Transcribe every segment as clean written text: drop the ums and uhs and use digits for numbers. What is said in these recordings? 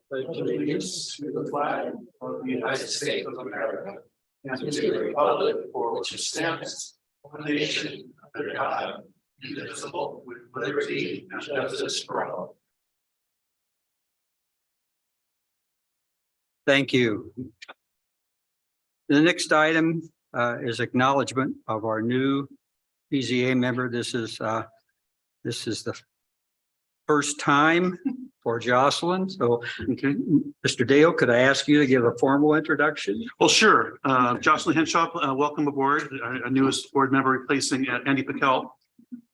pledge allegiance to the flag of the United States of America and to the republic for which it stands, one nation under God, indivisible, with liberty and justice for all. Thank you. The next item is acknowledgement of our new BZA member. This is the first time for Jocelyn. So, okay, Mr. Dale, could I ask you to give a formal introduction? Well, sure. Jocelyn Henshaw, welcome aboard. Our newest board member replacing Andy Patel,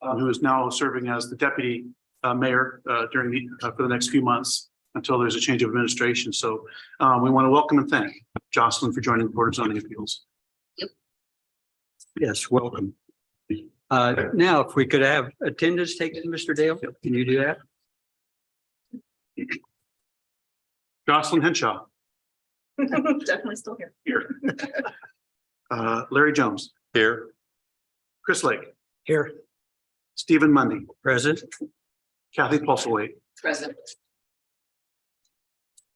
who is now serving as the deputy mayor during for the next few months until there's a change of administration. So we want to welcome and thank Jocelyn for joining the Board of Zoning Appeals. Yes, welcome. Now, if we could have attendance taken, Mr. Dale, can you do that? Jocelyn Henshaw. Definitely still here. Here. Larry Jones. Here. Chris Lake. Here. Stephen Mundy. Present. Kathy Pulsaway. Present.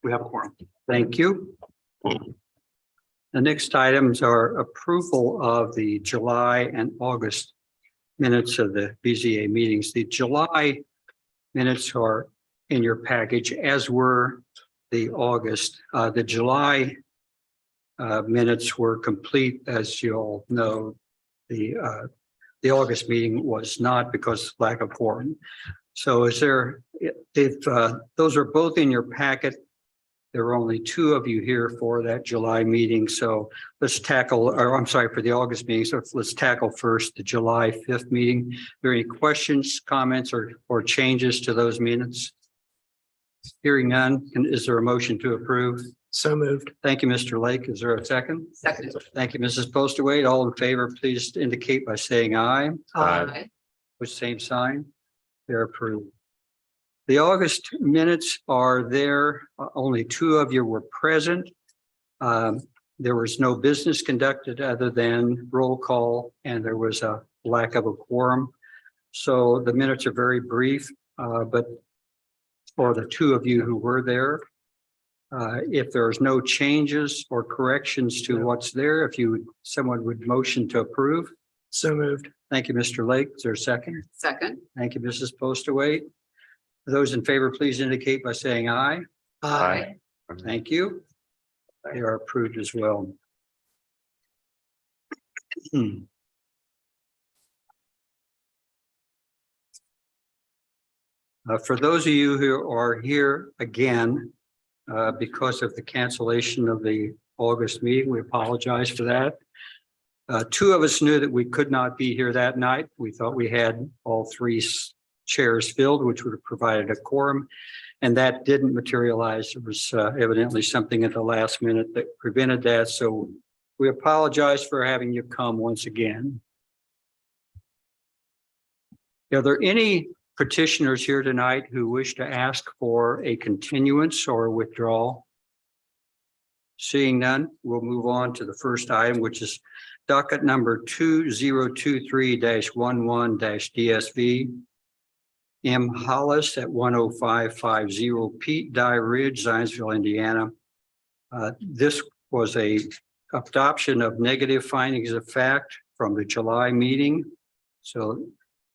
We have a quorum. Thank you. The next items are approval of the July and August minutes of the BZA meetings. The July minutes are in your package, as were the August. The July minutes were complete, as you all know. The August meeting was not because of lack of quorum. So is there, if those are both in your packet, there are only two of you here for that July meeting. So let's tackle, or I'm sorry, for the August meeting. So let's tackle first the July 5th meeting. Are there any questions, comments, or changes to those minutes? Hearing none, is there a motion to approve? So moved. Thank you, Mr. Lake. Is there a second? Second. Thank you, Mrs. Postaway. All in favor, please indicate by saying aye. Aye. With same sign, they're approved. The August minutes are there. Only two of you were present. There was no business conducted other than roll call, and there was a lack of a quorum. So the minutes are very brief, but for the two of you who were there, if there's no changes or corrections to what's there, if someone would motion to approve. So moved. Thank you, Mr. Lake. Is there a second? Second. Thank you, Mrs. Postaway. Those in favor, please indicate by saying aye. Aye. Thank you. They are approved as well. For those of you who are here again, because of the cancellation of the August meeting, we apologize for that. Two of us knew that we could not be here that night. We thought we had all three chairs filled, which would have provided a quorum, and that didn't materialize. There was evidently something at the last minute that prevented that. So we apologize for having you come once again. Are there any petitioners here tonight who wish to ask for a continuance or withdrawal? Seeing none, we'll move on to the first item, which is docket number 2023-11-DSV. M. Hollis at 10550 Pete Dye Ridge, Zionsville, Indiana. This was a adoption of negative findings of fact from the July meeting. So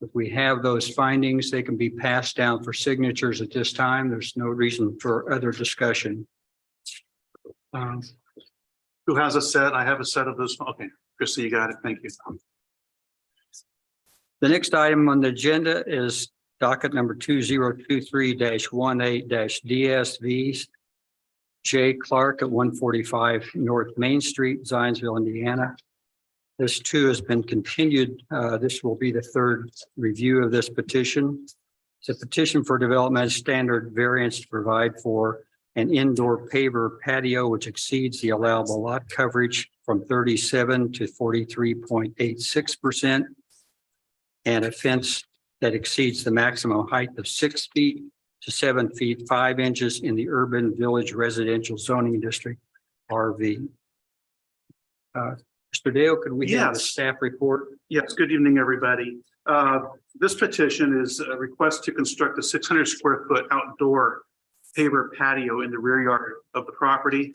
if we have those findings, they can be passed down for signatures at this time. There's no reason for other discussion. Who has a set? I have a set of those. Okay, Chrissy, you got it. Thank you. The next item on the agenda is docket number 2023-18-DSV. J. Clark at 145 North Main Street, Zionsville, Indiana. This too has been continued. This will be the third review of this petition. It's a petition for development standard variance to provide for an indoor paver patio, which exceeds the allowable lot coverage from 37 to 43.86%, and a fence that exceeds the maximum height of 6 feet to 7 feet 5 inches in the urban village residential zoning district, RV. Mr. Dale, could we have the staff report? Yes, good evening, everybody. This petition is a request to construct a 600 square foot outdoor paver patio in the rear yard of the property.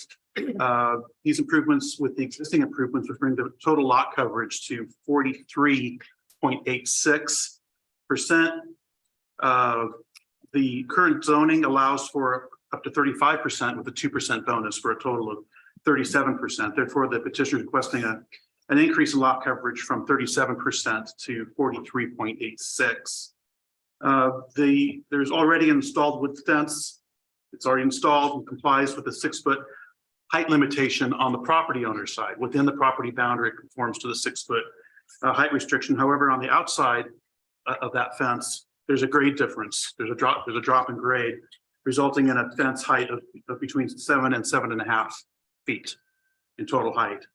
These improvements with the existing improvements would bring the total lot coverage to 43.86%. The current zoning allows for up to 35% with a 2% bonus for a total of 37%. Therefore, the petitioner is requesting an increase in lot coverage from 37% to 43.86. There's already installed wood fence. It's already installed and complies with the 6-foot height limitation on the property owner's side. Within the property boundary, it conforms to the 6-foot height restriction. However, on the outside of that fence, there's a grade difference. There's a drop in grade, resulting in a fence height of between 7 and 7.5 feet in total height.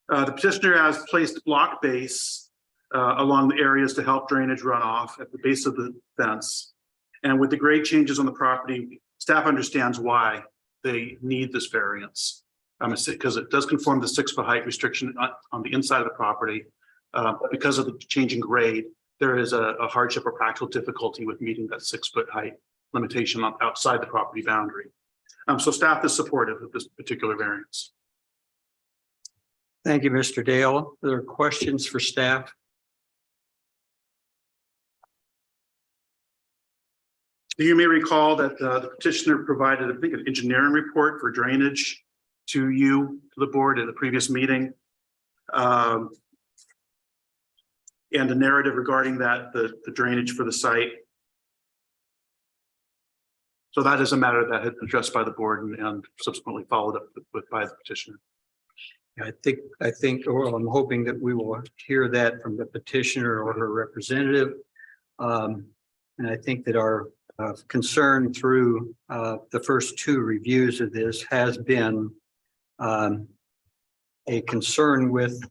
The petitioner has placed block base along the areas to help drainage runoff at the base of the fence. And with the grade changes on the property, staff understands why they need this variance. Because it does conform to the 6-foot height restriction on the inside of the property. But because of the changing grade, there is a hardship or practical difficulty with meeting that 6-foot height limitation outside the property boundary. So staff is supportive of this particular variance. Thank you, Mr. Dale. Are there questions for staff? You may recall that the petitioner provided, I think, an engineering report for drainage to the board at a previous meeting. And a narrative regarding that, the drainage for the site. So that is a matter that had been addressed by the board and subsequently followed up by the petitioner. I think, well, I'm hoping that we will hear that from the petitioner or her representative. And I think that our concern through the first 2 reviews of this has been a concern with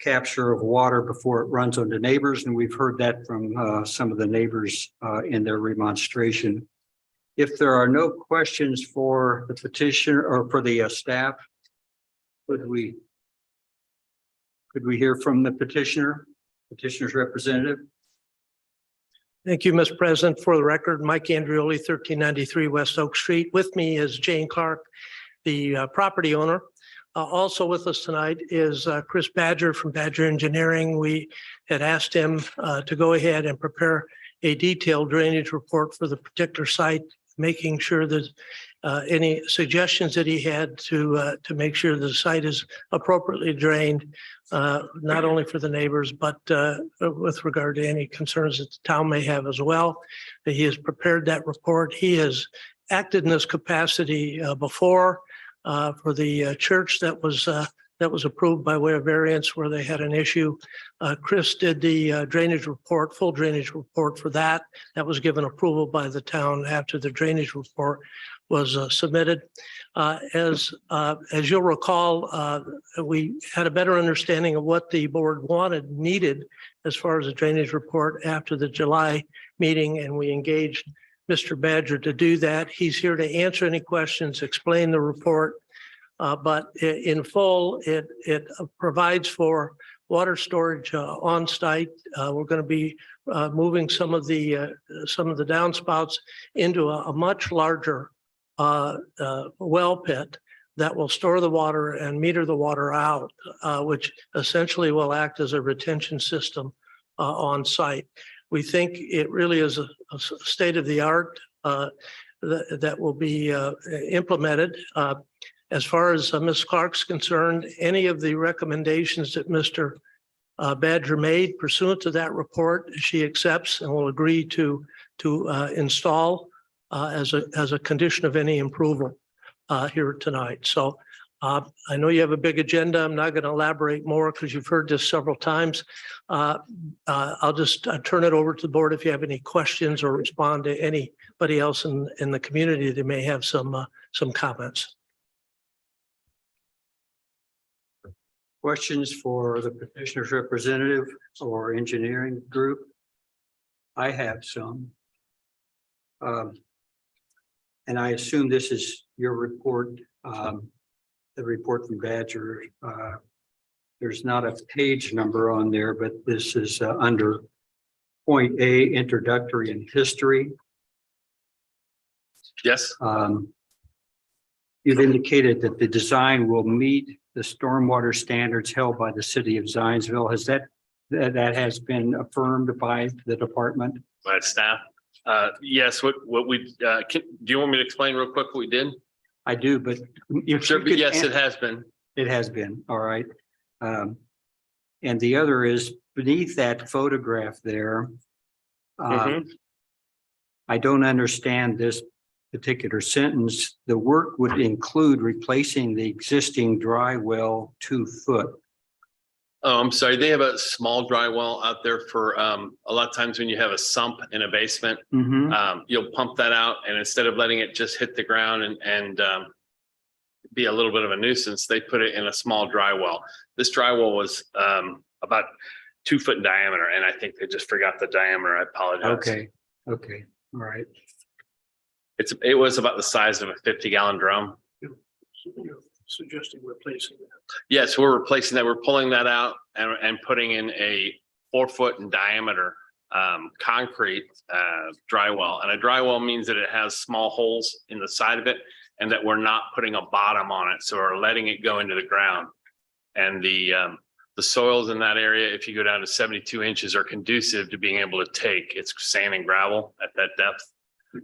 capture of water before it runs onto neighbors. And we've heard that from some of the neighbors in their remonstration. If there are no questions for the petitioner or for the staff, could we hear from the petitioner's representative? Thank you, Mr. President. For the record, Mike Andrioli, 1393 West Oak Street. With me is Jane Clark, the property owner. Also with us tonight is Chris Badger from Badger Engineering. We had asked him to go ahead and prepare a detailed drainage report for the particular site, making sure that any suggestions that he had to make sure the site is appropriately drained, not only for the neighbors, but with regard to any concerns that the town may have as well. He has prepared that report. He has acted in this capacity before for the church that was approved by way of variance where they had an issue. Chris did the drainage report, full drainage report for that. That was given approval by the town after the drainage report was submitted. As you'll recall, we had a better understanding of what the board needed as far as the drainage report after the July meeting, and we engaged Mr. Badger to do that. He's here to answer any questions, explain the report, but in full, it provides for water storage on site. We're going to be moving some of the downspouts into a much larger well pit that will store the water and meter the water out, which essentially will act as a retention system on site. We think it really is a state of the art that will be implemented. As far as Ms. Clark's concerned, any of the recommendations that Mr. Badger made pursuant to that report, she accepts and will agree to install as a condition of any approval here tonight. So I know you have a big agenda. I'm not going to elaborate more because you've heard this several times. I'll just turn it over to the board if you have any questions or respond to anybody else in the community that may have some comments. Questions for the petitioner's representative or engineering group? I have some. And I assume this is your report, the report from Badger. There's not a page number on there, but this is under point A, introductory and history. Yes, You've indicated that the design will meet the stormwater standards held by the city of Zionsville. Has that has been affirmed by the department? by staff. Yes, what we, do you want me to explain real quick what we did? I do, but if Sure, you but could yes, an- it has been. It has been, all right. And the other is beneath that photograph there. Mhm. I don't understand this particular sentence. The work would include replacing the existing dry well 2 foot. Oh, I'm sorry. They have a small dry well out there for, a lot of times when you have a sump in a basement, Mhm. you'll pump that out and instead of letting it just hit the ground and be a little bit of a nuisance, they put it in a small dry well. This dry well was, about 2 foot in diameter and I think they just forgot the diameter. I apologize. Okay, all right. It was about the size of a 50-gallon drum. You're suggesting replacing that. Yes, we're replacing that. We're pulling that out and putting in a 4 foot in diameter concrete dry well. And a dry well means that it has small holes in the side of it and that we're not putting a bottom on it. So we're letting it go into the ground. And the soils in that area, if you go down to 72 inches, are conducive to being able to take. It's sand and gravel at that depth.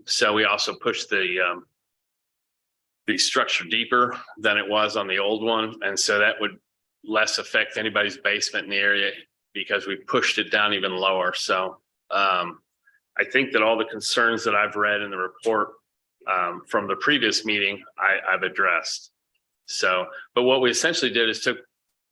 So we also pushed the structure deeper than it was on the old one. And so that would less affect anybody's basement in the area because we pushed it down even lower. So I think that all the concerns that I've read in the report from the previous meeting, I've addressed. So, but what we essentially did is took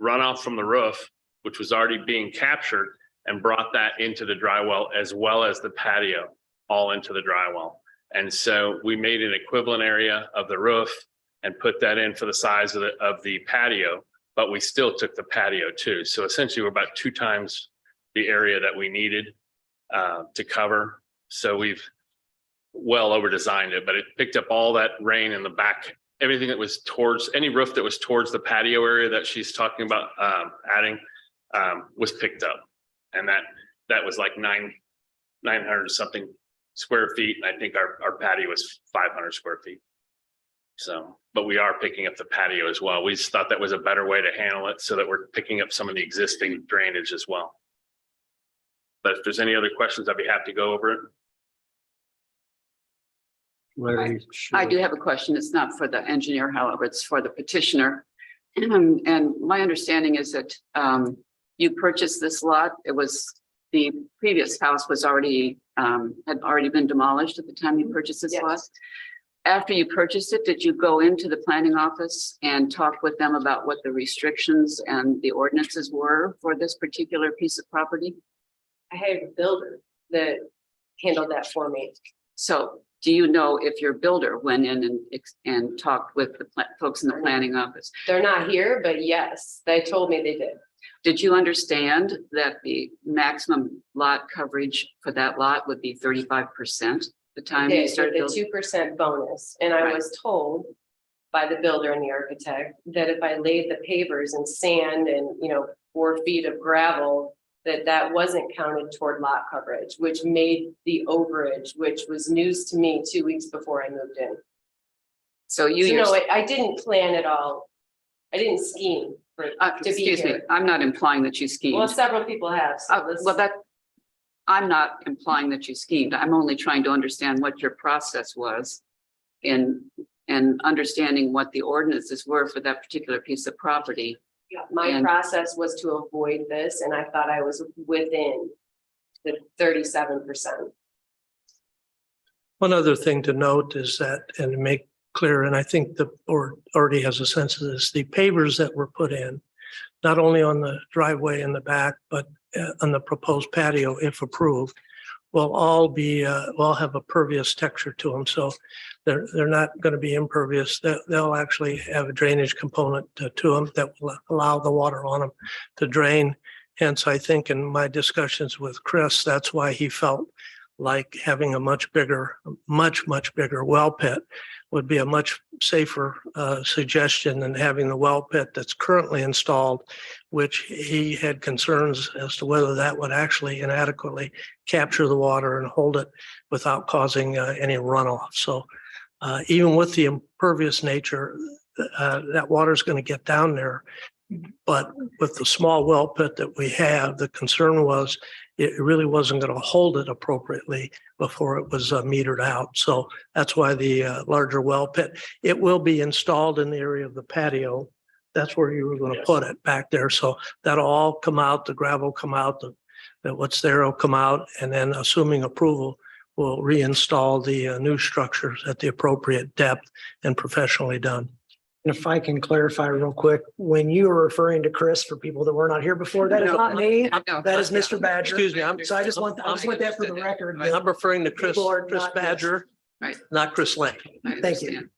runoff from the roof, which was already being captured, and brought that into the dry well as well as the patio, all into the dry well. And so we made an equivalent area of the roof and put that in for the size of the patio, but we still took the patio too. So essentially we're about 2 times the area that we needed to cover. So we've well over designed it, but it picked up all that rain in the back. Everything that was towards any roof that was towards the patio area that she's talking about adding was picked up. And that was like 900 something square feet. And I think our patio was 500 square feet. So, but we are picking up the patio as well. We just thought that was a better way to handle it so that we're picking up some of the existing drainage as well. But if there's any other questions, I'd be happy to go over it. Larry, I do have a question. It's not for the engineer, however, it's for the petitioner. And my understanding is that you purchased this lot. It was the previous house was already had already been demolished at the time you purchased this lot. After you purchased it, did you go into the planning office and talk with them about what the restrictions and the ordinances were for this particular piece of property? I hired a builder that handled that for me. So do you know if your builder went in and talked with the folks in the planning office? They're not here, but yes, they told me they did. Did you understand that the maximum lot coverage for that lot would be 35% the time you started The building? 2% bonus. And I Right. was told by the builder and the architect that if I laid the pavers and sand and, 4 feet of gravel, that wasn't counted toward lot coverage, which made the overage, which was news to me 2 weeks before I moved in. So you, So no, I didn't plan at all. I didn't scheme for to be excuse me, here. I'm not implying that you schemed. Well, several people have. So this- Well, I'm not implying that you schemed. I'm only trying to understand what your process was in understanding what the ordinances were for that particular piece of property. My And- process was to avoid this, and I thought I was within the 37%. One other thing to note is that, and to make clear, and I think the board already has a sense of this, the pavers that were put in, not only on the driveway in the back, but on the proposed patio, if approved, will all have a pervious texture to them. So they're not going to be impervious. They'll actually have a drainage component to them that will allow the water on them to drain. Hence, I think in my discussions with Chris, that's why he felt like having a much bigger well pit would be a much safer suggestion than having the well pit that's currently installed, which he had concerns as to whether that would actually inadequately capture the water and hold it without causing any runoff. So even with the impervious nature, that water is going to get down there. But with the small well pit that we have, the concern was it really wasn't going to hold it appropriately before it was metered out. So that's why the larger well pit, it will be installed in the area of the patio. That's where you were going to put it back there. So that'll all come out, the gravel come out, what's there will come out. And then assuming approval, we'll reinstall the new structures at the appropriate depth and professionally done. And if I can clarify real quick, when you were referring to Chris, for people that were not here before, that is not me. That is Mr. Badger. Excuse me, So I just want that for the record. that I'm referring to Chris People are not- Badger, Right. not Chris Lane. I Thank you. understand.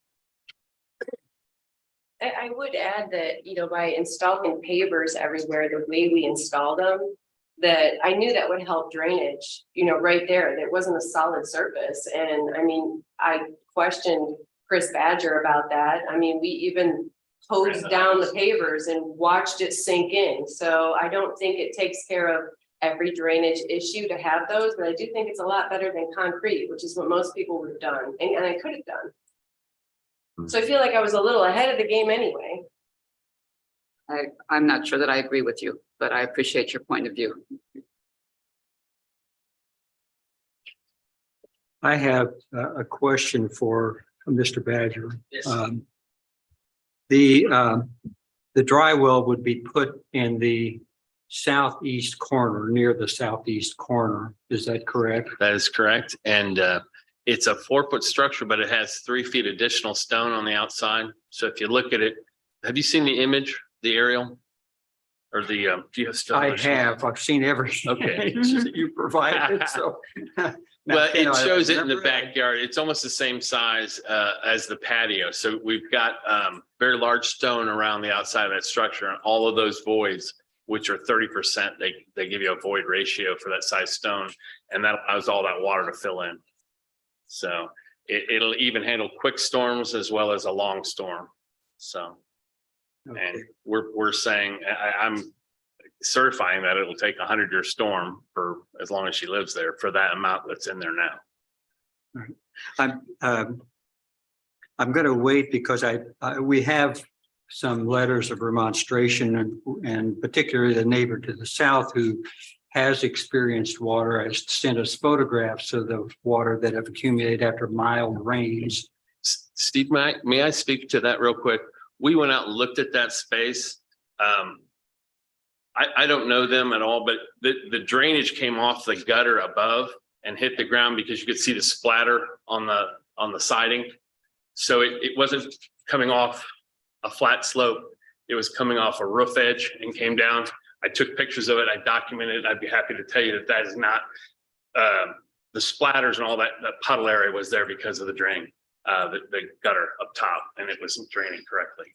I would add that, by installing pavers everywhere, the way we installed them, that I knew that would help drainage, right there. There wasn't a solid surface. And I mean, I questioned Chris Badger about that. I mean, we even hosed down the pavers and watched it sink in. So I don't think it takes care of every drainage issue to have those, but I do think it's a lot better than concrete, which is what most people would have done and I could have done. So I feel like I was a little ahead of the game anyway. I'm not sure that I agree with you, but I appreciate your point of view. I have a question for Mr. Badger. Yes. The dry well would be put in the southeast corner, near the southeast corner. Is that correct? That is correct. And it's a 4-foot structure, but it has 3 feet additional stone on the outside. So if you look at it, have you seen the image, the aerial? Or the, do you have stuff? I have. I've seen every Okay. image that you provided, so. Well, You know, it shows it in the remember, backyard. It's almost the same size as the patio. So we've got very large stone around the outside of that structure, and all of those voids, which are 30%, they give you a void ratio for that size stone, and that allows all that water to fill in. So it'll even handle quick storms as well as a long storm. So, and Okay. we're saying I'm certifying that it'll take 100-year storm for as long as she lives there for that amount that's in there now. I'm going to wait because we have some letters of remonstration and particularly the neighbor to the south who has experienced water has sent us photographs of the water that have accumulated after mild rains. Steve, may I speak to that real quick? We went out and looked at that space. I don't know them at all, but the drainage came off the gutter above and hit the ground because you could see the splatter on the siding. So it wasn't coming off a flat slope. It was coming off a roof edge and came down. I took pictures of it. I documented it. I'd be happy to tell you that is not the splatters and all that puddle area was there because of the drain, the gutter up top, and it wasn't draining correctly.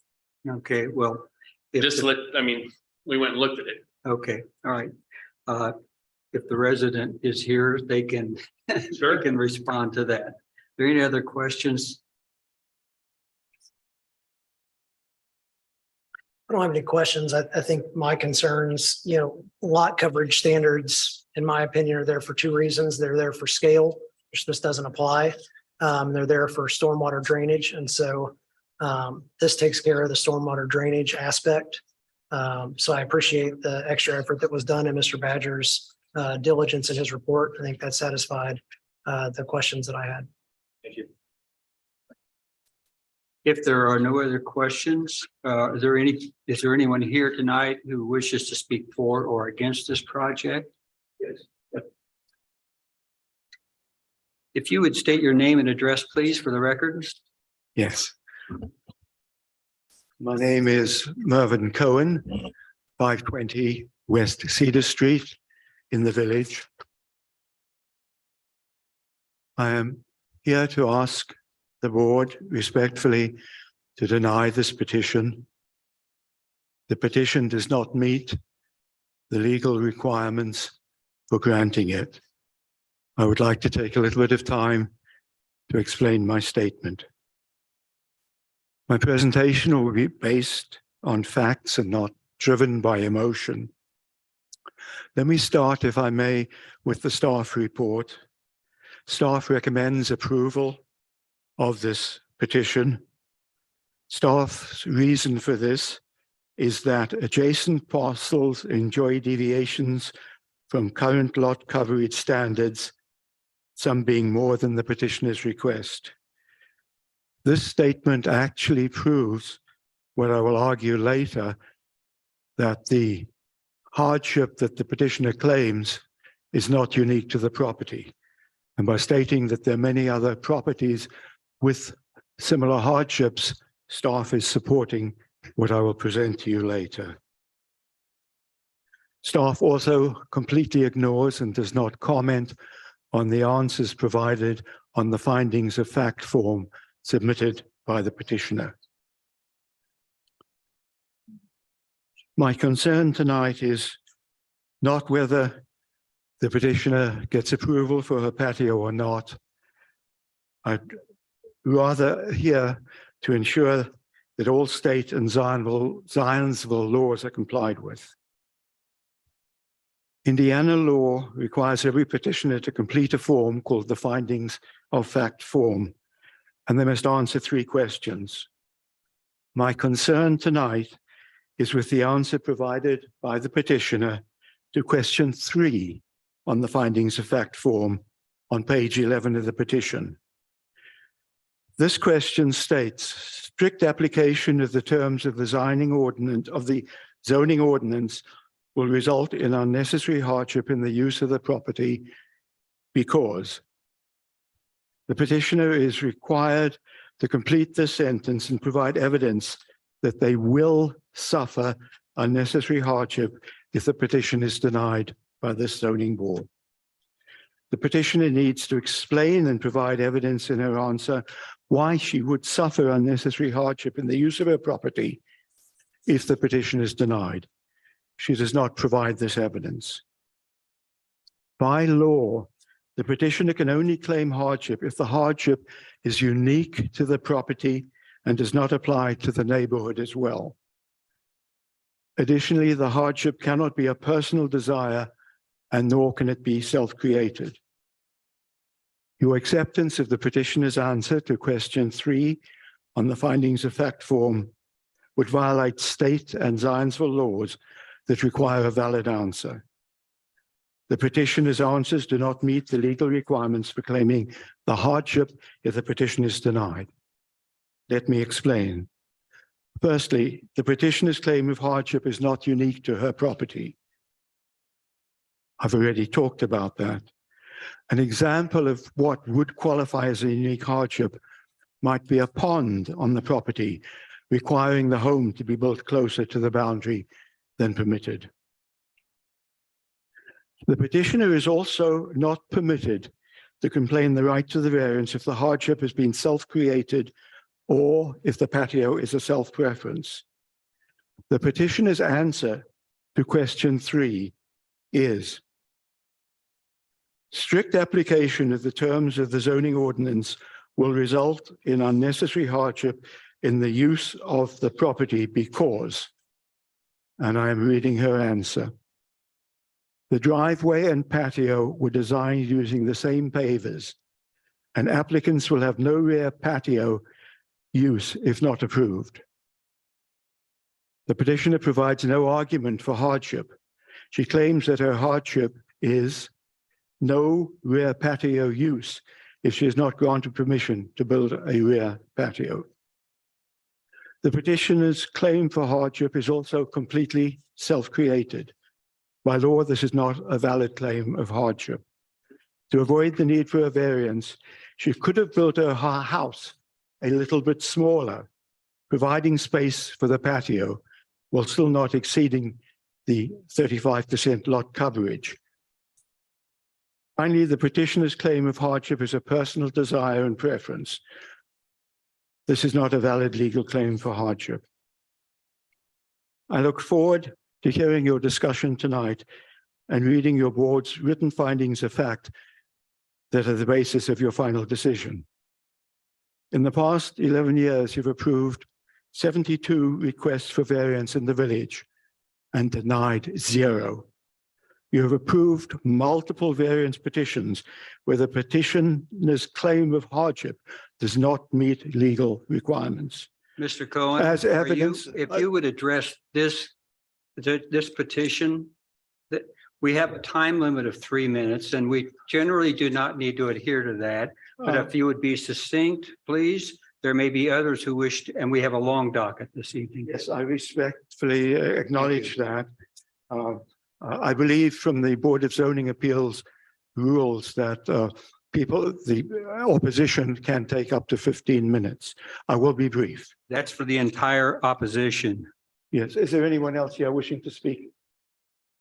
Okay, well. We went and looked at it. Okay, all right. If the resident is here, they can, Sure. they can respond to that. Are there any other questions? I don't have any questions. I think my concerns, lot coverage standards, in my opinion, are there for two reasons. They're there for scale, which this doesn't apply. They're there for stormwater drainage. And so this takes care of the stormwater drainage aspect. So I appreciate the extra effort that was done in Mr. Badger's diligence in his report. I think that satisfied the questions that I had. Thank you. If there are no other questions, is there anyone here tonight who wishes to speak for or against this project? Yes. If you would state your name and address, please, for the record. Yes. My name is Mervyn Cohen, 520 West Cedar Street in the village. I am here to ask the board respectfully to deny this petition. The petition does not meet the legal requirements for granting it. I would like to take a little bit of time to explain my statement. My presentation will be based on facts and not driven by emotion. Let me start, if I may, with the staff report. Staff recommends approval of this petition. Staff's reason for this is that adjacent parcels enjoy deviations from current lot coverage standards, some being more than the petitioner's request. This statement actually proves what I will argue later, that the hardship that the petitioner claims is not unique to the property. And by stating that there are many other properties with similar hardships, staff is supporting what I will present to you later. Staff also completely ignores and does not comment on the answers provided on the findings of fact form submitted by the petitioner. My concern tonight is not whether the petitioner gets approval for her patio or not. I'd rather here to ensure that all state and Zionsville laws are complied with. Indiana law requires every petitioner to complete a form called the findings of fact form, and they must answer 3 questions. My concern tonight is with the answer provided by the petitioner to question 3 on the findings of fact form on page 11 of the petition. This question states, strict application of the terms of the zoning ordinance will result in unnecessary hardship in the use of the property because the petitioner is required to complete this sentence and provide evidence that they will suffer unnecessary hardship if the petition is denied by this zoning board. The petitioner needs to explain and provide evidence in her answer why she would suffer unnecessary hardship in the use of her property if the petition is denied. She does not provide this evidence. By law, the petitioner can only claim hardship if the hardship is unique to the property and does not apply to the neighborhood as well. Additionally, the hardship cannot be a personal desire and nor can it be self-created. Your acceptance of the petitioner's answer to question 3 on the findings of fact form would violate state and Zionsville laws that require a valid answer. The petitioner's answers do not meet the legal requirements for claiming the hardship if the petition is denied. Let me explain. Firstly, the petitioner's claim of hardship is not unique to her property. I've already talked about that. An example of what would qualify as a unique hardship might be a pond on the property, requiring the home to be built closer to the boundary than permitted. The petitioner is also not permitted to complain the right to the variance if the hardship has been self-created or if the patio is a self-preference. The petitioner's answer to question 3 is strict application of the terms of the zoning ordinance will result in unnecessary hardship in the use of the property because, and I am reading her answer, the driveway and patio were designed using the same pavers, and applicants will have no rear patio use if not approved. The petitioner provides no argument for hardship. She claims that her hardship is no rear patio use if she is not granted permission to build a rear patio. The petitioner's claim for hardship is also completely self-created. By law, this is not a valid claim of hardship. To avoid the need for a variance, she could have built her house a little bit smaller, providing space for the patio while still not exceeding the 35% lot coverage. Finally, the petitioner's claim of hardship is a personal desire and preference. This is not a valid legal claim for hardship. I look forward to hearing your discussion tonight and reading your board's written findings of fact that are the basis of your final decision. In the past 11 years, you've approved 72 requests for variance in the village and denied 0. You have approved multiple variance petitions where the petitioner's claim of hardship does not meet legal requirements. Mr. Cohen, As evidence, if you would address this petition, that we have a time limit of 3 minutes, and we generally do not need to adhere to that. But if you would be succinct, please, there may be others who wish, and we have a long docket this evening. Yes, I respectfully acknowledge that. I believe from the Board of Zoning Appeals rules that the opposition can take up to 15 minutes. I will be brief. That's for the entire opposition. Yes, is there anyone else here wishing to speak?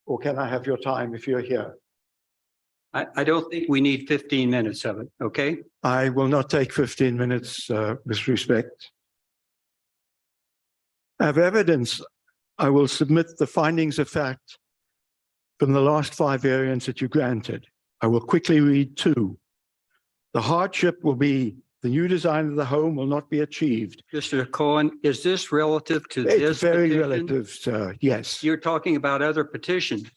Or can I have your time if you're here? I don't think we need 15 minutes of it, okay? I will not take 15 minutes with respect. As evidence, I will submit the findings of fact from the last 5 variants that you granted. I will quickly read 2. The hardship will be the new design of the home will not be achieved. Mr. Cohen, is this relative to this? It's very petition? relative, sir. Yes. You're talking about other petitions.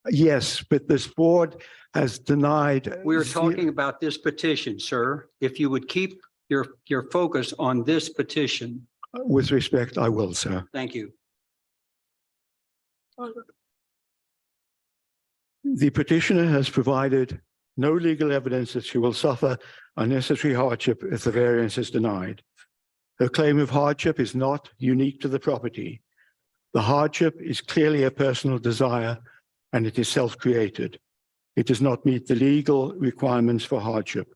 Yes, but this board has denied. We were talking about this petition, sir. If you would keep your focus on this petition. With respect, I will, sir. Thank you. The petitioner has provided no legal evidence that she will suffer unnecessary hardship if the variance is denied. Her claim of hardship is not unique to the property. The hardship is clearly a personal desire and it is self-created. It does not meet the legal requirements for hardship.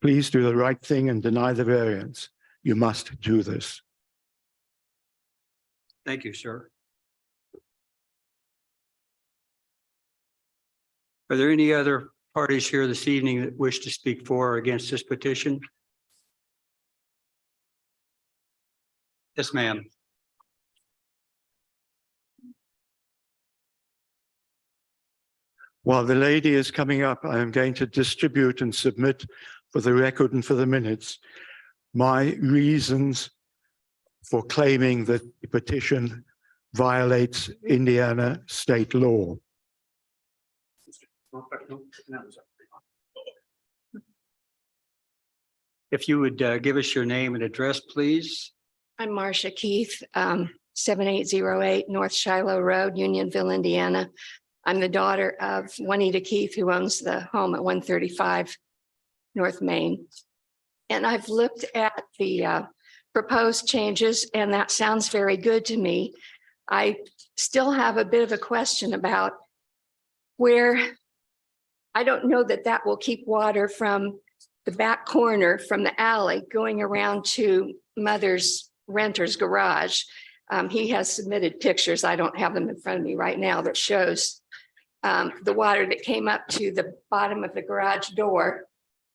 Please do the right thing and deny the variance. You must do this. Thank you, sir. Are there any other parties here this evening that wish to speak for or against this petition? Yes, ma'am. While the lady is coming up, I am going to distribute and submit for the record and for the minutes my reasons for claiming that the petition violates Indiana state law. If you would give us your name and address, please. I'm Marcia Keith, 7808 North Shiloh Road, Unionville, Indiana. I'm the daughter of Juanita Keith, who owns the home at 135 North Main. And I've looked at the proposed changes, and that sounds very good to me. I still have a bit of a question about where, I don't know that that will keep water from the back corner from the alley going around to Mother's renter's garage. He has submitted pictures. I don't have them in front of me right now that shows the water that came up to the bottom of the garage door.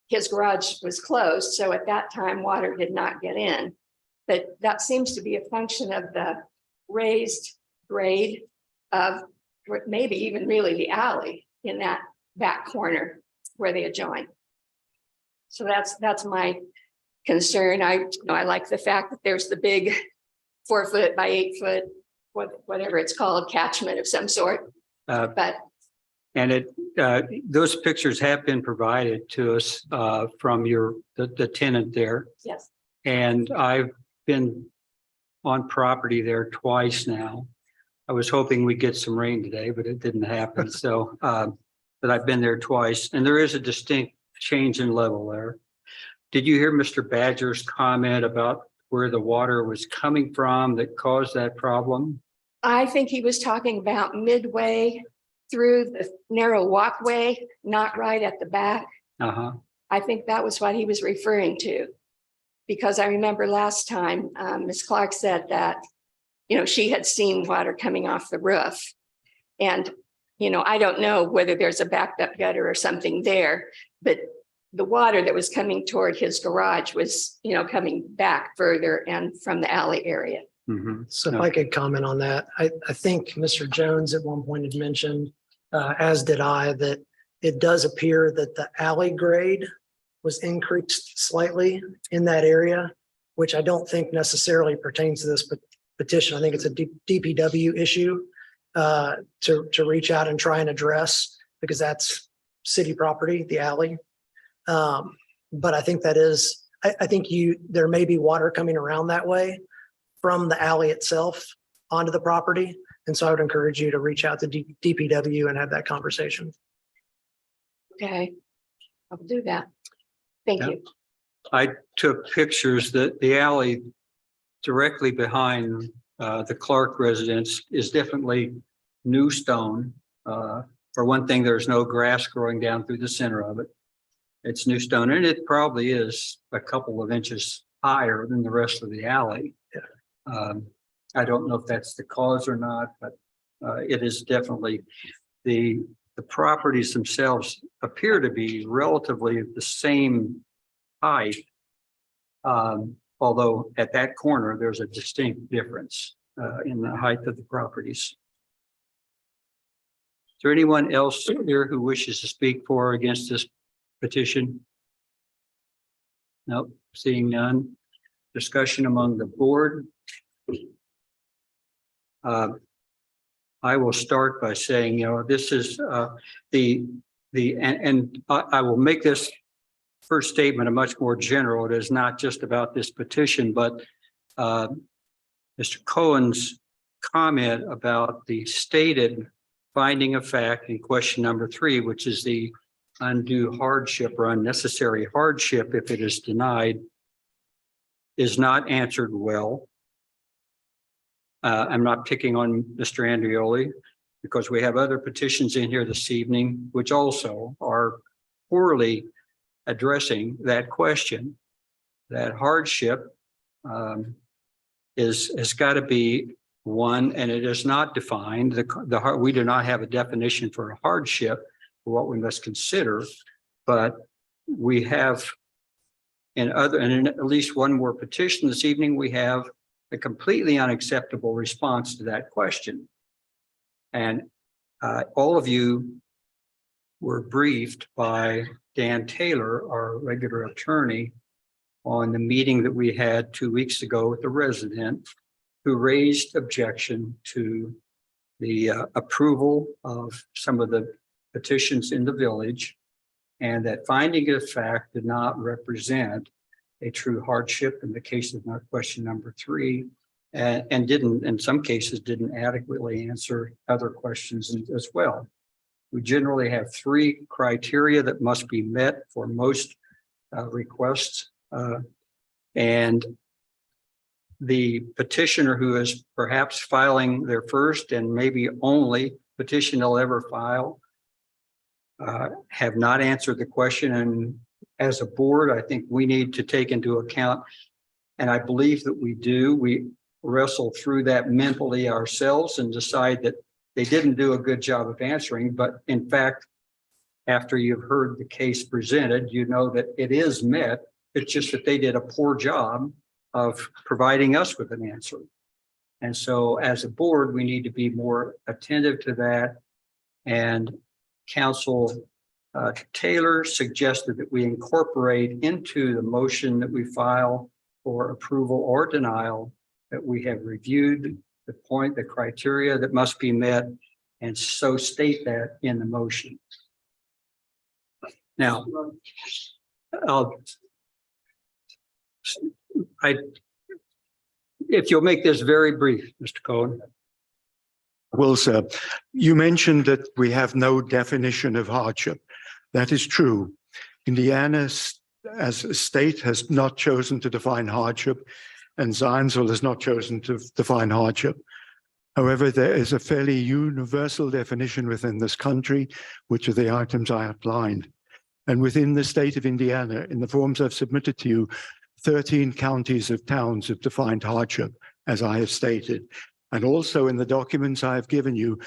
His garage was closed, so at that time, water did not get in. But that seems to be a function of the raised grade of maybe even really the alley in that back corner where they adjoin. So that's my concern. I like the fact that there's the big 4 foot by 8 foot, whatever it's called, catchment of some sort. But And those pictures have been provided to us from the tenant there. yes, And I've been on property there twice now. I was hoping we'd get some rain today, but it didn't happen. So, but I've been there twice, and there is a distinct change in level there. Did you hear Mr. Badger's comment about where the water was coming from that caused that problem? I think he was talking about midway through the narrow walkway, not right at the back. Uh-huh. I think that was what he was referring to. Because I remember last time, Ms. Clark said that, she had seen water coming off the roof. And, I don't know whether there's a backed up gutter or something there, but the water that was coming toward his garage was, coming back further and from the alley area. Mm-hmm. So if I could comment on that, I think Mr. Jones at one point had mentioned, as did I, that it does appear that the alley grade was increased slightly in that area, which I don't think necessarily pertains to this petition. I think it's a DPW issue to reach out and try and address, because that's city property, the alley. But I think I think there may be water coming around that way from the alley itself onto the property. And so I would encourage you to reach out to DPW and have that conversation. Okay, I'll do that. Thank Yeah. you. I took pictures that the alley directly behind the Clark residence is definitely new stone. For one thing, there's no grass growing down through the center of it. It's new stone, and it probably is a couple of inches higher than the rest of the alley. I don't know if that's the cause or not, but it is definitely the properties themselves appear to be relatively the same height. Although at that corner, there's a distinct difference in the height of the properties. Is there anyone else here who wishes to speak for or against this petition? Nope, seeing none. Discussion among the board. I will start by saying, this is I will make this first statement a much more general. It is not just about this petition, but Mr. Cohen's comment about the stated finding of fact in question number 3, which is the undue hardship or unnecessary hardship if it is denied, is not answered well. I'm not picking on Mr. Andreoli because we have other petitions in here this evening, which also are poorly addressing that question. That hardship has got to be one, and it is not defined. We do not have a definition for a hardship for what we must consider, but we have in at least one more petition this evening, we have a completely unacceptable response to that question. And all of you were briefed by Dan Taylor, our regular attorney, on the meeting that we had 2 weeks ago with the resident who raised objection to the approval of some of the petitions in the village, and that finding of fact did not represent a true hardship in the case of question number 3, and didn't, in some cases, didn't adequately answer other questions as well. We generally have 3 criteria that must be met for most requests, and the petitioner who is perhaps filing their first and maybe only petition they'll ever file have not answered the question. And as a board, I think we need to take into account, and I believe that we do, we wrestle through that mentally ourselves and decide that they didn't do a good job of answering. But in fact, after you've heard the case presented, you know that it is met. It's just that they did a poor job of providing us with an answer. And so as a board, we need to be more attentive to that. And Council Taylor suggested that we incorporate into the motion that we file for approval or denial that we have reviewed the criteria that must be met, and so state that in the motion. Now, if you'll make this very brief, Mr. Cohen. Well, sir, you mentioned that we have no definition of hardship. That is true. Indiana, as a state, has not chosen to define hardship, and Zionsville has not chosen to define hardship. However, there is a fairly universal definition within this country, which are the items I outlined. And within the state of Indiana, in the forms I've submitted to you, 13 counties of towns have defined hardship, as I have stated. And also in the documents I have given you,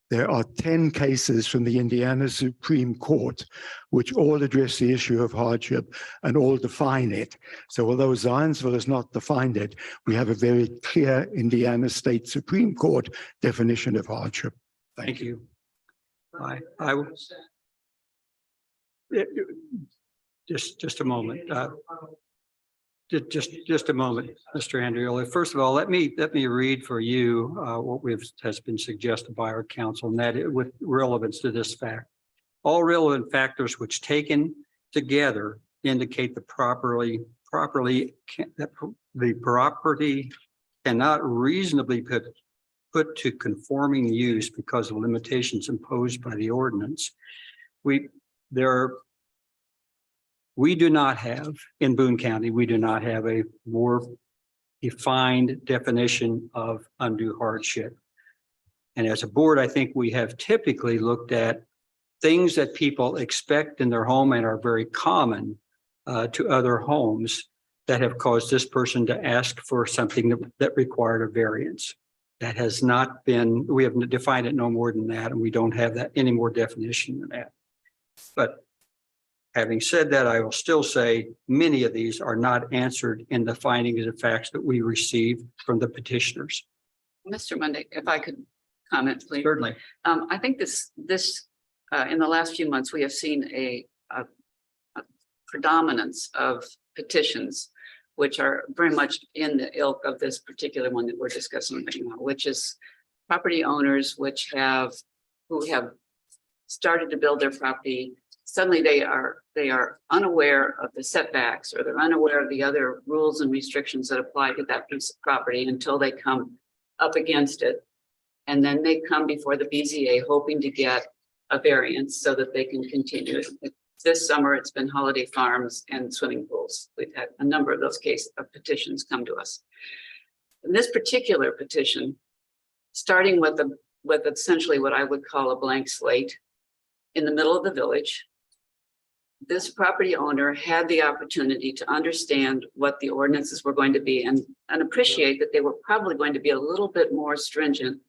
there are 10 cases from the Indiana Supreme Court, which all address the issue of hardship and all define it. So although Zionsville has not defined it, we have a very clear Indiana State Supreme Court definition of hardship. Thank you. I will. Just a moment. Just a moment, Mr. Andreoli. First of all, let me read for you what has been suggested by our council, and that with relevance to this fact. All relevant factors which taken together indicate the properly the property cannot reasonably put to conforming use because of limitations imposed by the ordinance. We do not have, in Boone County, we do not have a more defined definition of undue hardship. And as a board, I think we have typically looked at things that people expect in their home and are very common to other homes that have caused this person to ask for something that required a variance. That has not been, we have defined it no more than that, and we don't have that any more definition than that. But having said that, I will still say many of these are not answered in the findings of facts that we receive from the petitioners. Mr. Monday, if I could comment, please. Certainly. I think in the last few months, we have seen a predominance of petitions, which are very much in the ilk of this particular one that we're discussing right now, which is property owners who have started to build their property. Suddenly they are unaware of the setbacks, or they're unaware of the other rules and restrictions that apply to that piece of property until they come up against it. And then they come before the BZA hoping to get a variance so that they can continue. This summer, it's been holiday farms and swimming pools. We've had a number of those cases of petitions come to us. In this particular petition, starting with essentially what I would call a blank slate in the middle of the village, this property owner had the opportunity to understand what the ordinances were going to be and appreciate that they were probably going to be a little bit more stringent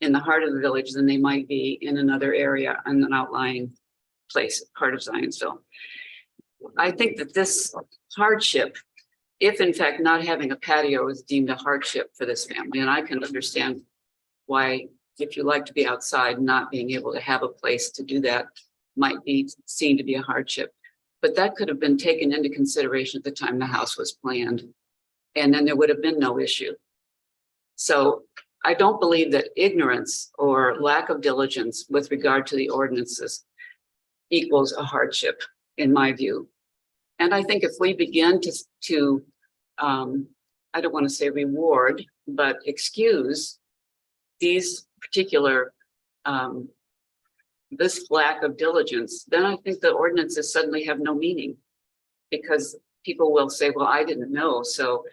in the heart of the village than they might be in another area in an outlying place, part of Zionsville. I think that this hardship, if in fact not having a patio is deemed a hardship for this family, and I can understand why, if you like to be outside, not being able to have a place to do that might be seen to be a hardship. But that could have been taken into consideration at the time the house was planned, and then there would have been no issue. So I don't believe that ignorance or lack of diligence with regard to the ordinances equals a hardship, in my view. And I think if we begin to I don't want to say reward, but excuse these particular this lack of diligence, then I think the ordinances suddenly have no meaning, because people will say, well, I didn't know, so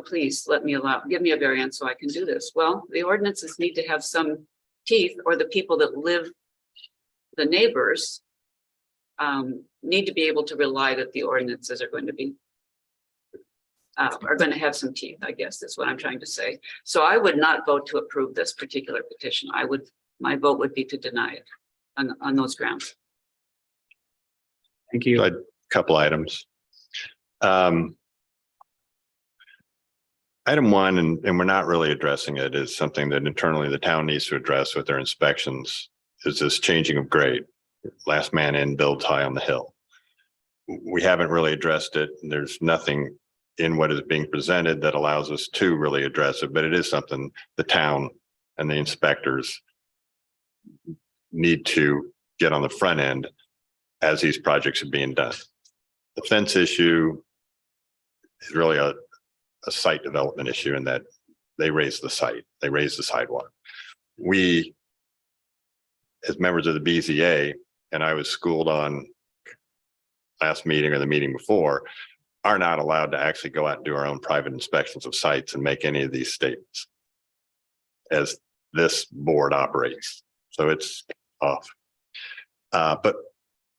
please give me a variance so I can do this. Well, the ordinances need to have some teeth, or the people that live, the neighbors, need to be able to rely that the ordinances are going to have some teeth, I guess that's what I'm trying to say. So I would not vote to approve this particular petition. My vote would be to deny it on those grounds. Thank you. A couple items. Item one, and we're not really addressing it, is something that internally the town needs to address with their inspections, is this changing of grade. Last man in builds high on the hill. We haven't really addressed it. There's nothing in what is being presented that allows us to really address it, but it is something the town and the inspectors need to get on the front end as these projects are being done. The fence issue is really a site development issue, in that they raise the site, they raise the sidewalk. We, as members of the BZA, and I was schooled on last meeting or the meeting before, are not allowed to actually go out and do our own private inspections of sites and make any of these statements as this board operates. So it's off. But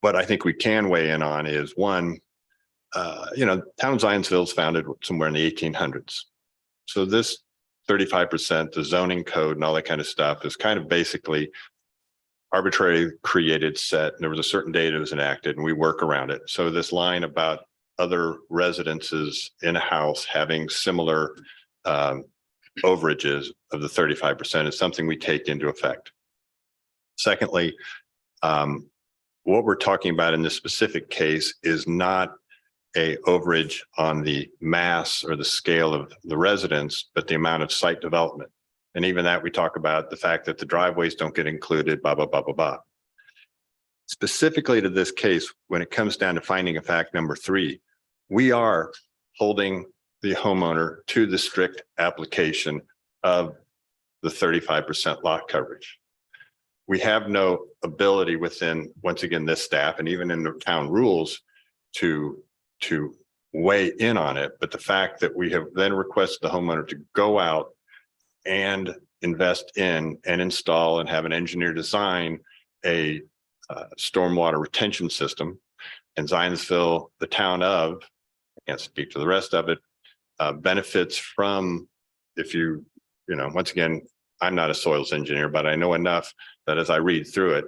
what I think we can weigh in on is, one, town of Zionsville is founded somewhere in the 1800s. So this 35%, the zoning code and all that kind of stuff is kind of basically arbitrarily created, set, and there was a certain date it was enacted, and we work around it. So this line about other residences in a house having similar overages of the 35% is something we take into effect. Secondly, what we're talking about in this specific case is not a overage on the mass or the scale of the residence, but the amount of site development. And even that, we talk about the fact that the driveways don't get included, blah, blah, blah, blah, blah. Specifically to this case, when it comes down to finding of fact number 3, we are holding the homeowner to the strict application of the 35% lot coverage. We have no ability within, once again, this staff and even in the town rules to weigh in on it. But the fact that we have then requested the homeowner to go out and invest in and install and have an engineer design a stormwater retention system, and Zionsville, the town of, I can't speak to the rest of it, benefits from, if you know, once again, I'm not a soils engineer, but I know enough that as I read through it,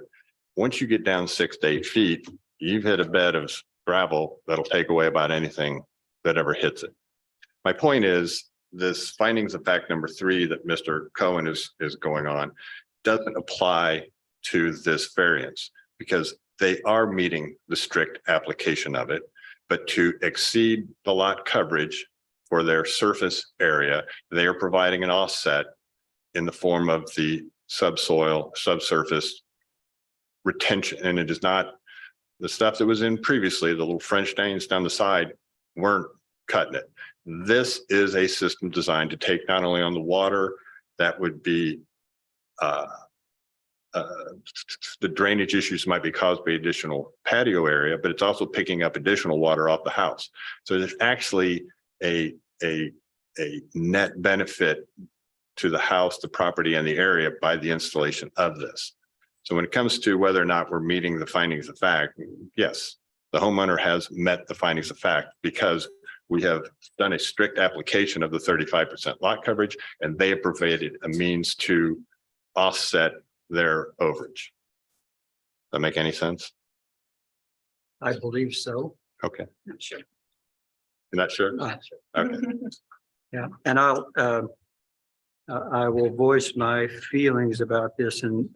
once you get down 6 to 8 feet, you've hit a bed of gravel that'll take away about anything that ever hits it. My point is, this findings of fact number 3 that Mr. Cohen is going on doesn't apply to this variance because they are meeting the strict application of it, but to exceed the lot coverage for their surface area, they are providing an offset in the form of the subsoil, subsurface retention. And it is not the stuff that was in previously, the little French stains down the side weren't cutting it. This is a system designed to take not only on the water that would be the drainage issues might be caused by additional patio area, but it's also picking up additional water off the house. So there's actually a net benefit to the house, the property, and the area by the installation of this. So when it comes to whether or not we're meeting the findings of fact, yes, the homeowner has met the findings of fact because we have done a strict application of the 35% lot coverage, and they have provided a means to offset their overage. Does that make any sense? I believe so. Okay. Not sure. You're not sure? Okay. Yeah, and I will voice my feelings about this, and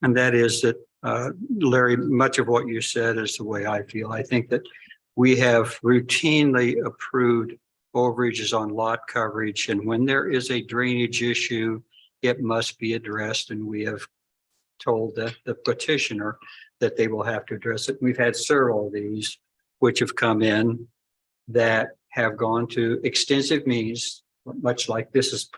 that is that, Larry, much of what you said is the way I feel. I think that we have routinely approved overages on lot coverage, and when there is a drainage issue, it must be addressed, and we have told the petitioner that they will have to address it. We've had several of these which have come in that have gone to extensive means, much like this is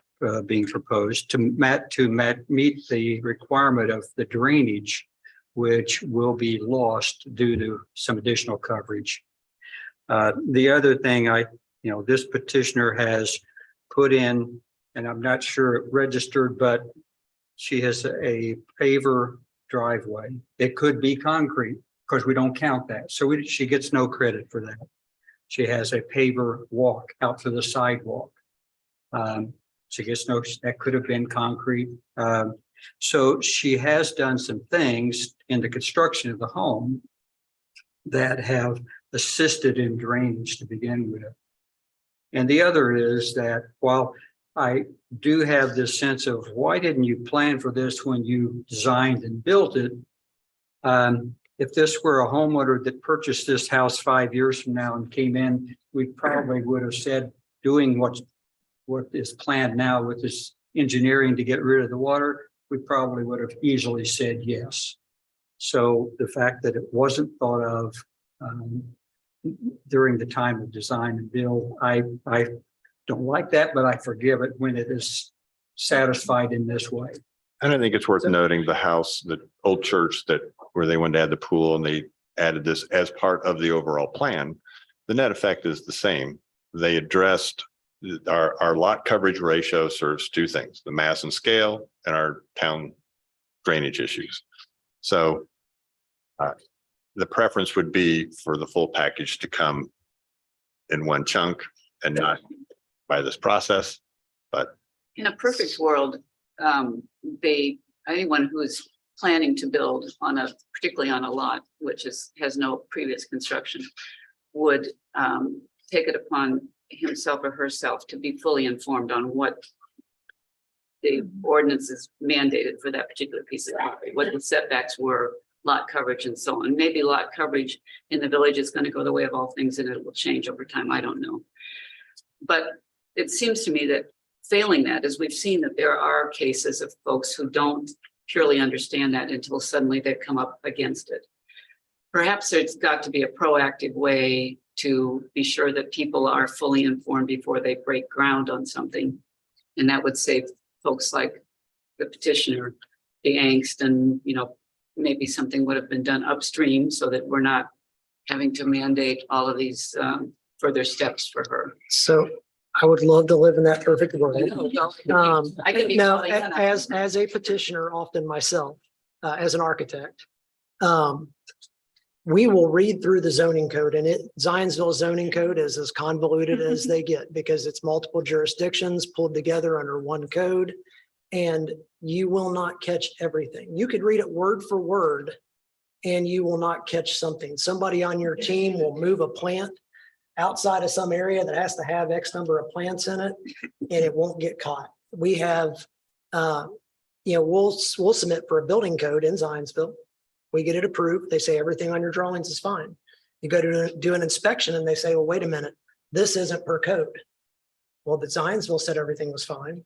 being proposed, to meet the requirement of the drainage, which will be lost due to some additional coverage. The other thing this petitioner has put in, and I'm not sure it registered, but she has a paver driveway. It could be concrete because we don't count that. So she gets no credit for that. She has a paver walk out to the sidewalk. She gets no, that could have been concrete. So she has done some things in the construction of the home that have assisted in drainage to begin with. And the other is that while I do have this sense of why didn't you plan for this when you designed and built it? If this were a homeowner that purchased this house 5 years from now and came in, we probably would have said doing what is planned now with this engineering to get rid of the water, we probably would have easily said yes. So the fact that it wasn't thought of during the time of design and build, I don't like that, but I forgive it when it is satisfied in this way. And I think it's worth noting the house, the old church where they wanted to add the pool and they added this as part of the overall plan. The net effect is the same. They addressed our lot coverage ratio serves two things, the mass and scale and our town drainage issues. So the preference would be for the full package to come in one chunk and not by this process. But in a perfect world, anyone who is planning to build particularly on a lot which has no previous construction would take it upon himself or herself to be fully informed on what the ordinance is mandated for that particular piece of property, what the setbacks were, lot coverage and so on. Maybe lot coverage in the village is going to go the way of all things and it will change over time. I don't know. But it seems to me that failing that, as we've seen that there are cases of folks who don't purely understand that until suddenly they come up against it. Perhaps there's got to be a proactive way to be sure that people are fully informed before they break ground on something. And that would save folks like the petitioner, the angst, and, maybe something would have been done upstream so that we're not having to mandate all of these further steps for her. So I would love to live in that perfect world. I can be. Now, as a petitioner, often myself, as an architect, we will read through the zoning code, and Zionsville zoning code is as convoluted as they get because it's multiple jurisdictions pulled together under one code, and you will not catch everything. You could read it word for word and you will not catch something. Somebody on your team will move a plant outside of some area that has to have X number of plants in it, and it won't get caught. We have, we'll submit for a building code in Zionsville. We get it approved. They say everything on your drawings is fine. You go to do an inspection and they say, well, wait a minute, this isn't per code. Well, but Zionsville said everything was fine.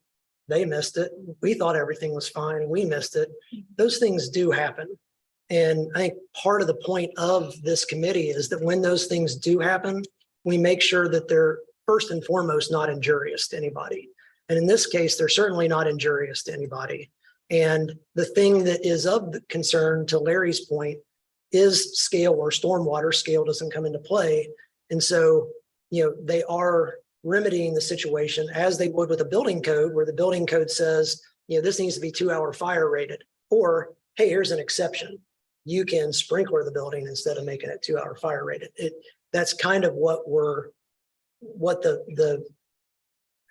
They missed it. We thought everything was fine. We missed it. Those things do happen. And I think part of the point of this committee is that when those things do happen, we make sure that they're first and foremost not injurious to anybody. And in this case, they're certainly not injurious to anybody. And the thing that is of concern, to Larry's point, is scale or stormwater. Scale doesn't come into play. And so, they are remedying the situation as they would with a building code, where the building code says, this needs to be 2-hour fire rated, or, hey, here's an exception. You can sprinkler the building instead of making it 2-hour fire rated. That's kind of what the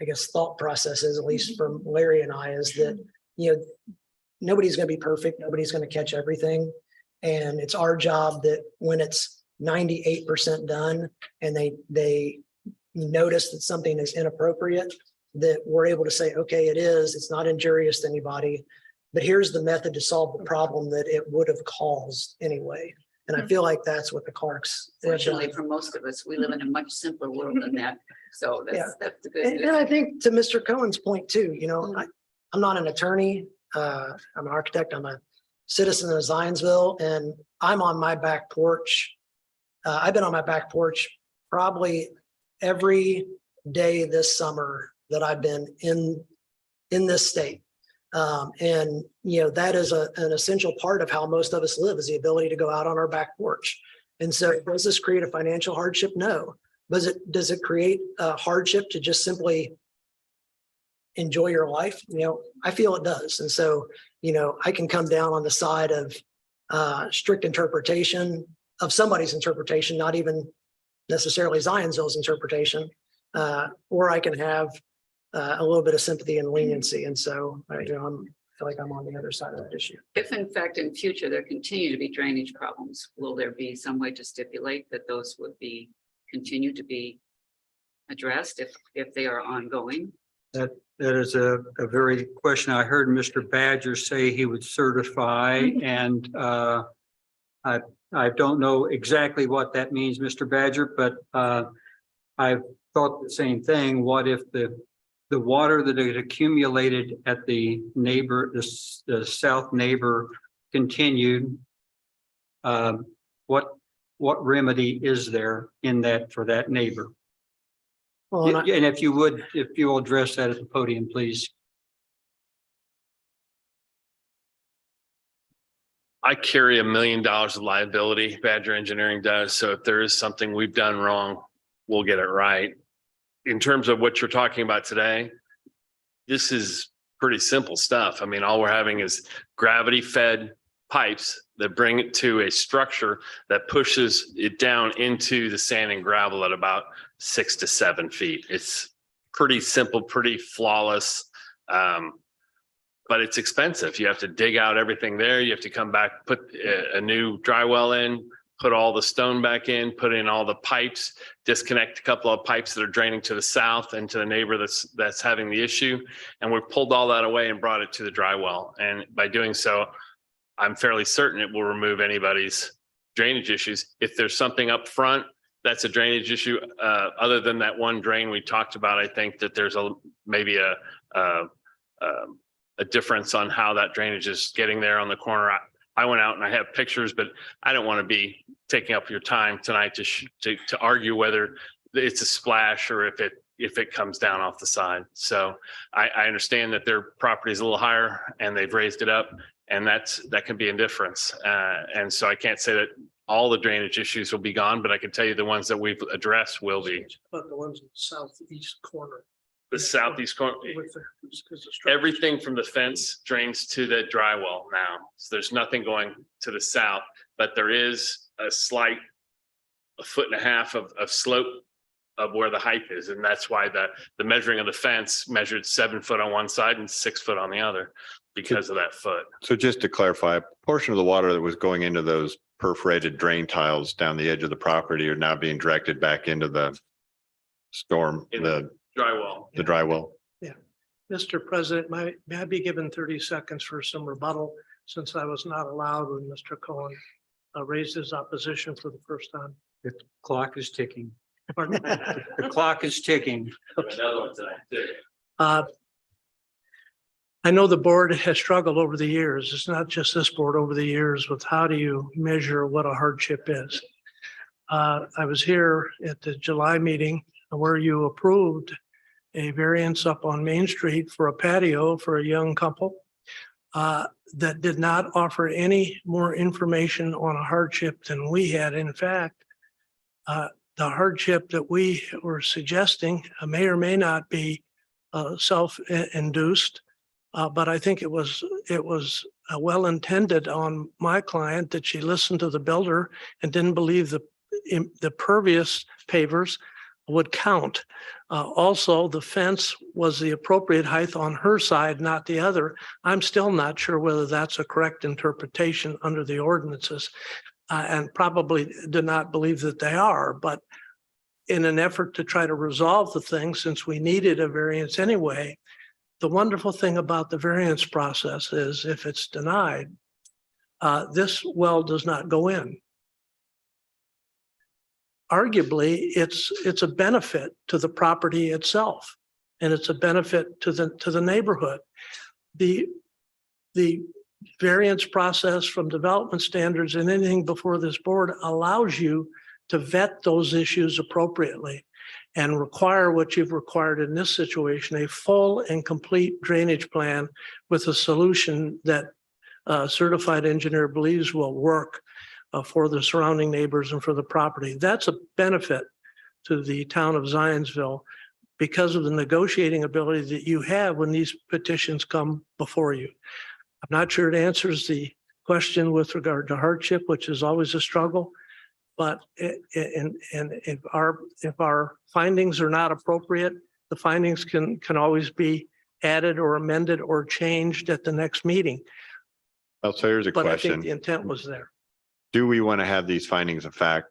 I guess thought process is, at least from Larry and I, is that, nobody's going to be perfect. Nobody's going to catch everything. And it's our job that when it's 98% done and they notice that something is inappropriate, that we're able to say, okay, it's not injurious to anybody, but here's the method to solve the problem that it would have caused anyway. And I feel like that's what the Clarks. Fortunately, for most of us, we live in a much simpler world than that. So that's the good news. And I think to Mr. Cohen's point too, I'm not an attorney. I'm an architect. I'm a citizen of Zionsville, and I'm on my back porch. I've been on my back porch probably every day this summer that I've been in this state. And that is an essential part of how most of us live, is the ability to go out on our back porch. And so does this create a financial hardship? No. Does it create a hardship to just simply enjoy your life? I feel it does. And so, I can come down on the side of strict interpretation of somebody's interpretation, not even necessarily Zionsville's interpretation, or I can have a little bit of sympathy and leniency. And so, I feel like I'm on the other side of that issue. If in fact in future there continue to be drainage problems, will there be some way to stipulate that those would continue to be addressed if they are ongoing? That is a very question. I heard Mr. Badger say he would certify, and I don't know exactly what that means, Mr. Badger, but I've thought the same thing. What if the water that had accumulated at the south neighbor continued? What remedy is there in that for that neighbor? Well, And if you will address that at the podium, please. I carry $1 million of liability, Badger Engineering does. So if there is something we've done wrong, we'll get it right. In terms of what you're talking about today, this is pretty simple stuff. I mean, all we're having is gravity fed pipes that bring it to a structure that pushes it down into the sand and gravel at about 6 to 7 feet. It's pretty simple, pretty flawless. But it's expensive. You have to dig out everything there. You have to come back, put a new dry well in, put all the stone back in, put in all the pipes, disconnect a couple of pipes that are draining to the south and to the neighbor that's having the issue. And we've pulled all that away and brought it to the dry well. And by doing so, I'm fairly certain it will remove anybody's drainage issues. If there's something up front, that's a drainage issue. Other than that one drain we talked about, I think that there's maybe a difference on how that drainage is getting there on the corner. I went out and I have pictures, but I don't want to be taking up your time tonight to argue whether it's a splash or if it comes down off the side. So I understand that their property is a little higher and they've raised it up, and that can be a difference. And so I can't say that all the drainage issues will be gone, but I can tell you the ones that we've addressed will be. But the ones in the southeast corner. The southeast corner, everything from the fence drains to the dry well now. So there's nothing going to the south, but there is a slight 1.5 foot of slope of where the height is. And that's why the measuring of the fence measured 7 foot on one side and 6 foot on the other because of that foot. So just to clarify, a portion of the water that was going into those perforated drain tiles down the edge of the property are now being directed back into the storm, the Dry well. the dry well. Mr. President, may I be given 30 seconds for some rebuttal, since I was not allowed when Mr. Cohen raised his opposition for the first time? The clock is ticking. Pardon? The clock is ticking. Another one tonight too. I know the board has struggled over the years. It's not just this board, over the years, with how do you measure what a hardship is. I was here at the July meeting where you approved a variance up on Main Street for a patio for a young couple that did not offer any more information on a hardship than we had. In fact, the hardship that we were suggesting may or may not be self-induced, but I think it was well intended on my client that she listened to the builder and didn't believe the pervious pavers would count. Also, the fence was the appropriate height on her side, not the other. I'm still not sure whether that's a correct interpretation under the ordinances, and probably do not believe that they are. But in an effort to try to resolve the thing, since we needed a variance anyway, the wonderful thing about the variance process is if it's denied, this well does not go in. Arguably, it's a benefit to the property itself, and it's a benefit to the neighborhood. The variance process from development standards and anything before this board allows you to vet those issues appropriately and require what you've required in this situation, a full and complete drainage plan with a solution that a certified engineer believes will work for the surrounding neighbors and for the property. That's a benefit to the town of Zionsville because of the negotiating ability that you have when these petitions come before you. I'm not sure it answers the question with regard to hardship, which is always a struggle, but if our findings are not appropriate, the findings can always be added or amended or changed at the next meeting. Well, so here's a But I question. think the intent was there. Do we want to have these findings of fact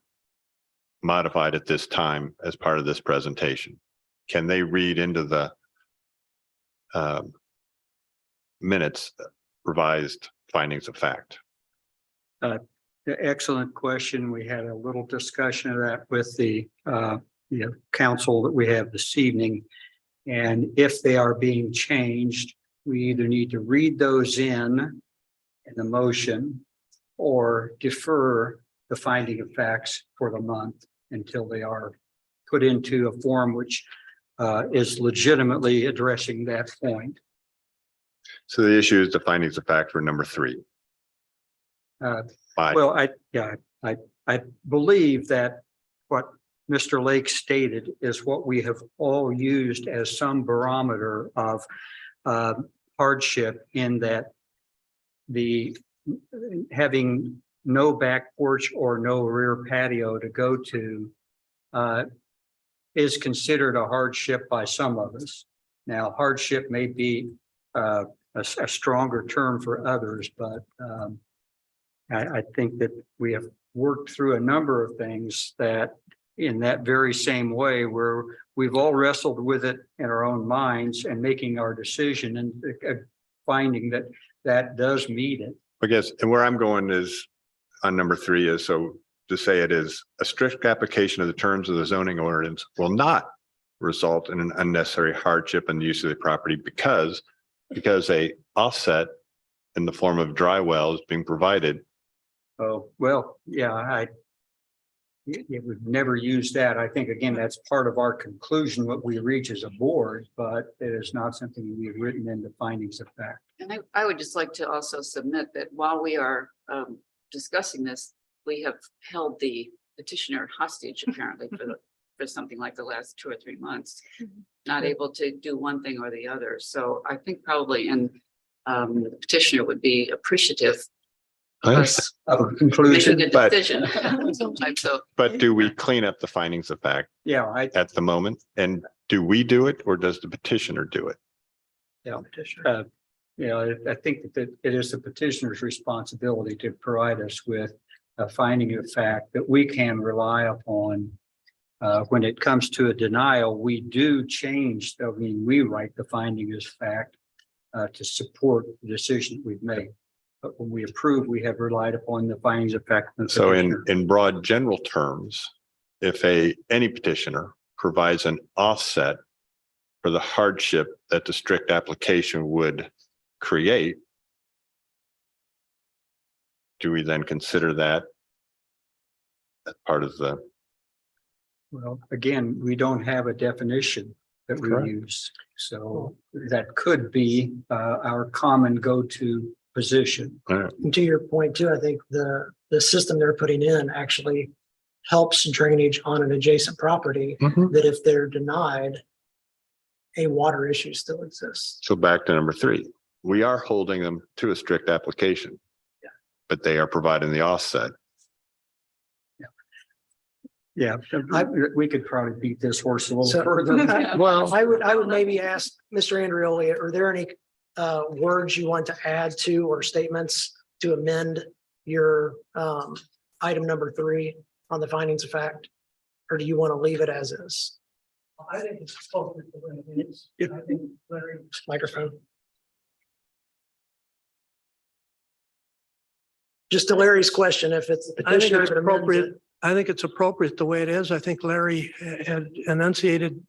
modified at this time as part of this presentation? Can they read into the minutes revised findings of fact? Excellent question. We had a little discussion of that with the council that we have this evening. And if they are being changed, we either need to read those in the motion or defer the finding of facts for the month until they are put into a form which is legitimately addressing that point. So the issue is the findings of fact for number 3. Well, I believe that what Mr. Lake stated is what we have all used as some barometer of hardship, in that having no back porch or no rear patio to go to is considered a hardship by some of us. Now, hardship may be a stronger term for others, but I think that we have worked through a number of things that in that very same way, where we've all wrestled with it in our own minds and making our decision and finding that does meet it. I guess, and where I'm going is on number 3 is, so to say it is a strict application of the terms of the zoning ordinance will not result in an unnecessary hardship in the use of the property because a offset in the form of dry well is being provided. Oh, well, yeah, we've never used that. I think, again, that's part of our conclusion, what we reach as a board, but it is not something we've written in the findings of fact. And I would just like to also submit that while we are discussing this, we have held the petitioner hostage apparently for something like the last 2 or 3 months, not able to do one thing or the other. So I think probably, and the petitioner would be appreciative of us Of a conclusion, making a but- decision sometime. So But do we clean up the findings of fact yeah, at the moment? And do we do it or does the petitioner do it? I think that it is the petitioner's responsibility to provide us with a finding of fact that we can rely upon. When it comes to a denial, we do change, we write the finding as fact to support the decision we've made. But when we approve, we have relied upon the findings of fact. From the So petitioner. in broad general terms, if any petitioner provides an offset for the hardship that the strict application would create, do we then consider that as part of the? Well, again, we don't have a definition that we Correct. use. So that could be our common go-to position. And to your point too, I think the system they're putting in actually helps drainage on an adjacent property, that if they're denied, a water issue still exists. So back to number 3, we are holding them to a strict application. Yeah. But they are providing the offset. Yeah, we could probably beat this horse a little So- further. Well, I would maybe ask Mr. Andreoli, are there any words you want to add to or statements to amend your item number 3 on the findings of fact? Or do you want to leave it as is? I think it's appropriate the way it is. I think Larry. Microphone. Just to Larry's question, if it's the I think petitioner it's that amends appropriate. it. I think it's appropriate the way it is. I think Larry had enunciated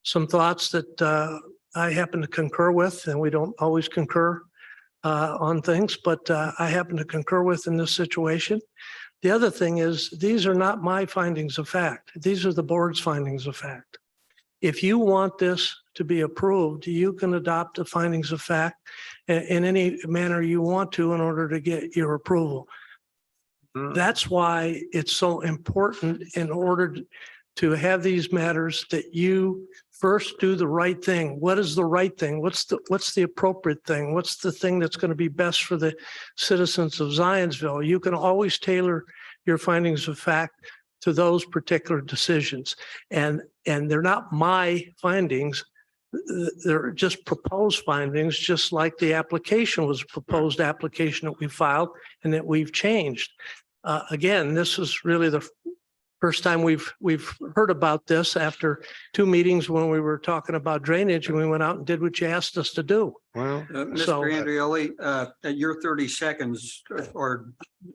some thoughts that I happen to concur with, and we don't always concur on things, but I happen to concur with in this situation. The other thing is, these are not my findings of fact. These are the board's findings of fact. If you want this to be approved, you can adopt the findings of fact in any manner you want to in order to get your approval. That's why it's so important in order to have these matters that you first do the right thing. What is the right thing? What's the appropriate thing? What's the thing that's going to be best for the citizens of Zionsville? You can always tailor your findings of fact to those particular decisions. And they're not my findings. They're just proposed findings, just like the application was a proposed application that we filed and that we've changed. Again, this is really the first time we've heard about this after 2 meetings when we were talking about drainage and we went out and did what you asked us to do. Well, Mr. Andreoli, your 30 seconds or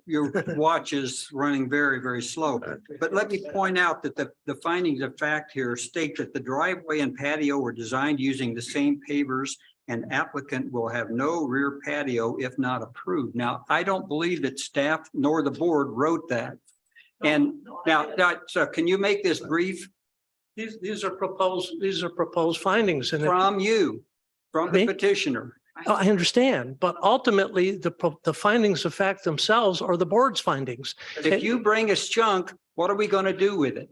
your watch is running very, very slow. But let me point out that the findings of fact here state that the driveway and patio were designed using the same pavers and applicant will have no rear patio if not approved. Now, I don't believe that staff nor the board wrote that. And now, so can you make this brief? These are proposed findings and From you, from the Me? petitioner. I understand, but ultimately the findings of fact themselves are the board's findings. If you bring us junk, what are we going to do with it?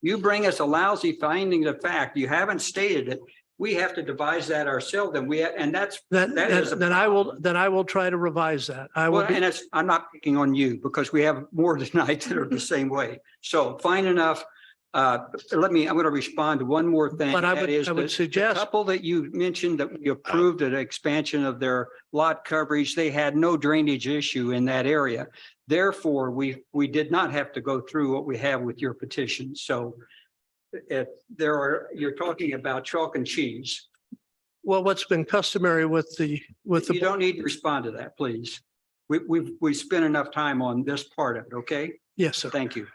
You bring us a lousy finding of fact, you haven't stated it. We have to devise that ourselves and that's. Then That is a I will try to revise that. Well, and it's, I'm not picking on you because we have more tonight that are the same way. So fine enough. I'm going to respond to one more thing. But I That is would the suggest, couple that you mentioned that we approved an expansion of their lot coverage, they had no drainage issue in that area. Therefore, we did not have to go through what we have with your petition. So you're talking about chalk and cheese. well, what's been customary with the. You don't need to respond to that, please. We've spent enough time on this part of it, okay? Yes, sir. Thank you.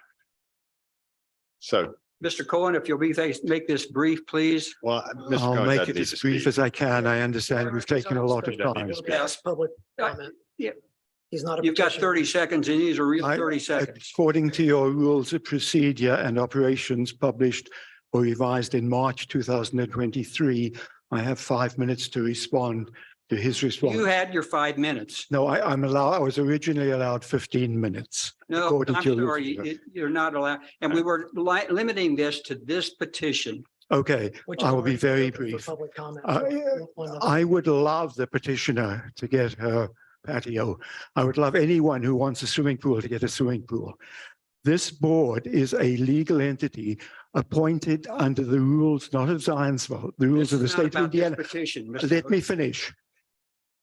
so Mr. Cohen, if you'll make this brief, please. Well, Mr. I'll Cohen make doesn't it need as to brief speak. as I can. I understand we've taken a lot of time. Yes, public comment. Yeah. He's not a. You've got petitioner. 30 seconds and these are real I- 30 seconds. According to your rules of procedure and operations published or revised in March 2023, I have 5 minutes to respond to his response. You had your 5 minutes. No, I was originally allowed 15 minutes. No, according I'm to your sorry, rules. you're not allowed. And we were limiting this to this petition. Okay, Which I is will be already very open for brief. Public comment. I would love the petitioner to get her patio. I would love anyone who wants a swimming pool to get a swimming pool. This board is a legal entity appointed under the rules, not of Zionsville, the rules This of the is not state of about this Indiana. petition. Mr. Let me Cohen. finish.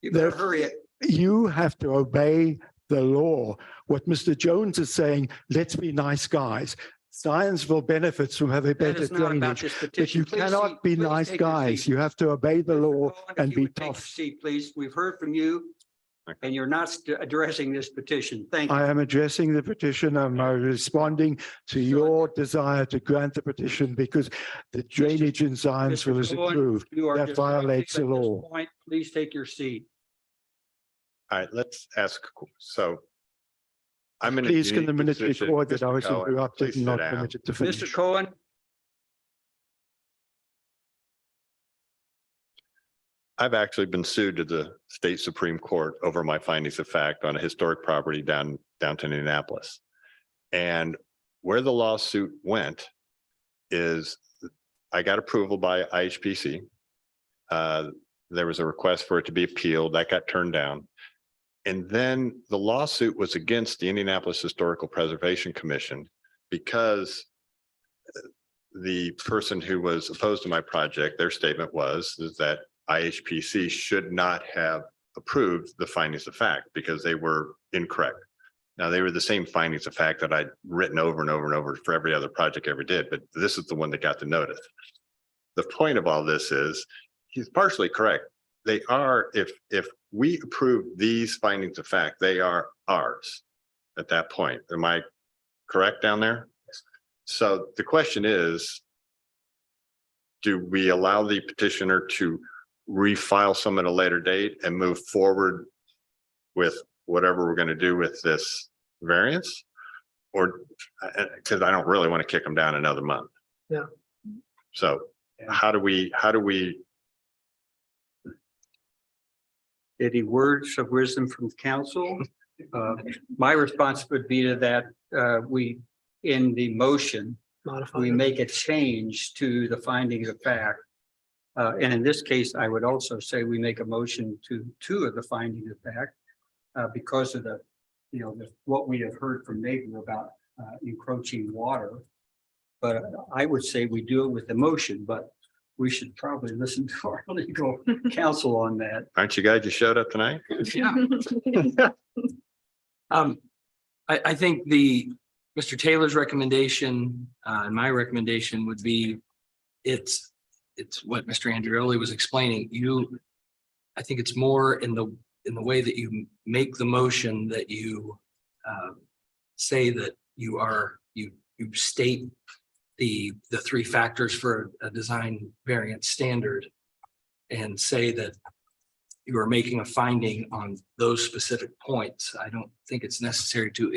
You better there- hurry it. You have to obey the law. What Mr. Jones is saying, let's be nice guys. Zionsville benefits from having That better is not about drainage. this But petition. you Please cannot be please nice take your guys. seat. You have to obey the Mr. law Cohen, if and you be would take your tough. seat, please. We've heard from you and you're not addressing this petition. Thank you. I am addressing the petition. I'm responding to your desire to grant the petition because the drainage in Zionsville is Mr. Cohen, improved. You are That violates the disruptive at this law. point. Please take your seat. All right, let's ask, so. I'm in a Please can the unique minutes position. record that I Mr. was Cohen, interrupted please and sit not down. permitted to Mr. finish? Cohen, I've actually been sued to the state Supreme Court over my findings of fact on a historic property downtown Indianapolis. And where the lawsuit went is I got approval by IHPC. There was a request for it to be appealed. That got turned down. And then the lawsuit was against the Indianapolis Historical Preservation Commission because the person who was opposed to my project, their statement was is that IHPC should not have approved the findings of fact because they were incorrect. Now, they were the same findings of fact that I'd written over and over and over for every other project I ever did, but this is the one that got the notice. The point of all this is he's partially correct. They are, if we approve these findings of fact, they are ours at that point. Am I correct down there? So the question is, do we allow the petitioner to refile some at a later date and move forward with whatever we're going to do with this variance? Or, because I don't really want to kick them down another month. Yeah. So how do we any words of wisdom from council? My response would be to that, we, in the motion, Modify. we make a change to the findings of fact. And in this case, I would also say we make a motion to two of the findings of fact because of the, what we have heard from neighbor about encroaching water. But I would say we do it with the motion, but we should probably listen to our legal counsel on that. aren't you glad you showed up tonight? I think Mr. Taylor's recommendation, and my recommendation would be, it's what Mr. Andreoli was explaining. I think it's more in the way that you make the motion that you say that you state the three factors for a design variance standard and say that you are making a finding on those specific points. I don't think it's necessary to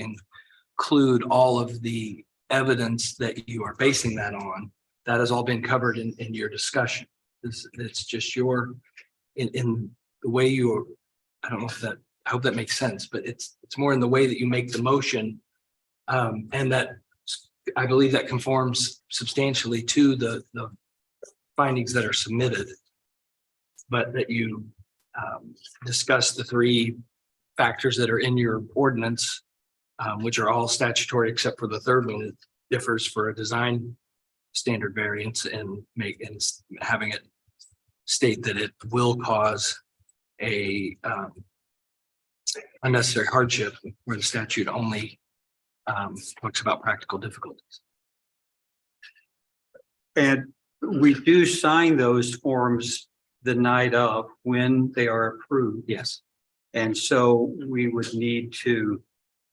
include all of the evidence that you are basing that on. That has all been covered in your discussion. It's just in the way I don't know if that, I hope that makes sense, but it's more in the way that you make the motion. And that I believe that conforms substantially to the findings that are submitted. But that you discuss the three factors that are in your ordinance, which are all statutory except for the third one. It differs for a design standard variance and having it state that it will cause a unnecessary hardship where the statute only talks about practical difficulties. And we do sign those forms the night of when they are approved. Yes. And so we would need to,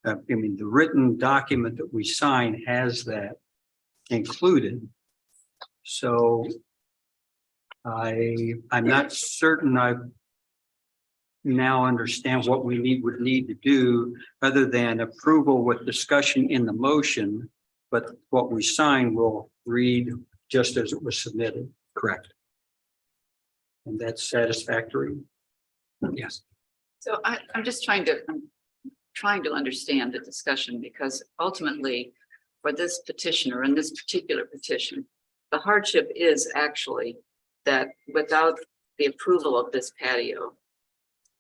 the written document that we sign has that. included. So I'm not certain I now understand what we would need to do other than approval with discussion in the motion, but what we sign will read just as it was submitted. Correct. And that's satisfactory. Yes. So I'm trying to understand the discussion, because ultimately for this petitioner and this particular petition, the hardship is actually that without the approval of this patio,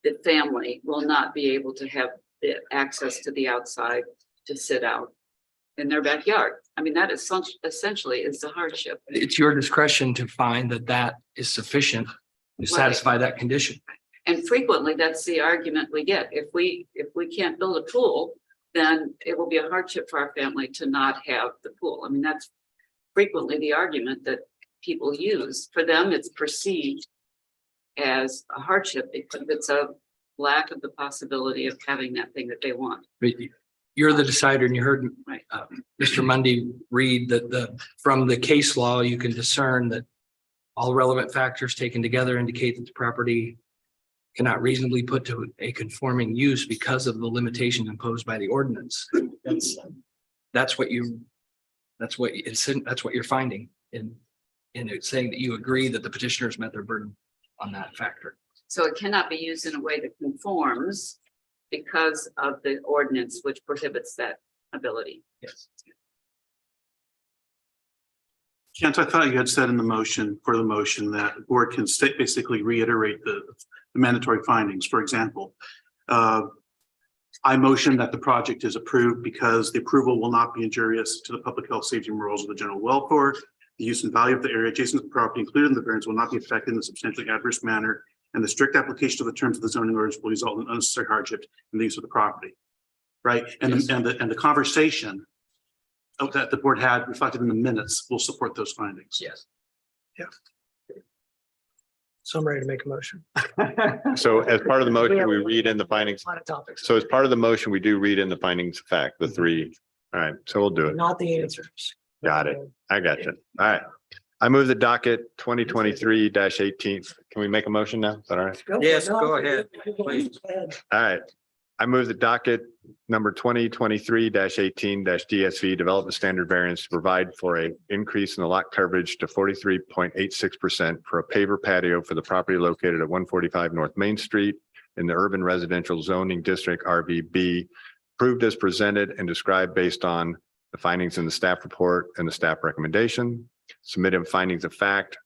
the family will not be able to have the access to the outside to sit out in their backyard. I mean, that is essentially is the hardship. It's your discretion to find that that is sufficient to satisfy that condition. And frequently, that's the argument we get. If we can't build a pool, then it will be a hardship for our family to not have the pool. I mean, that's frequently the argument that people use. For them, it's perceived as a hardship because it's a lack of the possibility of having that thing that they want. But you're the decider, and you heard Right. Mr. Mundy read that from the case law, you can discern that all relevant factors taken together indicate that the property cannot reasonably put to a conforming use because of the limitations imposed by the ordinance. That's what you're finding in it, saying that you agree that the petitioners met their burden on that factor. So it cannot be used in a way that conforms because of the ordinance which prohibits that ability. Yes. Kent, I thought you had said in the motion, that the board can basically reiterate the mandatory findings. For example, I motion that the project is approved because the approval will not be injurious to the public health, safety, and morals of the general welfare. The use and value of the area adjacent to the property included in the variance will not be affected in a substantially adverse manner, and the strict application of the terms of the zoning ordinance will result in unnecessary hardship in the use of the property. Right, and Yes. the conversation that the board had reflected in the minutes will support those findings. Yes. So I'm ready to make a motion. So as part of the motion, we read in the findings. A lot of topics. So as part of the motion, we do read in the findings of fact, the three. All right, so we'll do it. Not the answers. Got it. I got you. All right. I move the docket 2023-18. Can we make a motion now? Is that all right? Yes, go ahead, please. All right. I move the docket number 2023-18 DSV Development Standard Variance to provide for a increase in the lot coverage to 43.86% for a paver patio for the property located at 145 North Main Street in the Urban Residential Zoning District RVB, approved as presented and described based on the findings in the staff report and the staff recommendation, submitted findings of fact,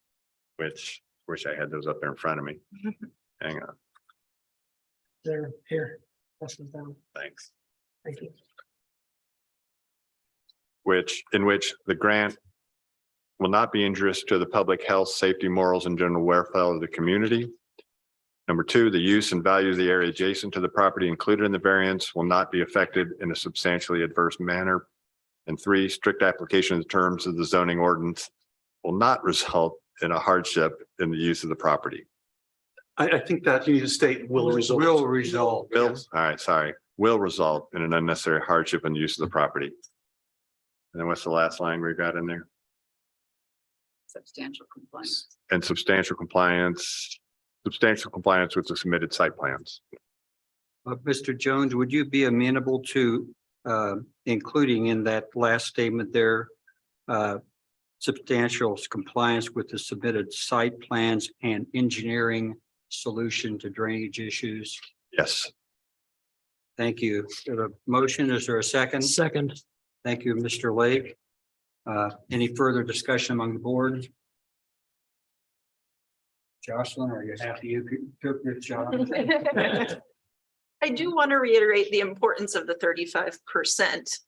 which wish I had those up there in front of me. Hang on. They're here. Pass them down. Thanks. Thank you. In which the grant will not be injurious to the public health, safety, morals, and general welfare of the community. Number two, the use and value of the area adjacent to the property included in the variance will not be affected in a substantially adverse manner. And three, strict application of the terms of the zoning ordinance will not result in a hardship in the use of the property. I think that you need to state will result. Will result. Will, all right, sorry, will result in an unnecessary hardship in the use of the property. And then what's the last line we got in there? Substantial compliance. And substantial compliance with the submitted site plans. Mr. Jones, would you be amenable to including in that last statement there substantial compliance with the submitted site plans and engineering solution to drainage issues? Yes. Thank you. The motion, is there a second? Second. Thank you, Mr. Lake. Any further discussion among the board? Jocelyn, are you happy you took this job? I do want to reiterate the importance of the 35%.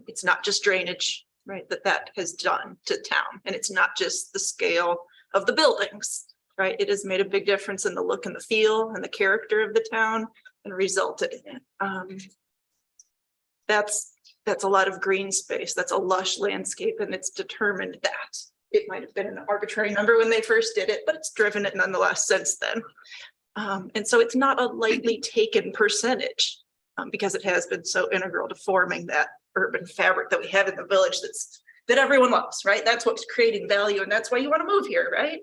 It's not just drainage, right, that has done to town, and it's not just the scale of the buildings, right? It has made a big difference in the look and the feel and the character of the town and resulted in it. That's a lot of green space. That's a lush landscape, and it's determined that. It might have been an arbitrary number when they first did it, but it's driven it nonetheless since then. And so it's not a lightly taken percentage because it has been so integral to forming that urban fabric that we have in the village that's that everyone loves, right? That's what's creating value and that's why you want to move here, right?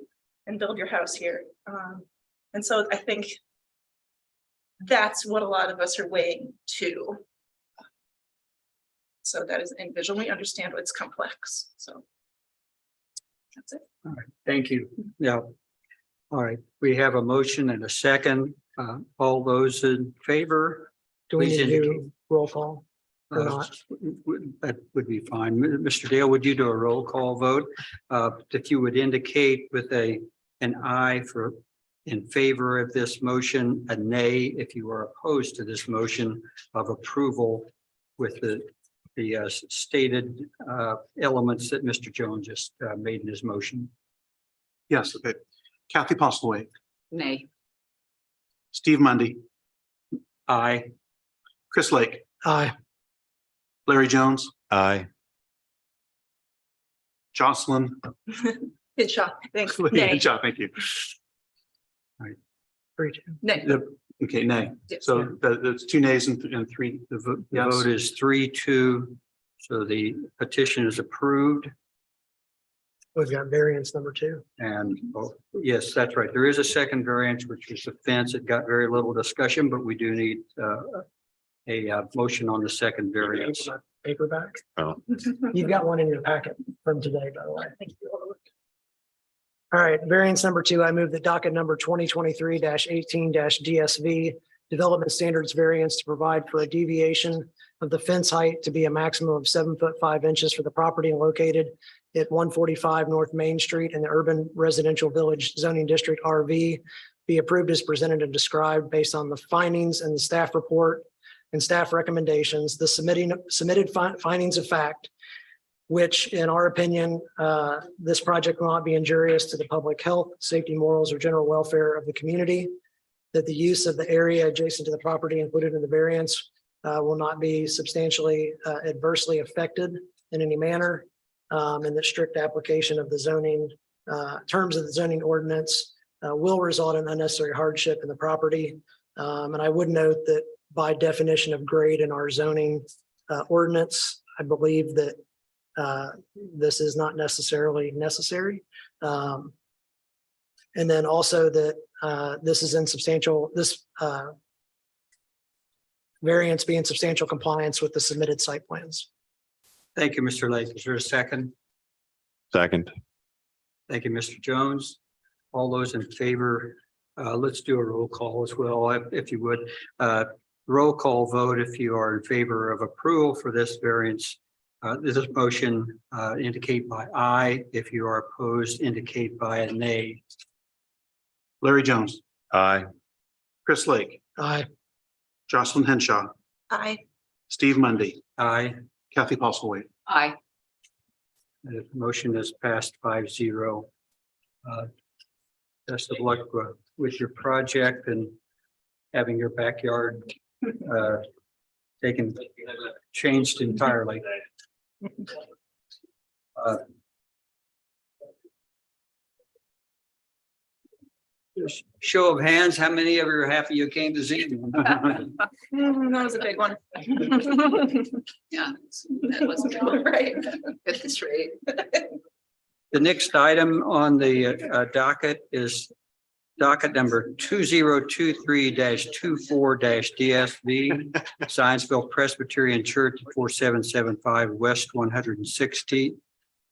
And build your house here. And so I think that's what a lot of us are weighing too. So that is, and visually understand it's complex, so. That's it. All right, thank you. Yeah. All right, we have a motion and a second. All those in favor? Do we Please need to indicate. do roll call or not? That would be fine. Mr. Dale, would you do a roll call vote? If you would indicate with an aye for in favor of this motion, a nay if you are opposed to this motion of approval with the stated elements that Mr. Jones just made in his motion. Yes, okay. Kathy Postlewaite, Nay. Steve Mundy, Aye. Chris Lake, Aye. Larry Jones, Aye. Jocelyn. Good shot, thanks. Good Nay, job, thank you. 3-2. nay. Okay, nay. Yes. So there's 2 nays and 3. The Yes. vote is 3-2. So the petition is approved. We've got variance number 2. And oh, yes, that's right. There is a second variance, which is the fence. It got very little discussion, but we do need a motion on the second variance. Paperback. Oh. You've got one in your packet from today, by the way. All right, variance number 2, I move that docket number 2023-18-DSV development standards variance to provide for a deviation of the fence height to be a maximum of 7 foot 5 inches for the property located at 145 North Main Street in the Urban Residential Village Zoning District RV be approved as presented and described based on the findings and the staff report and staff recommendations, the submitted findings of fact, which in our opinion, this project will not be injurious to the public health, safety, morals, or general welfare of the community, that the use of the area adjacent to the property included in the variance will not be substantially adversely affected in any manner, and that strict application of the zoning terms of the zoning ordinance will result in unnecessary hardship in the property. And I would note that by definition of grade in our zoning ordinance, I believe that this is not necessarily necessary. And then also that this is in substantial, this variance be in substantial compliance with the submitted site plans. Thank you, Mr. Lake. Is there a second? Second. Thank you, Mr. Jones. All those in favor, let's do a roll call as well, if you would. Roll call vote if you are in favor of approval for this variance. This motion indicate by aye. If you are opposed, indicate by a nay. Larry Jones, Aye. Chris Lake, Aye. Jocelyn Henshaw, Aye. Steve Mundy, Aye. Kathy Postlewaite. Aye. The motion is passed 5-0. Best of luck with your project and having your backyard changed entirely. Show of hands, how many of you are happy you came this evening? That was a big one. Yeah, that wasn't Right. at this rate. The next item on the docket is docket number 2023-24-DSV, Zionsville Presbyterian Church, 4775 West 160.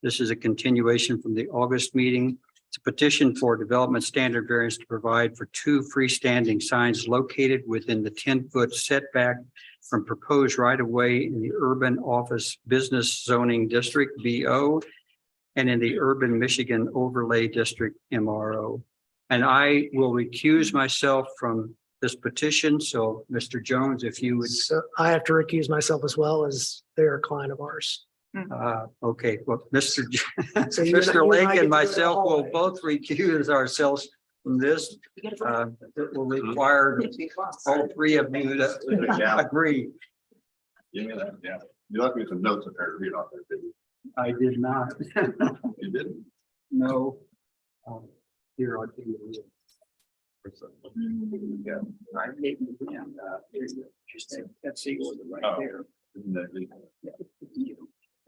This is a continuation from the August meeting. It's a petition for development standard variance to provide for 2 freestanding signs located within the 10-foot setback from proposed right-of-way in the Urban Office Business Zoning District, BO, and in the Urban Michigan Overlay District, MRO. And I will recuse myself from this petition. So Mr. Jones, if you would. So I have to recuse myself as well as they're a client of ours. Okay, well, Mr. So you and I Mr. Lake get to and go to the myself will hallway. both recuse ourselves from this. It will require all 3 of you to agree. Give me that, yeah. You left me some notes up there to read off there, didn't you? I did not. You didn't? No. Here, I'll give you. Yeah. I hate and just that's the order right Oh. there. Isn't that the-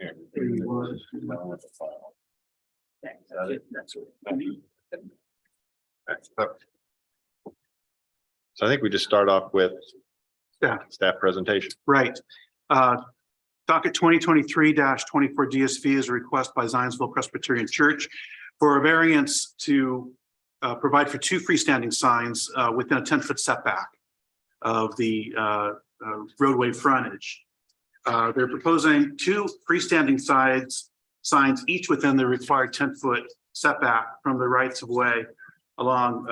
So I think we just start off with staff presentation. Right. Docket 2023-24 DSV is a request by Zionsville Presbyterian Church for a variance to provide for 2 freestanding signs within a 10-foot setback of the roadway frontage. They're proposing 2 freestanding signs, each within the required 10-foot setback from the rights of way along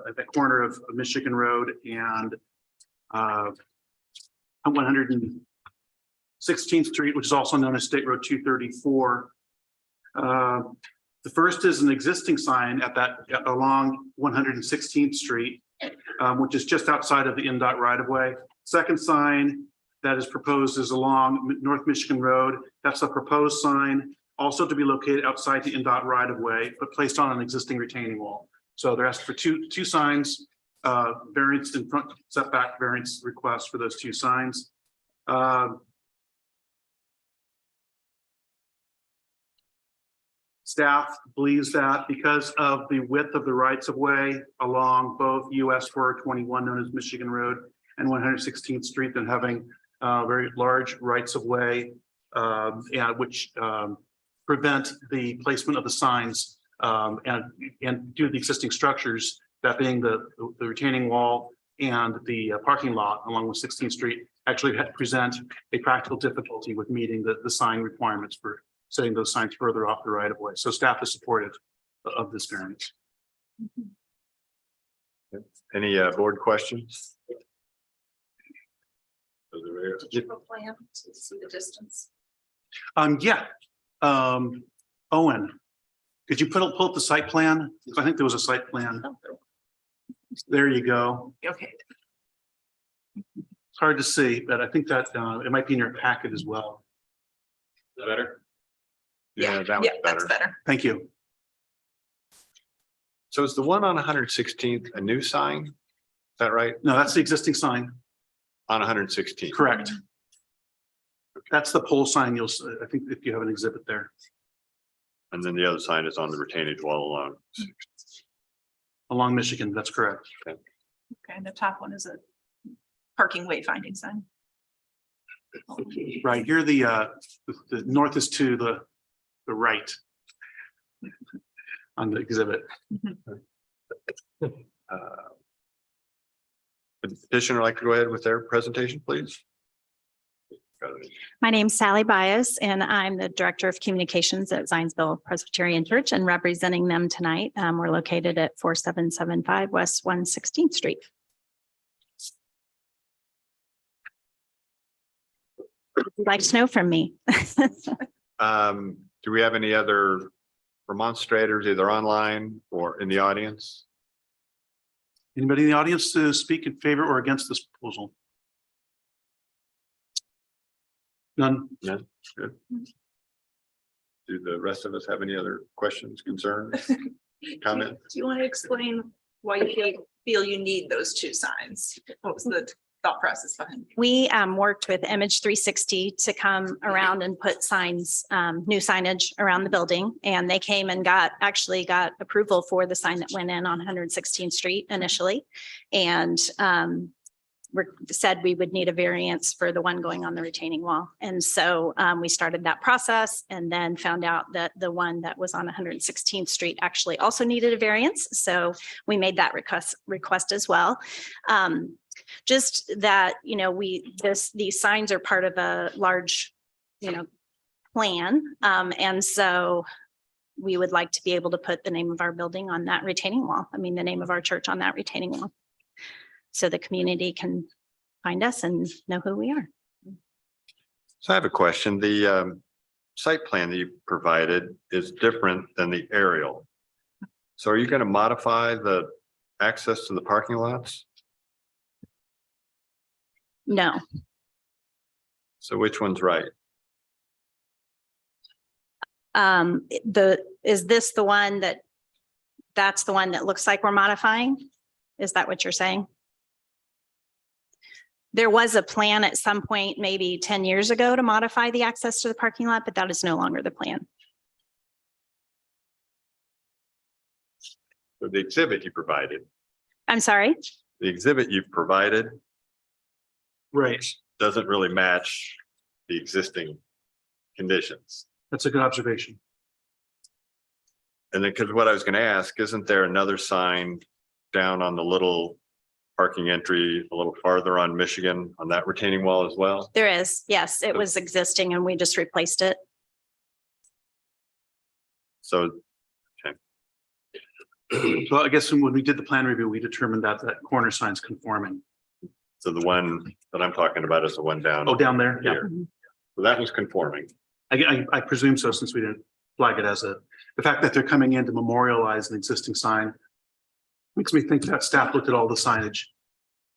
at the corner of Michigan Road and 116th Street, which is also known as State Road 234. The first is an existing sign at that along 116th Street, which is just outside of the NDOT right-of-way. Second sign that is proposed is along North Michigan Road. That's a proposed sign, also to be located outside the NDOT right-of-way, but placed on an existing retaining wall. So they're asking for two signs, variance in front setback variance request for those 2 signs. Staff believes that because of the width of the rights of way along both US 421, known as Michigan Road, and 116th Street, then having very large rights of way, which prevent the placement of the signs and due to the existing structures, that being the retaining wall and the parking lot along with 16th Street, actually present a practical difficulty with meeting the sign requirements for setting those signs further off the right of way. So staff is supportive of this variance. Any board questions? Plan to see the distance. Owen, could you pull up the site plan? I think there was a site plan. There you go. Okay. It's hard to see, but I think that it might be in your packet as well. Is that better? Yeah, that was That's better. better. Thank you. So is the one on 116th a new sign? Is that right? No, that's the existing sign. On 116th? Correct. That's the pole sign you'll, I think if you have an exhibit there. And then the other sign is on the retainage wall alone. Along Michigan, that's correct. Okay, and the top one is a parking wayfinding sign. Right here, the north is to the right on the exhibit. Would the petitioner like to go ahead with their presentation, please? My name's Sally Bias, and I'm the Director of Communications at Zionsville Presbyterian Church, and representing them tonight. We're located at 4775 West 116th Street. What would you like to know from me? Do we have any other demonstrators either online or in the audience? Anybody in the audience to speak in favor or against this proposal? None. No, good. Do the rest of us have any other questions, concerns, comments? Do you want to explain why you feel you need those 2 signs? What was the thought process behind it? We worked with Image 360 to come around and put signs, new signage around the building. And they came and actually got approval for the sign that went in on 116th Street initially. And said we would need a variance for the one going on the retaining wall. And so we started that process and then found out that the one that was on 116th Street actually also needed a variance. So we made that request as well. Just that, these signs are part of a large, plan. And so we would like to be able to put the name of our building on that retaining wall. The name of our church on that retaining wall. So the community can find us and know who we are. So I have a question. The site plan that you provided is different than the aerial. So are you going to modify the access to the parking lots? No. So which one's right? Is this the one that's the one that looks like we're modifying? Is that what you're saying? There was a plan at some point, maybe 10 years ago, to modify the access to the parking lot, but that is no longer the plan. So the exhibit you provided, I'm sorry. the exhibit you've provided Right. doesn't really match the existing conditions. That's a good observation. And then, because what I was going to ask, isn't there another sign down on the little parking entry a little farther on Michigan on that retaining wall as well? There is, yes, it was existing and we just replaced it. So, So I guess when we did the plan review, we determined that that corner sign's conforming. so the one that I'm talking about is the one down. Oh, down there? Yeah. here. So that was conforming. I presume so, since we didn't flag it as the fact that they're coming in to memorialize an existing sign makes me think that staff looked at all the signage.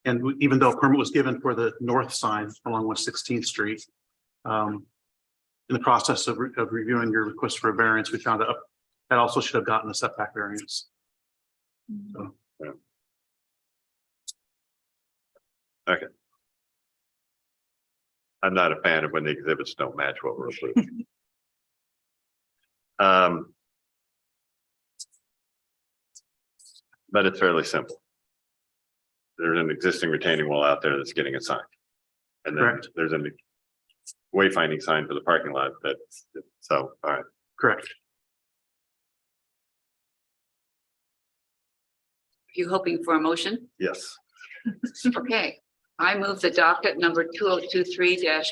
And even though a permit was given for the north sign along West 16th Street, in the process of reviewing your request for a variance, we found that that also should have gotten a setback variance. So, Okay. I'm not a fan of when the exhibits don't match what we're approving. But it's fairly simple. There's an existing retaining wall out there that's getting a sign. And then Correct. there's a wayfinding sign for the parking lot so, all right. correct. You hoping for a motion? Yes. Okay, I move the docket number 2023-24-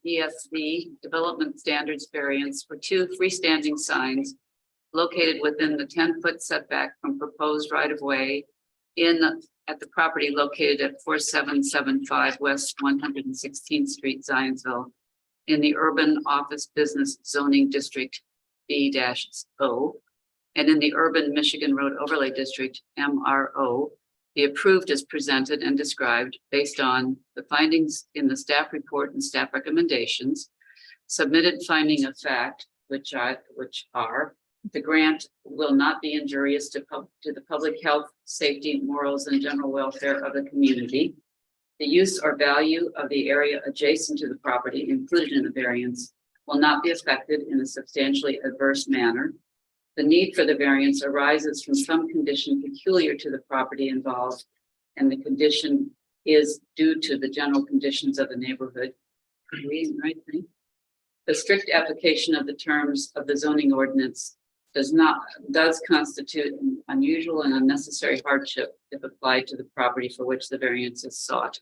DSV Development Standards Variance for 2 freestanding signs located within the 10-foot setback from proposed right-of-way at the property located at 4775 West 116th Street, Zionsville, in the Urban Office Business Zoning District B-O, and in the Urban Michigan Road Overlay District MRO, be approved as presented and described based on the findings in the staff report and staff recommendations, submitted finding of fact, which are the grant will not be injurious to the public health, safety, morals, and general welfare of the community. The use or value of the area adjacent to the property included in the variance will not be affected in a substantially adverse manner. The need for the variance arises from some condition peculiar to the property involved, and the condition is due to the general conditions of the neighborhood. Are you reading the right thing? The strict application of the terms of the zoning ordinance does constitute an unusual and unnecessary hardship if applied to the property for which the variance is sought,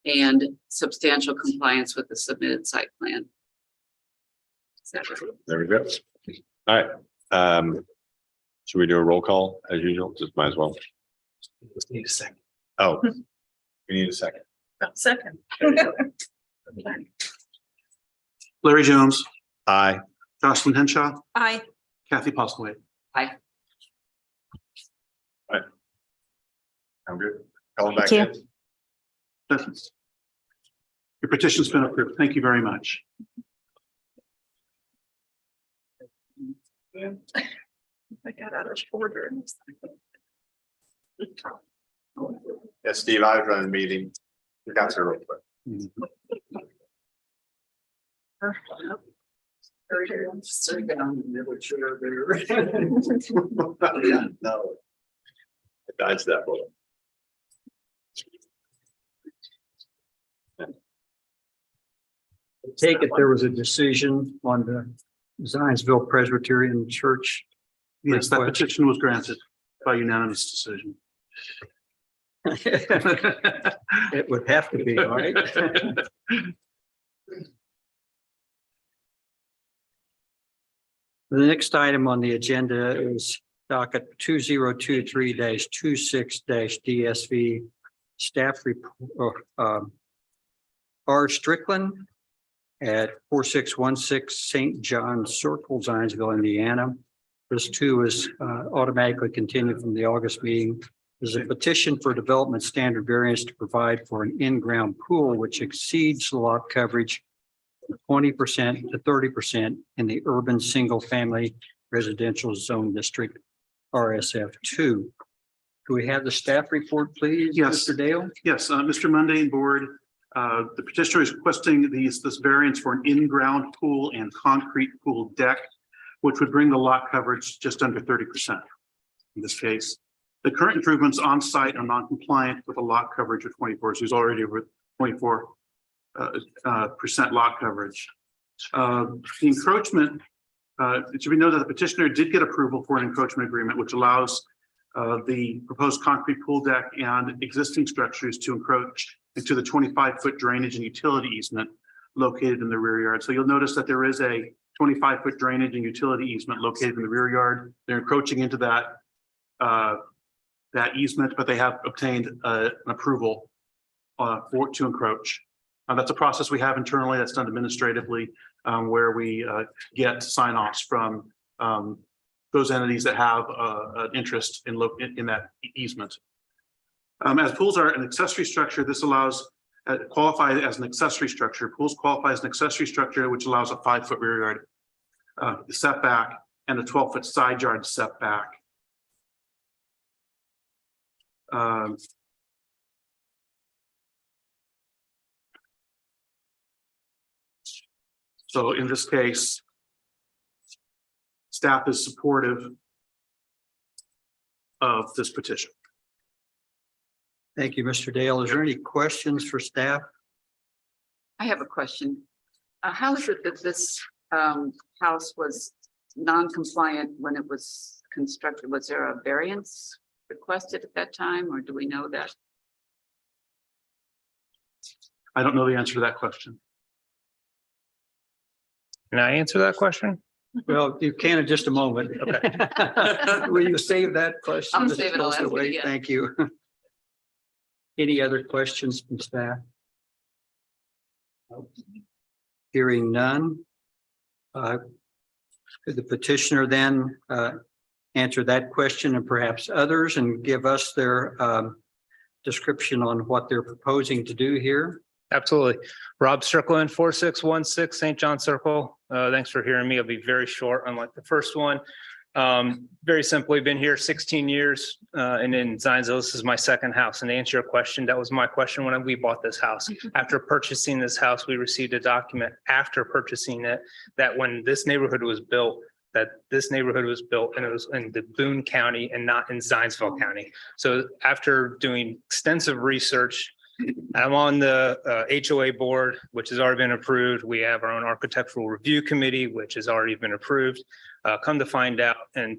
and substantial compliance with the submitted site plan. Is that right? There we go. All right. Should we do a roll call as usual? Just might as well. Just need a second. Oh, we need a second. Second. Larry Jones, Aye. Jocelyn Henshaw, Aye. Kathy Postlewaite. Aye. I'm good. Calling back Thank in. Your petition's been approved. Thank you very much. I got out of order. Yeah, Steve, I was running the meeting. We got to real quick. No. I dodged that bullet. Take it there was a decision on the Zionsville Presbyterian Church. Yes, that petition was granted by unanimous decision. It would have to be, all right? The next item on the agenda is docket 2023-26-DSV staff report. R. Strickland at 4616 St. John Circle, Zionsville, Indiana. This too is automatically continued from the August meeting. There's a petition for development standard variance to provide for an in-ground pool which exceeds the lot coverage 20% to 30% in the urban single-family residential zone district RSF2. Do we have the staff report, please? Yes. Mr. Dale? Yes, Mr. Monday and board, the petitioner is requesting this variance for an in-ground pool and concrete pool deck, which would bring the lot coverage just under 30% in this case. The current improvements on site are non-compliant with a lot coverage of 24, so he's already over 24% lot coverage. The encroachment, it should be noted that the petitioner did get approval for an encroachment agreement, which allows the proposed concrete pool deck and existing structures to encroach into the 25-foot drainage and utility easement located in the rear yard. So you'll notice that there is a 25-foot drainage and utility easement located in the rear yard. They're encroaching into that easement, but they have obtained an approval to encroach. That's a process we have internally that's done administratively, where we get sign-offs from those entities that have an interest in that easement. As pools are an accessory structure, this allows qualify as an accessory structure. Pools qualify as an accessory structure, which allows a 5-foot rear yard setback and a 12-foot side yard setback. So in this case, staff is supportive of this petition. Thank you, Mr. Dale. Is there any questions for staff? I have a question. How is it that this house was non-compliant when it was constructed? Was there a variance requested at that time, or do we know that? I don't know the answer to that question. Can I answer that question? Well, you can in just a moment. Will you save that question? I'll save it. I'll ask it again. Thank you. Any other questions from staff? Hearing none. Could the petitioner then answer that question and perhaps others and give us their description on what they're proposing to do here? Absolutely. Rob Strickland, 4616 St. John Circle. Thanks for hearing me. I'll be very short, unlike the first one. Very simply, been here 16 years and in Zionsville, this is my second house. And to answer your question, that was my question when we bought this house. After purchasing this house, we received a document after purchasing it that when this neighborhood was built, and it was in the Boone County and not in Zionsville County. So after doing extensive research, I'm on the HOA board, which has already been approved. We have our own architectural review committee, which has already been approved. Come to find out, and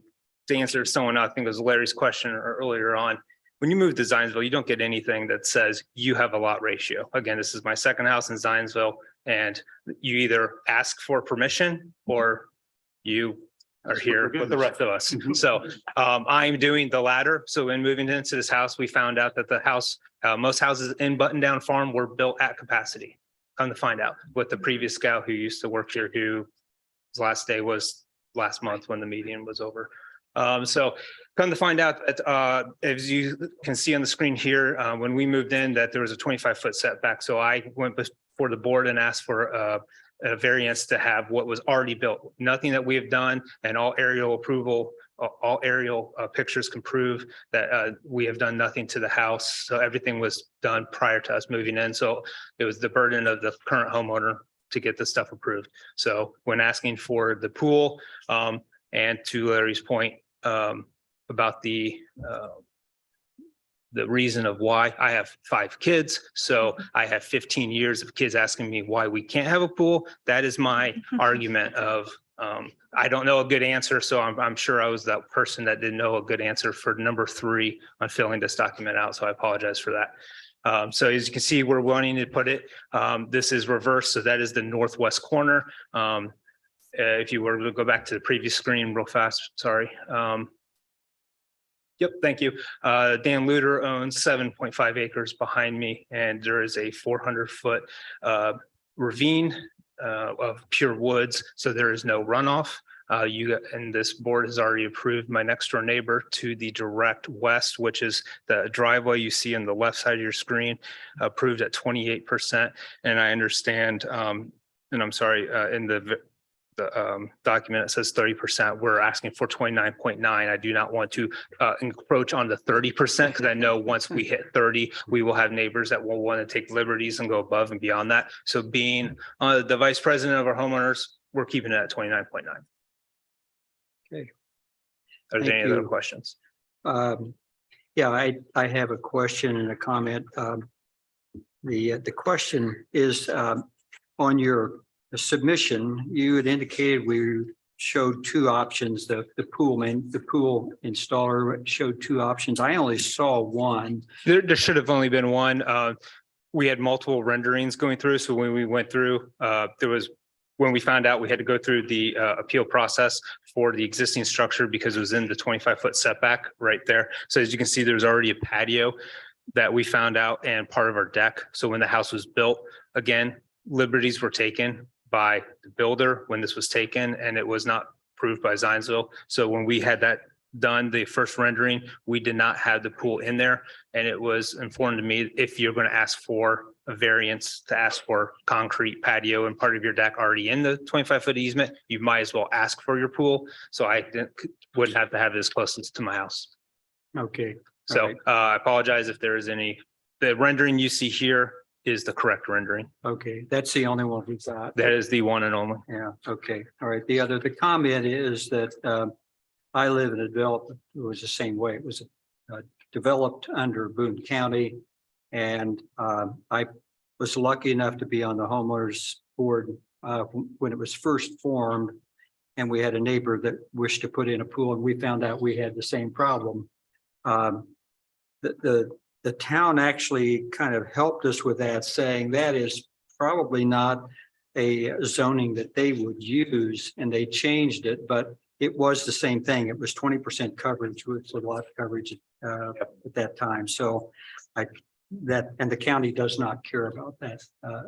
to answer someone, I think it was Larry's question earlier on, when you move to Zionsville, you don't get anything that says you have a lot ratio. Again, this is my second house in Zionsville, and you either ask for permission or you are here with the rest of us. So I'm doing the latter. So in moving into this house, we found out that the house, most houses in Button Down Farm were built at capacity. Come to find out with the previous gal who used to work here, whose last day was last month when the meeting was over. So come to find out that as you can see on the screen here, when we moved in, that there was a 25-foot setback. So I went before the board and asked for a variance to have what was already built. Nothing that we have done, and all aerial approval, all aerial pictures can prove that we have done nothing to the house. So everything was done prior to us moving in. So it was the burden of the current homeowner to get this stuff approved. So when asking for the pool, and to Larry's point about the reason of why, I have 5 kids. So I have 15 years of kids asking me why we can't have a pool. That is my argument of, I don't know a good answer. So I'm sure I was that person that didn't know a good answer for number 3 on filling this document out. So I apologize for that. So as you can see, we're wanting to put it, this is reverse. So that is the northwest corner. If you were to go back to the previous screen real fast, sorry. Yep, thank you. Dan Luter owns 7.5 acres behind me, and there is a 400-foot ravine of pure woods, so there is no runoff. And this board has already approved my next door neighbor to the direct west, which is the driveway you see on the left side of your screen, approved at 28%. And I understand, and I'm sorry, in the document, it says 30%. We're asking for 29.9. I do not want to encroach on the 30% because I know once we hit 30, we will have neighbors that will want to take liberties and go above and beyond that. So being the vice president of our homeowners, we're keeping it at 29.9. Okay. Are there Thank any other you. questions? Yeah, I have a question and a comment. The question is, on your submission, you had indicated we showed two options. The pool installer showed two options. I only saw one. There should have only been one. We had multiple renderings going through. So when we went through, when we found out we had to go through the appeal process for the existing structure because it was in the 25-foot setback right there. So as you can see, there's already a patio that we found out and part of our deck. So when the house was built, again, liberties were taken by the builder when this was taken, and it was not approved by Zionsville. So when we had that done, the first rendering, we did not have the pool in there. And it was informed to me, if you're going to ask for a variance to ask for concrete patio and part of your deck already in the 25-foot easement, you might as well ask for your pool. So I wouldn't have to have this closest to my house. Okay. So All right. I apologize if there is the rendering you see here is the correct rendering. Okay, that's the only one we've got. That is the one and only. Yeah, okay. All right. The comment is that I live in a development, it was the same way. It was developed under Boone County. And I was lucky enough to be on the homeowners board when it was first formed. And we had a neighbor that wished to put in a pool, and we found out we had the same problem. The town actually kind of helped us with that, saying that is probably not a zoning that they would use, and they changed it, but it was the same thing. It was 20% coverage with lot coverage at that time. So and the county does not care about that,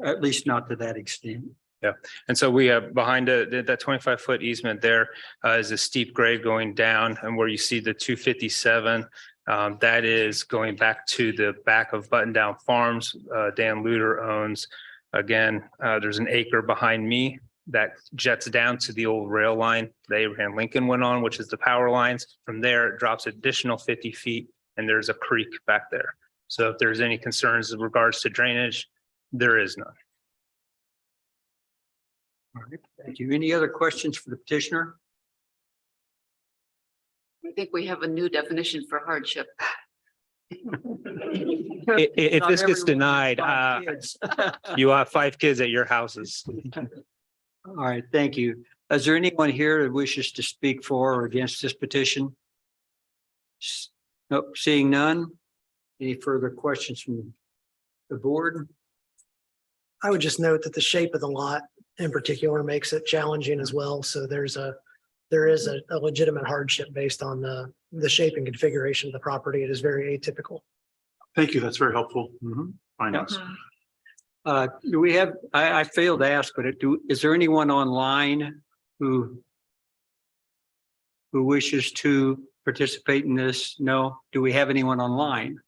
at least not to that extent. Yeah. And so we have behind that 25-foot easement there is a steep grade going down, and where you see the 257, that is going back to the back of Button Down Farms. Dan Luter owns. Again, there's an acre behind me that jets down to the old rail line that Abraham Lincoln went on, which is the power lines. From there, it drops additional 50 feet, and there's a creek back there. So if there's any concerns in regards to drainage, there is none. All right, thank you. Any other questions for the petitioner? I think we have a new definition for hardship. If this gets denied, you have 5 kids at your houses. All right, thank you. Is there anyone here that wishes to speak for or against this petition? Nope, seeing none. Any further questions from the board? I would just note that the shape of the lot in particular makes it challenging as well. So there is a legitimate hardship based on the shape and configuration of the property. It is very atypical. Thank you. That's very helpful. Finance. Do we have, I failed to ask, but is there anyone online who wishes to participate in this? No. Do we have anyone online?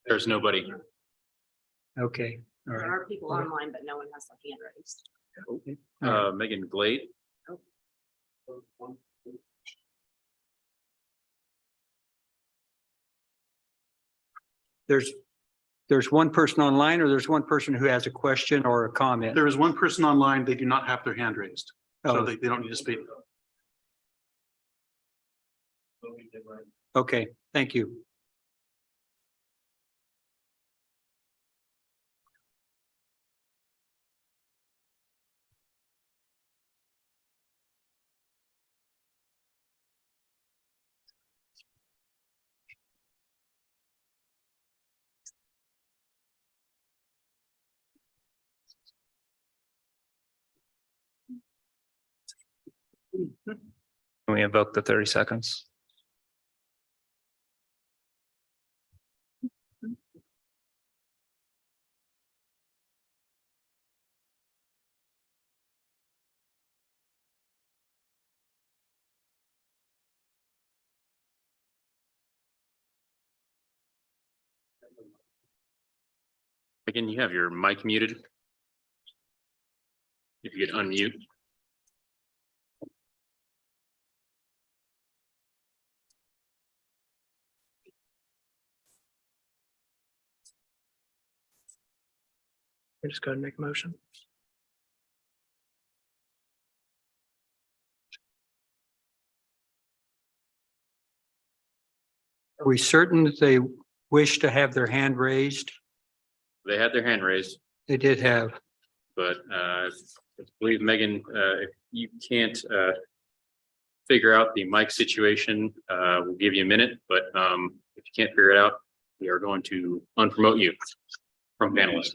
There's nobody. Okay, all right. There are people online, but no one has their hand raised. Megan Glade. There's one person online, or there's one person who has a question or a comment? There is one person online. They do not have their hand raised. So Oh. they don't need to speak. Okay, thank you. Can we invoke the 30 seconds? Again, you have your mic muted. If you could unmute. Just go ahead and make a motion. Are we certain that they wish to have their hand raised? They had their hand raised, They did have. but I believe Megan, if you can't figure out the mic situation, we'll give you a minute, but if you can't figure it out, we are going to unpromote you from panelists.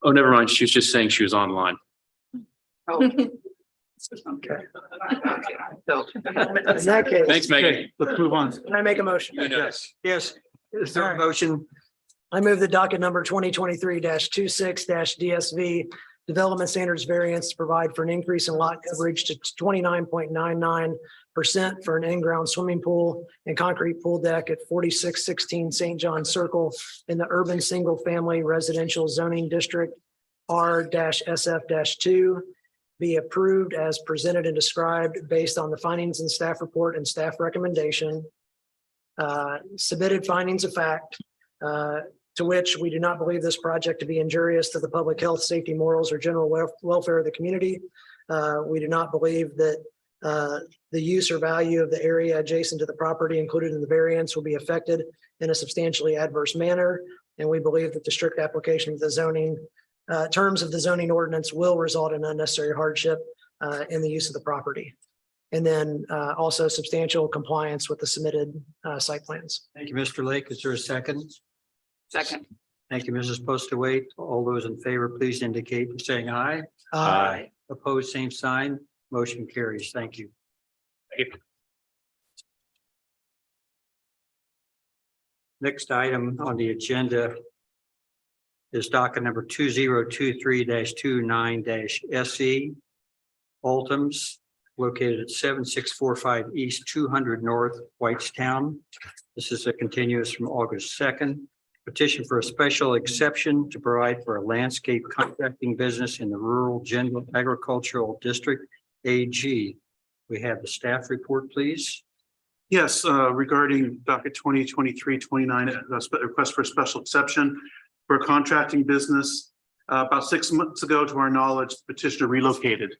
Oh, never mind. She was just saying she was online. Okay. So, in that case, Thanks, Megan. Let's move on. can I make a motion? Yes. Yes. Is there a motion? I move the docket number 2023-26 DSV Development Standards Variance to provide for an increase in lot coverage to 29.99% for an in-ground swimming pool and concrete pool deck at 4616 St. John Circle in the urban single-family residential zoning district R-SF-2 be approved as presented and described based on the findings and staff report and staff recommendation. Submitted findings of fact, to which we do not believe this project to be injurious to the public health, safety, morals, or general welfare of the community. We do not believe that the use or value of the area adjacent to the property included in the variance will be affected in a substantially adverse manner. And we believe that the strict application of the zoning terms of the zoning ordinance will result in unnecessary hardship in the use of the property. And then also substantial compliance with the submitted site plans. Thank you, Mr. Lake. Is there a second? Second. Thank you, Mrs. Postawait. All those in favor, please indicate by saying aye. Aye. Opposed, same sign. Motion carries. Thank you. Next item on the agenda is docket number 2023-29-SE. Ultims located at 7645 East 200 North Whitestown. This is a continuous from August 2nd. Petition for a special exception to provide for a landscape contracting business in the rural general agricultural district AG. We have the staff report, please. Yes, regarding docket 2023-29, request for a special exception for a contracting business. About 6 months ago, to our knowledge, the petitioner relocated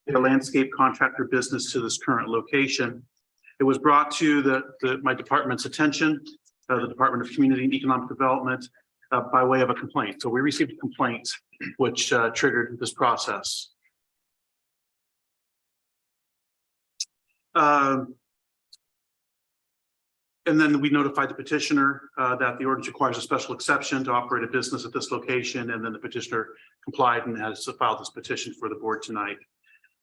the landscape contractor business to this current location. It was brought to my department's attention, the Department of Community and Economic Development, by way of a complaint. So we received a complaint which triggered this process. And then we notified the petitioner that the ordinance requires a special exception to operate a business at this location, and then the petitioner complied and has filed this petition for the board tonight.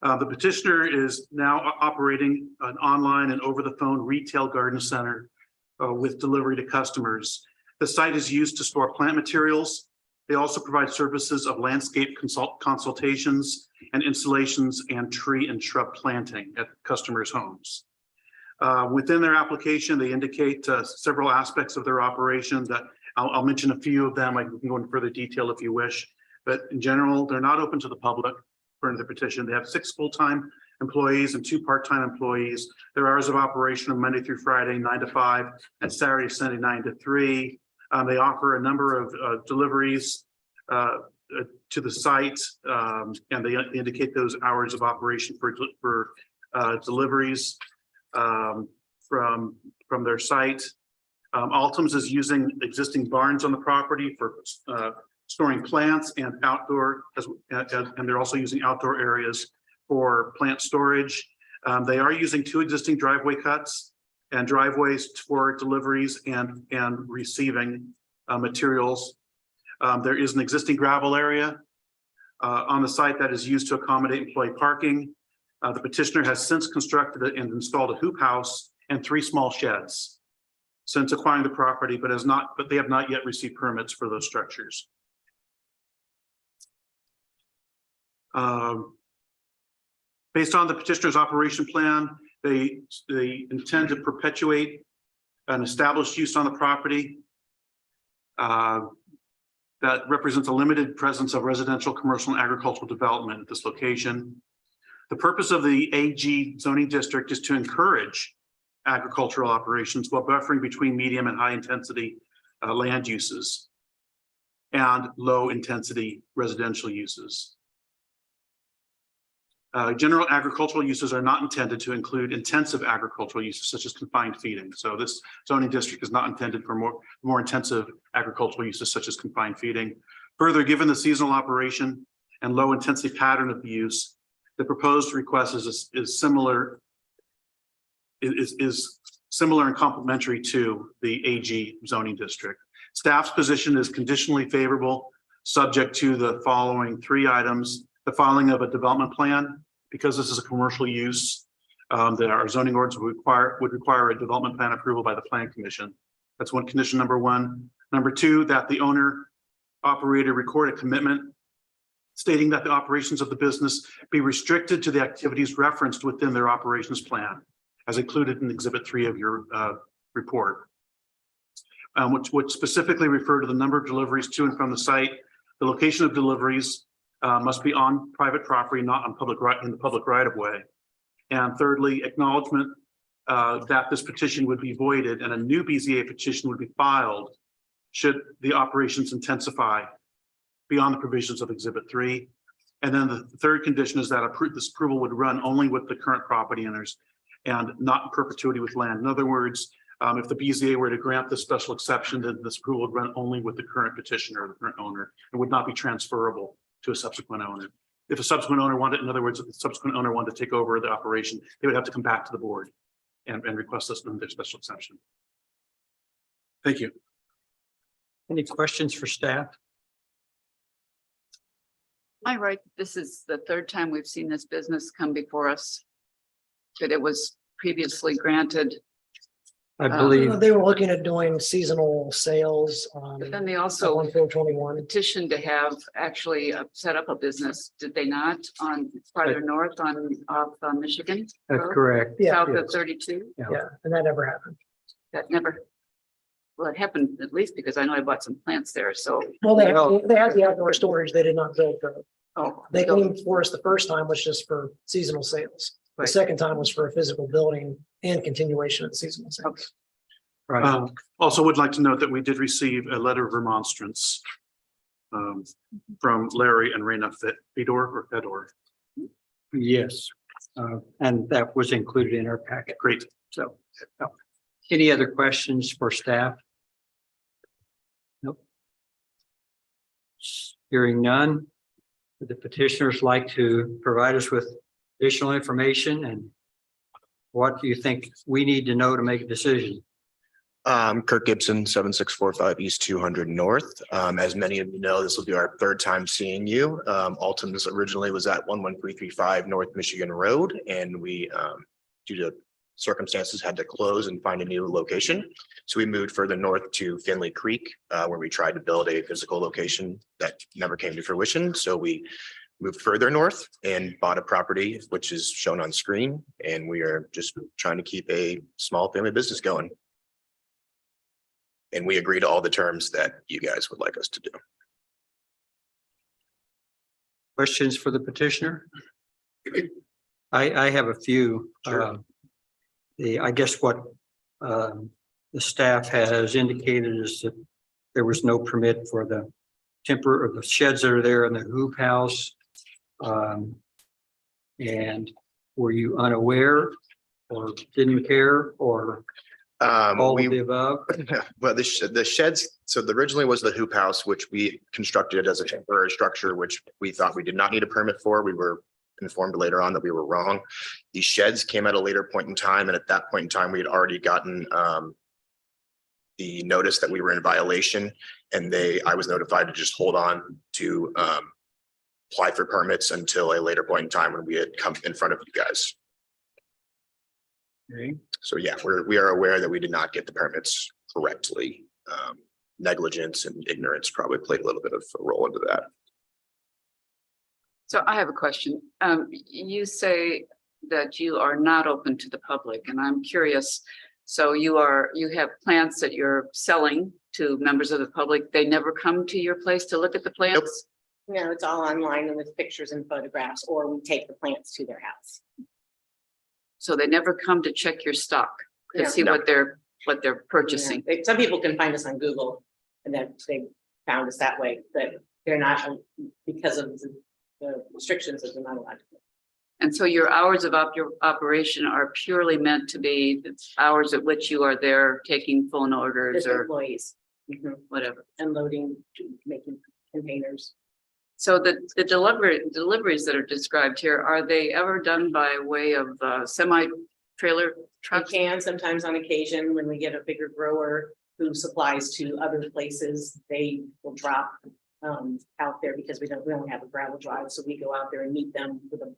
The petitioner is now operating an online and over-the-phone retail garden center with delivery to customers. The site is used to store plant materials. They also provide services of landscape consultations and installations and tree and shrub planting at customers' homes. Within their application, they indicate several aspects of their operation that I'll mention a few of them. I can go into further detail if you wish, but in general, they're not open to the public. According to the petition, they have 6 full-time employees and 2 part-time employees. Their hours of operation are Monday through Friday, 9 to 5, and Saturday, Sunday, 9 to 3. They offer a number of deliveries to the site, and they indicate those hours of operation for deliveries from their site. Ultims is using existing barns on the property for storing plants and outdoor, and they're also using outdoor areas for plant storage. They are using 2 existing driveway cuts and driveways for deliveries and receiving materials. There is an existing gravel area on the site that is used to accommodate employee parking. The petitioner has since constructed and installed a hoop house and 3 small sheds since acquiring the property, but they have not yet received permits for those structures. Based on the petitioner's operation plan, they intend to perpetuate an established use on the property that represents a limited presence of residential, commercial, and agricultural development at this location. The purpose of the AG zoning district is to encourage agricultural operations while buffering between medium and high intensity land uses and low intensity residential uses. General agricultural uses are not intended to include intensive agricultural uses such as confined feeding. So this zoning district is not intended for more intensive agricultural uses such as confined feeding. Further, given the seasonal operation and low intensity pattern of the use, the proposed request is similar and complementary to the AG zoning district. Staff's position is conditionally favorable, subject to the following 3 items: the filing of a development plan, because this is a commercial use. That our zoning ordinance would require a development plan approval by the Plan Commission. That's one condition, number 1. Number 2, that the owner operator record a commitment stating that the operations of the business be restricted to the activities referenced within their operations plan, as included in Exhibit 3 of your report, which specifically refer to the number of deliveries to and from the site. The location of deliveries must be on private property, not on in the public right of way. And thirdly, acknowledgement that this petition would be voided and a new BZA petition would be filed should the operations intensify beyond the provisions of Exhibit 3. And then the third condition is that this approval would run only with the current property owners and not in perpetuity with land. In other words, if the BZA were to grant this special exception, then this approval would run only with the current petitioner or the current owner. It would not be transferable to a subsequent owner. If a subsequent owner wanted, in other words, if the subsequent owner wanted to take over the operation, they would have to come back to the board and request this under their special exception. Thank you. Any questions for staff? Am I right? This is the 3rd time we've seen this business come before us. That it was previously granted. I believe They were looking at doing seasonal sales. But then they also On 421. petitioned to have actually set up a business, did they not, on farther north off Michigan? that's Road? correct. Yeah, South of 32? yeah, and that never happened. That never, well, it happened at least because I know I bought some plants there, so. Well, they had the outdoor storage. They did not build the. Oh, They came for us the first time was just for seasonal sales. The Right. second time was for a physical building and continuation of seasonal sales. Right. Also would like to note that we did receive a letter of remonstrance from Larry and Raina Fedor. Yes. And that was included in our packet. Great. So, any other questions for staff? Nope. Hearing none, would the petitioners like to provide us with additional information, and what do you think we need to know to make a decision? Kirk Gibson, 7645 East 200 North. As many of you know, this will be our 3rd time seeing you. Altum's originally was at 11335 North Michigan Road, and we, due to circumstances, had to close and find a new location. So we moved further north to Finley Creek, where we tried to build a physical location that never came to fruition. So we moved further north and bought a property, which is shown on screen. And we are just trying to keep a small family business going. And we agree to all the terms that you guys would like us to do. Questions for the petitioner? I have a few. Sure. I guess what the staff has indicated is that there was no permit for the the sheds that are there in the hoop house. And were you unaware or didn't care or all of the above? Well, the sheds, so originally was the hoop house, which we constructed as a temporary structure, which we thought we did not need a permit for. We were informed later on that we were wrong. The sheds came at a later point in time. And at that point in time, we had already gotten the notice that we were in violation, and I was notified to just hold on to apply for permits until a later point in time when we had come in front of you guys. Okay. So yeah, we are aware that we did not get the permits correctly. Negligence and ignorance probably played a little bit of a role into that. So I have a question. You say that you are not open to the public, and I'm curious. So you have plants that you're selling to members of the public. They never come to your place to look at the plants? No, it's all online and with pictures and photographs, or we take the plants to their house. So they never come to check your stock to No. see what they're purchasing? Some people can find us on Google and then they found us that way, but they're not, because of the restrictions that they're not allowed to. And so your hours of your operation are purely meant to be the hours at which you are there taking phone orders Just or employees, whatever. unloading, making containers. So the deliveries that are described here, are they ever done by way of semi-trailer We trucks? can sometimes on occasion, when we get a bigger grower who supplies to other places, they will drop out there because we don't have a gravel drive, so we go out there and meet them with a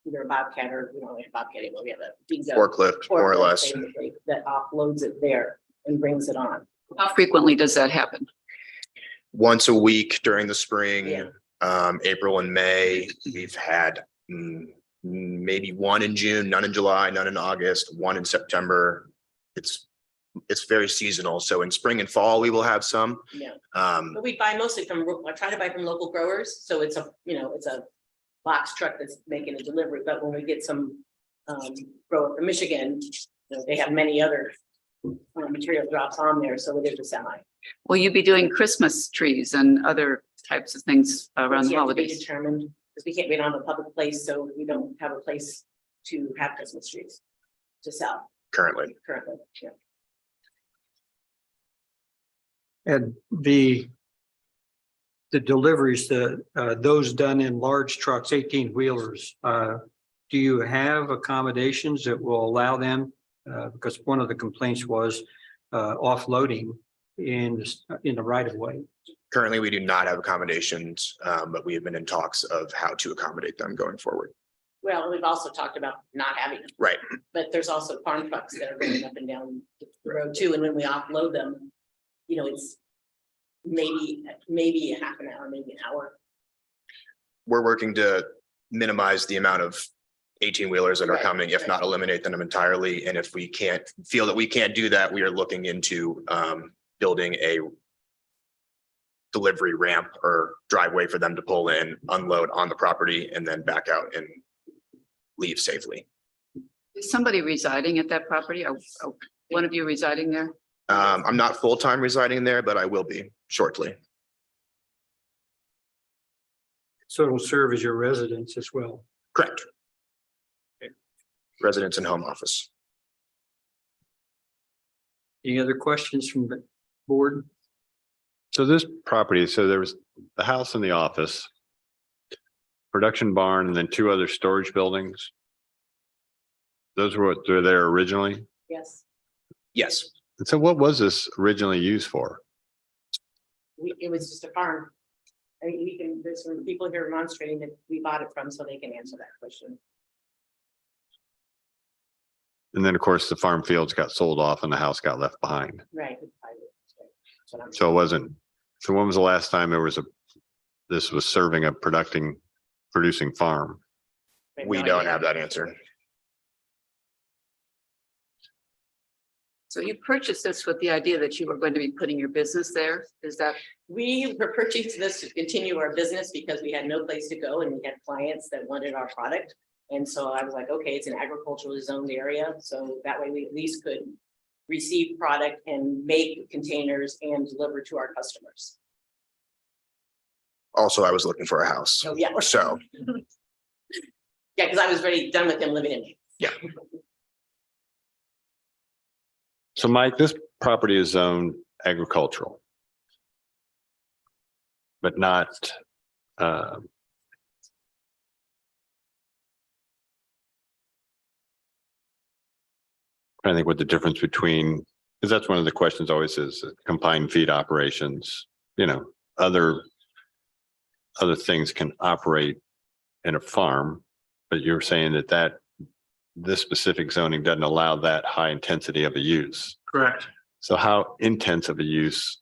either a Bobcat or we don't have a Bobcat anymore, we have a BZA Forklift, more or less. basically, that offloads it there and brings it on. How frequently does that happen? Once a week during the spring, Yeah. April and May. We've had maybe one in June, none in July, none in August, one in September. It's very seasonal. So in spring and fall, we will have some. Yeah, but we buy mostly from, I try to buy from local growers, so it's a box truck that's making a delivery, but when we get some grower from Michigan, they have many other material drops on there, so it is a semi. Will you be doing Christmas trees and other types of things around the It's yet to be holidays? determined, because we don't have a public place, so we don't have a place to have Christmas trees to sell Currently. currently, yeah. And the deliveries, those done in large trucks, 18 wheelers, do you have accommodations that will allow them? Because one of the complaints was offloading in the right of way. Currently, we do not have accommodations, but we have been in talks of how to accommodate them going forward. Well, we've also talked about not having them, Right. but there's also farm trucks that are going up and down the road too, and when we offload them, it's maybe a half an hour, maybe an hour. We're working to minimize the amount of 18 wheelers that are Right, coming, if not eliminate them entirely. And if we feel that we can't do that, we are looking into building a delivery ramp or driveway for them to pull in, unload on the property, and then back out and leave safely. Is somebody residing at that property? Are one of you residing there? I'm not full-time residing there, but I will be shortly. So it'll serve as your residence as well. Correct. Residence and home office. Any other questions from the board? So this property, so there was the house and the office, production barn, and then two other storage buildings. Those were what they're there originally. Yes, Yes. And so what was this originally used for? it was just a farm. I mean, there's some people here demonstrating that we bought it from, so they can answer that question. And then, of course, the farm fields got sold off and the house got left behind. Right. So it wasn't, so when was the last time this was serving a producing farm? We don't have that answer. So you purchased this with the idea that you were going to be putting your business there? Is that? We were purchasing this to continue our business because we had no place to go and we had clients that wanted our product. And so I was like, okay, it's an agriculturally zoned area, so that way we at least could receive product and make containers and deliver to our customers. Also, I was looking for a house. So, yeah. So, Yeah, because I was done with them living in me. yeah. So Mike, this property is zoned agricultural. But not, I think what the difference between, because that's one of the questions always is combined feed operations, other things can operate in a farm, but you're saying that this specific zoning doesn't allow that high intensity of a use. Correct. So how intense of a use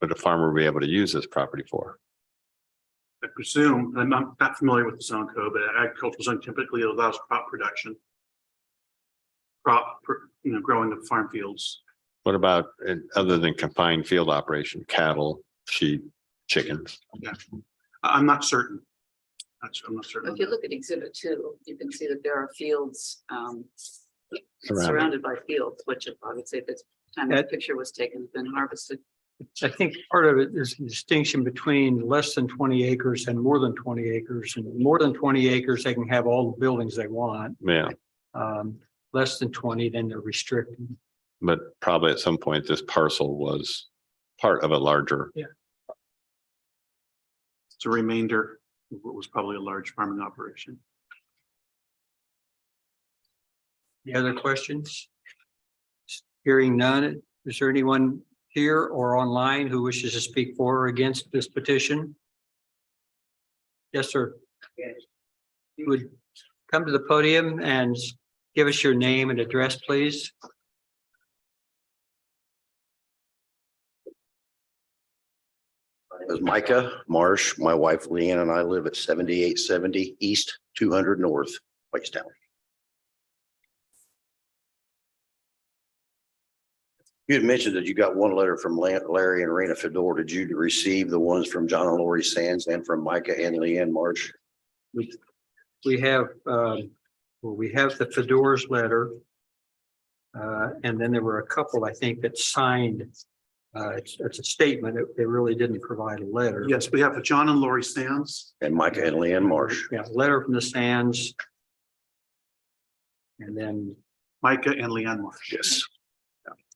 would a farmer be able to use this property for? I presume, I'm not familiar with the zone code, but agricultural zone typically allows crop production. growing of farm fields. What about, other than confined field operation, cattle, sheep, chickens? Yeah. I'm not certain. I'm not certain. If you look at exhibit 2, you can see that there are fields Surrounded. surrounded by fields, which I would say at the time the picture was taken, has been harvested. I think part of it is the distinction between less than 20 acres and more than 20 acres. And more than 20 acres, they can have all the buildings they want. Yeah, Less than 20, then they're restricted. but probably at some point, this parcel was part of a larger. It's a remainder of what was probably a large farming operation. Any other questions? Hearing none, is there anyone here or online who wishes to speak for or against this petition? Yes, sir. You would come to the podium and give us your name and address, please. Is Micah Marsh. My wife Leanne and I live at 7870 East 200 North, Whitestown. You had mentioned that you got one letter from Larry and Rena Fedor. Did you receive the ones from John and Lori Sands and from Micah and Leanne Marsh? We have, we have the Fedor's letter. And then there were a couple, I think, that signed. It's a statement. They really didn't provide a letter. Yes, we have the John and Lori Sands. And Micah and Leanne Marsh. Yeah, letter from the Sands. And then Micah and Leanne Marsh. Yes.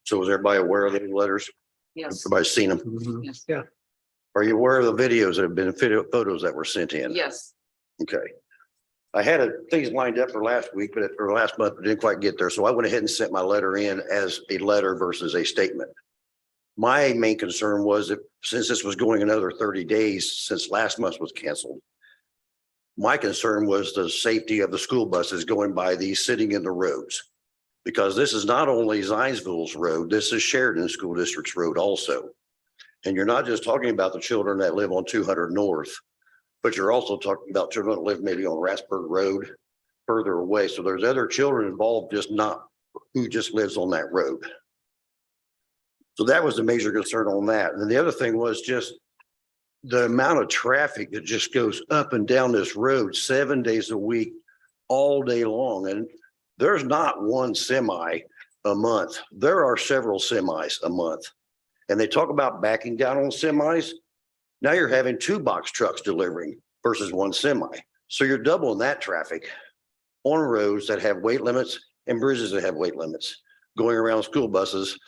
So is everybody aware of those letters? Yes, Everybody's seen them? mhm. yes, Are you aware of the videos that have been photos that were sent in? yes. Okay. I had things lined up for last week, but for last month, but didn't quite get there. So I went ahead and sent my letter in as a letter versus a statement. My main concern was that since this was going another 30 days since last month was canceled, my concern was the safety of the school buses going by these sitting in the roads. Because this is not only Zionsville's road, this is Sheridan School District's road also. And you're not just talking about the children that live on 200 North, but you're also talking about children that live maybe on Ratsburg Road further away. So there's other children involved, just not who just lives on that road. So that was the major concern on that. And then the other thing was just the amount of traffic that just goes up and down this road 7 days a week, all day long. And there's not one semi a month. There are several semis a month. And they talk about backing down on semis. Now you're having 2 box trucks delivering versus 1 semi. So you're doubling that traffic on roads that have weight limits and bridges that have weight limits going around school buses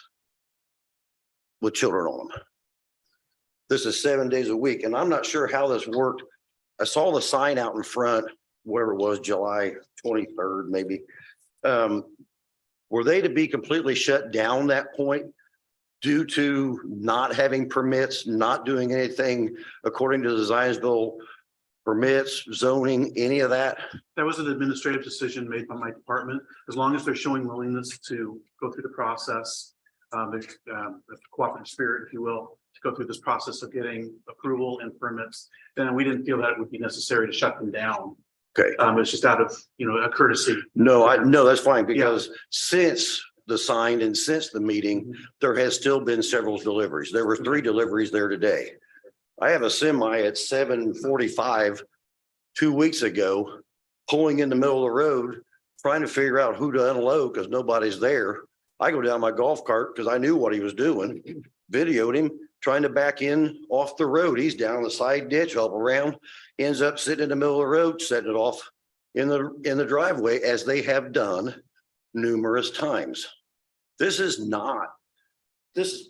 with children on them. This is 7 days a week, and I'm not sure how this worked. I saw the sign out in front, wherever it was, July 23rd, maybe. Were they to be completely shut down that point due to not having permits, not doing anything according to the Zionsville permits, zoning, any of that? That was an administrative decision made by my department. As long as they're showing willingness to go through the process, the cooperative spirit, if you will, to go through this process of getting approval and permits, then we didn't feel that it would be necessary to shut them down. Okay. It's just out of, a courtesy. No, that's fine, because since the sign and since the meeting, there has still been several deliveries. There were 3 deliveries there today. I have a semi at 7:45 2 weeks ago, pulling in the middle of the road, trying to figure out who to unload because nobody's there. I go down my golf cart because I knew what he was doing, videoed him trying to back in off the road. He's down the side ditch, up around, ends up sitting in the middle of the road, setting it off in the driveway, as they have done numerous times. This is not, this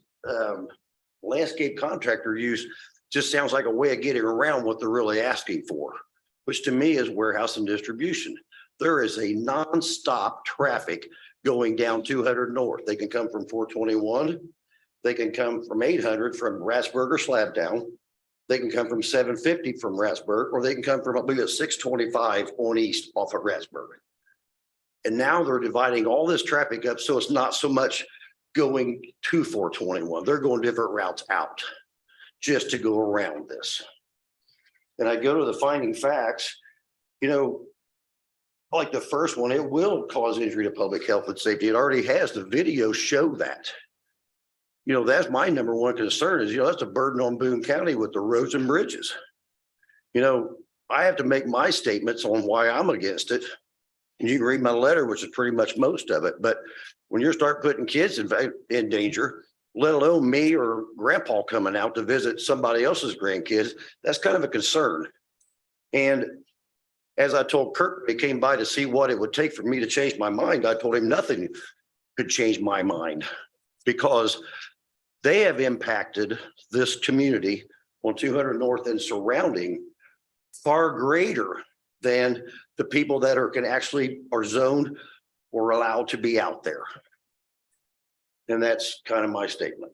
landscape contractor use just sounds like a way of getting around what they're really asking for, which to me is warehouse and distribution. There is a nonstop traffic going down 200 North. They can come from 421. They can come from 800 from Ratsburg or Slabtown. They can come from 750 from Ratsburg, or they can come from, I believe it's 625 on east off of Ratsburg. And now they're dividing all this traffic up, so it's not so much going to 421. They're going different routes out just to go around this. And I go to the finding facts, like the first one, it will cause injury to public health and safety. It already has. The videos show that. You know, that's my number one concern is, you know, that's a burden on Boone County with the roads and bridges. You know, I have to make my statements on why I'm against it. And you can read my letter, which is pretty much most of it. But when you start putting kids in danger, let alone me or grandpa coming out to visit somebody else's grandkids, that's kind of a concern. And as I told Kirk, they came by to see what it would take for me to change my mind. I told him nothing could change my mind because they have impacted this community on 200 North and surrounding far greater than the people that are zoned or allowed to be out there. And that's kind of my statement.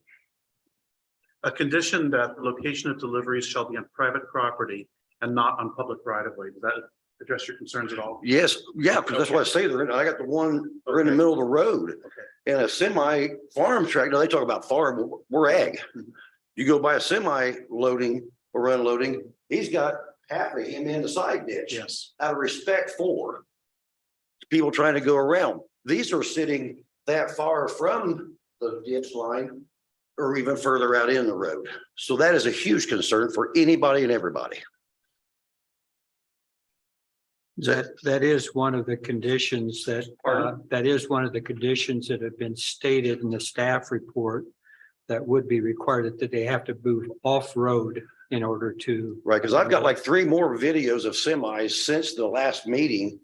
A condition that the location of deliveries shall be on private property and not on public right of way. Does that address your concerns at all? Yes, yeah, because that's what I say. I got the one, they're in the middle of the road. And a semi farm tractor, they talk about farm, we're ag. You go by a semi loading or unloading, he's got half of him in the side ditch. Yes. Out of respect for people trying to go around. These are sitting that far from the ditch line or even further out in the road. So that is a huge concern for anybody and everybody. That is one of the conditions that have been stated in the staff report that would be required, that they have to move off-road in order to. Right, because I've got like 3 more videos of semis since the last meeting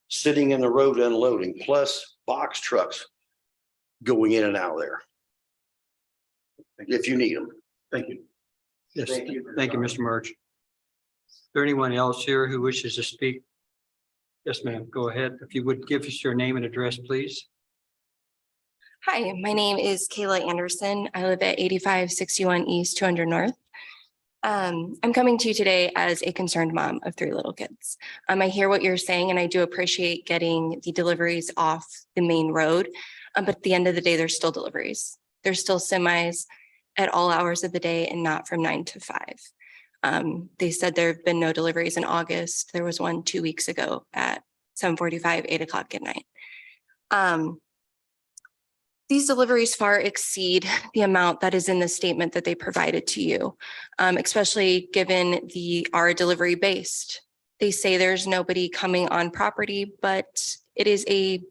sitting in the road unloading, plus box trucks going in and out of there. If you need them. Thank you. Yes, thank you, Mr. March. Is there anyone else here who wishes to speak? Yes, ma'am, go ahead. If you would give us your name and address, please. Hi, my name is Kayla Anderson. I live at 8561 East, 200 North. I'm coming to you today as a concerned mom of 3 little kids. I hear what you're saying, and I do appreciate getting the deliveries off the main road. But at the end of the day, there's still deliveries. There's still semis at all hours of the day and not from 9 to 5. They said there have been no deliveries in August. There was one 2 weeks ago at 7:45, 8 o'clock at night. These deliveries far exceed the amount that is in the statement that they provided to you, especially given our delivery based. They say there's nobody coming on property, but it is a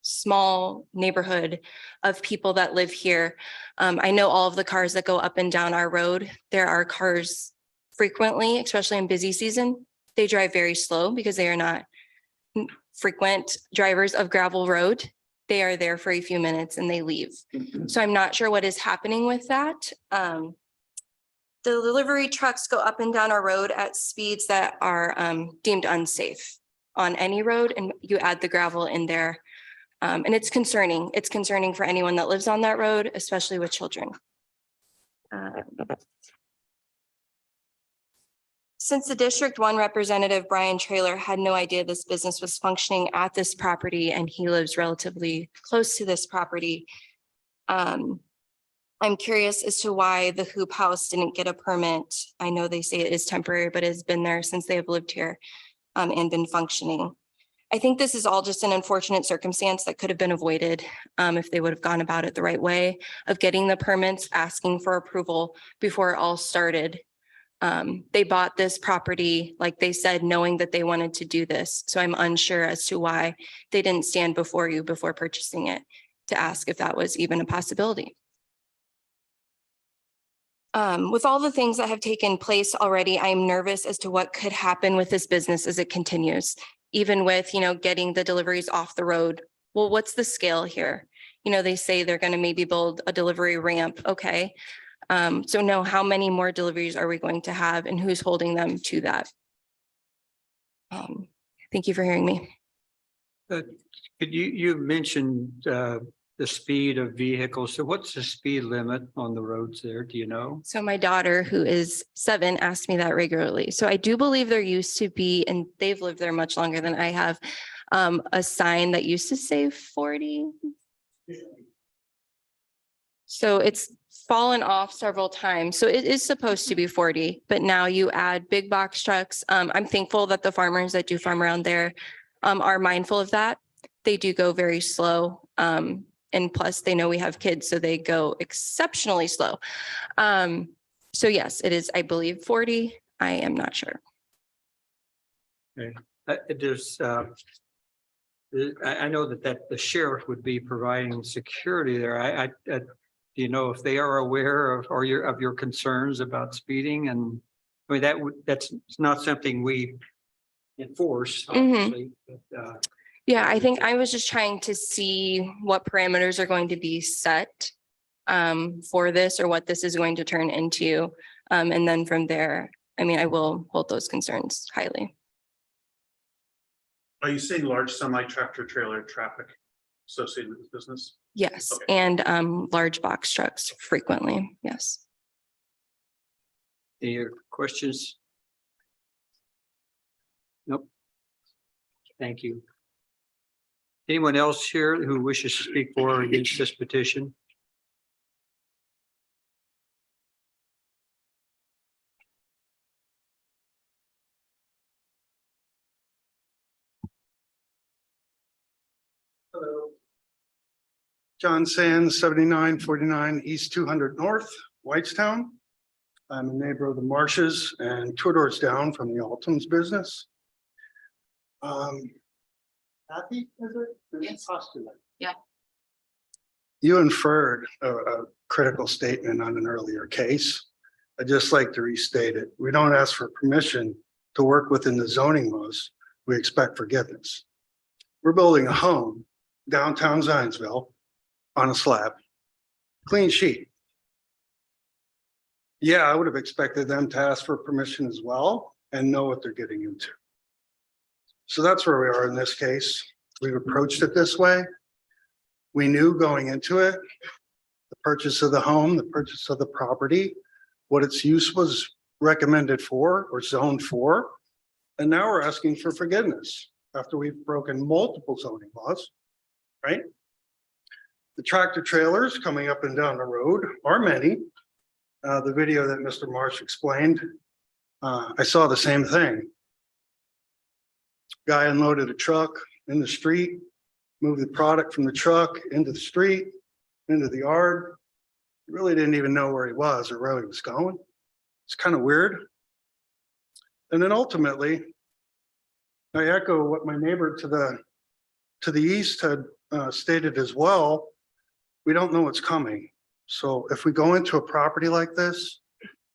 small neighborhood of people that live here. I know all of the cars that go up and down our road. There are cars frequently, especially in busy season. They drive very slow because they are not frequent drivers of gravel road. They are there for a few minutes and they leave. So I'm not sure what is happening with that. The delivery trucks go up and down our road at speeds that are deemed unsafe on any road, and you add the gravel in there. And it's concerning. It's concerning for anyone that lives on that road, especially with children. Since the District 1 representative, Brian Traylor, had no idea this business was functioning at this property, and he lives relatively close to this property, I'm curious as to why the hoop house didn't get a permit. I know they say it is temporary, but it's been there since they have lived here and been functioning. I think this is all just an unfortunate circumstance that could have been avoided if they would have gone about it the right way of getting the permits, asking for approval before it all started. They bought this property, like they said, knowing that they wanted to do this. So I'm unsure as to why they didn't stand before you before purchasing it to ask if that was even a possibility. With all the things that have taken place already, I'm nervous as to what could happen with this business as it continues, even with, getting the deliveries off the road. Well, what's the scale here? They say they're going to maybe build a delivery ramp. Okay. So now how many more deliveries are we going to have and who's holding them to that? Thank you for hearing me. You mentioned the speed of vehicles. So what's the speed limit on the roads there? Do you know? So my daughter, who is 7, asks me that regularly. So I do believe there used to be, and they've lived there much longer than I have, a sign that used to say 40. So it's fallen off several times. So it is supposed to be 40, but now you add big box trucks. I'm thankful that the farmers that do farm around there are mindful of that. They do go very slow. And plus they know we have kids, so they go exceptionally slow. So yes, it is, I believe 40. I am not sure. I know that the sheriff would be providing security there. Do you know if they are aware of your concerns about speeding? And I mean, that's not something we enforce, obviously. But, yeah, I think I was just trying to see what parameters are going to be set for this, or what this is going to turn into. And then from there, I mean, I will hold those concerns highly. Are you seeing large semi-tractor trailer traffic associated with this business? Yes, Okay. and large box trucks frequently, yes. any other questions? Nope. Thank you. Anyone else here who wishes to speak for or against this petition? Hello. John Sands, 7949 East 200 North, Whitestown. I'm a neighbor of the Marshes and two doors down from the Alton's business. Kathy, is it? Yes. Postulate. Yeah. You inferred a critical statement on an earlier case. I'd just like to restate it. We don't ask for permission to work within the zoning laws. We expect forgiveness. We're building a home downtown Zionsville on a slab, clean sheet. Yeah, I would have expected them to ask for permission as well and know what they're getting into. So that's where we are in this case. We've approached it this way. We knew going into it, the purchase of the home, the purchase of the property, what its use was recommended for or zoned for. And now we're asking for forgiveness after we've broken multiple zoning laws, right? The tractor trailers coming up and down the road are many. The video that Mr. Marsh explained, I saw the same thing. Guy unloaded a truck in the street, moved the product from the truck into the street, into the yard. He really didn't even know where he was or where he was going. It's kind of weird. And then ultimately, I echo what my neighbor to the east had stated as well. We don't know what's coming. So if we go into a property like this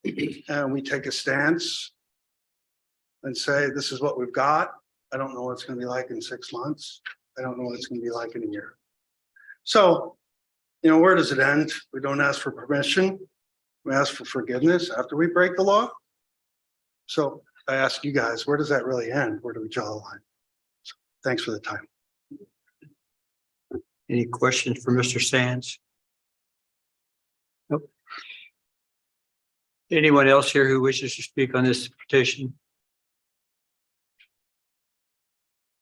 and we take a stance and say, this is what we've got, I don't know what it's going to be like in 6 months. I don't know what it's going to be like in a year. So, where does it end? We don't ask for permission. We ask for forgiveness after we break the law. So I ask you guys, where does that really end? Where do we draw the line? So, thanks for the time. Any questions for Mr. Sands? Nope. Anyone else here who wishes to speak on this petition?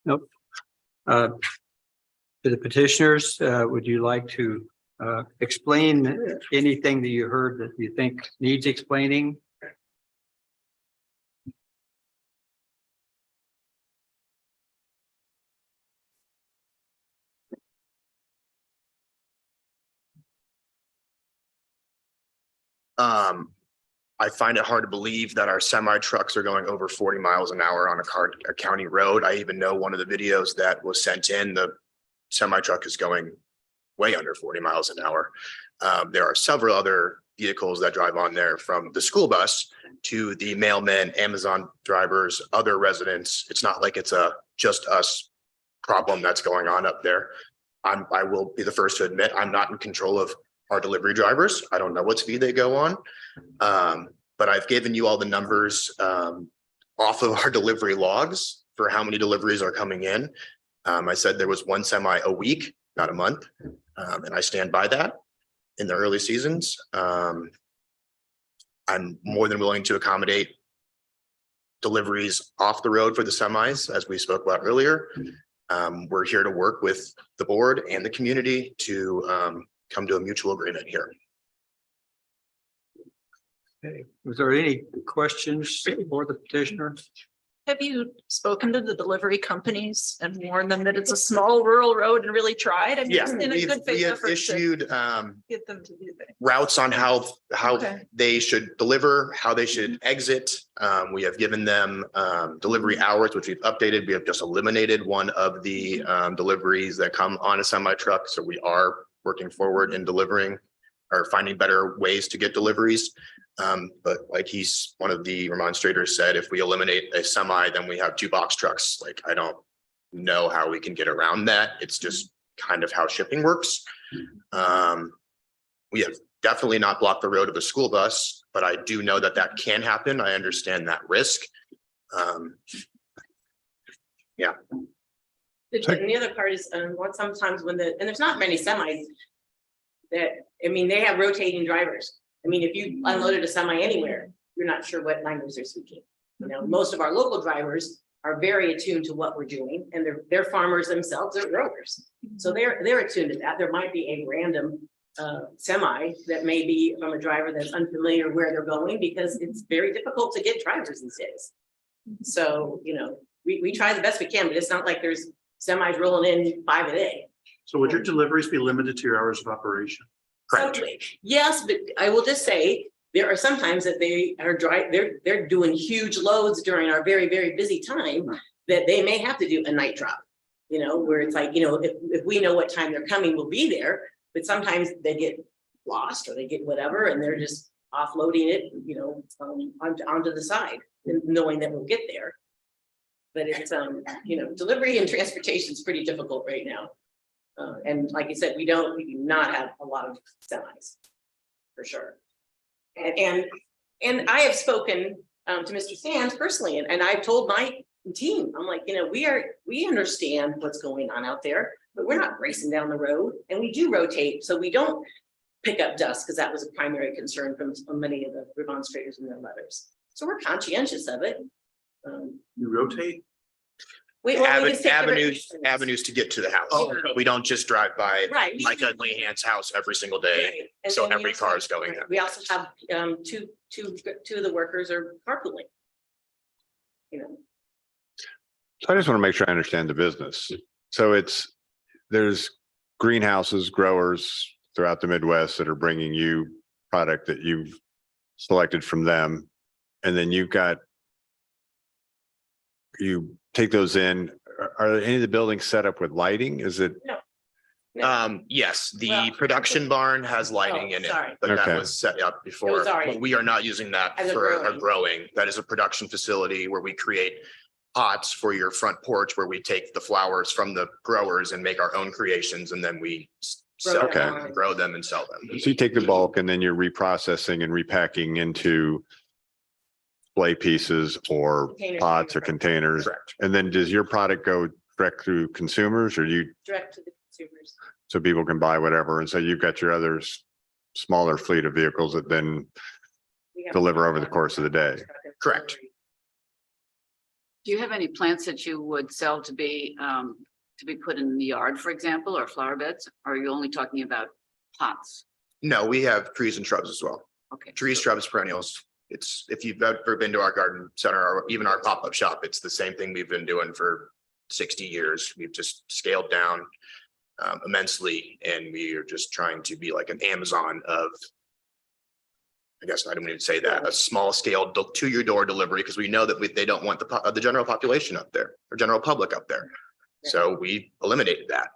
Nope. To the petitioners, would you like to explain anything that you heard that you think needs explaining? I find it hard to believe that our semi trucks are going over 40 miles an hour on a county road. I even know one of the videos that was sent in, the semi truck is going way under 40 miles an hour. There are several other vehicles that drive on there, from the school bus to the mailmen, Amazon drivers, other residents. It's not like it's a just us problem that's going on up there. I will be the first to admit I'm not in control of our delivery drivers. I don't know what speed they go on. But I've given you all the numbers off of our delivery logs for how many deliveries are coming in. I said there was one semi a week, not a month. And I stand by that in the early seasons. I'm more than willing to accommodate deliveries off the road for the semis, as we spoke about earlier. We're here to work with the board and the community to come to a mutual agreement here. Okay. Was there any questions for the petitioner? Have you spoken to the delivery companies and warned them that it's a small rural road and really tried? I mean, Yeah, just in a we good faith have effort to issued get them to do things. routes on how Okay. they should deliver, how they should exit. We have given them delivery hours, which we've updated. We have just eliminated one of the deliveries that come on a semi truck. So we are working forward in delivering or finding better ways to get deliveries. But like one of the remonstrators said, if we eliminate a semi, then we have 2 box trucks. Like, I don't know how we can get around that. It's just kind of how shipping works. We have definitely not blocked the road of a school bus, but I do know that that can happen. I understand that risk. Yeah. And the other part is, what sometimes when and there's not many semis that, I mean, they have rotating drivers. I mean, if you unloaded a semi anywhere, you're not sure what language they're speaking. You know, most of our local drivers are very attuned to what we're doing, and they're farmers themselves, they're growers. So they're attuned to that. There might be a random semi that may be from a driver that's unfamiliar where they're going, because it's very difficult to get drivers these days. So, you know, we try the best we can, but it's not like there's semis rolling in 5 a day. So would your deliveries be limited to your hours of operation? Correct. Yes, but I will just say, there are sometimes that they are they're doing huge loads during our very, very busy time that they may have to do a night drop. You know, where it's like, you know, if we know what time they're coming, we'll be there, but sometimes they get lost or they get whatever, and they're just offloading it, you know, onto the side, knowing that we'll get there. But it's, you know, delivery and transportation is pretty difficult right now. And like I said, we do not have a lot of semis, for sure. And I have spoken to Mr. Sands personally, and I've told my team, I'm like, you know, we understand what's going on out there, but we're not racing down the road, and we do rotate, so we don't pick up dust, because that was a primary concern from many of the remonstrators in their letters. So we're conscientious of it. You rotate? Avenues to get to the house. Oh. We don't just drive by Right. Micah and Leanne's house every single day. Right. And So then every car is going there. We also have two of the workers are carpooling. You know. So I just want to make sure I understand the business. So there's greenhouses, growers throughout the Midwest that are bringing you product that you've selected from them. And then you take those in. Are any of the buildings set up with lighting? Is it? No. Yes, the Well, production barn has lighting in it, sorry. but that Okay. was set up It before. was already- But we are not using that As a for growing. growing. That is a production facility where we create pots for your front porch, where we take the flowers from the growers and make our own creations, and then we sell Okay. them, grow them and sell them. So you take the bulk and then you're reprocessing and repacking into display pieces or Containers. pots or containers. Correct. And then does your product go direct through consumers, or Direct to the consumers. so people can buy whatever? And so you've got your other smaller fleet of vehicles that then We have- deliver over the course of the day. Correct. Do you have any plants that you would sell to be put in the yard, for example, or flower beds? Or are you only talking about pots? No, we have trees and shrubs as well. Okay. Trees, shrubs, perennials. It's, if you've ever been to our garden center or even our pop-up shop, it's the same thing we've been doing for 60 years. We've just scaled down immensely, and we are just trying to be like an Amazon of, I guess I don't even say that, a small scale to your door delivery, because we know that they don't want the general population up there or general public up there. So we eliminated that.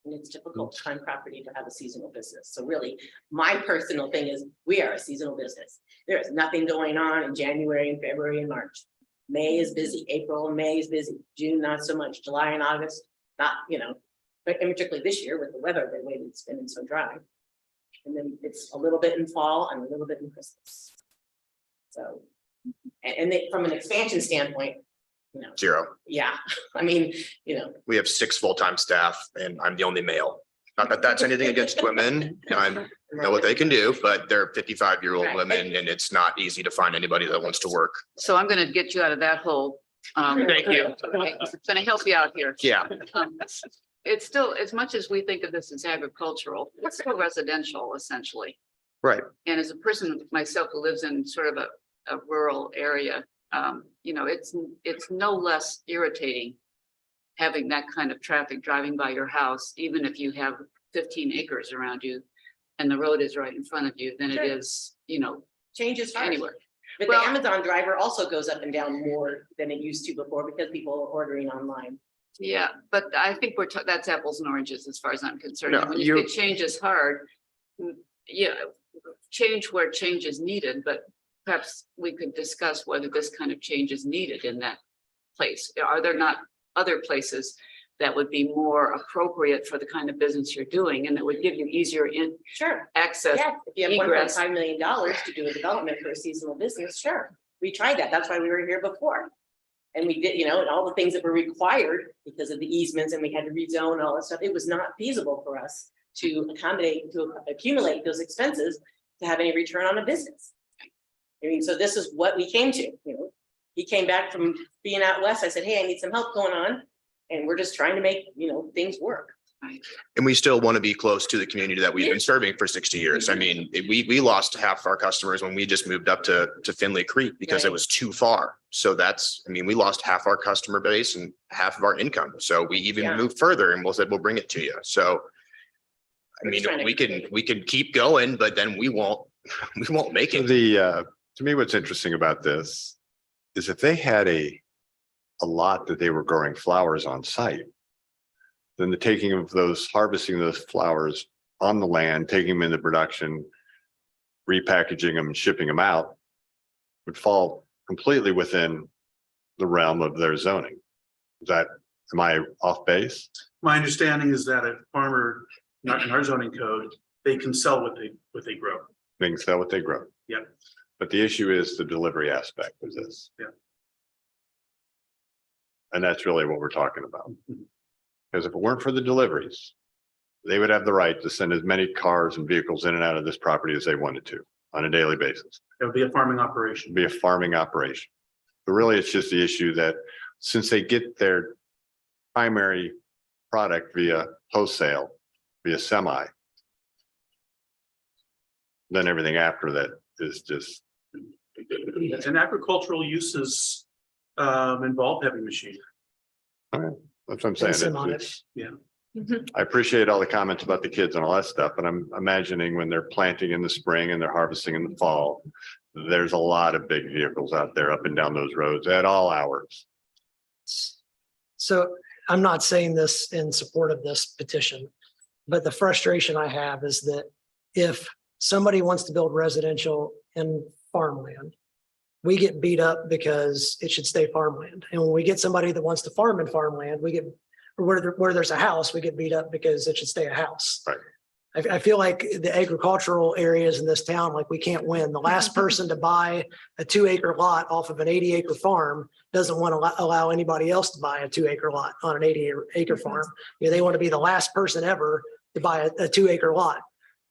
And it's difficult to find property to have a seasonal business. So really, my personal thing is, we are a seasonal business. There is nothing going on in January and February and March. May is busy, April and May is busy, June not so much, July and August, not, you know, but and particularly this year with the weather, the way it's been so dry. And then it's a little bit in fall and a little bit in Christmas. So, and they, from an expansion standpoint, you know. 0. Yeah, I mean, you know. We have 6 full-time staff, and I'm the only male. Not that that's anything against women, and I know what they can do, but they're 55-year-old women, and it's not easy to find anybody that wants to work. So I'm gonna get you out of that hole. Thank you. It's gonna help you out here. Yeah. It's still, as much as we think of this as agricultural, it's still residential essentially. Right. And as a person myself who lives in sort of a rural area, it's no less irritating having that kind of traffic driving by your house, even if you have 15 acres around you and the road is right in front of you, than it is, Change is hard. anywhere. But Well- the Amazon driver also goes up and down more than it used to before because people are ordering online. Yeah, but I think that's apples and oranges as far as I'm concerned. No, And when you say change is hard, yeah, change where change is needed, but perhaps we could discuss whether this kind of change is needed in that place. Are there not other places that would be more appropriate for the kind of business you're doing and that would give you easier Sure. access? Yeah, if you have egress? $1.5 million to do a development for a seasonal business, sure. We tried that. That's why we were here before. And we did, and all the things that were required because of the easements and we had to rezone and all that stuff. It was not feasible for us to accumulate those expenses to have any return on a business. I mean, so this is what we came to, He came back from being out west. I said, hey, I need some help going on. And we're just trying to make, things work. And we still want to be close to the community that we've been serving for 60 years. I mean, we lost half our customers when we just moved up to Finley Creek because it was too far. So we lost half our customer base and half of our income. So we even moved further and we'll bring it to you. So I mean, we can keep going, but then we won't make it. To me, what's interesting about this is if they had a lot that they were growing flowers on site, then the harvesting those flowers on the land, taking them into production, repackaging them and shipping them out would fall completely within the realm of their zoning. Am I off base? My understanding is that a farmer, not in our zoning code, they can sell what they grow. They can sell what they grow. Yeah. But the issue is the delivery aspect of this. Yeah. And that's really what we're talking about. Because if it weren't for the deliveries, they would have the right to send as many cars and vehicles in and out of this property as they wanted to on a daily basis. It would be a farming operation. Be a farming operation. But really, it's just the issue that since they get their primary product via wholesale, via semi, then everything after that is just. And agricultural uses involve heavy machinery. All right, that's what I'm saying. Yeah. I appreciate all the comments about the kids and all that stuff, but I'm imagining when they're planting in the spring and they're harvesting in the fall, there's a lot of big vehicles out there up and down those roads at all hours. So I'm not saying this in support of this petition, but the frustration I have is that if somebody wants to build residential in farmland, we get beat up because it should stay farmland. And when we get somebody that wants to farm in farmland, where there's a house, we get beat up because it should stay a house. Right. I feel like the agricultural areas in this town, like we can't win. The last person to buy a 2-acre lot off of an 80-acre farm doesn't want to allow anybody else to buy a 2-acre lot on an 80-acre farm. They want to be the last person ever to buy a 2-acre lot.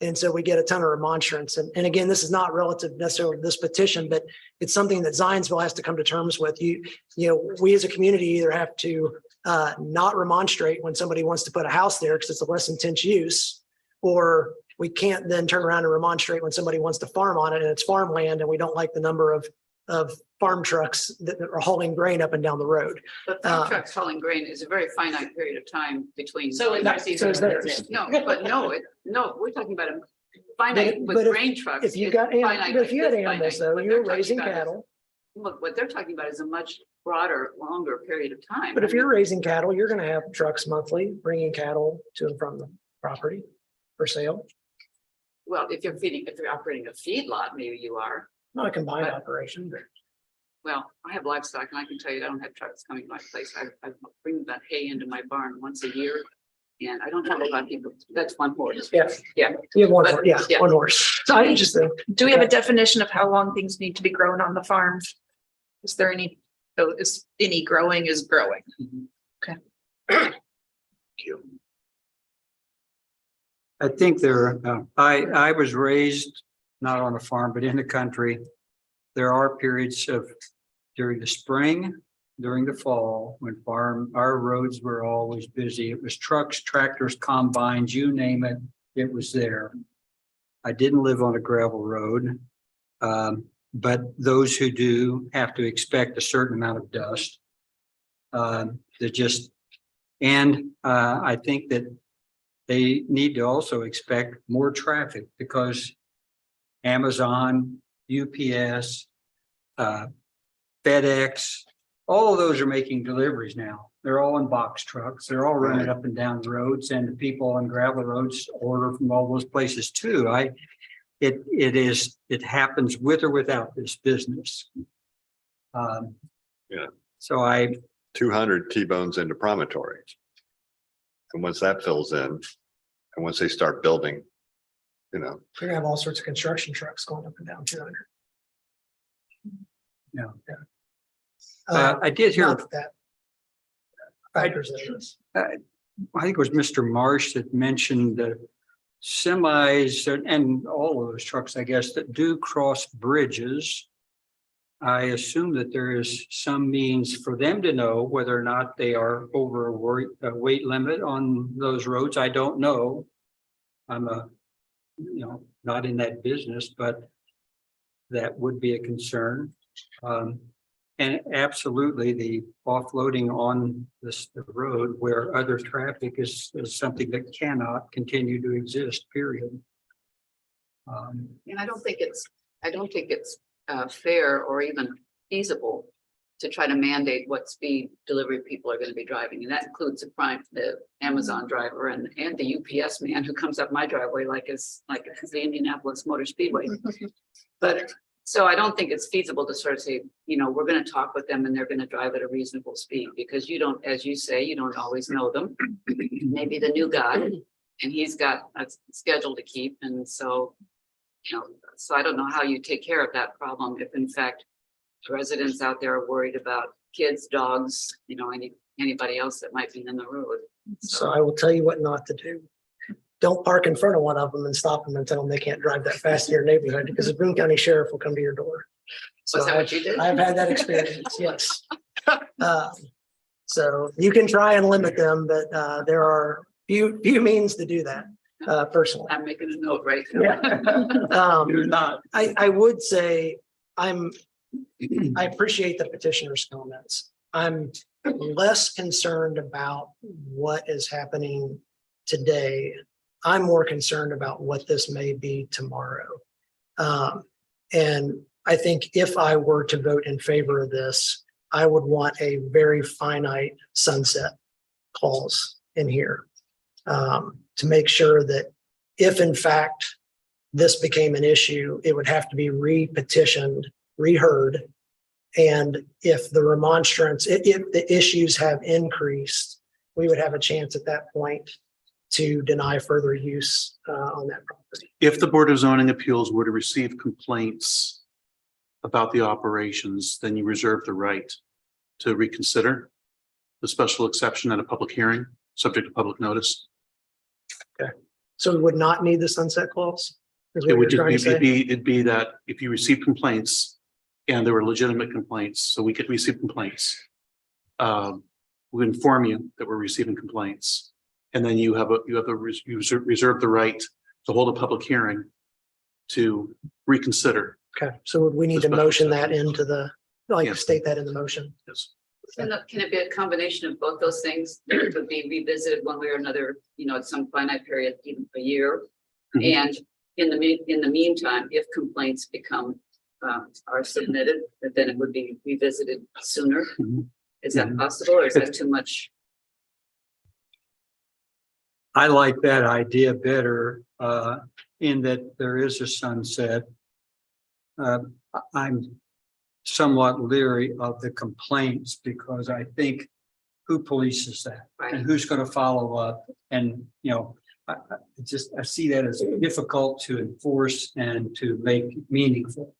And so we get a ton of remonstrance. And again, this is not relative necessarily to this petition, but it's something that Zionsville has to come to terms with. We as a community either have to not remonstrate when somebody wants to put a house there because it's a less intense use, or we can't then turn around and remonstrate when somebody wants to farm on it and it's farmland and we don't like the number of farm trucks that are hauling grain up and down the road. But farm trucks hauling grain is a very finite period of time between. So is our season. No, we're talking about a finite with But grain trucks. If you it's got, finite but if you had like this animals finite. though, What you're they're talking raising about is- cattle. Look, what they're talking about is a much broader, longer period of time. But if you're raising cattle, you're going to have trucks monthly bringing cattle to and from the property for sale. Well, if you're operating a feedlot, maybe you are. Not a combined operation. Well, I have livestock and I can tell you, I don't have trucks coming to my place. I bring that hay into my barn once a year. And I don't have a lot of people. That's one horse. Yeah. Yeah. You have one, But- horse, one horse. So I just think. Do we have a definition of how long things need to be grown on the farm? Is there any, is any growing is growing? Okay. I think I was raised not on a farm, but in the country. There are periods during the spring, during the fall, when our roads were always busy. It was trucks, tractors, combines, you name it, it was there. I didn't live on a gravel road. but those who do have to expect a certain amount of dust. I think that they need to also expect more traffic because Amazon, UPS, FedEx, all of those are making deliveries now. They're all in box trucks. They're all running up and down the roads, and the people on gravel roads order from all those places too. It happens with or without this business. Yeah. So 200 T-bones into promontory. And once that fills in, and once they start building, We're gonna have all sorts of construction trucks going up and down 200. Yeah. Yeah. I did hear. Not that factors in this. I think it was Mr. Marsh that mentioned the semis and all of those trucks, I guess, that do cross bridges. I assume that there is some means for them to know whether or not they are over a weight limit on those roads. I don't know. I'm not in that business, but that would be a concern. And absolutely the offloading on the road where other traffic is something that cannot continue to exist, period. And I don't think it's fair or even feasible to try to mandate what speed delivery people are going to be driving. And that includes the Amazon driver and the UPS man who comes up my driveway like it's the Indianapolis Motor Speedway. But so I don't think it's feasible to sort of say, we're going to talk with them and they're going to drive at a reasonable speed, because you don't, as you say, you don't always know them. Maybe the new guy, and he's got a schedule to keep. And so, so I don't know how you take care of that problem if in fact residents out there are worried about kids, dogs, anybody else that might be in the road. So I will tell you what not to do. Don't park in front of one of them and stop them and tell them they can't drive that fast in your neighborhood, because the Boone County Sheriff will come to your door. So Was that what you did? I've had that experience, yes. So you can try and limit them, but there are few means to do that personally. I'm making a note right Yeah. now. You're not. I would say I appreciate the petitioner's comments. I'm less concerned about what is happening today. I'm more concerned about what this may be tomorrow. And I think if I were to vote in favor of this, I would want a very finite sunset clause in here to make sure that if in fact this became an issue, it would have to be re-petitioned, reheard. And if the remonstrance, if the issues have increased, we would have a chance at that point to deny further use on that property. If the Board of Zoning Appeals were to receive complaints about the operations, then you reserve the right to reconsider the special exception at a public hearing, subject to public notice. Okay. So we would not need the sunset clause? Is what It would you're just trying to say? it'd be that if you receive complaints and there were legitimate complaints, so we could receive complaints. We inform you that we're receiving complaints. And then you reserve the right to hold a public hearing to reconsider. Okay, so would we need to motion that into the, Yes. state that in the motion? Yes. Can it be a combination of both those things? It could be revisited one way or another, at some finite period, even a year. Mhm. And in the meantime, if complaints are submitted, then it would be revisited sooner. Mhm. Is that possible, or is that too much? I like that idea better in that there is a sunset. I'm somewhat leery of the complaints because I think who polices that and who's going to follow up? And, I see that as difficult to enforce and to make meaningful.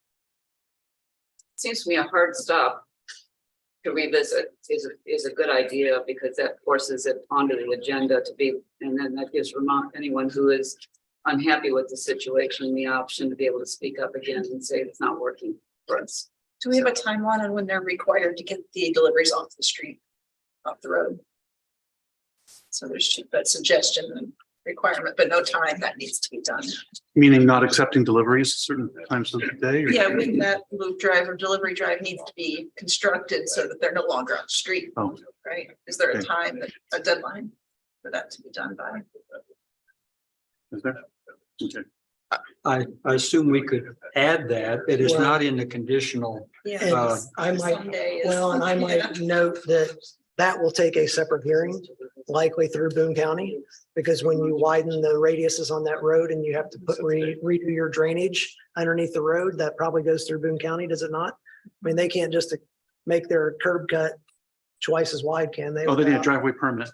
Seems to me a hard stop to revisit is a good idea, because that forces it onto the agenda to be, and then that gives anyone who is unhappy with the situation the option to be able to speak up again and say it's not working for us. Do we have a timeline on when they're required to get the deliveries off the street, off the road? So there's that suggestion. requirement, but no time that needs to be done. Meaning not accepting deliveries certain times of the day? or- Yeah, when that loop drive or delivery drive needs to be constructed so that they're no longer on the street. Oh. Right? Is there a Okay. time, a deadline for that to be done by? Is there? Okay. I assume we could add that. It is not in the conditional. Yeah. Uh, I might, Sunday is- well, and I might note that that will take a separate hearing, likely through Boone County. Because when you widen the radiuses on that road and you have to redo your drainage underneath the road, that probably goes through Boone County, does it not? I mean, they can't just make their curb cut twice as wide, can they? Oh, they need a driveway permit.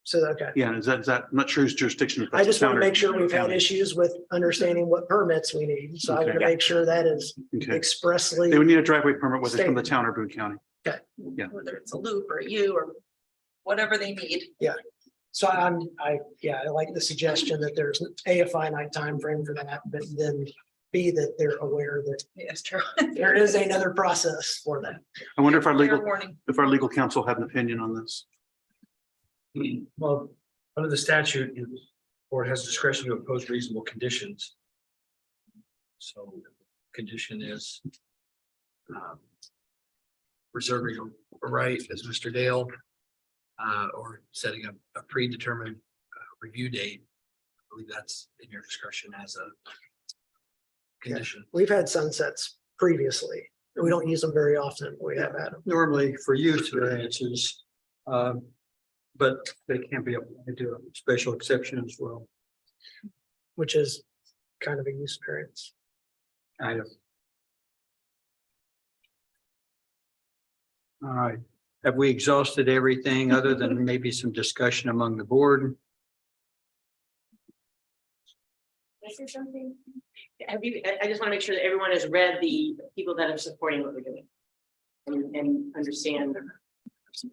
So, okay. Yeah, is that, I'm not sure whose jurisdiction. if I that's just the want to town or make sure we've had county. issues with understanding what permits we need. So I want to Okay. make sure that is Okay. expressly. They would need a driveway permit, whether it's from the Stated. town or Boone County. Okay. Yeah. Whether it's a loop or you or whatever they need. So I like the suggestion that there's a finite time frame for that, but then B, that they're aware that Yes, true. there is another process for that. I wonder if Fair our warning. legal counsel had an opinion on this. Well, under the statute, the board has discretion to impose reasonable conditions. So condition is reserving a right, as Mr. Dale, or setting a predetermined review date. I believe that's in your discretion as a condition. We've had sunsets previously. We don't use them very often. We have had them. Normally for use variances, but they can be applied to a special exception as well. Which is kind of a use variance. Kind of. All right. Have we exhausted everything other than maybe some discussion among the board? Can I say something? I just want to make sure that everyone has read the people that are supporting what we're doing. And understand,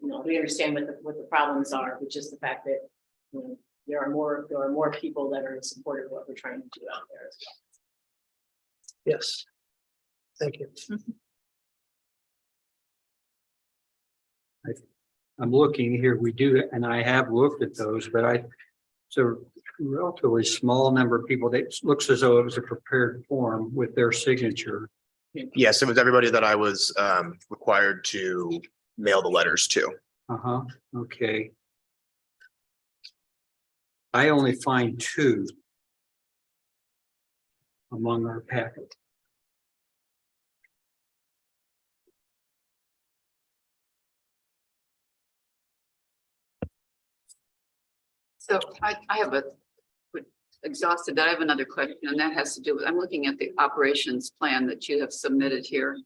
we understand what the problems are, which is the fact that, there are more people that are in support of what we're trying to do out there as well. Yes. Thank you. I'm looking here, we do, and I have looked at those, but it's a relatively small number of people. It looks as though it was a prepared form with their signature. Yes, it was everybody that I was required to mail the letters to. Uh-huh, okay. I only find two among our packet. So I have exhausted that. I have another question, and that has to do with, I'm looking at the operations plan that you have submitted here.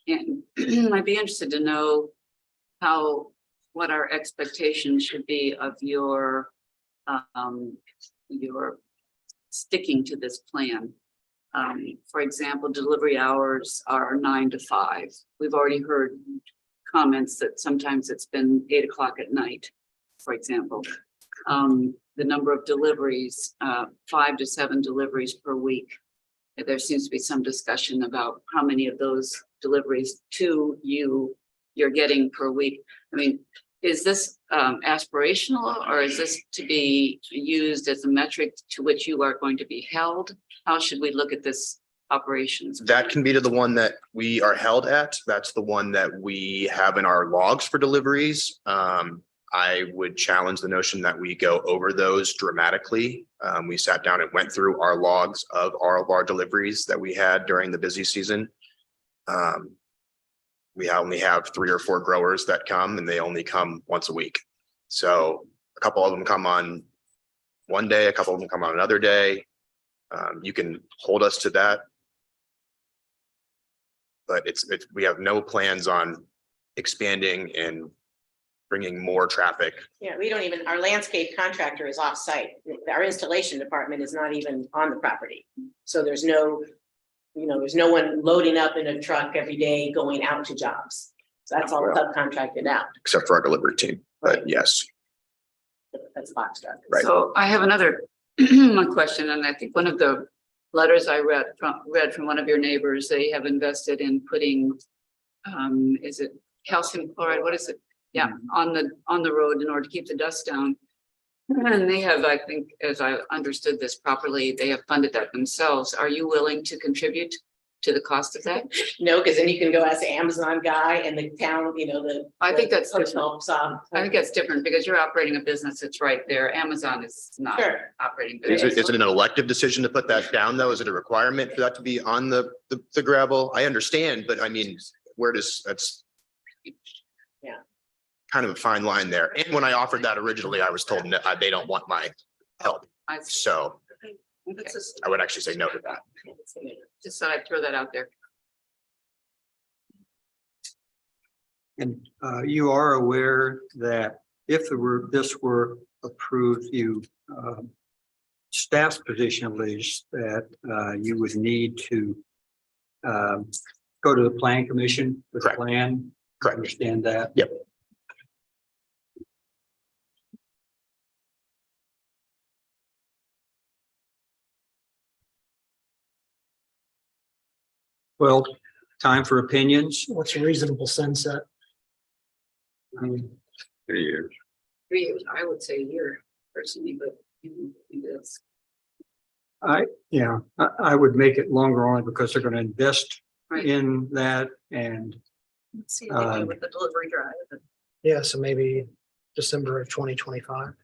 And I'd be interested to know what our expectations should be of your sticking to this plan. For example, delivery hours are 9 to 5. We've already heard comments that sometimes it's been 8 o'clock at night, for example. The number of deliveries, 5 to 7 deliveries per week. There seems to be some discussion about how many of those deliveries to you're getting per week. I mean, is this aspirational, or is this to be used as a metric to which you are going to be held? How should we look at this operations? That can be to the one that we are held at. That's the one that we have in our logs for deliveries. I would challenge the notion that we go over those dramatically. We sat down and went through our logs of all of our deliveries that we had during the busy season. We only have 3 or 4 growers that come, and they only come once a week. So a couple of them come on one day, a couple of them come on another day. You can hold us to that. But we have no plans on expanding and bringing more traffic. Yeah, we don't even, our landscape contractor is off-site. Our installation department is not even on the property. So there's no one loading up in a truck every day going out to jobs. So that's all subcontracted out. Except for our delivery team, but yes. That's box truck. Right. So I have another question, and I think one of the letters I read from one of your neighbors, they have invested in putting, is it calcium chloride? What is it? Yeah, on the road in order to keep the dust down. And they have, I think, as I understood this properly, they have funded that themselves. Are you willing to contribute to the cost of that? No, because then you can go ask the Amazon guy and the town, you know, the. I think that's different. Personal, I think that's different because you're operating a business. It's right there. Amazon is not Sure. operating. Is it business. an elective decision to put that down, though? Is it a requirement for that to be on the gravel? I understand, but I mean, that's Yeah. kind of a fine line there. And when I offered that originally, I was told no, they don't want my help. So Okay. I would actually say no to that. Just thought I'd throw that out there. And you are aware that if this were approved, staff's position at least, that you would need to go to the plan commission with a plan. Correct. Understand that? Yep. Well, time for opinions. What's a reasonable sunset? 3 years. 3 years, I would say a year personally, but it's. I would make it longer only because they're going to invest Right. in that and Let's see what they do with the delivery drive. Yeah, so maybe December of 2025.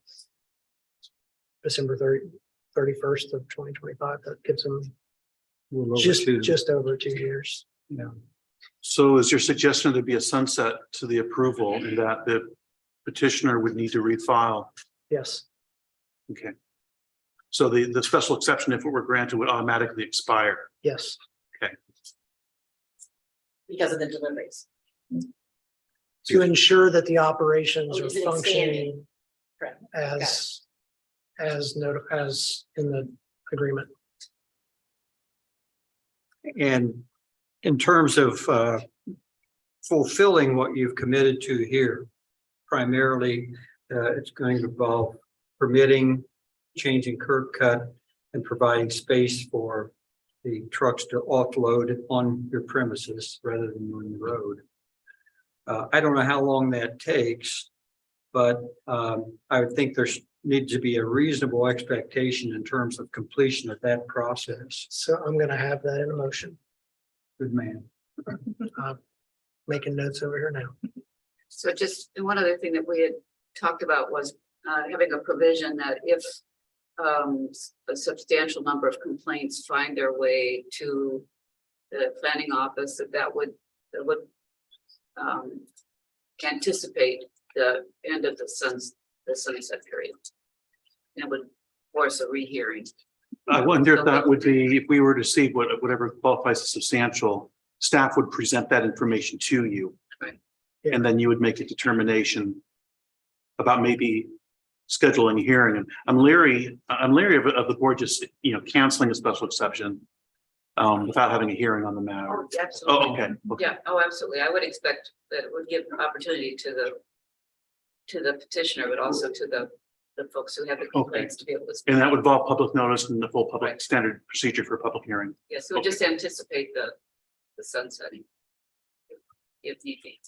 December 31st of 2025. That gives them a little over just over 2 years. So is your suggestion there'd be a sunset to the approval and that the petitioner would need to refile? Yes. Okay. So the special exception, if it were granted, would automatically expire? Yes. Okay. Because of the deliveries. To ensure that the operations Oh, are is it functioning Correct. as in the agreement. And in terms of fulfilling what you've committed to here, primarily, it's going to involve permitting, changing curb cut, and providing space for the trucks to offload on your premises rather than on the road. I don't know how long that takes, but I would think there's needs to be a reasonable expectation in terms of completion of that process. So I'm going to have that in a motion. Good man. Making notes over here now. So just one other thing that we had talked about was having a provision that if a substantial number of complaints find their way to the planning office, that would anticipate the end of the sunset period. And would force a rehearing. I wonder if that would be, if we were to see whatever qualifies as substantial, staff would present that information to you. Right. And then you would make a determination about maybe scheduling a hearing. And I'm leery of the board just, canceling a special exception without having a hearing on the matter. Oh, absolutely. Oh, okay. Yeah, absolutely. I would expect that it would give opportunity to the petitioner, but also to the folks who have the complaints to be able to. And that would involve public notice and the full public standard procedure for a public hearing. Yes, so just anticipate the sunsetting. If need be.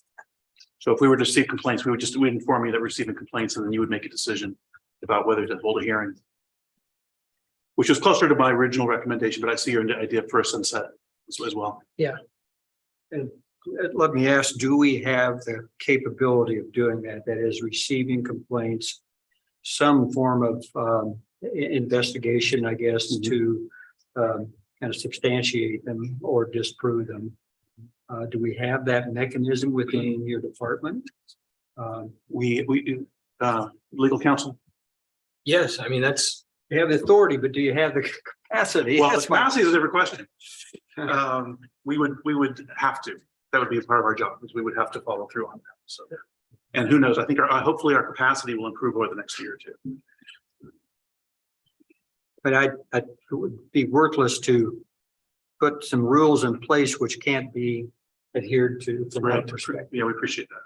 So if we were to see complaints, we'd inform you that we're receiving complaints, and then you would make a decision about whether to hold a hearing. Which is closer to my original recommendation, but I see your idea for a sunset as well. Yeah. And let me ask, do we have the capability of doing that? That is receiving complaints, some form of investigation, I guess, to kind of substantiate them or disprove them. Do we have that mechanism within your department? Legal counsel? Yes, I mean, you have the authority, but do you have the capacity? Well, the capacity is a different question. We would have to. That would be a part of our job, is we would have to follow through on that. So, and who knows? I think hopefully our capacity will improve over the next year or two. But it would be worthless to put some rules in place which can't be adhered to from that perspective. Yeah, we appreciate that.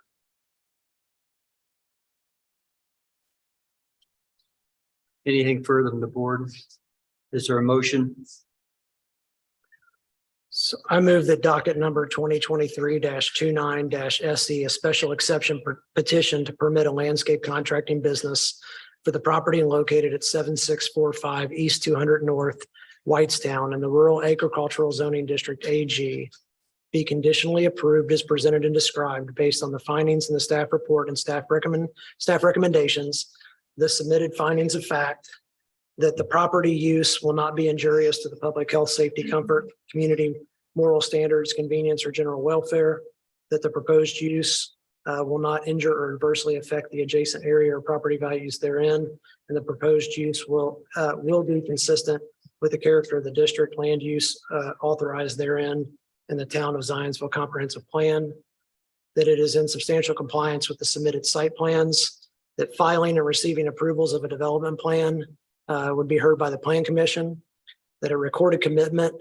Anything further from the board? Is there a motion? So I move that docket number 2023-29-SE, a special exception petition to permit a landscape contracting business for the property located at 7645 East 200 North, Whitestown, in the Rural Agricultural Zoning District AG, be conditionally approved as presented and described based on the findings in the staff report and staff recommendations, the submitted findings of fact, that the property use will not be injurious to the public health, safety, comfort, community, moral standards, convenience, or general welfare, that the proposed use will not injure or adversely affect the adjacent area or property values therein, and the proposed use will be consistent with the character of the district land use authorized therein in the town of Zionsville comprehensive plan, that it is in substantial compliance with the submitted site plans, that filing and receiving approvals of a development plan would be heard by the Plan Commission, that a recorded commitment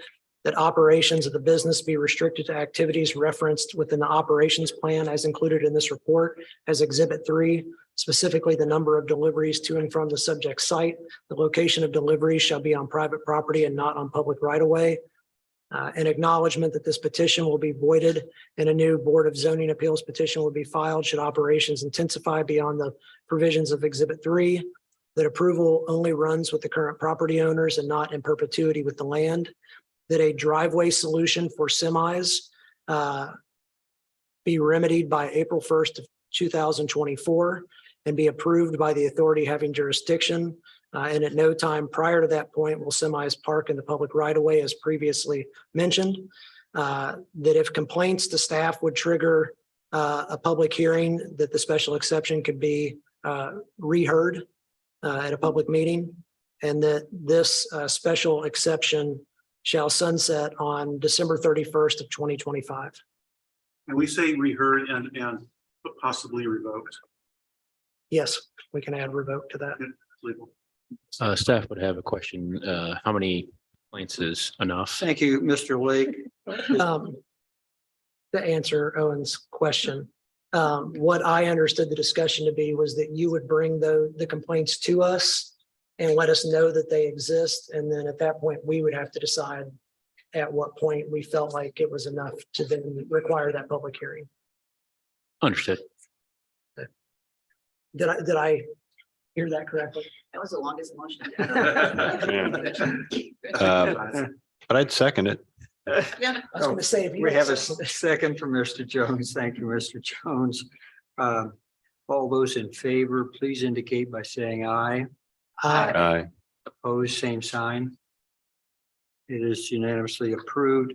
that operations of the business be restricted to activities referenced within the operations plan as included in this report as Exhibit 3, specifically the number of deliveries to and from the subject site. The location of deliveries shall be on private property and not on public right-of-way. An acknowledgement that this petition will be voided and a new Board of Zoning Appeals petition will be filed should operations intensify beyond the provisions of Exhibit 3. That approval only runs with the current property owners and not in perpetuity with the land. That a driveway solution for semis be remedied by April 1st of 2024 and be approved by the authority having jurisdiction. And at no time prior to that point will semis park in the public right-of-way as previously mentioned. That if complaints to staff would trigger a public hearing, that the special exception could be reheard at a public meeting, and that this special exception shall sunset on December 31st of 2025. And we say reheard and possibly revoked. Yes, we can add revoke to that. Legal. Staff would have a question. How many complaints is enough? Thank you, Mr. Lake. To answer Owen's question, what I understood the discussion to be was that you would bring the complaints to us and let us know that they exist. And then at that point, we would have to decide at what point we felt like it was enough to then require that public hearing. Understood. Did I hear that correctly? That was the longest motion. But I'd second it. Yeah, I was going to say. If you We have a second- second from Mr. Jones. Thank you, Mr. Jones. All those in favor, please indicate by saying aye. Aye. Opposed, same sign. It is unanimously approved.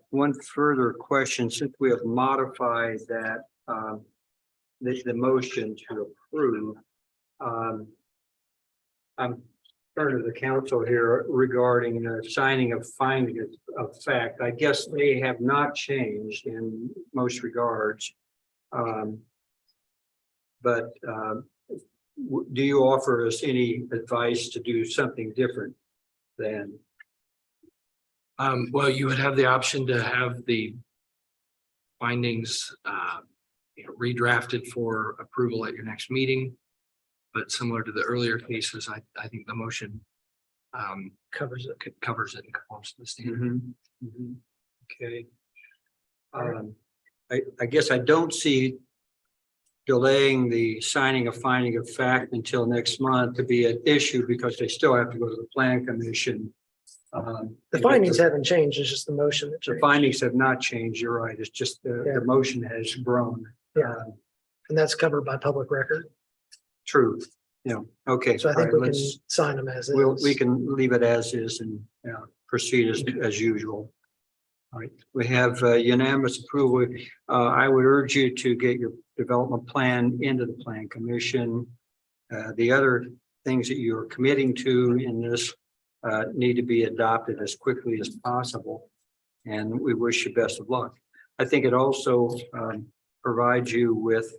One further question, since we have modified that, the motion to approve. I'm turning to the council here regarding the signing of findings of fact. I guess they have not changed in most regards. But do you offer us any advice to do something different than? Well, you would have the option to have the findings redrafted for approval at your next meeting. But similar to the earlier cases, I think the motion covers it and conforms to the standard. Okay. I guess I don't see delaying the signing of finding of fact until next month to be an issue because they still have to go to the Plan Commission. The findings haven't changed. It's just the motion. That The changed. findings have not changed. You're right. It's just the motion has grown. Yeah. And that's covered by public record. True. Yeah. Okay. So I All think right, we can let's- sign them as we is. can leave it as is and proceed as usual. All right. We have unanimous approval. I would urge you to get your development plan into the Plan Commission. The other things that you're committing to in this need to be adopted as quickly as possible. And we wish you best of luck. I think it also provides you with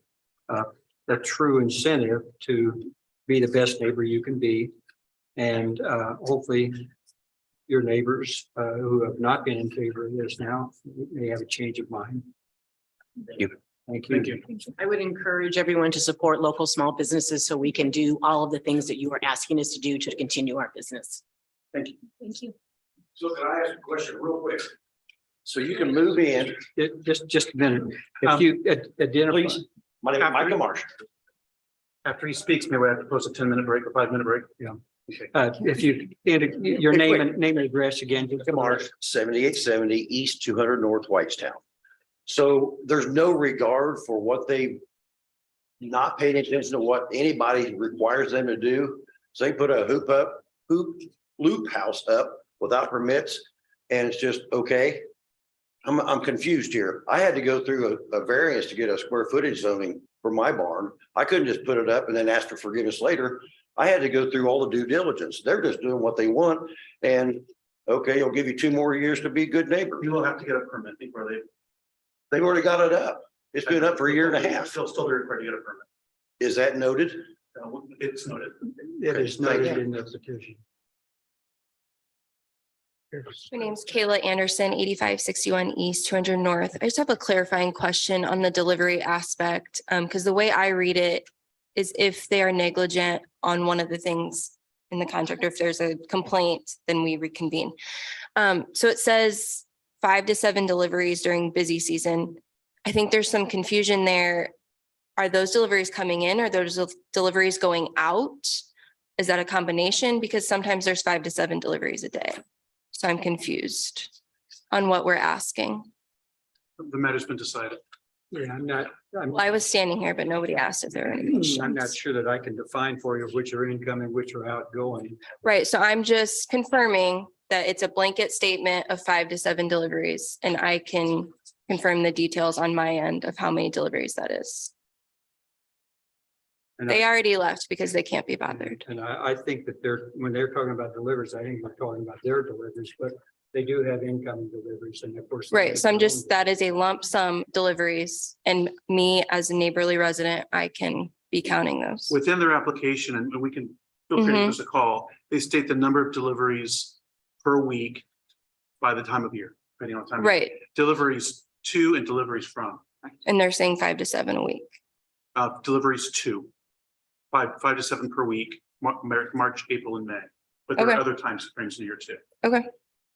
a true incentive to be the best neighbor you can be. And hopefully your neighbors who have not been in favor of this now may have a change of mind. Thank you. Thank you. I would encourage everyone to support local small businesses so we can do all of the things that you are asking us to do to continue our business. Thank you. Thank you. So can I ask a question real quick? So you can move in. Just a minute. If you identify. Please. My name is Michael Marsh. After he speaks, maybe we have to post a 10-minute break or 5-minute break. Yeah. Okay. If you, your Hey, name quick. and address again. Marsh, 7870 East 200 North Whitestown. So there's no regard for what they not paying attention to what anybody requires them to do. So they put a loop house up without permits, and it's just, okay. I'm confused here. I had to go through a variance to get a square footage zoning for my barn. I couldn't just put it up and then ask for forgiveness later. I had to go through all the due diligence. They're just doing what they want. And okay, they'll give you 2 more years to be good neighbors. You will have to get a permit before They've already got it up. It's been up for a year and a half. Still be required to get a permit. Is that noted? It's noted. It is noted in the petition. My name's Kayla Anderson, 8561 East, 200 North. I just have a clarifying question on the delivery aspect, because the way I read it is if they are negligent on one of the things in the contract, or if there's a complaint, then we reconvene. So it says 5 to 7 deliveries during busy season. I think there's some confusion there. Are those deliveries coming in or those deliveries going out? Is that a combination? Because sometimes there's 5 to 7 deliveries a day. So I'm confused on what we're asking. The matter's been decided. Yeah, Well, I was standing here, but nobody asked if there were any I'm questions. not sure that I can define for you which are incoming, which are outgoing. Right, so I'm just confirming that it's a blanket statement of 5 to 7 deliveries, and I can confirm the details on my end of how many deliveries that is. And They already left because they can't be bothered. And I think that when they're talking about deliveries, I think they're talking about their deliveries, but they do have incoming deliveries and of course. Right, so I'm just, that is a lump sum deliveries, and me as a neighborly resident, I can be counting those. Within their application, and we can feel free to give us a call, they state the number of deliveries per week by the time of year, depending on time. Right, Deliveries to and deliveries from. and they're saying 5 to 7 a week. Deliveries to. 5 to 7 per week, March, April, and May. But there are Okay. other times frames in the year too. Okay.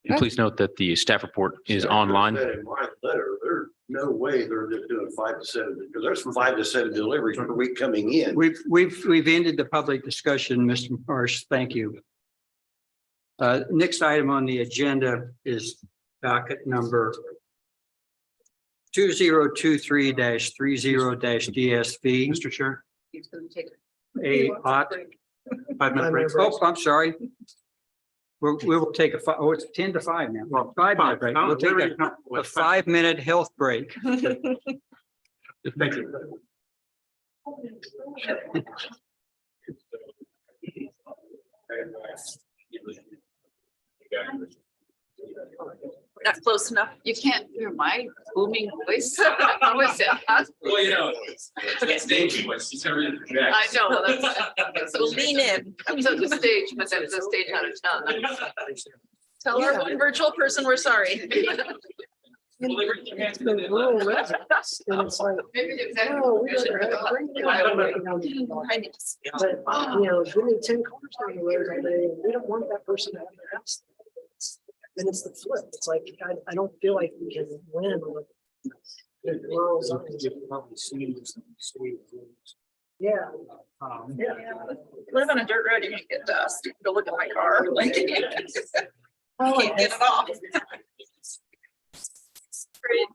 And please note that the staff report is online. In my letter, there's no way they're just doing 5 to 7, because there's 5 to 7 deliveries per week coming in. We've ended the public discussion, Mr. Marsh. Thank you. Next item on the agenda is docket number 2023-30-DSV. Mr. Chair. A hot 5-minute break. Oh, I'm sorry. We will take a five, it's 10 to 5 now. Well, 5-minute break. We'll take a 5-minute health break. Thank you. Not close enough. You can't hear my booming voice. How is it? Well, you know, it's dangerous. It's everything. I know. That's So lean in. comes up the stage, but that's the stage out of town. Tell our one virtual person we're sorry. It's been rural residents, and it's like, Maybe exactly. oh, we better have- bring it on. But, you know, give me 10 cars down the road all day, and we don't want that person to have their house. Then it's the flip. It's like, I don't feel like we can win with rural zoning. Yeah. Yeah. Live on a dirt road, you're gonna get dust. Go look at my car. Like, can't Oh, get it off. Great.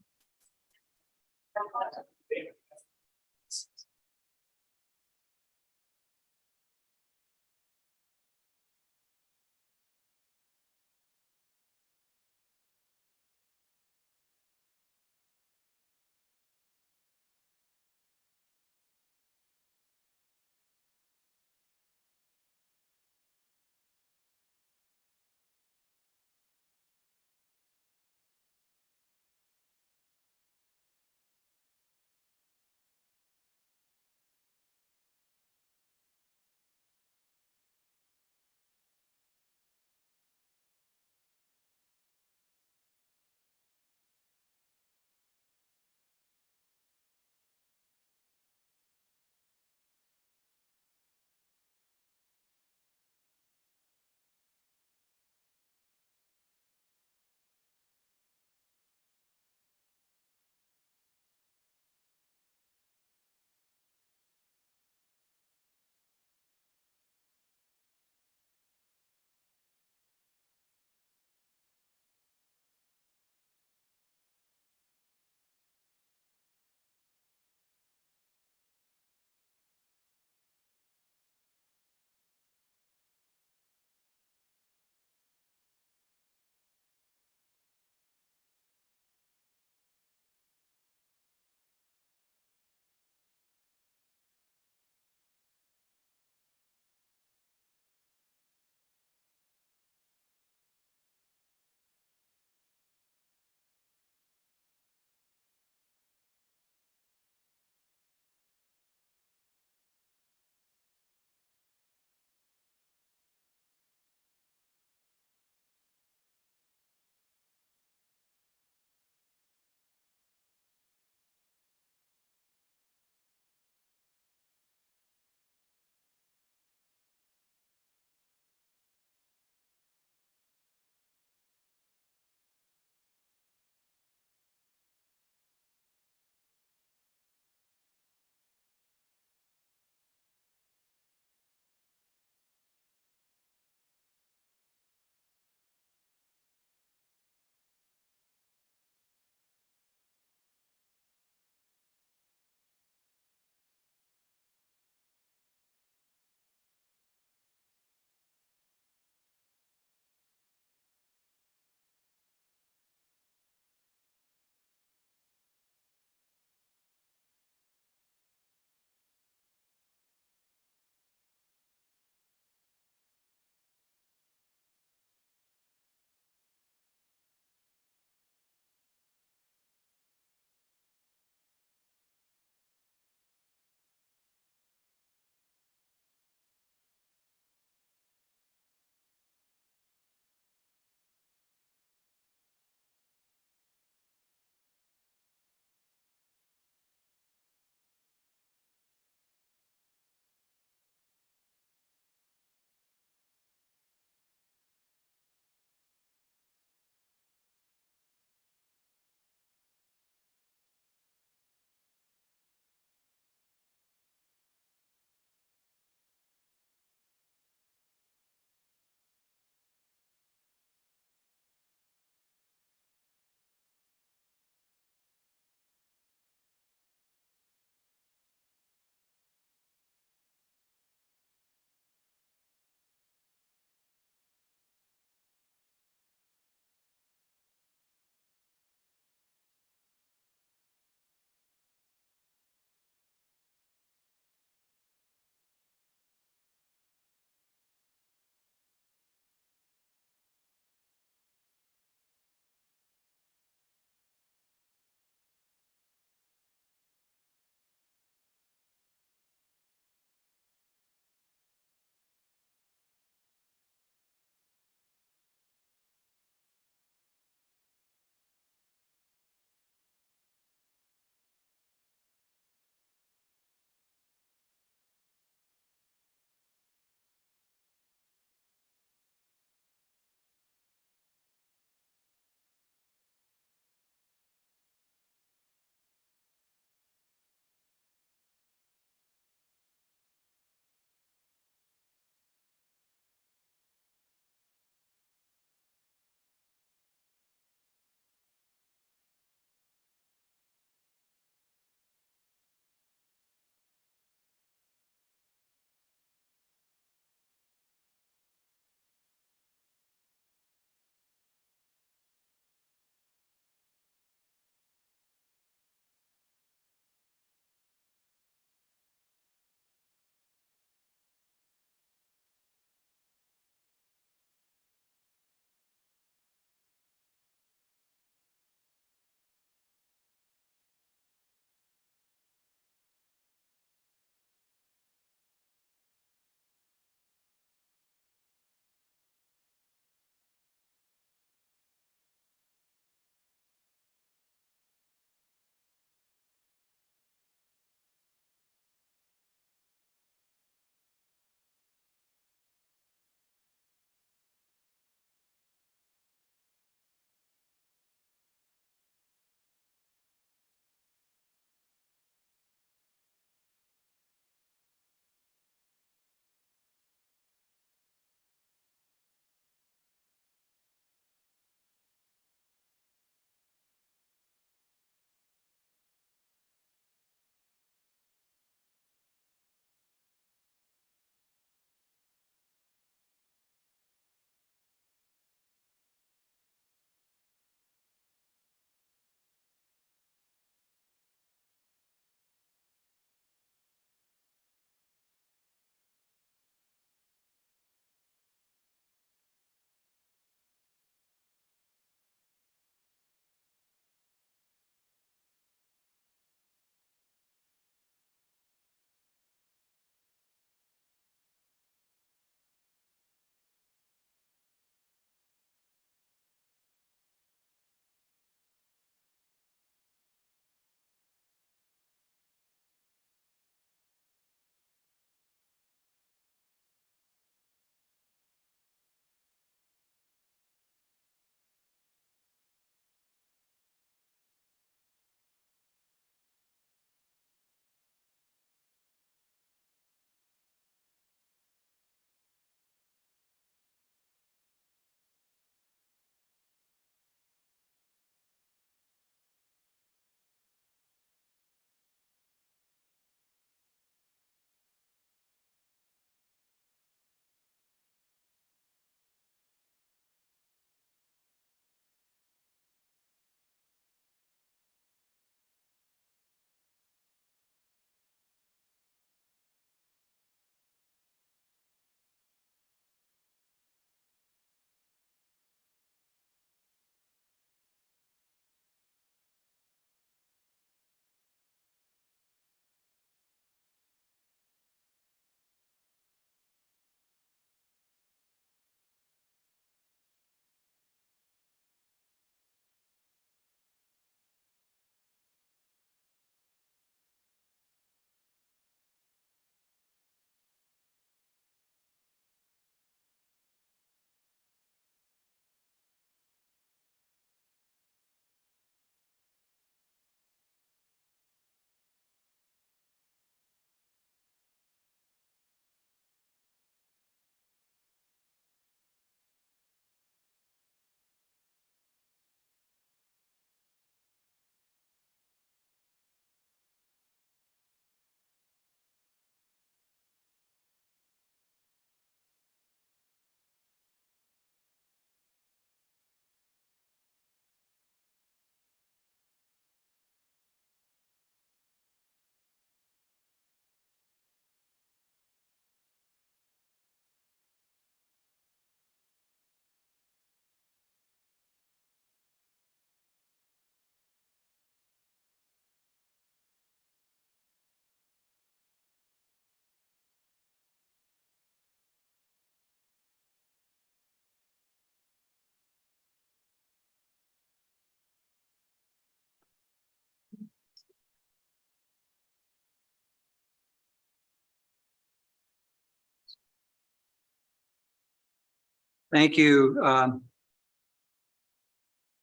Thank you.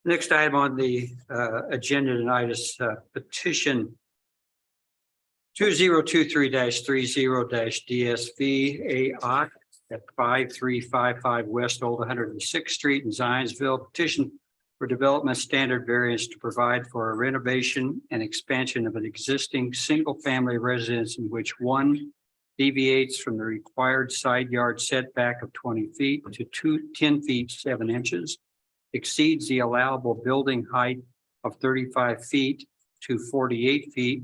Next item on the agenda tonight is petition 2023-30-DSV AOC at 5355 West Old 106th Street in Zionsville. Petition for development standard variance to provide for a renovation and expansion of an existing single-family residence in which one deviates from the required side yard setback of 20 feet to 10 feet 7 inches, exceeds the allowable building height of 35 feet to 48 feet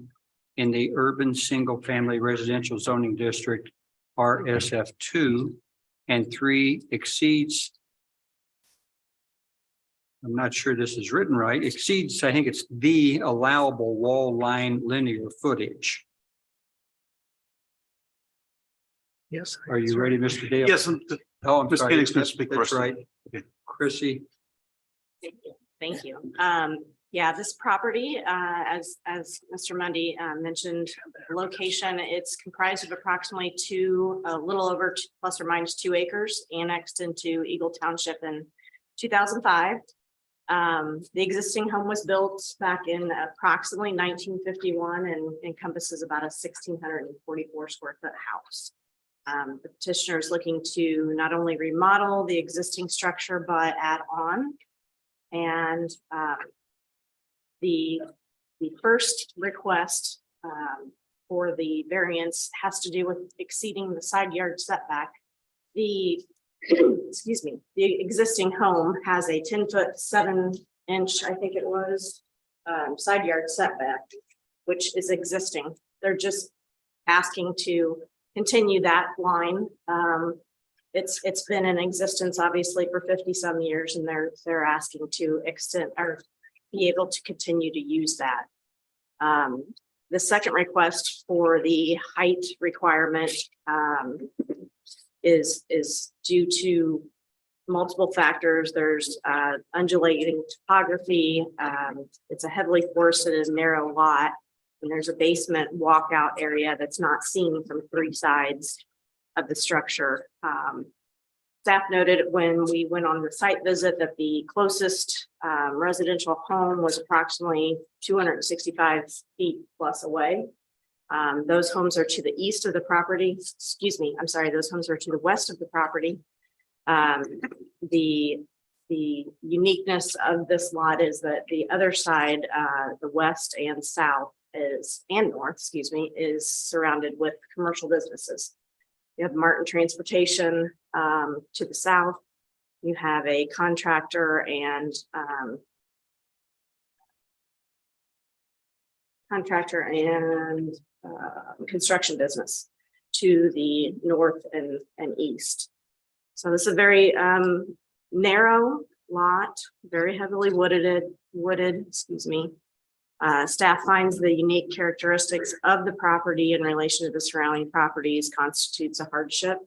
in the urban single-family residential zoning district RSF2, and 3 exceeds, I'm not sure this is written right, exceeds, I think it's the allowable wall line linear footage. Yes. Are you ready, Mr. Dale? Yes, Oh, I'm Ms. sorry. Koenig's gonna speak That's first. right. Chrissy. Thank you. Yeah, this property, as Mr. Mundy mentioned, location, it's comprised of approximately a little over plus or minus 2 acres annexed into Eagle Township in 2005. The existing home was built back in approximately 1951 and encompasses about a 1,644 square foot house. The petitioner is looking to not only remodel the existing structure, but add on. And the first request for the variance has to do with exceeding the side yard setback. Excuse me, the existing home has a 10-foot 7-inch, I think it was, side yard setback, which is existing. They're just asking to continue that line. It's been in existence obviously for 50-some years, and they're asking to extend or be able to continue to use that. The second request for the height requirement is due to multiple factors. There's undulating topography. It's a heavily forested and narrow lot, and there's a basement walkout area that's not seen from 3 sides of the structure. Staff noted when we went on the site visit that the closest residential home was approximately 265 feet plus away. Those homes are to the east of the property. Excuse me, I'm sorry, those homes are to the west of the property. The uniqueness of this lot is that the other side, the west and south and north, excuse me, is surrounded with commercial businesses. You have Martin Transportation to the south. You have a contractor and construction business to the north and east. So this is a very narrow lot, very heavily wooded, excuse me. Staff finds the unique characteristics of the property in relation to the surrounding properties constitutes a hardship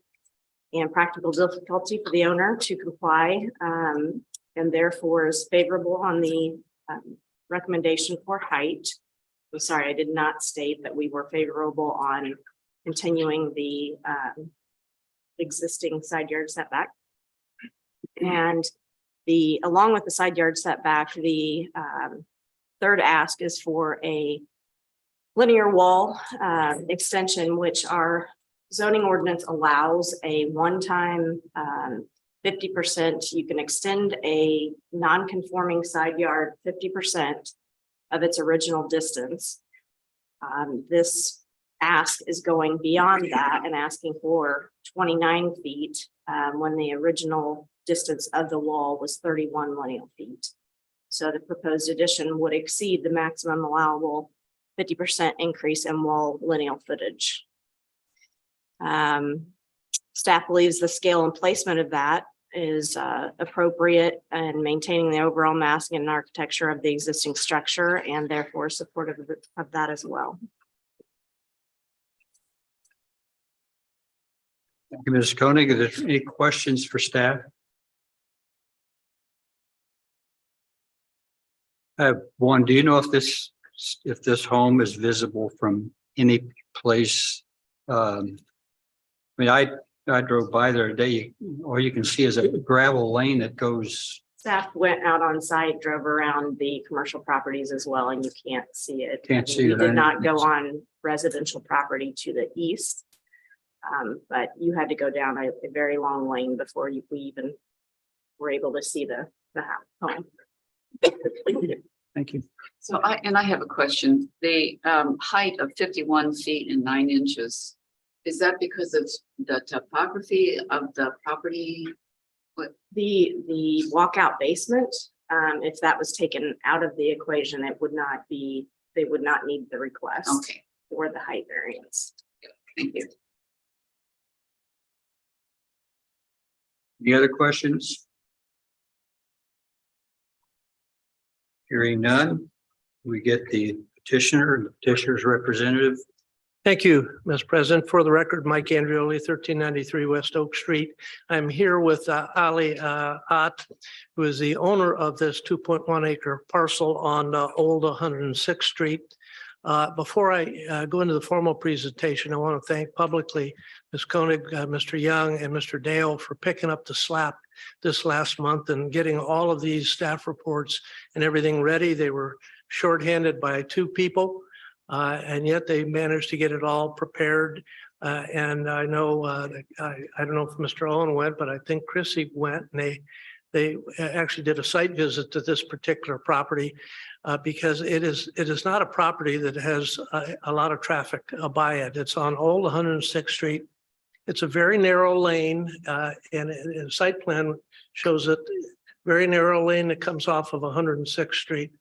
and practical difficulty for the owner to comply, and therefore is favorable on the recommendation for height. I'm sorry, I did not state that we were favorable on continuing the existing side yard setback. And along with the side yard setback, the third ask is for a linear wall extension, which our zoning ordinance allows a one-time 50%. You can extend a non-conforming side yard 50% of its original distance. This ask is going beyond that and asking for 29 feet when the original distance of the wall was 31 lineal feet. So the proposed addition would exceed the maximum allowable 50% increase in wall lineal footage. Staff believes the scale and placement of that is appropriate and maintaining the overall massing and architecture of the existing structure, and therefore supportive of that as well. Thank you, Ms. Koenig. Are there any questions for staff? I have one. Do you know if this home is visible from any place? I I drove by there today. All you can see is a gravel lane that goes, Staff went out on site, drove around the commercial properties as well, and you can't see it. Can't see We it. did not go on residential property to the east. But you had to go down a very long lane before we even were able to see the home. thank you. So I have a question. The height of 51 feet and 9 inches, is that because of the topography of the property? The walkout basement, if that was taken out of the equation, it would not be, they would not need the request. Okay. For the height variance. Thank you. Any other questions? Hearing none, we get the petitioner and the petitioner's representative. Thank you, Mr. President. For the record, Mike Andrioli, 1393 West Oak Street. I'm here with Ali Ott, who is the owner of this 2.1 acre parcel on Old 106th Street. Before I go into the formal presentation, I want to thank publicly Ms. Koenig, Mr. Young, and Mr. Dale for picking up the slack this last month and getting all of these staff reports and everything ready. They were shorthanded by 2 people. And yet they managed to get it all prepared. And I know, I don't know if Mr. Owen went, but I think Chrissy went, and they actually did a site visit to this particular property because it is not a property that has a lot of traffic by it. It's on Old 106th Street. It's a very narrow lane, and the site plan shows it very narrow lane that comes off of 106th Street.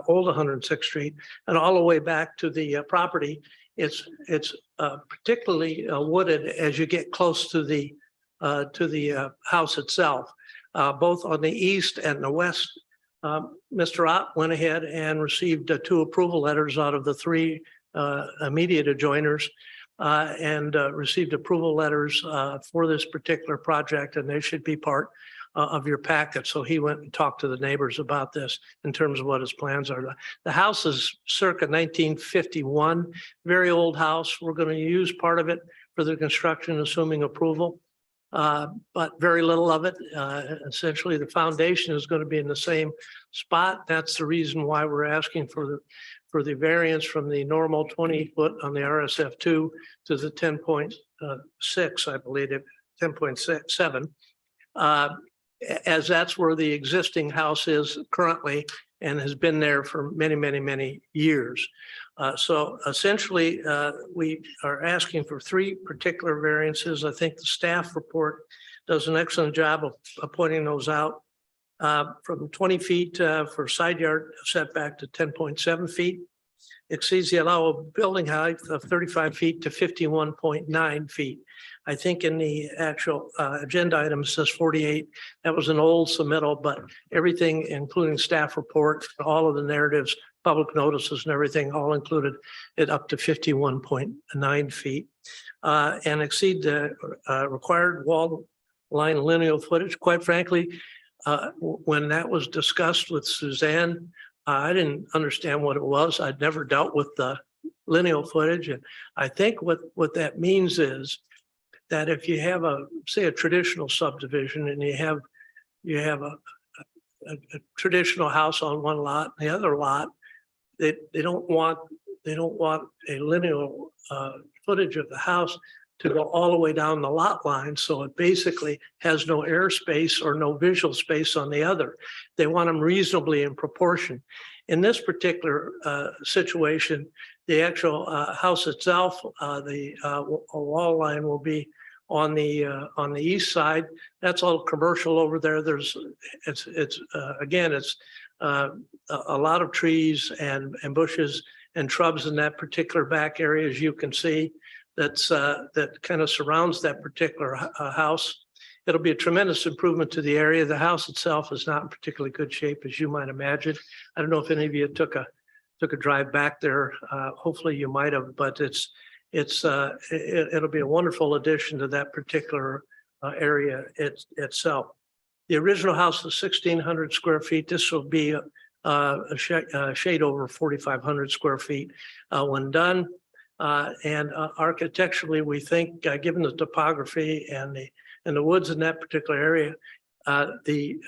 Old 106th Street, and all the way back to the property. It's particularly wooded as you get close to the house itself, both on the east and the west. Mr. Ott went ahead and received 2 approval letters out of the 3 immediate adjoiners, and received approval letters for this particular project, and they should be part of your packet. So he went and talked to the neighbors about this in terms of what his plans are. The house is circa 1951, very old house. We're going to use part of it for the construction, assuming approval, but very little of it. Essentially, the foundation is going to be in the same spot. That's the reason why we're asking for the variance from the normal 20 foot on the RSF2 to the 10.6, I believe, 10.7. As that's where the existing house is currently and has been there for many, many, many years. So essentially, we are asking for 3 particular variances. I think the staff report does an excellent job of pointing those out. From 20 feet for side yard setback to 10.7 feet. Exceeds the allowable building height of 35 feet to 51.9 feet. I think in the actual agenda item says 48. That was an old submittal, but everything, including staff report, all of the narratives, public notices and everything, all included it up to 51.9 feet. And exceed the required wall line lineal footage. Quite frankly, when that was discussed with Suzanne, I didn't understand what it was. I'd never dealt with the lineal footage. And I think what that means is that if you have say a traditional subdivision and you have a traditional house on one lot, and the other lot, they don't want a lineal footage of the house to go all the way down the lot line. So it basically has no airspace or no visual space on the other. They want them reasonably in proportion. In this particular situation, the actual house itself, the wall line will be on the east side. That's all commercial over there. It's a lot of trees and bushes and shrubs in that particular back area, as you can see. That kind of surrounds that particular house. It'll be a tremendous improvement to the area. The house itself is not in particularly good shape, as you might imagine. I don't know if any of you took a drive back there. Hopefully you might have, but it'll be a wonderful addition to that particular area itself. The original house is 1,600 square feet. This will be a shade over 4,500 square feet when done. And architecturally, we think, given the topography and the woods in that particular area, the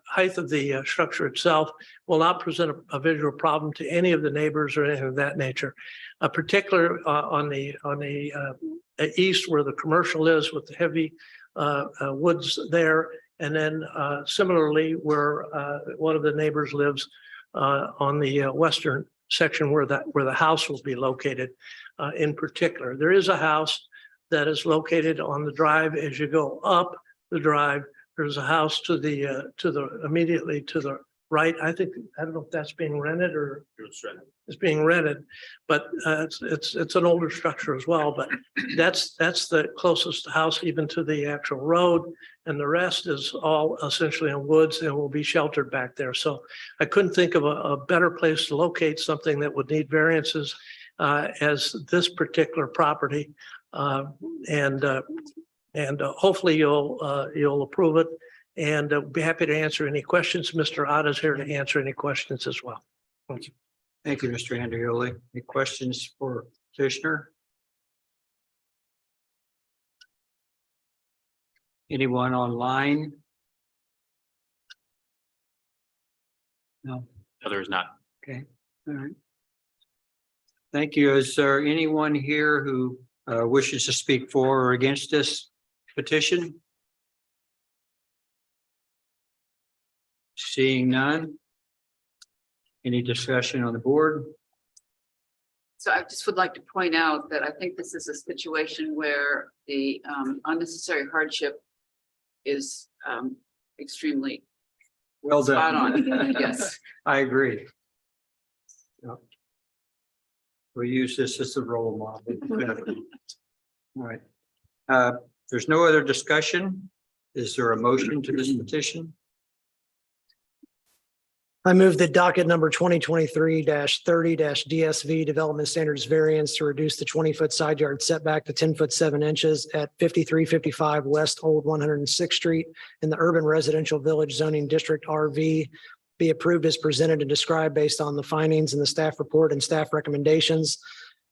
height of the structure itself will not present a visual problem to any of the neighbors or anything of that nature. Particular on the east where the commercial is with the heavy woods there. And then similarly where one of the neighbors lives on the western section where the house will be located in particular. There is a house that is located on the drive as you go up the drive. There's a house to the immediately to the right. I don't know if that's being rented or it's being rented, but it's an older structure as well. But that's the closest house even to the actual road, and the rest is all essentially in woods and will be sheltered back there. So I couldn't think of a better place to locate something that would need variances as this particular property, and hopefully you'll approve it. And be happy to answer any questions. Mr. Ott is here to answer any questions as well. Thank you. Thank you, Mr. Andreoli. Any questions for petitioner? Anyone online? No. No, there's not. Okay, all right. Thank you. Is there anyone here who wishes to speak for or against this petition? Seeing none. Any discussion on the board? So I just would like to point out that I think this is a situation where the unnecessary hardship is extremely well done. spot on. Yes. I agree. Yep. We use this as a role model. All right. There's no other discussion. Is there a motion to this petition? I move that docket number 2023-30 DSV Development Standards variance to reduce the 20-foot side yard setback to 10 foot 7 inches at 5355 West Old 106th Street in the Urban Residential Village Zoning District RV be approved as presented and described based on the findings in the staff report and staff recommendations.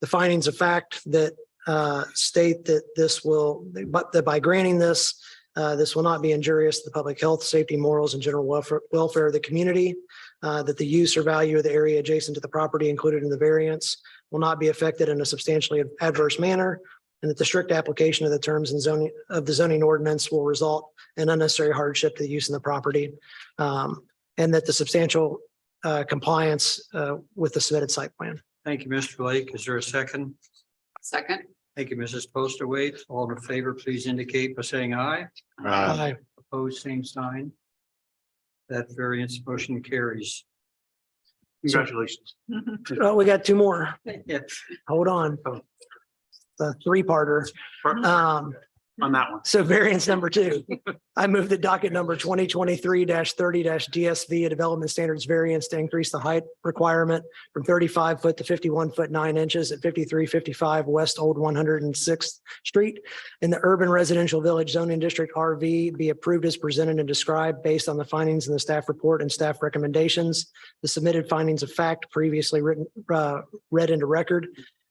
The findings of fact that state that this will, but that by granting this, this will not be injurious to the public health, safety, morals, and general welfare of the community. That the use or value of the area adjacent to the property included in the variance will not be affected in a substantially adverse manner, and that the strict application of the terms and zoning of the zoning ordinance will result in unnecessary hardship to the use of the property, and that the substantial compliance with the submitted site plan. Thank you, Mr. Blake. Is there a second? Second. Thank you, Mrs. Postaway. All in favor, please indicate by saying aye. Aye. Opposed, same sign. That variance motion carries. Congratulations. Oh, we got two more. Yes. Hold on. The three-parter. On that one. So variance number 2, I move that docket number 2023-30 DSV, a development standards variance to increase the height requirement from 35 foot to 51 foot 9 inches at 5355 West Old 106th Street in the Urban Residential Village Zoning District RV be approved as presented and described based on the findings in the staff report and staff recommendations. The submitted findings of fact previously read into record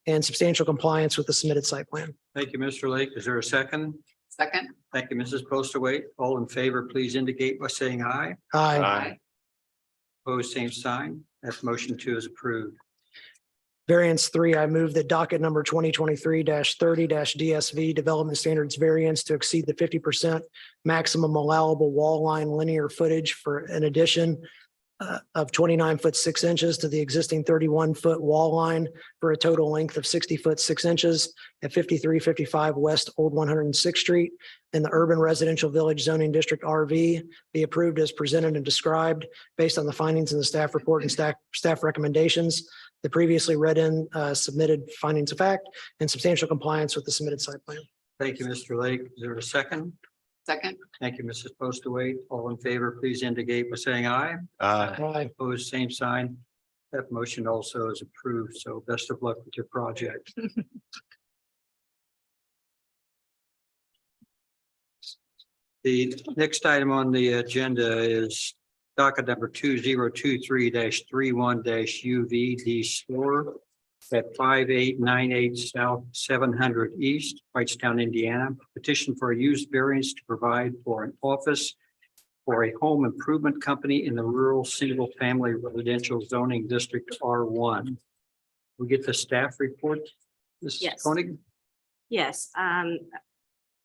and substantial compliance with the submitted site plan. Thank you, Mr. Lake. Is there a second? Second. Thank you, Mrs. Postaway. All in favor, please indicate by saying aye. Aye. Opposed, same sign. That motion 2 is approved. Variance 3, I move that docket number 2023-30 DSV Development Standards variance to exceed the 50% maximum allowable wall line linear footage for an addition of 29 foot 6 inches to the existing 31 foot wall line for a total length of 60 foot 6 inches at 5355 West Old 106th Street in the Urban Residential Village Zoning District RV be approved as presented and described based on the findings in the staff report and staff recommendations. The previously read in submitted findings of fact and substantial compliance with the submitted site plan. Thank you, Mr. Lake. Is there a second? Second. Thank you, Mrs. Postaway. All in favor, please indicate by saying aye. Aye. Opposed, same sign. That motion also is approved. So best of luck with your project. The next item on the agenda is docket number 2023-31-UVD store. at 5898 South 700 East, Whitestown, Indiana. Petition for a use variance to provide for an office for a home improvement company in the rural single-family residential zoning district R1. We get the staff report, Mrs. Yes. Koenig? Yes,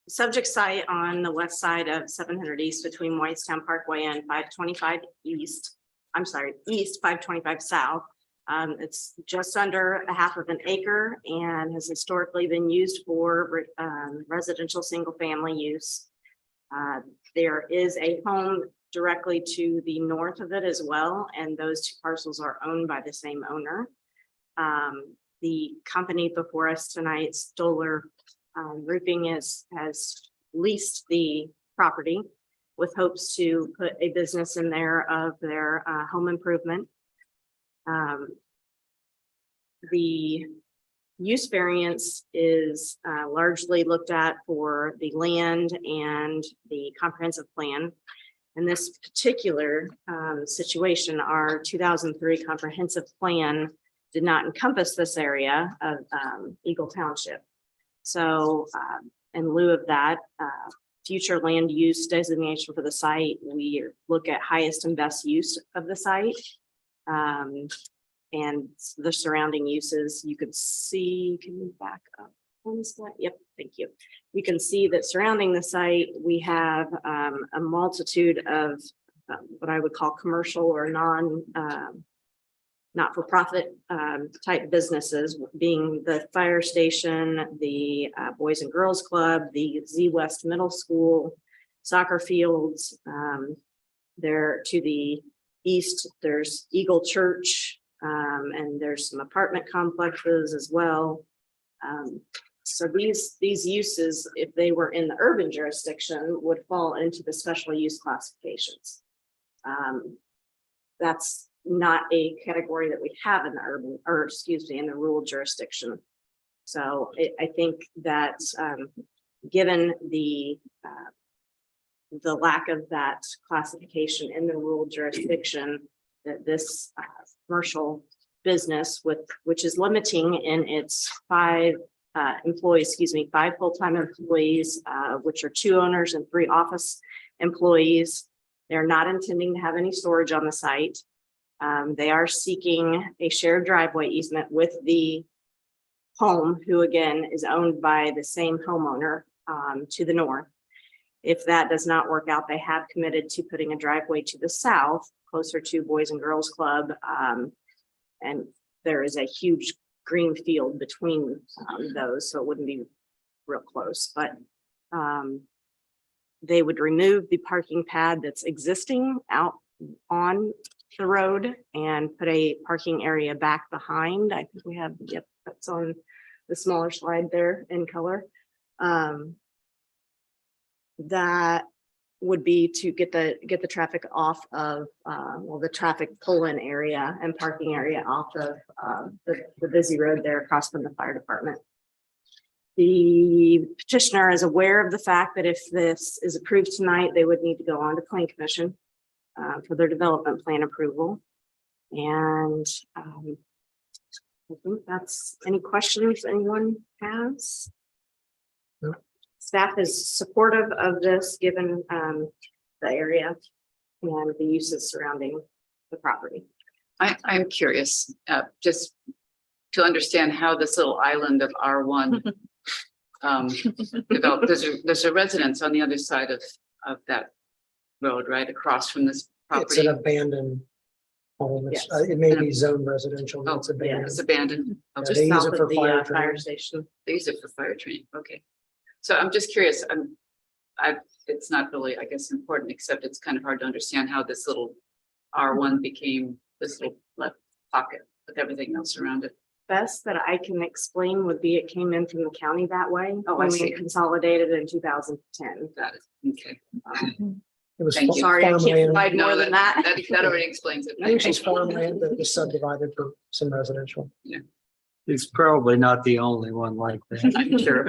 subject site on the west side of 700 East between Whitestown Parkway and 525 East. I'm sorry, East 525 South. It's just under a half of an acre and has historically been used for residential single-family use. There is a home directly to the north of it as well, and those two parcels are owned by the same owner. The company before us tonight, Stoller Roofing, has leased the property with hopes to put a business in there of their home improvement. The use variance is largely looked at for the land and the comprehensive plan. In this particular situation, our 2003 comprehensive plan did not encompass this area of Eagle Township. So in lieu of that, future land use designation for the site, we look at highest and best use of the site. And the surrounding uses, you could see, can you back up on this slide? Yep, thank you. You can see that surrounding the site, we have a multitude of what I would call commercial or not-for-profit type businesses, being the fire station, the Boys and Girls Club, the Z West Middle School, soccer fields. There to the east, there's Eagle Church, and there's some apartment complexes as well. So these uses, if they were in the urban jurisdiction, would fall into the special use classifications. That's not a category that we have in the urban, or excuse me, in the rural jurisdiction. So I think that given the lack of that classification in the rural jurisdiction, that this commercial business which is limiting in its 5 full-time employees, which are 2 owners and 3 office employees. They're not intending to have any storage on the site. They are seeking a shared driveway easement with the home, who again is owned by the same homeowner to the north. If that does not work out, they have committed to putting a driveway to the south, closer to Boys and Girls Club. And there is a huge green field between those, so it wouldn't be real close, but they would remove the parking pad that's existing out on the road and put a parking area back behind. I think we have, yep, that's on the smaller slide there in color. That would be to get the traffic off of the traffic pull-in area and parking area off of the busy road there across from the fire department. The petitioner is aware of the fact that if this is approved tonight, they would need to go on to Plan Commission for their development plan approval. And I think that's any questions anyone has. No. Staff is supportive of this, given the area and the uses surrounding the property. I'm curious, just to understand how this little island of R1 developed. There's a residence on the other side of that road, right across from this It's property. an abandoned home. Yes. It may be zoned residential. but Oh, it's yeah, abandoned. it's abandoned. Yeah, Okay. they use South it for of the fire fire training. station. They use it for fire training. Okay. So I'm just curious. It's not really, I guess, important, except it's kind of hard to understand how this little R1 became this little left pocket with everything else around it. Best that I can explain would be it came in from the county that way. Oh, I when see. we consolidated in 2010. Got it. Okay. It was Thank you. Sorry, I can't farmland. provide more No, than that. That already explains it. It was just farmland that was subdivided for some residential. It's probably not the only one like that. Sure.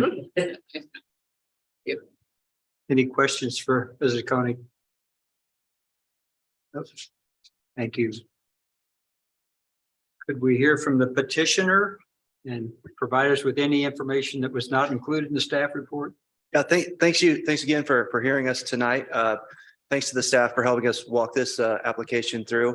Any questions for Mrs. Koenig? Nope. Thank you. Could we hear from the petitioner and provide us with any information that was not included in the staff report? Yeah, thanks again for hearing us tonight. Thanks to the staff for helping us walk this application through.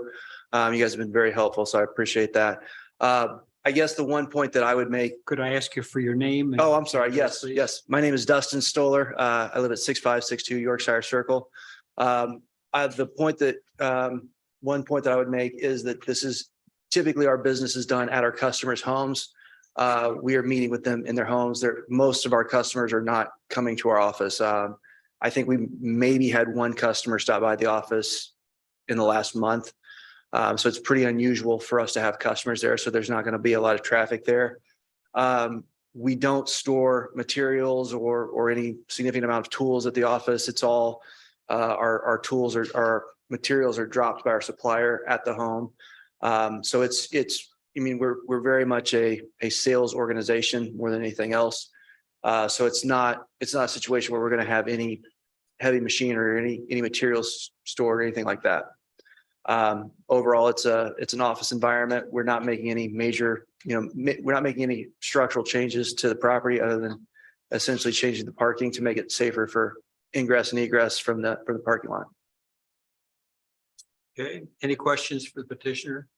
You guys have been very helpful, so I appreciate that. I guess the one point that I would make. Could I ask you for your name? Oh, I'm sorry. Yes, Please. yes. My name is Dustin Stoller. I live at 6562 Yorkshire Circle. The point that one point that I would make is that this is typically our business is done at our customers' homes. We are meeting with them in their homes. Most of our customers are not coming to our office. I think we maybe had one customer stop by the office in the last month. So it's pretty unusual for us to have customers there. So there's not going to be a lot of traffic there. We don't store materials or any significant amount of tools at the office. It's all our tools our materials are dropped by our supplier at the home. So I mean, we're very much a sales organization more than anything else. So it's not a situation where we're going to have any heavy machinery or any materials stored or anything like that. Overall, it's an office environment. We're not making any major, we're not making any structural changes to the property other than essentially changing the parking to make it safer for ingress and egress from the parking lot. Okay, any questions for the petitioner?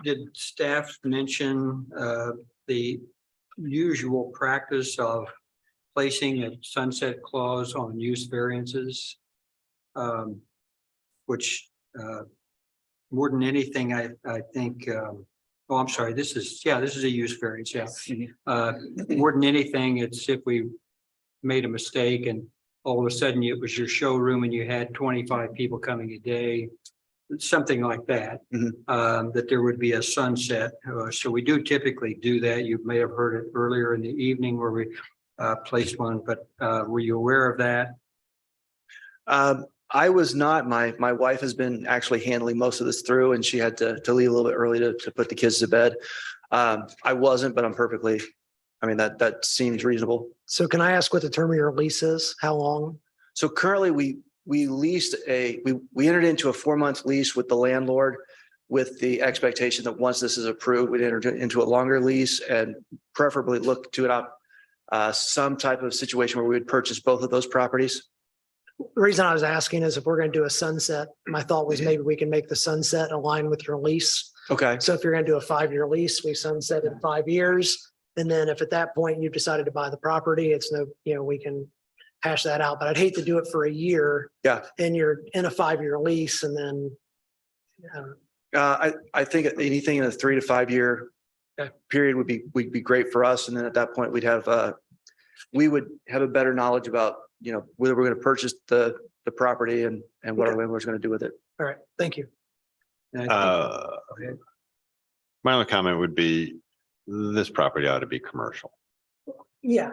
Did staff mention the usual practice of placing a sunset clause on use variances? Which more than anything, I think, oh, I'm sorry, this is a use variance, yeah. More than anything, it's if we made a mistake and all of a sudden it was your showroom and you had 25 people coming a day, something like that, that there would be a sunset. So we do typically do that. You may have heard it earlier in the evening where we placed one, but were you aware of that? I was not. My wife has been actually handling most of this through, and she had to leave a little bit early to put the kids to bed. I wasn't, but I mean, that seems reasonable. So can I ask what the term of your lease is? How long? So currently we leased we entered into a 4-month lease with the landlord with the expectation that once this is approved, we'd enter into a longer lease and preferably look to it some type of situation where we would purchase both of those properties. The reason I was asking is if we're going to do a sunset, my thought was maybe we can make the sunset align with your lease. Okay. So if you're going to do a 5-year lease, we sunset in 5 years. And then if at that point you've decided to buy the property, it's we can hash that out, but I'd hate to do it for a year. Yeah. And you're in a 5-year lease and then. I think anything in a 3 to 5 year period would be great for us. And then at that point we would have a better knowledge about, whether we're going to purchase the property and what our landlord's going to do with it. All right. Thank you. My only comment would be this property ought to be commercial. Yeah.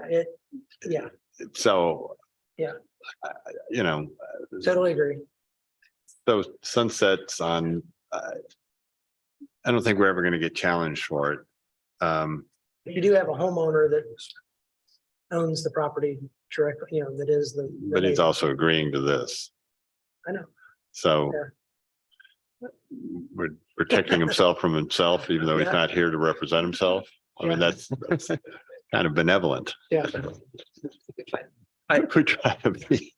So. Yeah. Totally agree. Those sunsets on, I don't think we're ever going to get challenged for it. You do have a homeowner that owns the property directly, that is the. But he's also agreeing to this. I know. So. We're protecting himself from himself, even though he's not here to represent himself. I mean, that's kind of benevolent. Yeah. We try to be.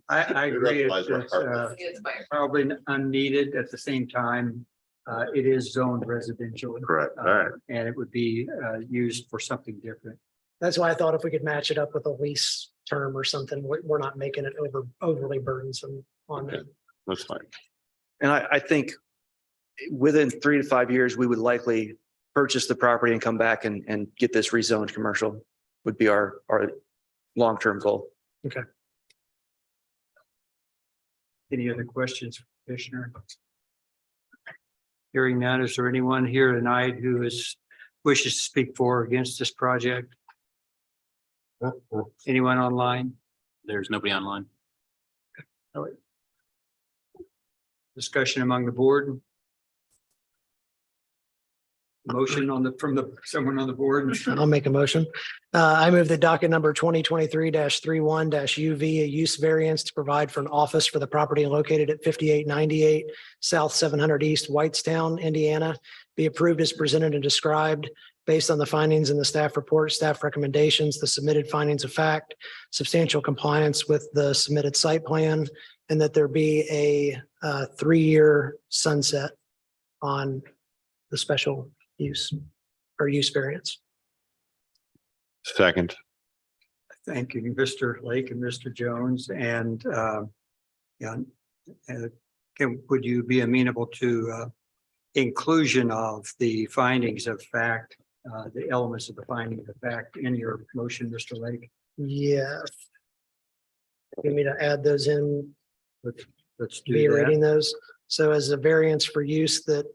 I agree. It's probably unneeded. At the same time, it is zoned residential. Correct. All right. And it would be used for something different. That's why I thought if we could match it up with a lease term or something, we're not making it overly burdensome on them. That's fine. And I think within 3 to 5 years, we would likely purchase the property and come back and get this rezoned commercial would be our long-term goal. Okay. Any other questions, Commissioner? Hearing none, is there anyone here tonight who wishes to speak for or against this project? Anyone online? There's nobody online. Discussion among the board? Motion on someone on the board. I'll make a motion. I move that docket number 2023-31-UV, a use variance to provide for an office for the property located at 5898 South 700 East Whitestown, Indiana, be approved as presented and described based on the findings in the staff report, staff recommendations, the submitted findings of fact, substantial compliance with the submitted site plan, and that there be a 3-year sunset on the special use or use variance. Second. Thank you, Mr. Lake and Mr. Jones. And would you be amenable to inclusion of the findings of fact, the elements of the finding of fact in your motion, Mr. Lake? Yeah. Give me to add those in. Let's do Be that. reading those. So as a variance for use that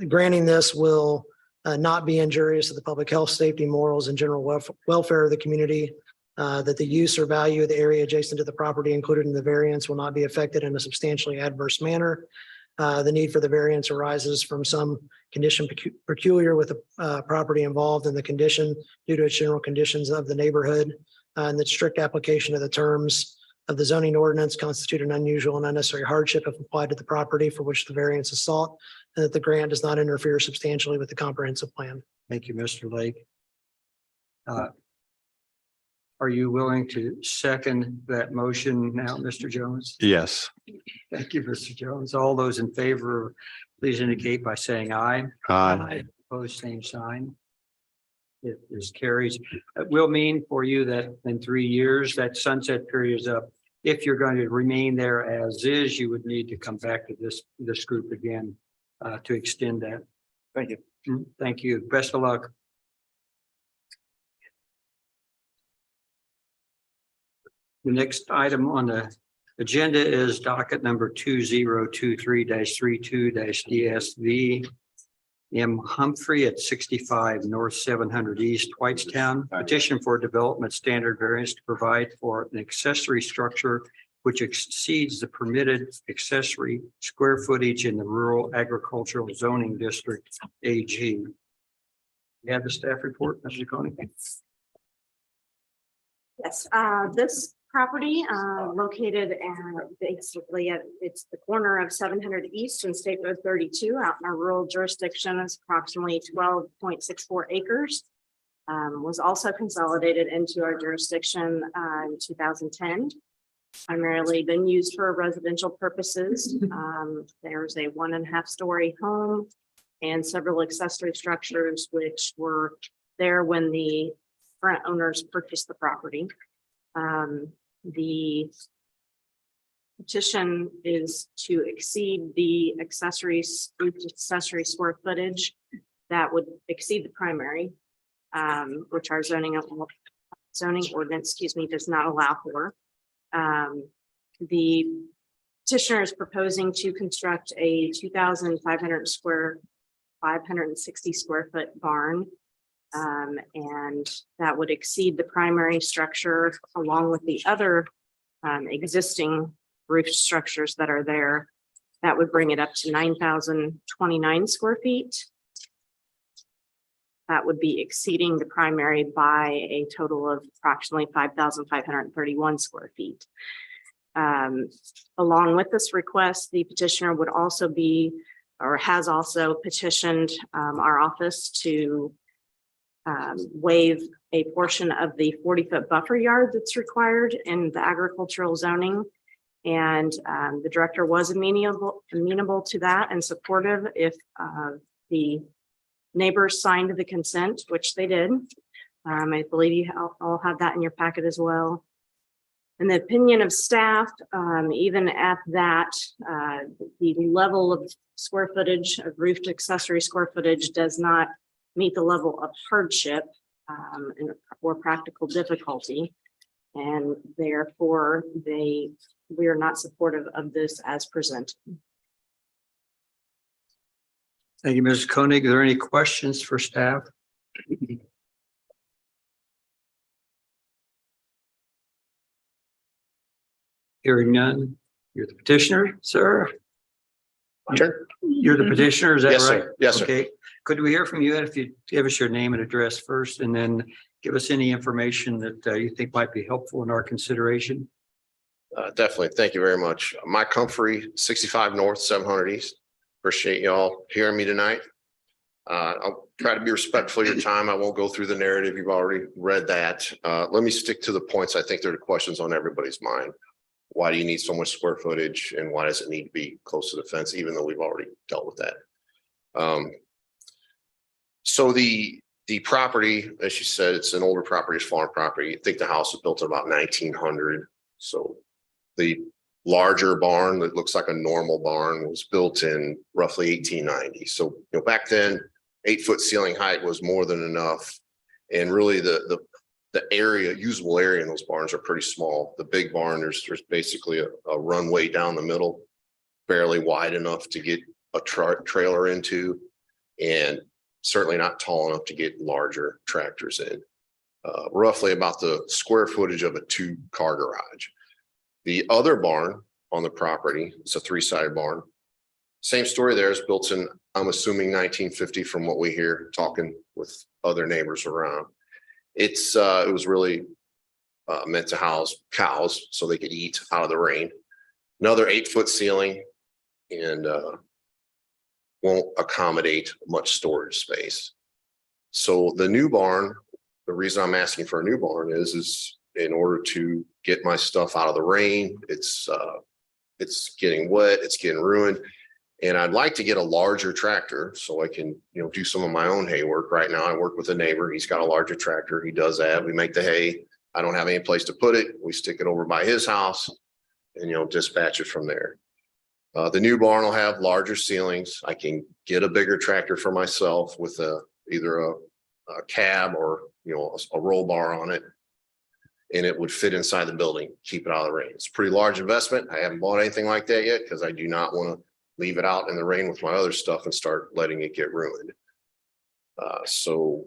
granting this will not be injurious to the public health, safety, morals, and general welfare of the community. That the use or value of the area adjacent to the property included in the variance will not be affected in a substantially adverse manner. The need for the variance arises from some condition peculiar with the property involved in the condition due to its general conditions of the neighborhood. And that strict application of the terms of the zoning ordinance constitute an unusual and unnecessary hardship if applied to the property for which the variance is sought, and that the grant does not interfere substantially with the comprehensive plan. Thank you, Mr. Lake. Are you willing to second that motion now, Mr. Jones? Yes. Thank you, Mr. Jones. All those in favor, please indicate by saying aye. Aye. Opposed, same sign. It is carries. It will mean for you that in 3 years, that sunset period is up. If you're going to remain there as is, you would need to come back to this group again to extend that. Thank you. Thank you. Best of luck. The next item on the agenda is docket number 2023-32-DSV. M. Humphrey at 65 North 700 East Whitestown. Petition for development standard variance to provide for an accessory structure which exceeds the permitted accessory square footage in the rural agricultural zoning district AG. You have the staff report, Mr. Koenig? Yes, this property located basically it's the corner of 700 East and State Road 32 out in our rural jurisdiction is approximately 12.64 acres. Was also consolidated into our jurisdiction in 2010. Primarily been used for residential purposes. There's a 1.5 story home and several accessory structures which were there when the current owners purchased the property. The petition is to exceed the accessory square footage that would exceed the primary, which our zoning ordinance, does not allow for. The petitioner is proposing to construct a 560 square foot barn. And that would exceed the primary structure along with the other existing roof structures that are there. That would bring it up to 9,029 square feet. That would be exceeding the primary by a total of approximately 5,531 square feet. Along with this request, the petitioner would also be, or has also petitioned our office to waive a portion of the 40-foot buffer yard that's required in the agricultural zoning. And the director was amenable to that and supportive if the neighbors signed the consent, which they did. I believe you all have that in your packet as well. In the opinion of staff, even at that, the level of square footage of roofed accessory square footage does not meet the level of hardship or practical difficulty. And therefore, we are not supportive of this as presented. Thank you, Ms. Koenig. Are there any questions for staff? Hearing none. You're the petitioner, sir. Sure. You're the petitioner, is that right? Yes, sir. Yes, sir. Okay, could we hear from you if you give us your name and address first, and then give us any information that you think might be helpful in our consideration? Definitely. Thank you very much. Mike Humphrey, 65 North, 700 East. Appreciate y'all hearing me tonight. I'll try to be respectful of your time. I won't go through the narrative. You've already read that. Let me stick to the points. I think there are questions on everybody's mind. Why do you need so much square footage, and why does it need to be close to the fence, even though we've already dealt with that? So the property, as you said, it's an older property, it's farm property. I think the house was built in about 1900. So the larger barn that looks like a normal barn was built in roughly 1890. So, back then, 8-foot ceiling height was more than enough. And really the area, usable area in those barns are pretty small. The big barn, there's basically a runway down the middle, barely wide enough to get a trailer into, and certainly not tall enough to get larger tractors in. Roughly about the square footage of a 2-car garage. The other barn on the property, it's a 3-sided barn. Same story there. It's built in, I'm assuming 1950 from what we hear talking with other neighbors around. It was really meant to house cows so they could eat out of the rain. Another 8-foot ceiling, and won't accommodate much storage space. So the new barn, the reason I'm asking for a new barn is in order to get my stuff out of the rain. It's getting wet, it's getting ruined. And I'd like to get a larger tractor so I can, do some of my own hay work. Right now, I work with a neighbor. He's got a larger tractor. He does that. We make the hay. I don't have any place to put it. We stick it over by his house and, dispatch it from there. The new barn will have larger ceilings. I can get a bigger tractor for myself with either a cab or, a roll bar on it. And it would fit inside the building, keep it out of the rain. It's a pretty large investment. I haven't bought anything like that yet because I do not want to leave it out in the rain with my other stuff and start letting it get ruined. So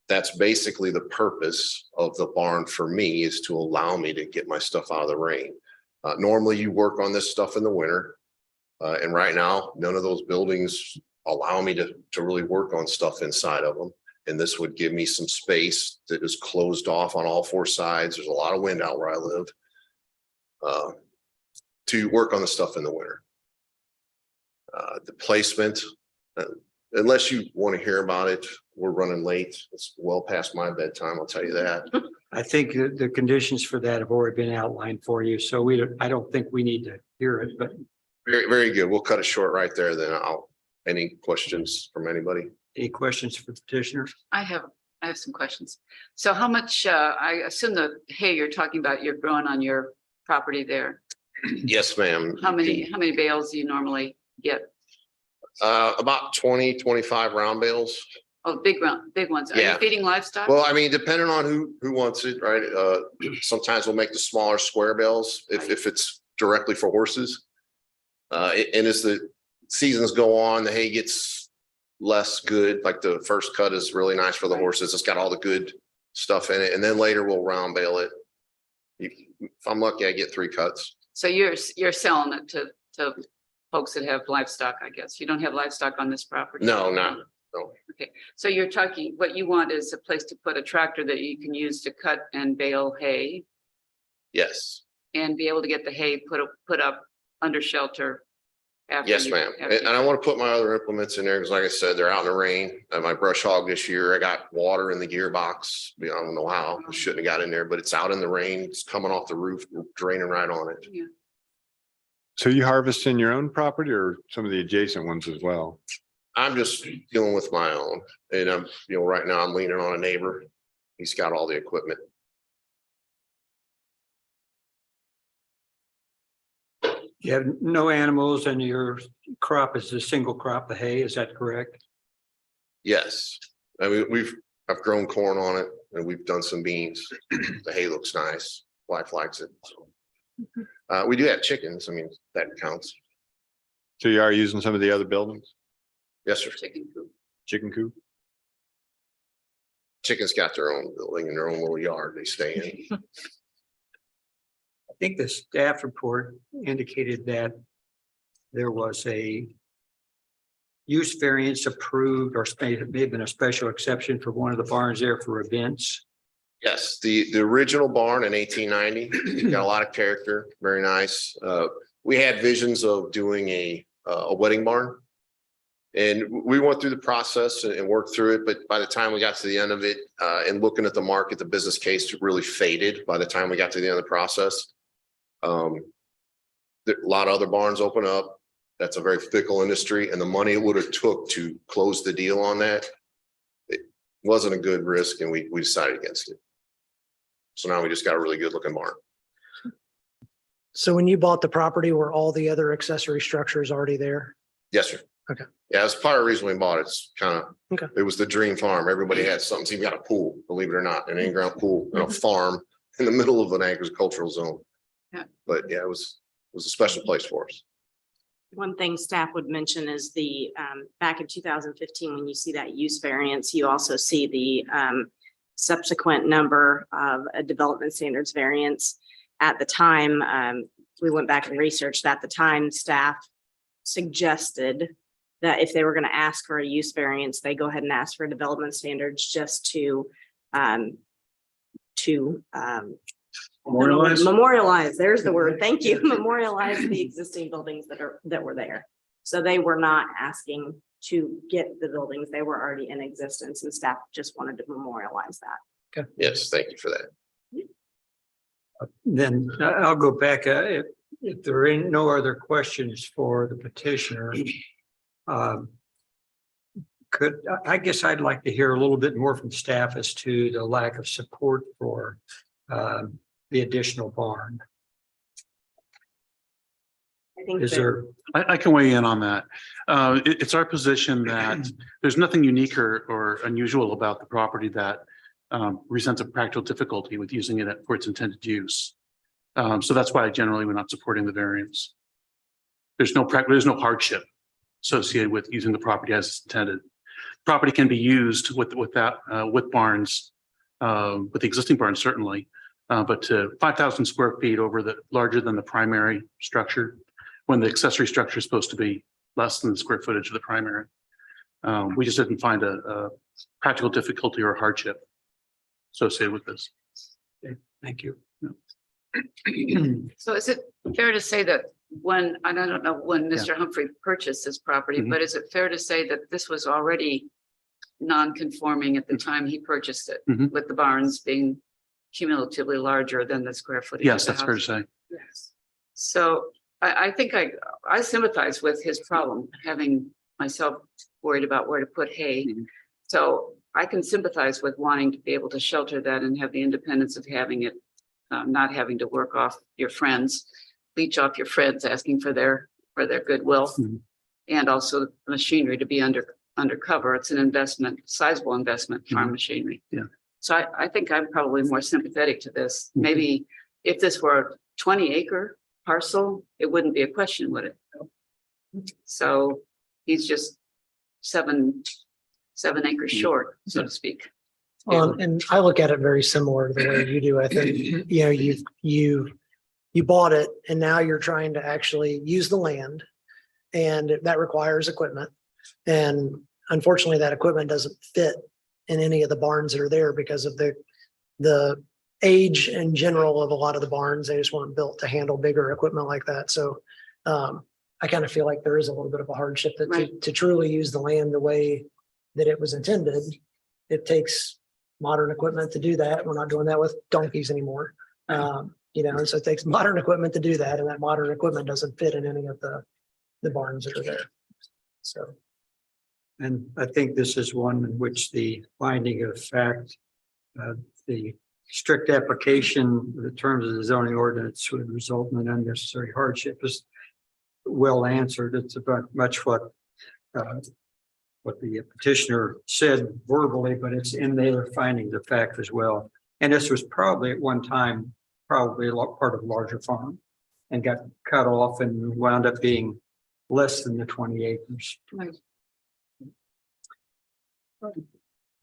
that's basically the purpose of the barn for me, is to allow me to get my stuff out of the rain. Normally you work on this stuff in the winter. And right now, none of those buildings allow me to really work on stuff inside of them. And this would give me some space that is closed off on all 4 sides. There's a lot of wind out where I live, to work on the stuff in the winter. The placement, unless you want to hear about it, we're running late. It's well past my bedtime, I'll tell you that. I think the conditions for that have already been outlined for you, so I don't think we need to hear it, but. Very, very good. We'll cut it short right there then. Any questions from anybody? Any questions for the petitioner? I have some questions. So how much, I assume the hay you're talking about, you're growing on your property there. Yes, ma'am. How many bales do you normally get? About 20, 25 round bales. Oh, big ones. Are you feeding livestock? Well, I mean, depending on who wants it, right? Sometimes we'll make the smaller square bales if it's directly for horses. And as the seasons go on, the hay gets less good. Like the first cut is really nice for the horses. It's got all the good stuff in it. And then later we'll round bale it. If I'm lucky, I get 3 cuts. So you're selling it to folks that have livestock, I guess. You don't have livestock on this property? No. Okay, so you're talking, what you want is a place to put a tractor that you can use to cut and bale hay. Yes. And be able to get the hay put up under shelter. Yes, ma'am. And I want to put my other implements in there because, like I said, they're out in the rain. My brush hog this year, I got water in the gearbox. I don't know how. I shouldn't have got in there, but it's out in the rain. It's coming off the roof, draining right on it. Yeah. So you harvesting your own property or some of the adjacent ones as well? I'm just dealing with my own, and I'm, right now I'm leaning on a neighbor. He's got all the equipment. You have no animals and your crop is a single crop of hay, is that correct? Yes. I mean, I've grown corn on it and we've done some beans. The hay looks nice. Wife likes it. So, we do have chickens. I mean, that counts. So you are using some of the other buildings? Yes, sir. Chicken coop? Chickens got their own building and their own little yard they stay in. I think the staff report indicated that there was a use variance approved or may have been a special exception for one of the barns there for events. Yes, the original barn in 1890, got a lot of character, very nice. We had visions of doing a wedding barn. And we went through the process and worked through it, but by the time we got to the end of it, and looking at the market, the business case really faded by the time we got to the end of the process. A lot of other barns open up. That's a very fickle industry, and the money it would have took to close the deal on that, it wasn't a good risk, and we decided against it. So now we just got a really good looking barn. So when you bought the property, were all the other accessory structures already there? Yes, sir. Okay. Yeah, that's part of the reason we bought it. It's kind of, Okay. it was the dream farm. Everybody had something. So you got a pool, believe it or not, an in-ground pool and a farm in the middle of an agricultural zone. Yeah. But yeah, it was a special place for us. One thing staff would mention is the, back in 2015, when you see that use variance, you also see the subsequent number of a development standards variance. At the time, we went back and researched. At the time, staff suggested that if they were going to ask for a use variance, they go ahead and ask for development standards just to memorialize, there's the word, thank you, memorialize the existing buildings that were there. So they were not asking to get the buildings, they were already in existence, and staff just wanted to memorialize that. Okay. Yes, thank you for that. Then I'll go back. If there ain't no other questions for the petitioner, I guess I'd like to hear a little bit more from staff as to the lack of support for the additional barn. I think Is there? I can weigh in on that. It's our position that there's nothing unique or unusual about the property that presents a practical difficulty with using it for its intended use. So that's why generally we're not supporting the variance. There's no hardship associated with using the property as it's intended. Property can be used with barns, with the existing barns certainly, but to 5,000 square feet over the larger than the primary structure, when the accessory structure is supposed to be less than the square footage of the primary. We just didn't find a practical difficulty or hardship associated with this. Okay, thank you. So is it fair to say that when, and I don't know when Mr. Humphrey purchased this property, but is it fair to say that this was already non-conforming at the time he purchased it, with the barns being cumulatively larger than the square footage? Yes, that's fair to say. Yes. So I think I sympathize with his problem, having myself worried about where to put hay. So I can sympathize with wanting to be able to shelter that and have the independence of having it, not having to work off your friends, leech off your friends, asking for their goodwill, and also the machinery to be undercover. It's an investment, sizable investment, farm machinery. Yeah. So I think I'm probably more sympathetic to this. Maybe if this were a 20-acre parcel, it wouldn't be a question, would it? So he's just seven acres short, so to speak. And I look at it very similar to the way you do. I think, you know, you bought it and now you're trying to actually use the land, and that requires equipment. And unfortunately, that equipment doesn't fit in any of the barns that are there because of the age in general of a lot of the barns. They just weren't built to handle bigger equipment like that. So I kind of feel like there is a little bit of a hardship that to truly use the land the way that it was intended, it takes modern equipment to do that. We're not doing that with donkeys anymore. You know, and so it takes modern equipment to do that, and that modern equipment doesn't fit in any of the barns that are there. So. And I think this is one in which the finding of fact, the strict application of the terms of the zoning ordinance would result in an unnecessary hardship is well answered. It's about much what the petitioner said verbally, but it's in their findings of fact as well. And this was probably at one time, probably part of a larger farm, and got cut off and wound up being less than the 20 acres. Right.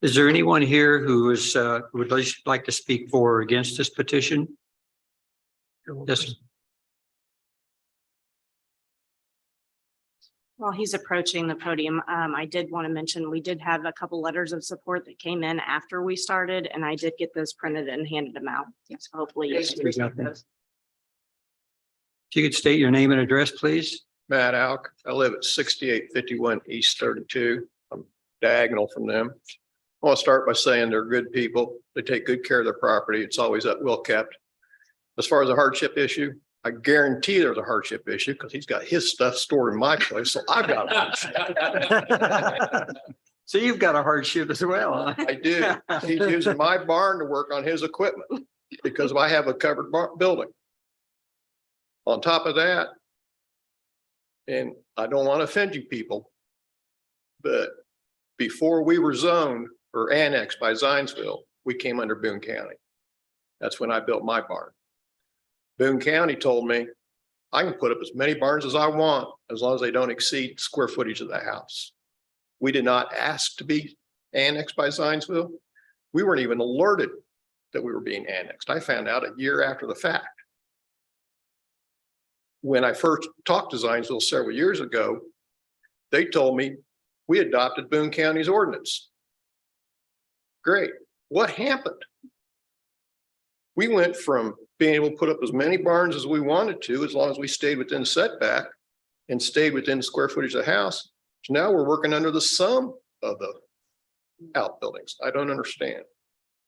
Is there anyone here who is would like to speak for or against this petition? Yes. While he's approaching the podium, I did want to mention, we did have a couple letters of support that came in after we started, and I did get those printed and handed them out. So hopefully. you can receive those. If you could state your name and address, please. Matt Alk. I live at 6851 East 32. I'm diagonal from them. I want to start by saying they're good people. They take good care of their property. It's always well kept. As far as a hardship issue, I guarantee there's a hardship issue because he's got his stuff stored in my place. So I've got a hardship. So you've got a hardship as well. Huh? I do. He's using my barn to work on his equipment because I have a covered building. On top of that, and I don't want to offend you people, but before we were zoned or annexed by Zionsville, we came under Boone County. That's when I built my barn. Boone County told me I can put up as many barns as I want as long as they don't exceed square footage of the house. We did not ask to be annexed by Zionsville. We weren't even alerted that we were being annexed. I found out a year after the fact. When I first talked to Zionsville several years ago, they told me we adopted Boone County's ordinance. Great. What happened? We went from being able to put up as many barns as we wanted to, as long as we stayed within setback and stayed within the square footage of the house. So now we're working under the sum of the outbuildings. I don't understand.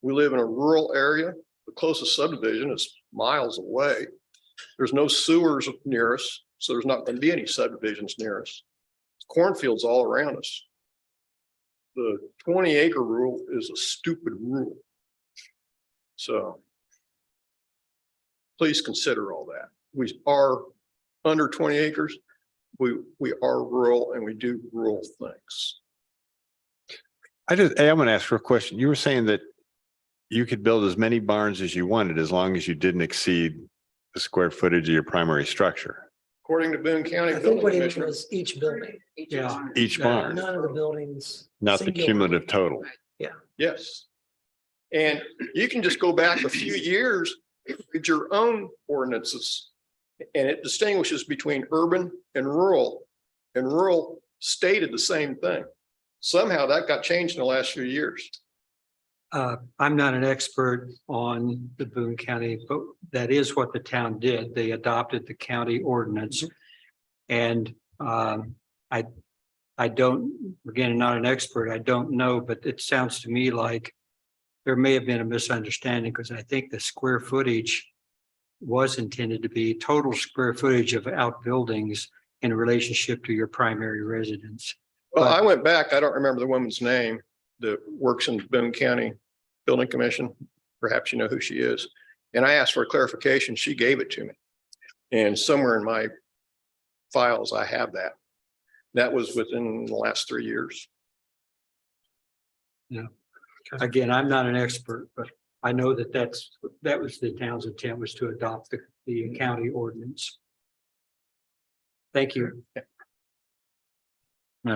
We live in a rural area. The closest subdivision is miles away. There's no sewers near us, so there's not going to be any subdivisions near us. Cornfields all around us. The 20-acre rule is a stupid rule. So please consider all that. We are under 20 acres. We are rural and we do rural things. I'm going to ask for a question. You were saying that you could build as many barns as you wanted as long as you didn't exceed the square footage of your primary structure. According to Boone County I think Building what he meant Commissioner, was each building, Yeah. Each barn, none of the buildings. not the singular. cumulative total. yes. And you can just go back a few years at your own ordinances. And it distinguishes between urban and rural. And rural stated the same thing. Somehow that got changed in the last few years. I'm not an expert on the Boone County, but that is what the town did. They adopted the county ordinance. And I don't, again, not an expert, I don't know, but it sounds to me like there may have been a misunderstanding because I think the square footage was intended to be total square footage of outbuildings in relationship to your primary residence. Well, I went back, I don't remember the woman's name that works in Boone County Building Commission. Perhaps you know who she is. And I asked for a clarification. She gave it to me. And somewhere in my files, I have that. That was within the last 3 years. Yeah. Again, I'm not an expert, but I know that that was the town's intent, was to adopt the county ordinance. Thank you.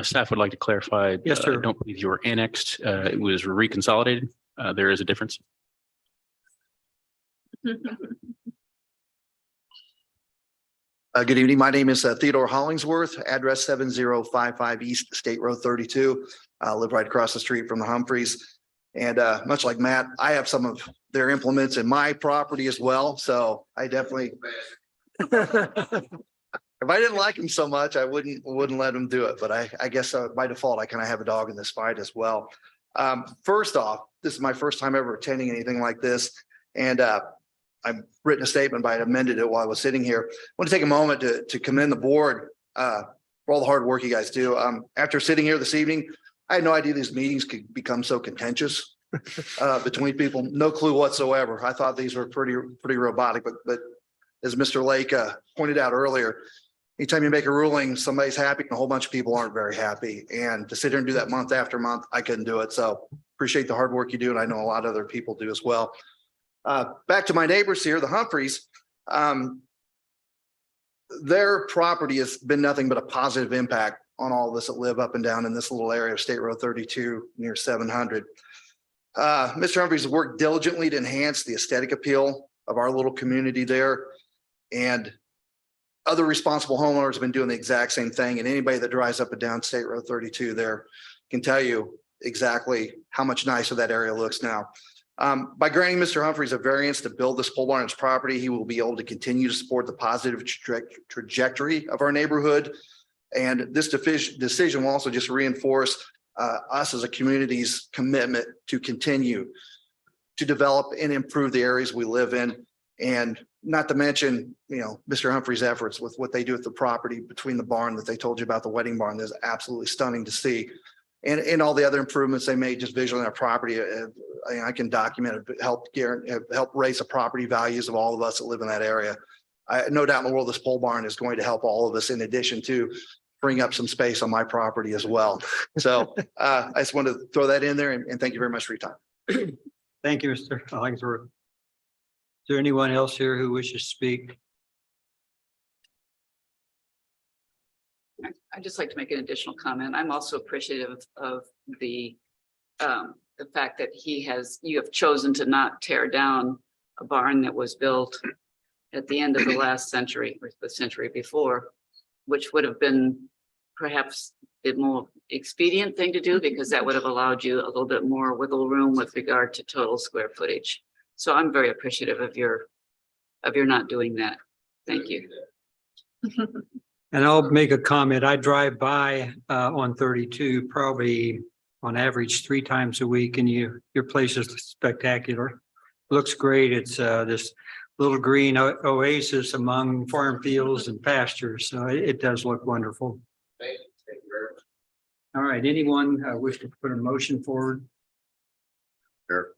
Staff would like to clarify. Yes, sir. I don't believe you were annexed. It was reconsolidated. There is a difference. Good evening. My name is Theodore Hollingsworth, address 7055 East State Road 32. I live right across the street from the Humphreys. And much like Matt, I have some of their implements in my property as well. So I definitely, if I didn't like them so much, I wouldn't let them do it. But I guess by default, I kind of have a dog in this fight as well. First off, this is my first time ever attending anything like this. And I've written a statement, but I amended it while I was sitting here. I want to take a moment to commend the board for all the hard work you guys do. After sitting here this evening, I had no idea these meetings could become so contentious between people. No clue whatsoever. I thought these were pretty robotic, but as Mr. Lake pointed out earlier, anytime you make a ruling, somebody's happy and a whole bunch of people aren't very happy. And to sit here and do that month after month, I couldn't do it. So appreciate the hard work you do. And I know a lot of other people do as well. Back to my neighbors here, the Humphreys. Their property has been nothing but a positive impact on all of us that live up and down in this little area of State Road 32 near 700. Mr. Humphreys has worked diligently to enhance the aesthetic appeal of our little community there. And other responsible homeowners have been doing the exact same thing, and anybody that drives up and down State Road 32 there can tell you exactly how much nicer that area looks now. By granting Mr. Humphreys a variance to build this pole barn on his property, he will be able to continue to support the positive trajectory of our neighborhood. And this decision will also just reinforce us as a community's commitment to continue to develop and improve the areas we live in. And not to mention, Mr. Humphreys' efforts with what they do with the property between the barn that they told you about, the wedding barn, that's absolutely stunning to see. And all the other improvements they made just visually on our property. I can document it, help raise the property values of all of us that live in that area. No doubt in the world, this pole barn is going to help all of us, in addition to bring up some space on my property as well. So I just wanted to throw that in there, and thank you very much for your time. Thank you, Mr. Hollingsworth. Is there anyone else here who wishes to speak? I'd just like to make an additional comment. I'm also appreciative of the fact that you have chosen to not tear down a barn that was built at the end of the last century or the century before, which would have been perhaps the more expedient thing to do, because that would have allowed you a little bit more wiggle room with regard to total square footage. So I'm very appreciative of your not doing that. Thank you. And I'll make a comment. I drive by on 32 probably on average 3 times a week, and your place is spectacular. Looks great. It's this little green oasis among farm fields and pastures. So it does look wonderful. Thank you very much. All right. Anyone wish to put a motion forward? Sure.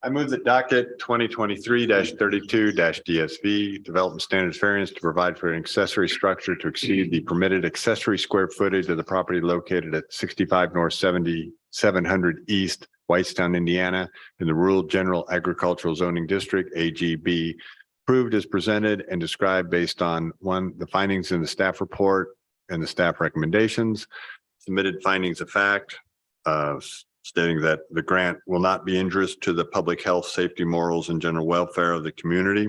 I move that docket 2023-32 DSV Development Standards Variance to provide for an accessory structure to exceed the permitted accessory square footage of the property located at 65 North 7700 East, Whitestown, Indiana, in the Rural General Agricultural Zoning District, AGB, approved as presented and described based on the findings in the staff report and the staff recommendations, submitted findings of fact, stating that the grant will not be injurious to the public health, safety, morals, and general welfare of the community.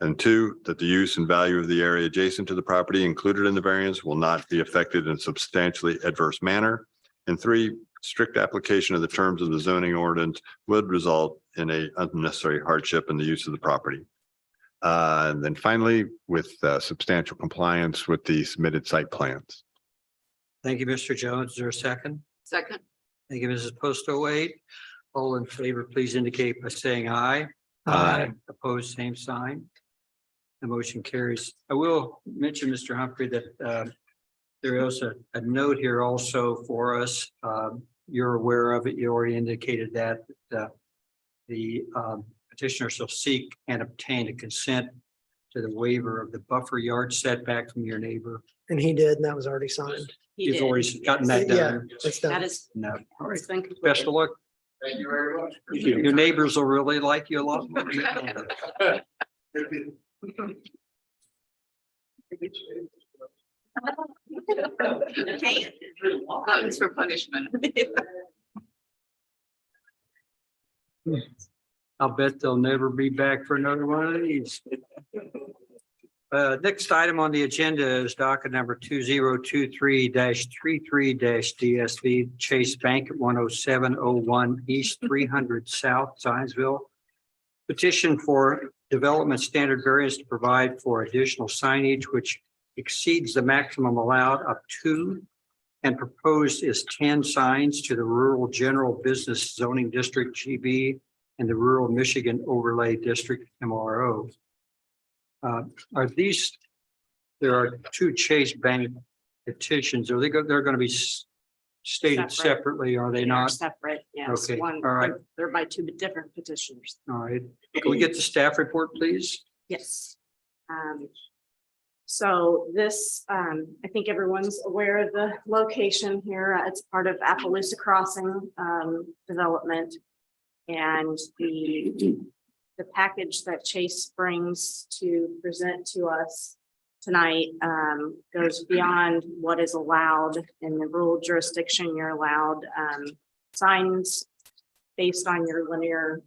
And 2, that the use and value of the area adjacent to the property included in the variance will not be affected in a substantially adverse manner. And 3, strict application of the terms of the zoning ordinance would result in an unnecessary hardship in the use of the property. And then finally, with substantial compliance with the submitted site plans. Thank you, Mr. Jones. Is there a second? Second. Thank you, Mrs. Postlewaite. All in favor, please indicate by saying aye. Aye. Opposed, same sign. The motion carries. I will mention, Mr. Humphrey, that there is a note here also for us. You're aware of it. You already indicated that the petitioner shall seek and obtain a consent to the waiver of the buffer yard setback from your neighbor. And he did, and that was already signed. You've already gotten that Yeah, done. it's done. That is. No. All right. it's been completed. Best of luck. Thank you very much. Your neighbors will really like you a lot more. Buttons for punishment. I'll bet they'll never be back for another one of these. Next item on the agenda is docket number 2023-33 DSV Chase Bank at 10701 East 300 South, Zionsville. Petition for development standard variance to provide for additional signage which exceeds the maximum allowed up to, and proposed is 10 signs to the Rural General Business Zoning District, GB, and the Rural Michigan Overlay District, MRO. Are these, there are 2 Chase Bank petitions. Are they they're going to be stated separately, are they They are not? separate, yes. Okay, One, all right. they're by 2 different petitioners. All right. Can we get the staff report, please? Yes. So this, I think everyone's aware of the location here. It's part of Appaloosa Crossing development. And the package that Chase brings to present to us tonight goes beyond what is allowed in the rural jurisdiction. You're allowed signs based on your linear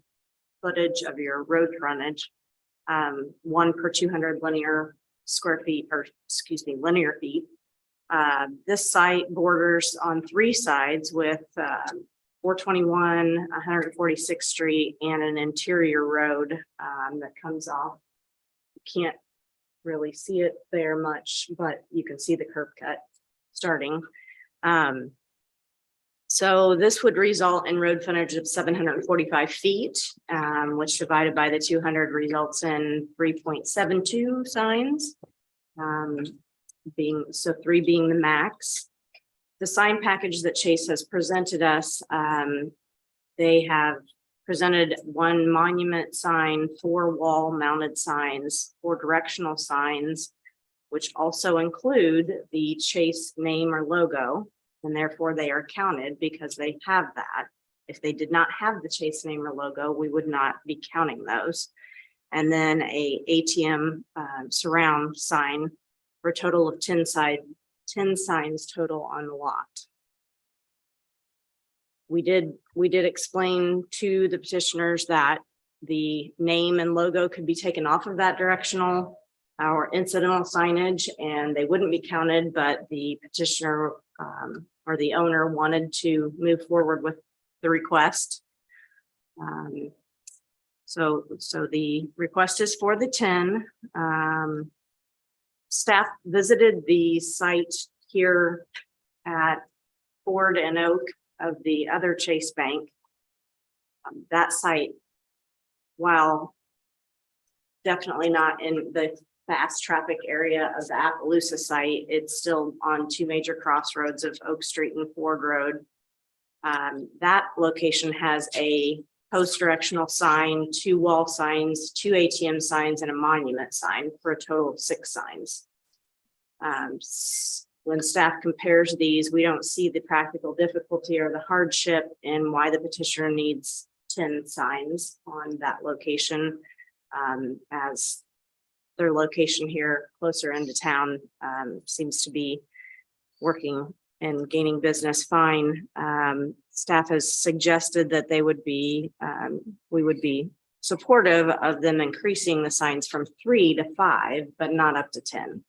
footage of your road frontage, 1 per 200 linear square feet, or excuse me, linear feet. This site borders on three sides with 421, 146th Street, and an interior road that comes off. You can't really see it there much, but you can see the curb cut starting. So this would result in road frontage of 745 feet, which divided by the 200 results in 3.72 signs. So 3 being the max. The sign package that Chase has presented us, they have presented 1 monument sign, 4 wall mounted signs, 4 directional signs, which also include the Chase name or logo, and therefore they are counted because they have that. If they did not have the Chase name or logo, we would not be counting those. And then a ATM surround sign for a total of 10 signs total on the lot. We did explain to the petitioners that the name and logo could be taken off of that directional or incidental signage and they wouldn't be counted, but the petitioner or the owner wanted to move forward with the request. So the request is for the 10. Staff visited the site here at Ford and Oak of the other Chase Bank. That site, while definitely not in the fast traffic area of the Appaloosa site, it's still on 2 major crossroads of Oak Street and Ford Road. That location has a post-directional sign, 2 wall signs, 2 ATM signs, and a monument sign for a total of 6 signs. When staff compares these, we don't see the practical difficulty or the hardship in why the petitioner needs 10 signs on that location, as their location here closer into town seems to be working and gaining business fine. Staff has suggested that we would be supportive of them increasing the signs from 3 to 5, but not up to 10.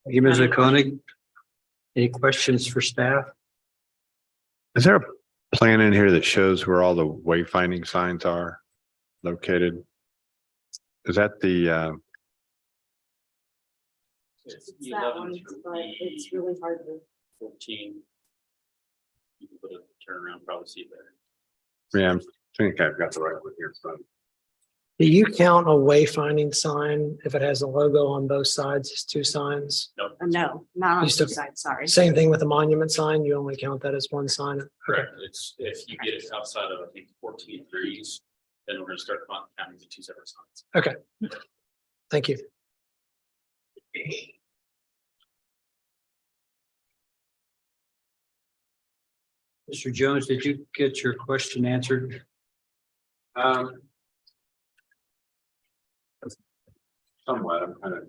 Thank you, Ms. Koenig. Any questions for staff? Is there a plan in here that shows where all the wayfinding signs are located? Is that the, It's that one, but it's really hard to. 14. You can put a turnaround, probably see it better. yeah, I think I've got the right one here in front. Do you count a wayfinding sign if it has a logo on both sides, it's 2 signs? No. No, not on Used to- the side, sorry. Same thing with the monument sign, you only count that as 1 sign. Correct. It's if you get it outside of, I think, 14 degrees, then we're gonna start counting the 2 separate signs. Okay. Thank you. Mr. Jones, did you get your question answered? Somewhat, I'm kind of.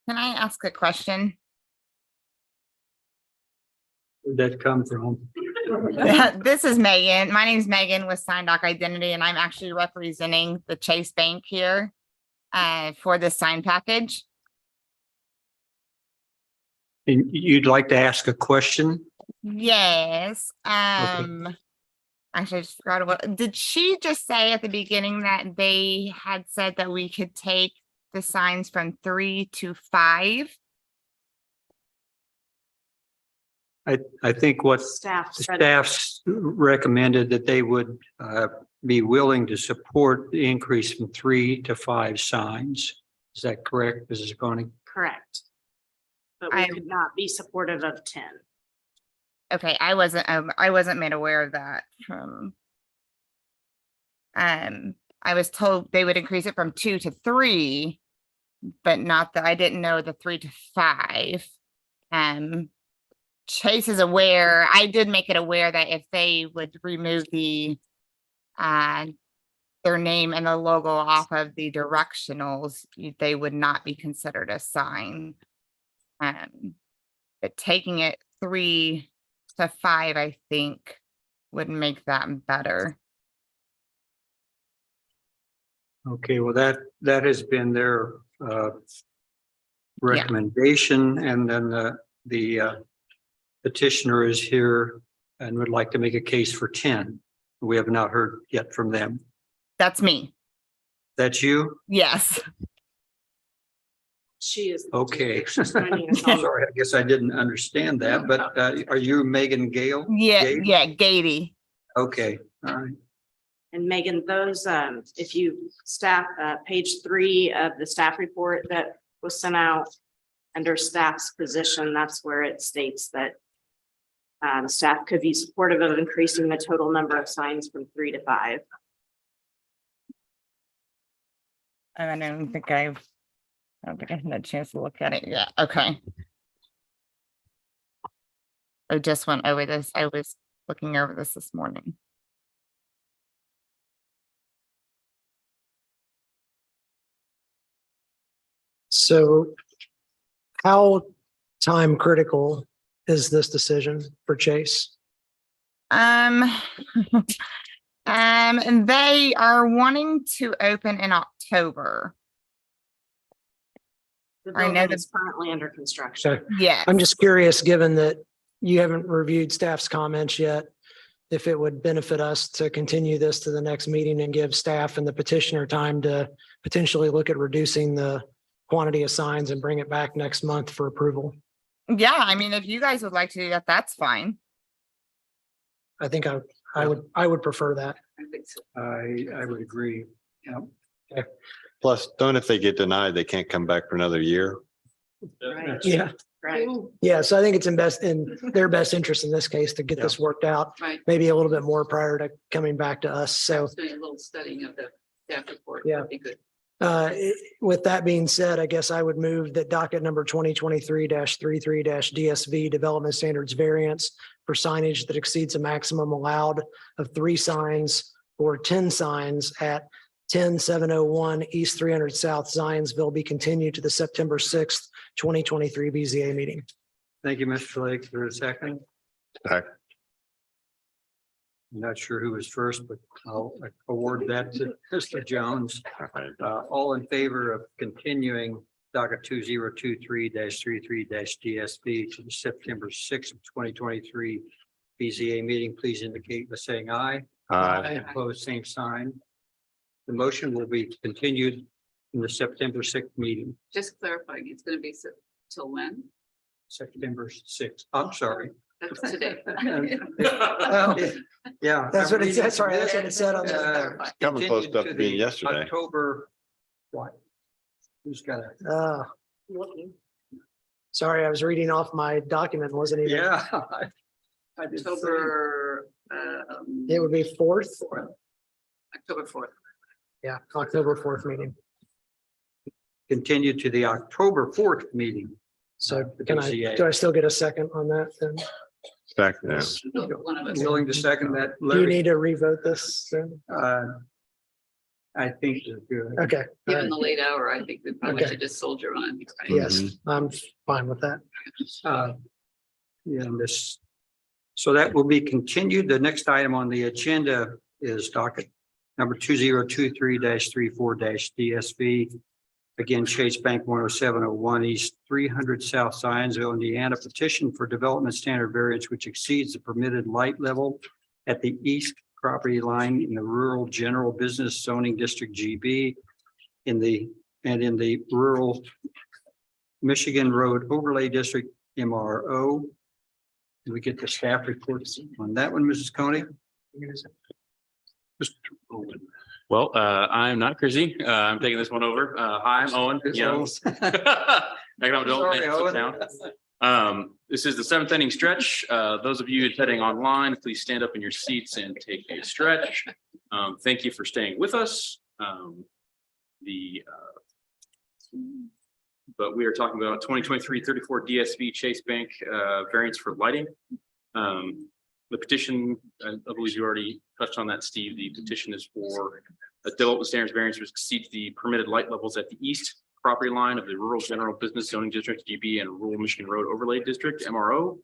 Can I ask a question? Where'd that come from? This is Megan. My name is Megan with Sign Doc Identity, and I'm actually representing the Chase Bank here for this sign package. And you'd like to ask a question? Yes. Actually, I just forgot what, did she just say at the beginning that they had said that we could take the signs from 3 to 5? I think what Staff. staff's recommended that they would be willing to support the increase from 3 to 5 signs. Is that correct, Mrs. Koenig? Correct. But we could not be supportive of 10. Okay, I wasn't made aware of that from. I was told they would increase it from 2 to 3, but not that I didn't know the 3 to 5. Chase is aware. I did make it aware that if they would remove the their name and the logo off of the directionals, they would not be considered a sign. But taking it 3 to 5, I think, would make that better. Okay, well, that has been their recommendation, and then the petitioner is here and would like to make a case for 10. We have not heard yet from them. That's me. That's you? Yes. She is. Okay. She's finding us all. Sorry, I guess I didn't understand that, but are you Megan Gale? Yeah, Gale? yeah, Gatey. Okay, all right. And Megan, those, if you staff, page 3 of the staff report that was sent out under staff's position, that's where it states that staff could be supportive of increasing the total number of signs from 3 to 5. I don't think I had a chance to look at it yet. Okay. I just went over this. I was looking over this morning. So how time critical is this decision for Chase? And they are wanting to open in October. The I know building that- is currently under construction. Yeah. I'm just curious, given that you haven't reviewed staff's comments yet, if it would benefit us to continue this to the next meeting and give staff and the petitioner time to potentially look at reducing the quantity of signs and bring it back next month for approval. Yeah, I mean, if you guys would like to do that, that's fine. I think I would prefer that. I would agree. Yeah. Plus, don't if they get denied, they can't come back for another year. Right. Yeah. Right. Yeah. So I think it's in their best interest in this case to get this worked out, Right. maybe a little bit more prior to coming back to us. So Doing a little studying of the staff report. Yeah. Would be good. with that being said, I guess I would move that docket number 2023-33-DSV Development Standards Variance for signage that exceeds a maximum allowed of 3 signs or 10 signs at 10701 East 300 South Zionsville be continued to the September 6th, 2023 BZA meeting. Thank you, Mr. Lake. For a second. Second. I'm not sure who was first, but I'll award that to Mr. Jones. All in favor of continuing docket 2023-33-DSB to the September 6th, 2023 BZA meeting, please indicate by saying aye. Aye. Opposed, same sign. The motion will be continued in the September 6th meeting, Just clarifying, it's gonna be till when? September 6th. I'm sorry. That's today. Yeah. That's what it said. Sorry, that's what it said on the. Coming close Continued to to being the yesterday. October, what? Who's got it? Sorry, I was reading off my document, wasn't even. Yeah. I did October, It would be 4th. October 4th. Yeah, October 4th meeting. Continue to the October 4th meeting. So The can BZA. do I still get a second on that then? Second, yeah. One of us. Willing to second that? Do you Larry? need to revote this? then? I think they're good. Okay. all Given right. the late hour, I think we probably Okay. should just soldier on. right? Yes, I'm fine with that. Yeah, and this, so that will be continued. The next item on the agenda is docket number 2023-34-DSV. Again, Chase Bank 10701 East 300 South Zionsville, Indiana, petition for development standard variance which exceeds the permitted light level at the east property line in the rural general business zoning district GB in the rural Michigan Road Overlay District MRO. Can we get the staff reports on that one, Mrs. Coney? Well, I'm not Chrissy. I'm taking this one over. Hi, I'm Owen Youngs. Sorry, Owen. This is the 7th inning stretch. Those of you attending online, please stand up in your seats and take a stretch. Thank you for staying with us. But we are talking about 2023-34 DSV Chase Bank variance for lighting. The petition, I believe you already touched on that, Steve. The petition is for a development standards variance which exceeds the permitted light levels at the east property line of the Rural General Business Zoning District, GB, and Rural Michigan Road Overlay District, MRO,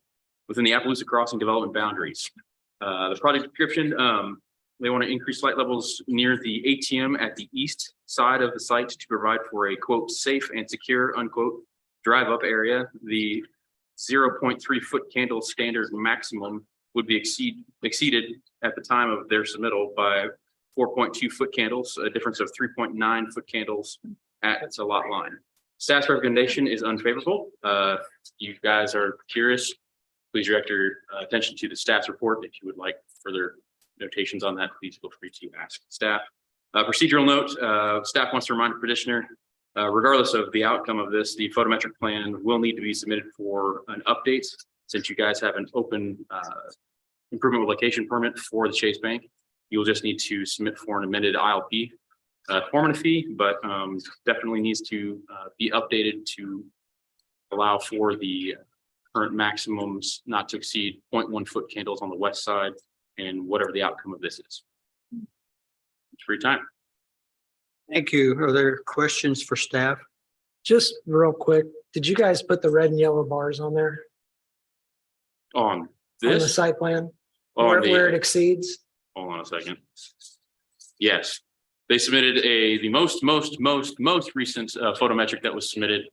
within the Appaloosa Crossing development boundaries. The project description, they want to increase light levels near the ATM at the east side of the site to provide for a quote, safe and secure, unquote, drive up area. The 0.3 foot candle standard maximum would be exceeded at the time of their submittal by 4.2 foot candles, a difference of 3.9 foot candles at its lot line. Staff's recommendation is unfavorable. If you guys are curious, please direct your attention to the staff's report. If you would like further notations on that, please feel free to ask staff. Procedural note, staff wants to remind the petitioner, regardless of the outcome of this, the photometric plan will need to be submitted for an update since you guys have an open improvement with location permit for the Chase Bank. You'll just need to submit for an amended ILP formative fee, but definitely needs to be updated to allow for the current maximums not to exceed 0.1 foot candles on the west side and whatever the outcome of this is. It's free time. Thank you. Are there questions for staff? Just real quick, did you guys put the red and yellow bars on there? On On the this, site plan? on Where it the, exceeds? hold on a second. Yes, they submitted the most recent photometric that was submitted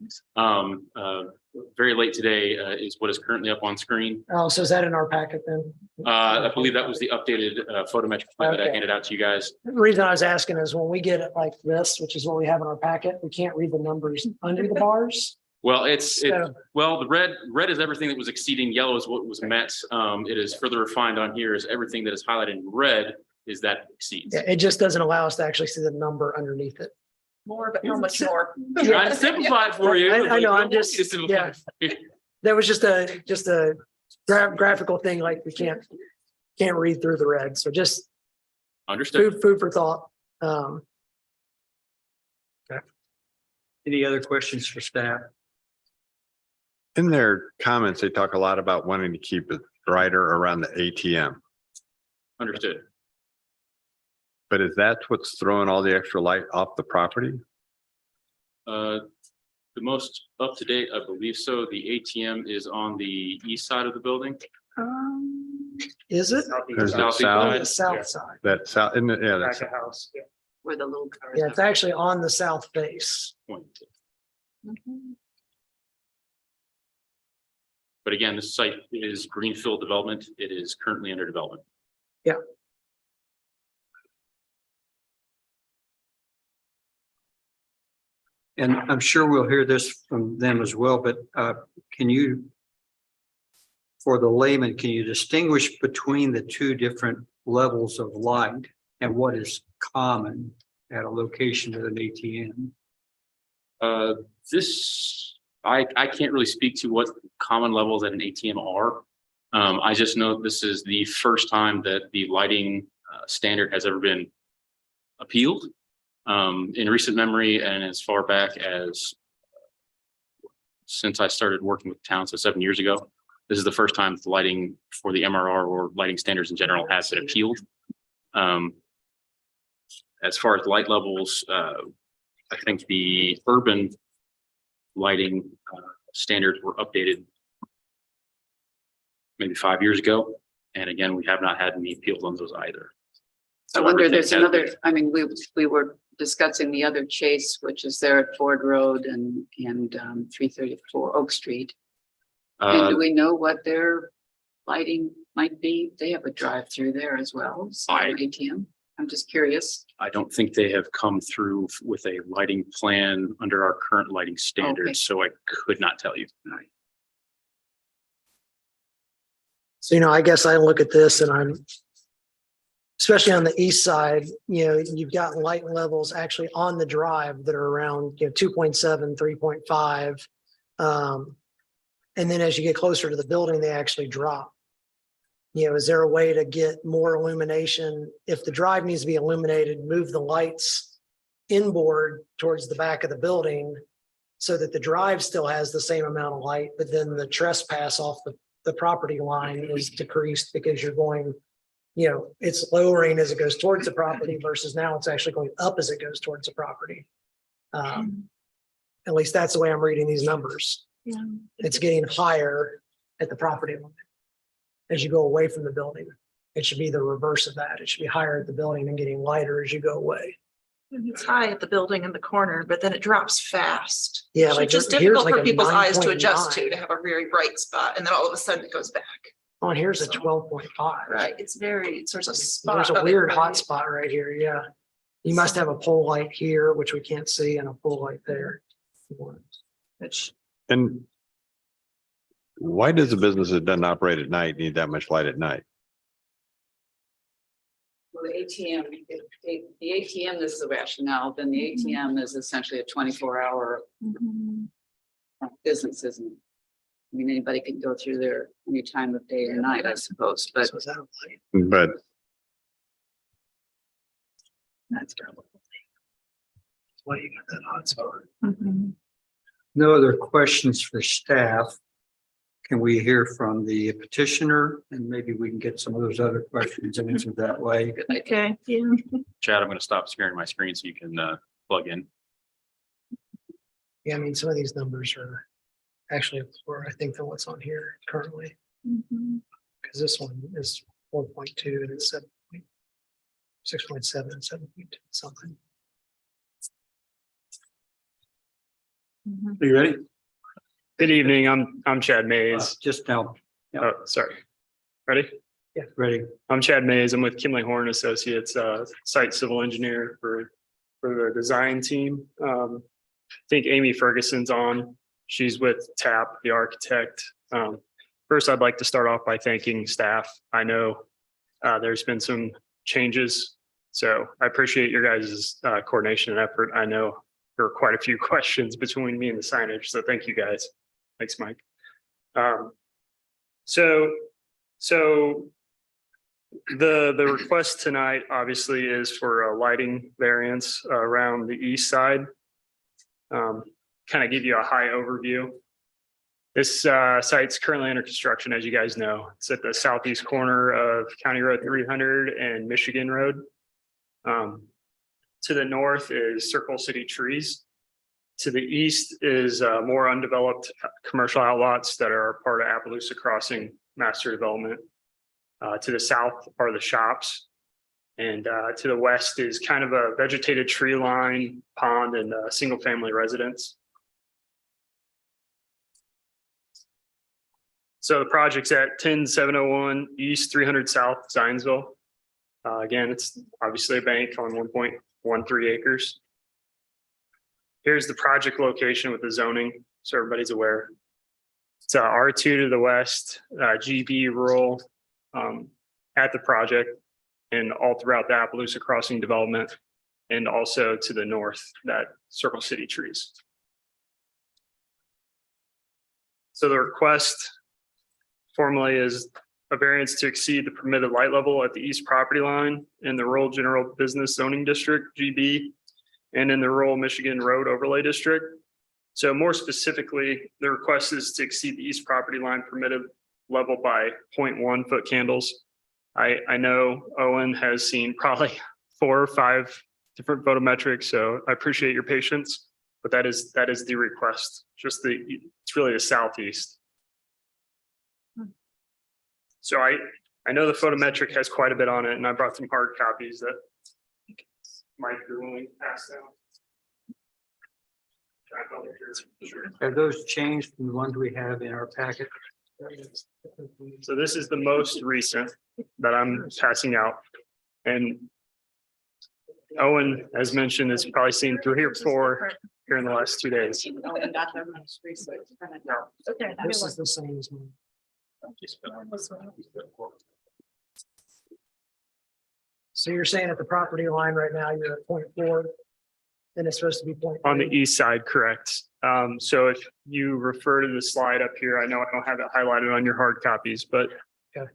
very late today is what is currently up on screen. Oh, so is that in our packet then? I believe that was the updated photometric plan that I Okay. handed out to you guys. The reason I was asking is when we get it like this, which is what we have in our packet, we can't read the numbers under the bars. Well, it's So- well, the red is everything that was exceeding, yellow is what was met. It is further refined on here is everything that is highlighted in red is that exceeds. Yeah, it just doesn't allow us to actually see the number underneath it. More, but how much more? Trying to simplify it for you. I know, I'm but just- to simplify yeah. it for you. That was just a graphical thing, like we can't read through the red. So just Understood. food for thought. Any other questions for staff? In their comments, they talk a lot about wanting to keep it brighter around the ATM. Understood. But is that what's throwing all the extra light off the property? The most up to date, I believe so. The ATM is on the east side of the building. Is it? There's the Southeast On side. the south side. That south, isn't it? Yeah, that's, house. Where the little cars. Yeah, it's actually on the south face. Point. But again, this site is greenfield development. It is currently under development. Yeah. And I'm sure we'll hear this from them as well, but can you, for the layman, can you distinguish between the two different levels of light and what is common at a location of an ATM? I can't really speak to what common levels at an ATM are. I just know this is the first time that the lighting standard has ever been appealed. In recent memory and as far back as since I started working with the town, so 7 years ago, this is the first time the lighting for the MRR or lighting standards in general has been appealed. As far as light levels, I think the urban lighting standards were updated maybe 5 years ago. And again, we have not had any appeals on those either. I wonder, everything there's has another, been- I mean, we were discussing the other Chase, which is there at Ford Road and 334 Oak Street. And do we know what their lighting might be? They have a drive-through there as well, so ATM. I'm just curious. I don't think they have come through with a lighting plan under our current lighting standards, so I could not tell you. So, I guess I look at this and I'm, especially on the east side, you've got light levels actually on the drive that are around, 2.7, 3.5. And then as you get closer to the building, they actually drop. Is there a way to get more illumination? If the drive needs to be illuminated, move the lights inboard towards the back of the building so that the drive still has the same amount of light, but then the trespass off the property line is decreased because you're going, it's lowering as it goes towards the property versus now it's actually going up as it goes towards the property. At least that's the way I'm reading these numbers. Yeah. It's getting higher at the property line. As you go away from the building, it should be the reverse of that. It should be higher at the building and getting lighter as you go away. It's high at the building in the corner, but then it drops fast. Yeah, It's like just here's difficult like for a people's eyes to adjust 9.9. to have a very bright spot, and then all of a sudden it goes back. Oh, and here's a 12.5. Right, there's a spot. There's a of it weird right hot spot right here, yeah. You must have a pole light here, which we can't see, and a pole light there. Which, And why does a business that doesn't operate at night need that much light at night? Well, the ATM, the ATM, this is the rationale, then the ATM is essentially a 24-hour business, isn't it? I mean, anybody can go through there any time of day or night, I suppose, but. But That's terrible. Why you got that hot spot? No other questions for staff. Can we hear from the petitioner and maybe we can get some of those other questions answered that way? okay, yeah. Chad, I'm going to stop sharing my screen so you can plug in. Yeah, I mean, some of these numbers are actually lower, I think, than what's on here currently. Because this one is 4.2 and it's 6.7 and 7.2 something. Are you ready? Good evening. I'm Chad Mays. Just now. Oh, sorry. Ready? Yeah, ready. I'm Chad Mays. I'm with Kinley Horn Associates, site civil engineer for the design team. I think Amy Ferguson's on. She's with TAP, the architect. First, I'd like to start off by thanking staff. I know there's been some changes, so I appreciate your guys' coordination and effort. I know there are quite a few questions between me and the signage, so thank you guys. Thanks, Mike. So the request tonight obviously is for a lighting variance around the east side. Kind of give you a high overview. This site's currently under construction, as you guys know. It's at the southeast corner of County Road 300 and Michigan Road. To the north is Circle City Trees. To the east is more undeveloped commercial outlots that are part of Appaloosa Crossing Master Development. To the south are the shops. And to the west is kind of a vegetated tree line, pond, and single family residence. So the project's at 10701 East 300 South Zionsville. Again, it's obviously a bank on 1.13 acres. Here's the project location with the zoning, so everybody's aware. It's R2 to the west, GB rural at the project, and all throughout the Appaloosa Crossing development, and also to the north, that Circle City Trees. So the request formally is a variance to exceed the permitted light level at the east property line in the rural general business zoning district, GB, and in the rural Michigan Road Overlay District. So more specifically, the request is to exceed the east property line permitted level by 0.1 foot candles. I know Owen has seen probably 4 or 5 different photometrics, so I appreciate your patience, but that is the request. It's really the southeast. So I know the photometric has quite a bit on it, and I brought some hard copies that Mike, you're willing to pass down. Have those changed from the ones we have in our packet? So this is the most recent that I'm passing out. And Owen, as mentioned, has probably seen 3 or 4 here in the last 2 days. Okay, this is the same as mine. So you're saying at the property line right now, you're at 0.4, then it's supposed to be 0.3. On the east side, correct. So if you refer to the slide up here, I know I don't have it highlighted on your hard copies, but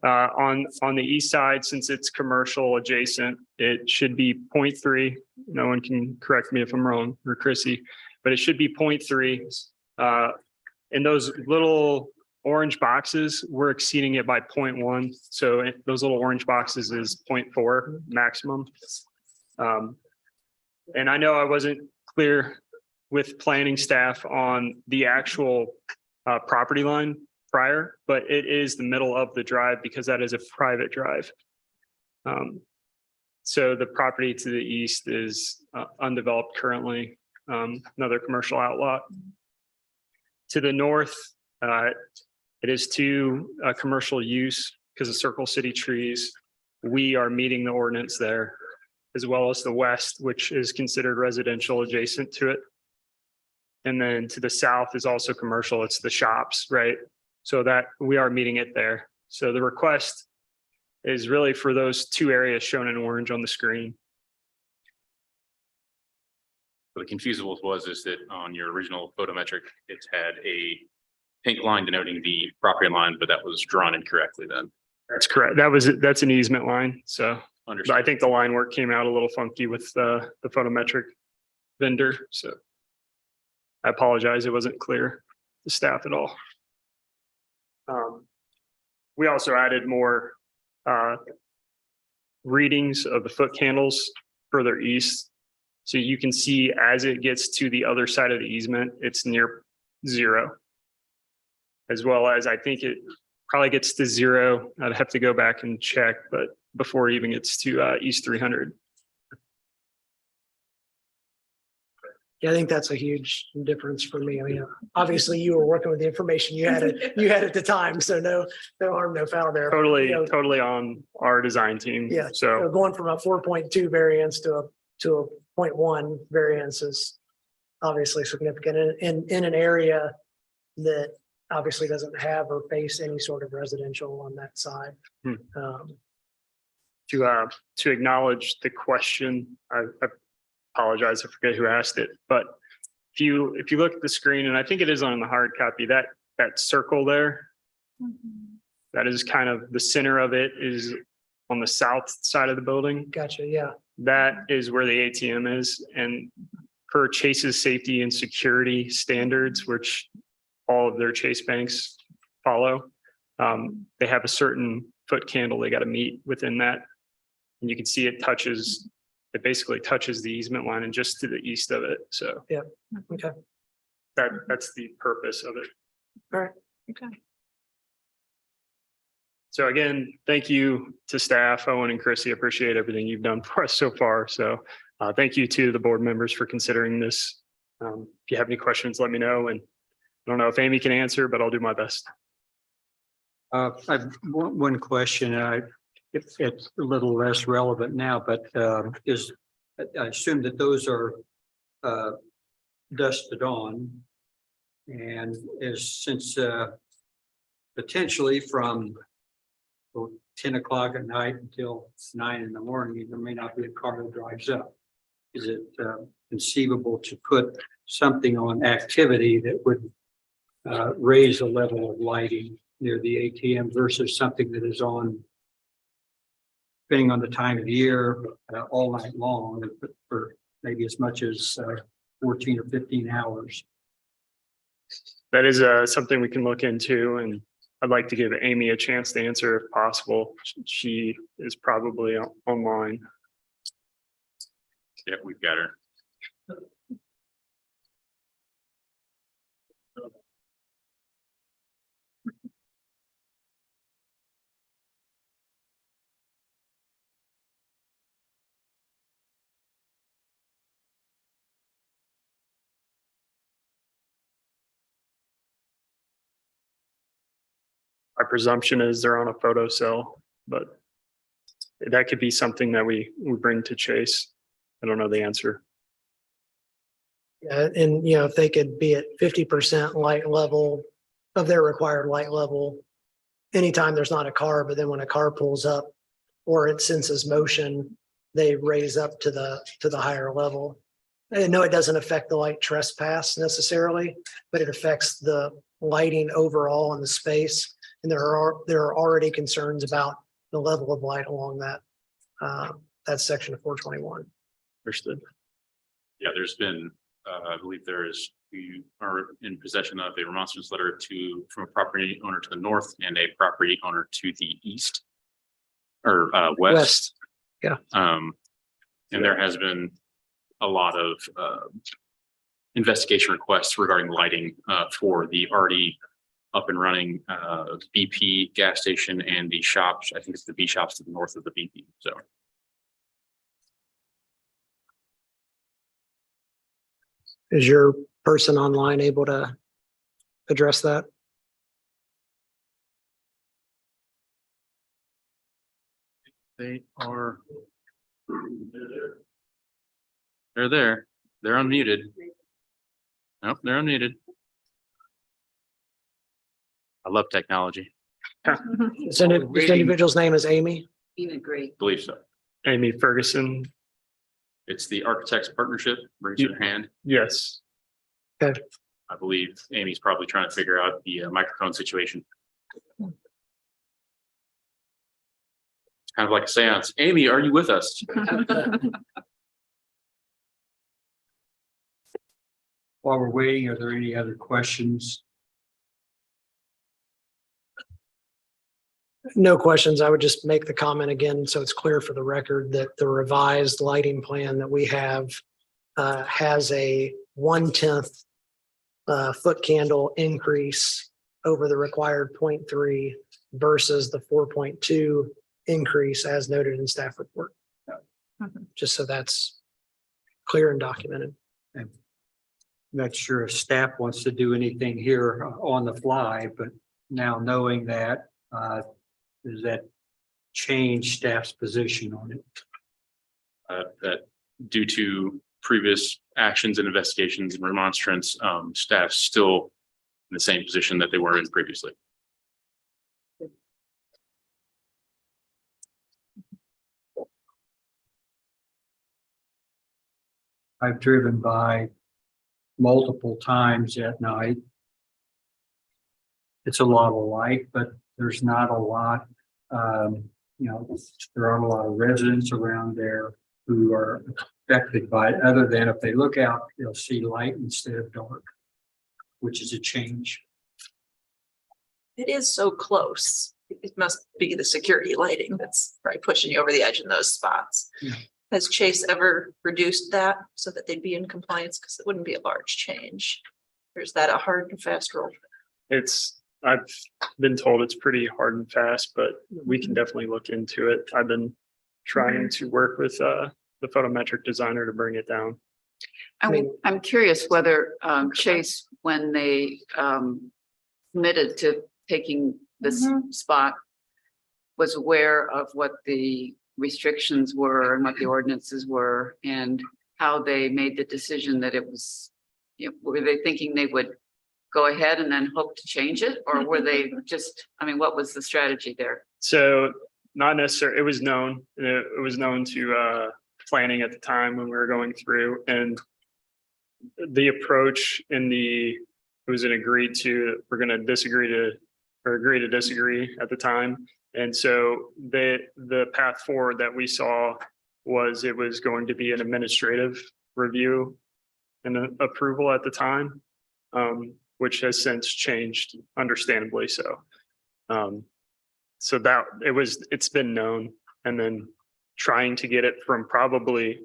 on the east side, since it's commercial adjacent, it should be 0.3. No one can correct me if I'm wrong, or Chrissy, but it should be 0.3. In those little orange boxes, we're exceeding it by 0.1. So those little orange boxes is 0.4 maximum. And I know I wasn't clear with planning staff on the actual property line prior, but it is the middle of the drive because that is a private drive. So the property to the east is undeveloped currently, another commercial outlot. To the north, it is to commercial use because of Circle City trees. We are meeting the ordinance there, as well as the west, which is considered residential adjacent to it. And then to the south is also commercial. It's the shops, right? So that we are meeting it there. So the request is really for those two areas shown in orange on the screen. The confusables is that on your original photometric, it had a pink line denoting the property line, but that was drawn incorrectly then. That's correct. That's an easement line. So but I think the line work came out a little funky with the photometric vendor. So I apologize. It wasn't clear to staff at all. We also added more readings of the foot candles further east. So you can see as it gets to the other side of the easement, it's near 0. As well as I think it probably gets to 0. I'd have to go back and check, but before it even gets to East 300. Yeah, I think that's a huge difference for me. I mean, obviously you were working with the information you had at the time, so no harm, no foul there. Totally, You know, totally on our design team. Yeah. So Going from a 4.2 variance to a 0.1 variance is obviously significant in an area that obviously doesn't have or face any sort of residential on that side. To acknowledge the question, I apologize, I forget who asked it, but if you look at the screen, and I think it is on the hard copy, that circle there, that is kind of the center of it is on the south side of the building. Gotcha. Yeah. That is where the ATM is, and per Chase's safety and security standards, which all of their Chase banks follow, they have a certain foot candle they got to meet within that. And you can see it basically touches the easement line and just to the east of it. So yeah, okay. That's the purpose of it. All right. Okay. So again, thank you to staff, Owen and Chrissy. Appreciate everything you've done for us so far. So thank you to the board members for considering this. If you have any questions, let me know. And I don't know if Amy can answer, but I'll do my best. I have one question. It's a little less relevant now, but I assume that those are dusk to dawn, and since potentially from 10 o'clock at night until 9 in the morning, there may not be a car that drives up. Is it conceivable to put something on activity that would raise the level of lighting near the ATM versus something that is on, depending on the time of the year, all night long for maybe as much as 14 or 15 hours? That is something we can look into, and I'd like to give Amy a chance to answer if possible. She is probably online. Yeah, we've got her. My presumption is they're on a photo cell, but that could be something that we bring to Chase. I don't know the answer. Yeah, and if they could be at 50% light level of their required light level, anytime there's not a car, but then when a car pulls up or it senses motion, they raise up to the higher level. I know it doesn't affect the light trespass necessarily, but it affects the lighting overall in the space. And there are already concerns about the level of light along that section of 421. Understood. Yeah, there's been, I believe you are in possession of a remonstrance letter from a property owner to the north and a property owner to the east or west. Yeah. And there has been a lot of investigation requests regarding lighting for the already up and running BP gas station and the shops. I think it's the B shops to the north of the BP. So Is your person online able to address that? they are. They're there. They're unmuted. Nope, they're unmuted. I love technology. This individual's name is Amy. Believe so. Amy Ferguson. It's the Architects Partnership. Raise your hand. Yes. Okay. I believe Amy's probably trying to figure out the microphone situation. It's kind of like a seance. Amy, are you with us? While we're waiting, are there any other questions? No questions. I would just make the comment again, so it's clear for the record that the revised lighting plan that we have has a 1/10 foot candle increase over the required 0.3 versus the 4.2 increase as noted in staff report. Just so that's clear and documented. I'm not sure if staff wants to do anything here on the fly, but now knowing that, does that change staff's position on it? That due to previous actions and investigations and remonstrance, staff still in the same position that they were in previously. I've driven by multiple times at night. It's a lot of light, but there's not a lot, there aren't a lot of residents around there who are affected by it, other than if they look out, they'll see light instead of dark, which is a change. It is so close. It must be the security lighting that's probably pushing you over the edge in those spots. Yeah. Has Chase ever reduced that so that they'd be in compliance? Because it wouldn't be a large change. Or is that a hard and fast rule? I've been told it's pretty hard and fast, but we can definitely look into it. I've been trying to work with the photometric designer to bring it down. I'm curious whether Chase, when they committed to taking this spot, was aware of what the restrictions were and what the ordinances were and how they made the decision that it was, were they thinking they would go ahead and then hope to change it? Or were they just, what was the strategy there? So not necessarily, it was known to planning at the time when we were going through, and the approach it was an agreed to, we're going to agree to disagree at the time. And so the path forward that we saw was it was going to be an administrative review and an approval at the time, which has since changed, understandably so. So that it's been known, and then trying to get it from probably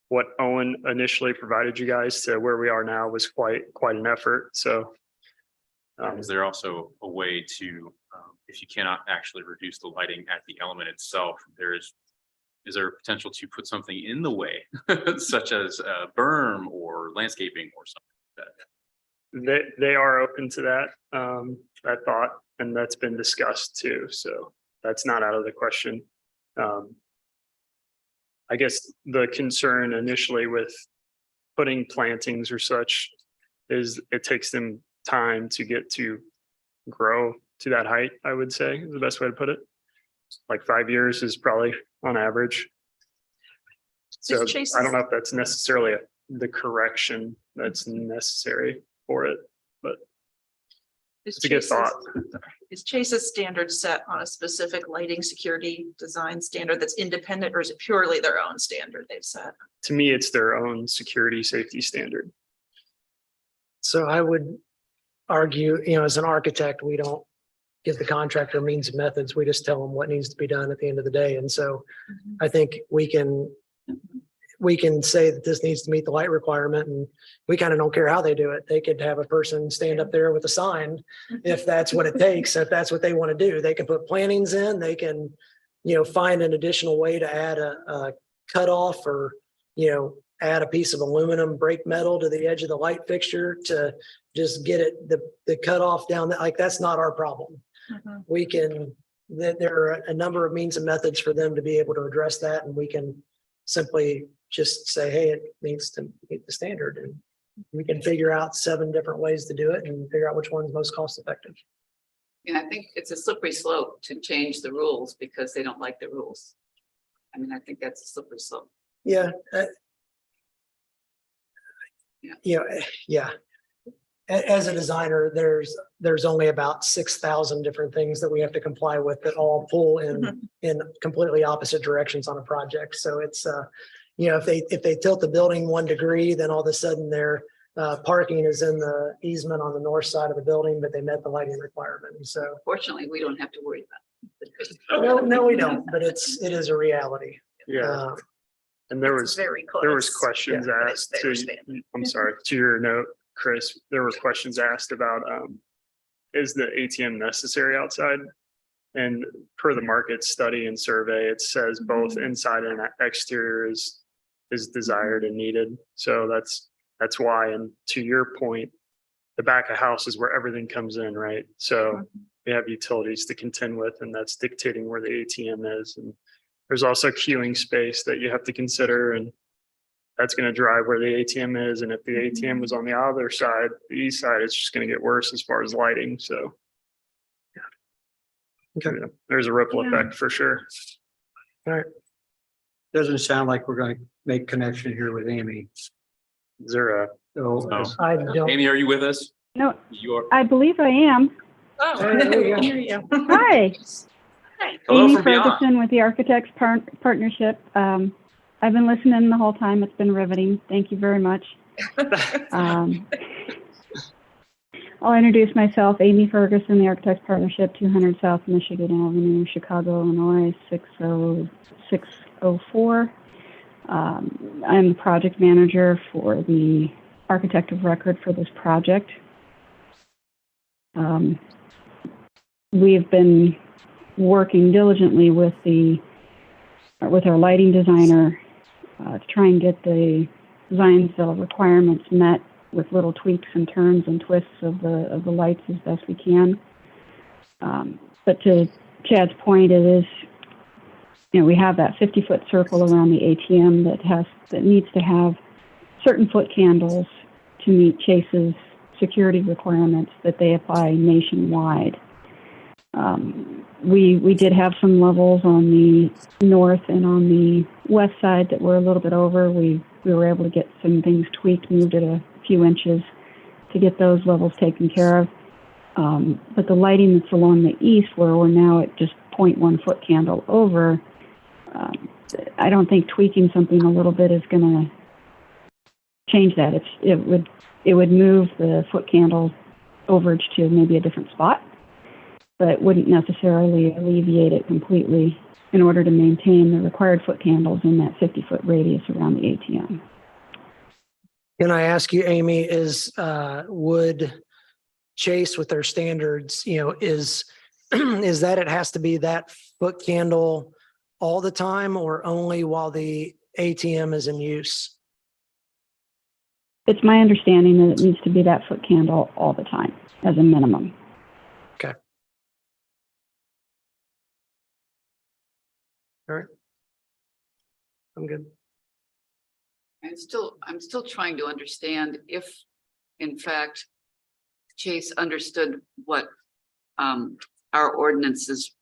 what Owen initially provided you guys to where we are now was quite an effort. So Is there also a way to, if you cannot actually reduce the lighting at the element itself, is there a potential to put something in the way, such as a berm or landscaping or something like that? They are open to that thought, and that's been discussed too. So that's not out of the question. I guess the concern initially with putting plantings or such is it takes them time to get to grow to that height, I would say is the best way to put it. Like 5 years is probably on average. So I don't know if that's necessarily the correction that's necessary for it, but it's a good thought. Is Chase's standard set on a specific lighting security design standard that's independent, or is it purely their own standard they've set? To me, it's their own security safety standard. So I would argue, as an architect, we don't give the contractor means and methods. We just tell them what needs to be done at the end of the day. And so I think we can we can say that this needs to meet the light requirement, and we kind of don't care how they do it. They could have a person stand up there with a sign if that's what it takes, if that's what they want to do. They can put plantings in, they can, find an additional way to add a cutoff or, add a piece of aluminum brake metal to the edge of the light fixture to just get it, the cutoff down. Like, that's not our problem. We can, there are a number of means and methods for them to be able to address that, and we can simply just say, hey, it needs to meet the standard, and we can figure out 7 different ways to do it and figure out which one's most cost effective. And I think it's a slippery slope to change the rules because they don't like the rules. I mean, I think that's a slippery slope. Yeah. As a designer, there's only about 6,000 different things that we have to comply with that all pull in completely opposite directions on a project. So it's if they tilt the building 1 degree, then all of a sudden their parking is in the easement on the north side of the building, but they met the lighting requirement. And so fortunately, we don't have to worry about it. No, we don't. But it is a reality. Yeah. And there was questions asked to, I'm sorry, to your note, Chris, there were questions asked about, is the ATM necessary outside? And per the market study and survey, it says both inside and exterior is desired and needed. So that's why. And to your point, the back of house is where everything comes in, right? So we have utilities to contend with, and that's dictating where the ATM is. And there's also queuing space that you have to consider, and that's going to drive where the ATM is. And if the ATM was on the other side, the east side, it's just going to get worse as far as lighting. So there's a ripple effect for sure. All right. Doesn't sound like we're going to make connection here with Amy. Is there a? I don't. Amy, are you with us? No, You are. I believe I am. Oh, there you go. hear you. Hi. Hello Amy from beyond. Ferguson with the Architects Partnership. I've been listening the whole time. It's been riveting. Thank you very much. I'll introduce myself, Amy Ferguson, the Architects Partnership, 200 South Michigan Avenue, Chicago, Illinois, 60604. I'm the project manager for the architect of record for this project. We've been working diligently with our lighting designer to try and get the Zionsville requirements met with little tweaks and turns and twists of the lights as best we can. But to Chad's point, it is, we have that 50-foot circle around the ATM that needs to have certain foot candles to meet Chase's security requirements that they apply nationwide. We did have some levels on the north and on the west side that were a little bit over. We were able to get some things tweaked, moved it a few inches to get those levels taken care of. But the lighting that's along the east, where we're now at just 0.1 foot candle over, I don't think tweaking something a little bit is going to change that. It would move the foot candle overage to maybe a different spot, but it wouldn't necessarily alleviate it completely in order to maintain the required foot candles in that 50-foot radius around the ATM. Can I ask you, Amy, would Chase with their standards, is that it has to be that foot candle all the time or only while the ATM is in use? It's my understanding that it needs to be that foot candle all the time as a minimum. Okay. All right. I'm good. I'm still trying to understand if, in fact, Chase understood what our ordinances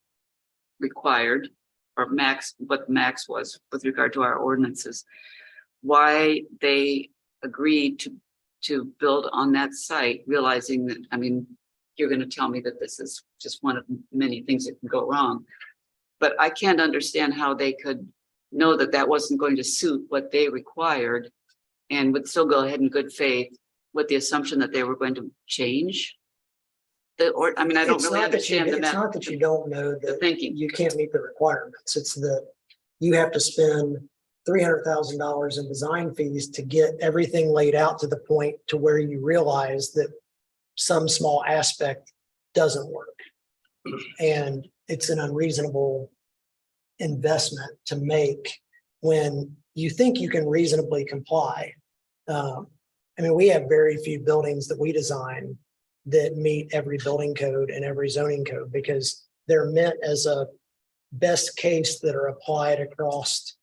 required, or what max was with regard to our ordinances, why they agreed to build on that site, realizing that, you're going to tell me that this is just one of many things that can go wrong. But I can't understand how they could know that that wasn't going to suit what they required and would still go ahead in good faith with the assumption that they were going to change. I don't really understand It's not that you don't know the thinking. you can't meet the requirements. It's that you have to spend $300,000 in design fees to get everything laid out to the point to where you realize that some small aspect doesn't work. And it's an unreasonable investment to make when you think you can reasonably comply. I mean, we have very few buildings that we design that meet every building code and every zoning code because they're meant as a best case that are applied across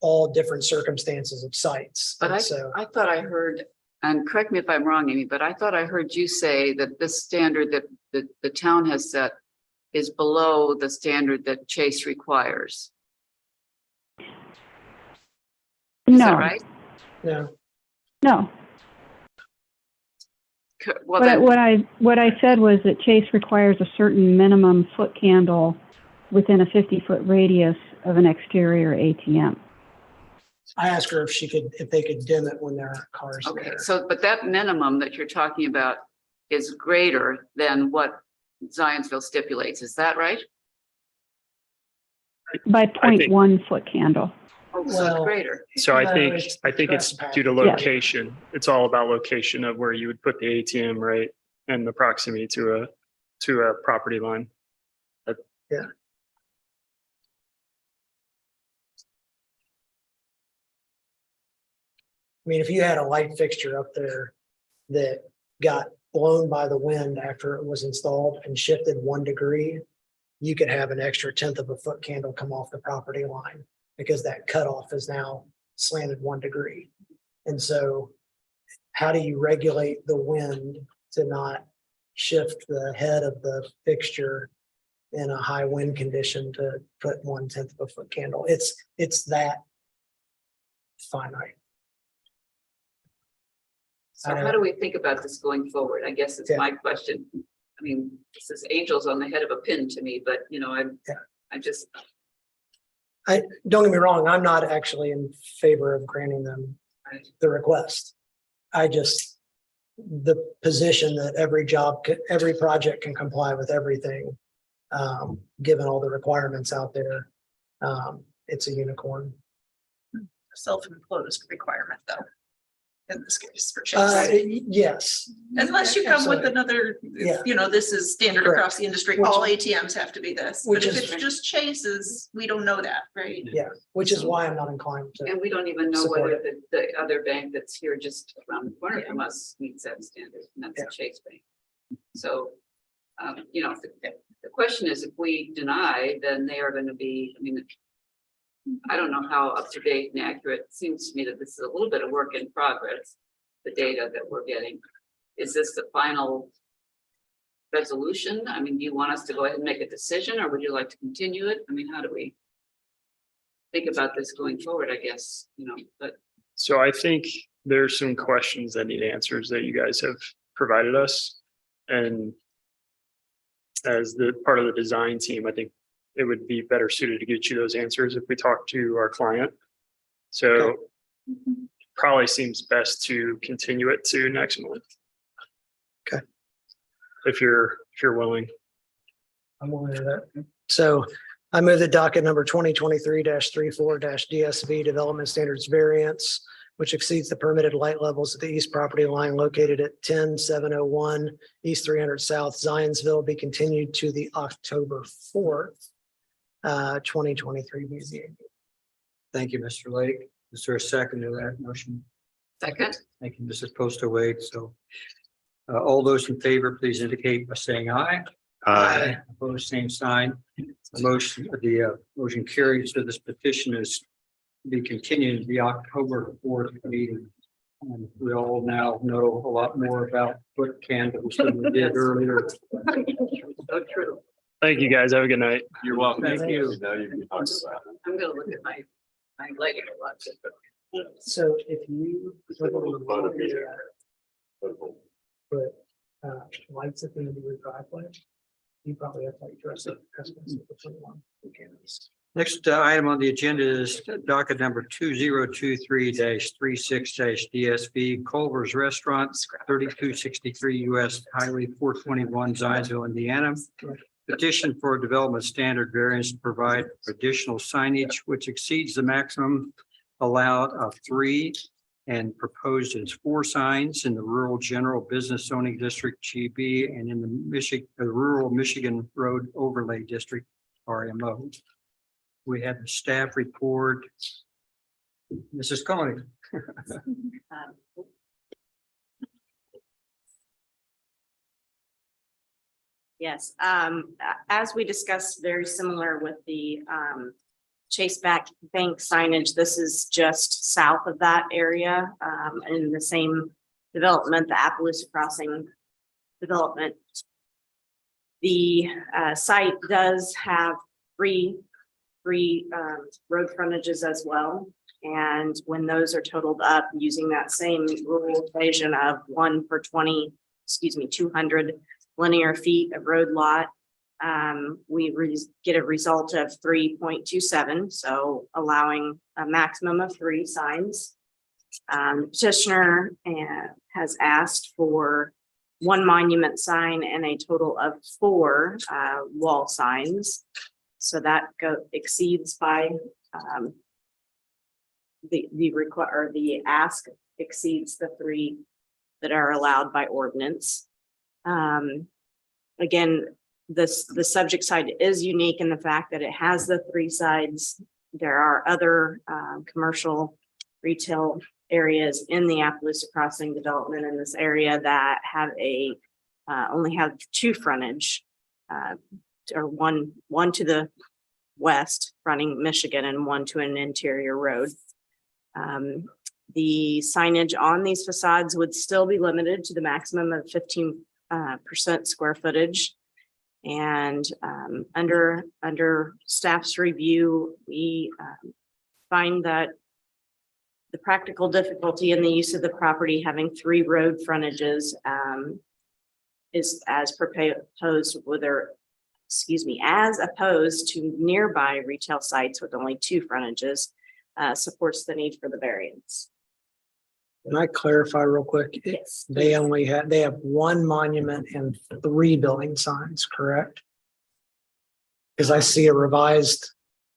all different circumstances of sites. But I thought I heard, and correct me if I'm wrong, Amy, but I thought I heard you say that this standard that the town has set is below the standard that Chase requires. Is that No, right? No. no. Well, then, What I said was that Chase requires a certain minimum foot candle within a 50-foot radius of an exterior ATM. I asked her if they could dim it when there are cars okay, there. so, but that minimum that you're talking about is greater than what Zionsville stipulates, is that right? By 0.1 foot candle. Oh, so it's greater. So I think it's due to Yeah. location. It's all about location of where you would put the ATM, right? And the proximity to a property line. Yeah. I mean, if you had a light fixture up there that got blown by the wind after it was installed and shifted 1 degree, you could have an extra 1/10 of a foot candle come off the property line because that cutoff is now slanted 1 degree. And so how do you regulate the wind to not shift the head of the fixture in a high wind condition to put 1/10 of a foot candle? It's that finite. So how do we think about this going forward? I guess is my question. I mean, this is angels on the head of a pin to me, but you know, I just. Don't get me wrong, I'm not actually in favor of granting them the request. The position that every project can comply with everything, given all the requirements out there, it's a unicorn. Self-imposed requirement though, in this case for Chase. Yes. Unless you come with Absolutely. another, Yeah. you know, this is standard Correct. across the industry, Which- all ATMs have to be this. But which if is- it's just Chase's, we don't know that, right? Yeah, which is why I'm not inclined to. And we don't even know support whether the other bank that's here just around the corner from us meets that standard, and that's the Chase Bank. So, you know, the question is, if we deny, then they are going to be, I mean, I don't know how up to date and accurate. It seems to me that this is a little bit of work in progress, the data that we're getting. Is this the final resolution? I mean, do you want us to go ahead and make a decision, or would you like to continue it? I mean, how do we think about this going forward, I guess, you know, but. So I think there's some questions that need answers that you guys have provided us. And as the part of the design team, I think it would be better suited to get you those answers if we talk to our client. So probably seems best to continue it to next month. Okay. If you're willing. I'm willing to that. So I move the docket number 2023-34-DSV Development Standards Variance, which exceeds the permitted light levels at the east property line located at 10701 East 300 South Zionsville, be continued to the October 4th, 2023 BZA. Thank you, Mr. Lake. Is there a second to that motion? Second. Thank you, Mrs. Postaway. So all those in favor, please indicate by saying aye. Aye. Opposed, same sign. The motion carries. So this petition is to be continued to the October 4th meeting. And we all now know a lot more about foot candles than we did earlier. So true. Thank you, guys. Have a good night. You're welcome. Thank you. I'm gonna look at my lighting a lot. So if you put lights at the end of your driveway, you probably have to address it. Next item on the agenda is docket number 2023-36-DSV Culver's Restaurant, 3263 US Highway 421, Zionsville, Indiana. Petition for a development standard variance to provide additional signage which exceeds the maximum allowed of 3 and proposed as 4 signs in the rural general business zoning district GB and in the rural Michigan Road Overlay District RMO. We had the staff report. Mrs. Koenig. Yes, as we discussed, very similar with the Chase Bank signage. This is just south of that area, in the same development, the Appaloosa Crossing development. The site does have three road frontages as well. And when those are totaled up using that same rule equation of 200 linear feet of road lot, we get a result of 3.27, so allowing a maximum of 3 signs. Petitioner has asked for 1 monument sign and a total of 4 wall signs. So that exceeds by the ask exceeds the 3 that are allowed by ordinance. Again, the subject side is unique in the fact that it has the 3 sides. There are other commercial retail areas in the Appaloosa Crossing development in this area that have only have 2 frontage, or one to the west fronting Michigan and 1 to an interior road. The signage on these facades would still be limited to the maximum of 15% square footage. And under staff's review, we find that the practical difficulty in the use of the property having 3 road frontages is as proposed as opposed to nearby retail sites with only 2 frontages, supports the need for the variance. Can I clarify real quick? Yes. They have 1 monument and 3 building signs, correct? Because I see a revised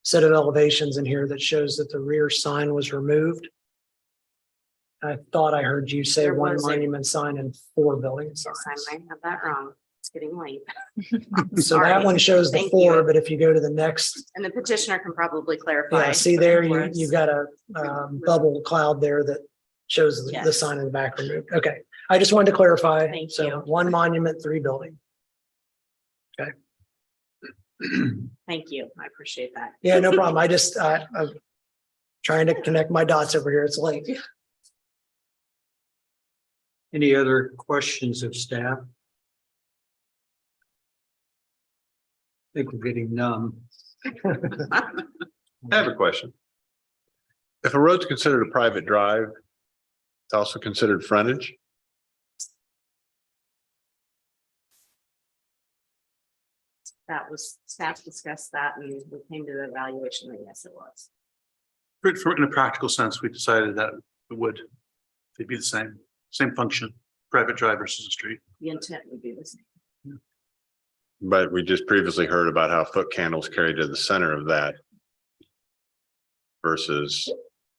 set of elevations in here that shows that the rear sign was removed. I thought I heard you say There 1 was a- monument sign and 4 building signs. Yes, I might have that wrong. It's getting late. So that one shows the Thank 4, you. but if you go to the next, And the petitioner can probably clarify. yeah, see there, for us. you've got a bubble cloud there that shows the Yes. sign in the back removed. Okay, I just wanted to clarify. Thank So you. 1 monument, 3 building. Okay. Thank you. I appreciate that. Yeah, no problem. I'm trying to connect my dots over here. It's late. Any other questions of staff? I think we're getting numb. I have a question. If a road's considered a private drive, it's also considered frontage? That was, staff discussed that and we came to the evaluation that yes, it was. In a practical sense, we decided that it would, they'd be the same function, private drive versus a street. The intent would be the same. But we just previously heard about how foot candles carry to the center of that versus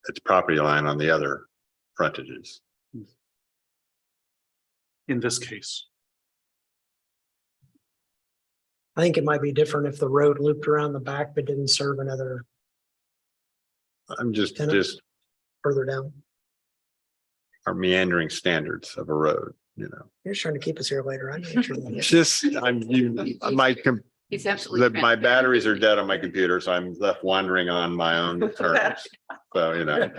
its property line on the other frontages. In this case, I think it might be different if the road looped around the back but didn't serve another I'm just further down. our meandering standards of a road, you know. You're just trying to keep us here later. It's just, He's absolutely. my batteries are dead on my computer, so I'm left wandering on my own terms. So, you know,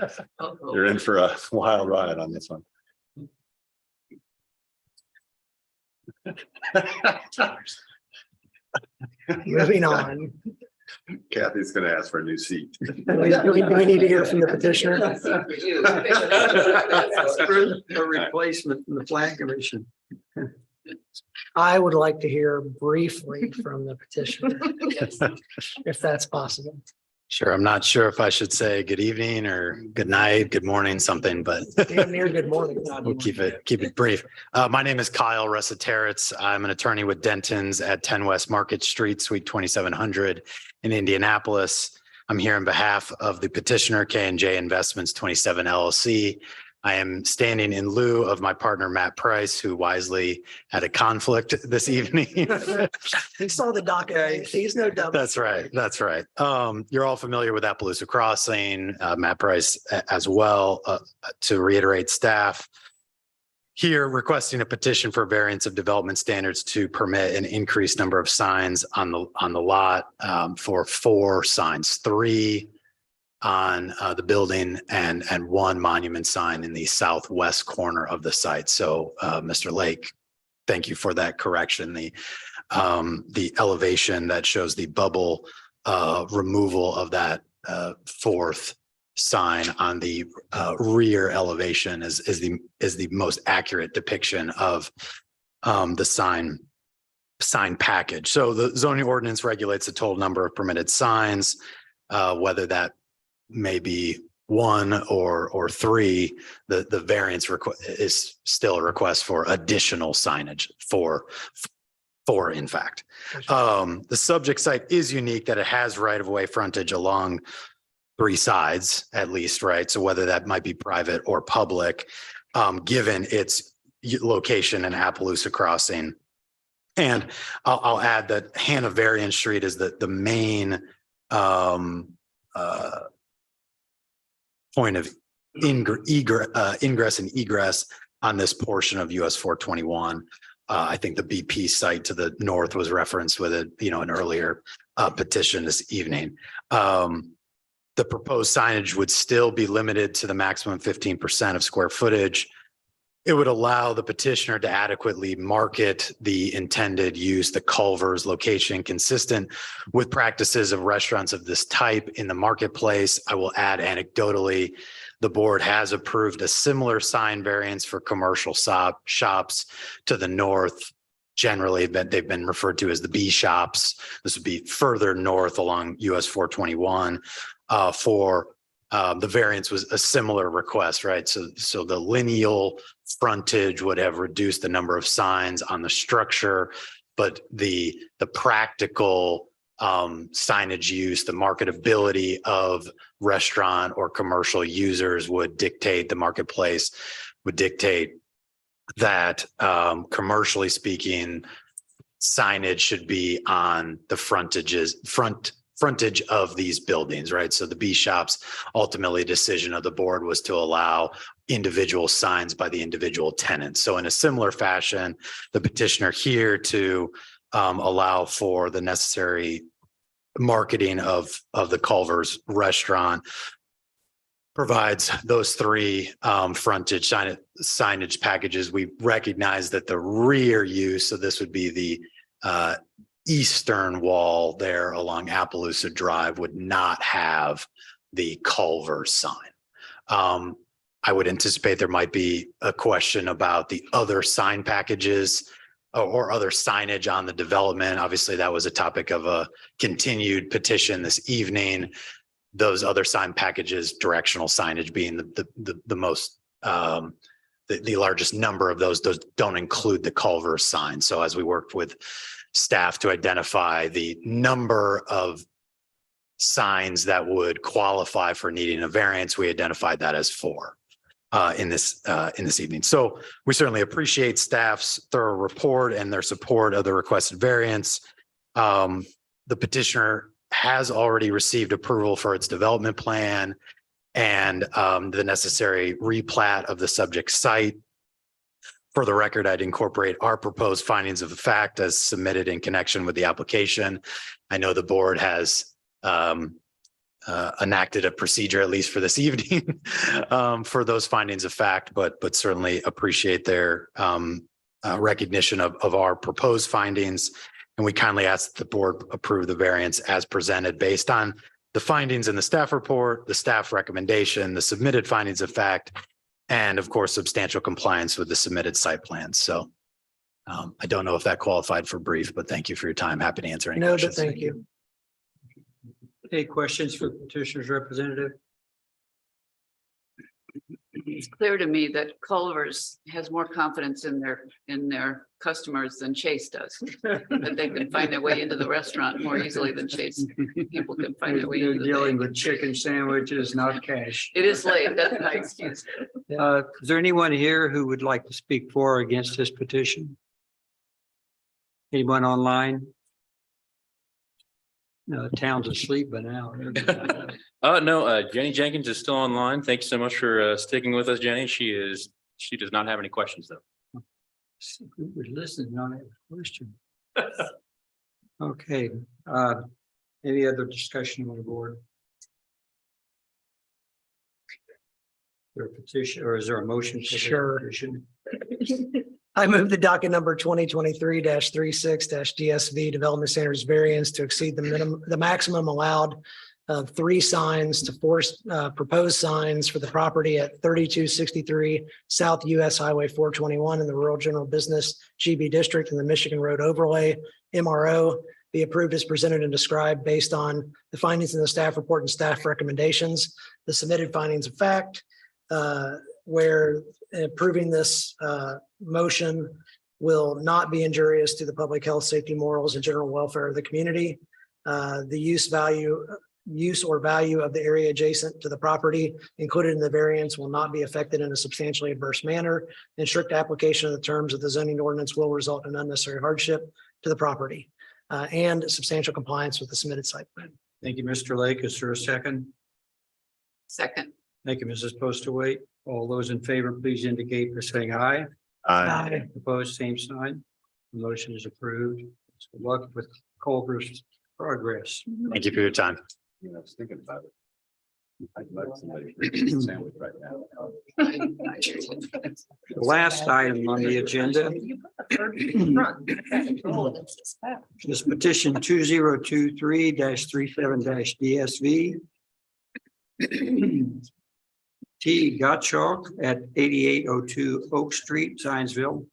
you're in for a wild ride on this one. Moving on. Kathy's gonna ask for a new seat. Do we need to hear from the petitioner? A replacement from the Flag Commission. I would like to hear briefly from the petitioner, if that's possible. Sure. I'm not sure if I should say good evening or good night, good morning, something, but Damn near good morning. we'll keep it brief. My name is Kyle Russateritz. I'm an attorney with Denton's at 10 West Market Street, Suite 2700 in Indianapolis. I'm here on behalf of the petitioner K&J Investments 27 LLC. I am standing in lieu of my partner, Matt Price, who wisely had a conflict this evening. He saw the docket. He's no dummy. That's right. That's right. You're all familiar with Appaloosa Crossing, Matt Price as well. To reiterate, staff here requesting a petition for variance of development standards to permit an increased number of signs on the lot for 4 signs, 3 on the building and 1 monument sign in the southwest corner of the site. So Mr. Lake, thank you for that correction. The elevation that shows the bubble removal of that 4th sign on the rear elevation is the most accurate depiction of the sign package. So the zoning ordinance regulates the total number of permitted signs, whether that may be 1 or 3. The variance is still a request for additional signage for in fact. The subject site is unique that it has right-of-way frontage along 3 sides at least, right? So whether that might be private or public, given its location in Appaloosa Crossing. And I'll add that Hanoverian Street is the main point of ingress and egress on this portion of US 421. I think the BP site to the north was referenced with an earlier petition this evening. The proposed signage would still be limited to the maximum 15% of square footage. It would allow the petitioner to adequately market the intended use, the Culver's location, consistent with practices of restaurants of this type in the marketplace. I will add anecdotally, the board has approved a similar sign variance for commercial shops to the north. Generally, they've been referred to as the B shops. This would be further north along US 421 for the variance was a similar request, right? So the lineal frontage would have reduced the number of signs on the structure, but the practical signage use, the marketability of restaurant or commercial users would dictate, the marketplace would dictate that commercially speaking, signage should be on the frontage of these buildings, right? So the B shops, ultimately decision of the board was to allow individual signs by the individual tenants. So in a similar fashion, the petitioner here to allow for the necessary marketing of the Culver's restaurant provides those 3 frontage signage packages. We recognize that the rear use, so this would be the eastern wall there along Appaloosa Drive, would not have the Culver sign. I would anticipate there might be a question about the other sign packages or other signage on the development. Obviously, that was a topic of a continued petition this evening. Those other sign packages, directional signage being the most, the largest number of those don't include the Culver sign. So as we worked with staff to identify the number of signs that would qualify for needing a variance, we identified that as 4 in this evening. So we certainly appreciate staff's thorough report and their support of the requested variance. The petitioner has already received approval for its development plan and the necessary replat of the subject site. For the record, I'd incorporate our proposed findings of the fact as submitted in connection with the application. I know the board has enacted a procedure, at least for this evening, for those findings of fact, but certainly appreciate their recognition of our proposed findings. And we kindly ask that the board approve the variance as presented based on the findings in the staff report, the staff recommendation, the submitted findings of fact, and of course, substantial compliance with the submitted site plans. So I don't know if that qualified for brief, but thank you for your time. Happy to answer any questions. Thank you. Any questions for petitioner's representative? It's clear to me that Culver's has more confidence in their customers than Chase does. That they can find their way into the restaurant more easily than Chase people can find their way They're into the dealing bank. with chicken sandwiches, not cash. It is late, that's my excuse. Is there anyone here who would like to speak for or against this petition? Anyone online? No, the town's asleep by now. No, Jenny Jenkins is still online. Thank you so much for sticking with us, Jenny. She does not have any questions though. Who was listening on that question? Okay, any other discussion on the board? There a petition, or is there a motion? For the Sure. petition? I move the docket number 2023-36 DSV Development Standards variance to exceed the maximum allowed of 3 signs to 4 proposed signs for the property at 3263 South US Highway 421 in the Rural General Business GB District in the Michigan Road Overlay MRO be approved as presented and described based on the findings in the staff report and staff recommendations, the submitted findings of fact, where approving this motion will not be injurious to the public health, safety, morals, and general welfare of the community. The use or value of the area adjacent to the property included in the variance will not be affected in a substantially adverse manner, and strict application of the terms of the zoning ordinance will result in unnecessary hardship to the property and substantial compliance with the submitted site plan. Thank you, Mr. Lake. Is there a second? Second. Thank you, Mrs. Postaway. All those in favor, please indicate by saying aye. Aye. Opposed, same sign. The motion is approved. Good luck with Culver's progress. Thank you for your time. Yeah, I was thinking about it. I'd like somebody to eat a sandwich right now. The last item on the agenda is petition 2023-37 DSV. T. Gottschalk at 8802 Oak Street, Zionsville.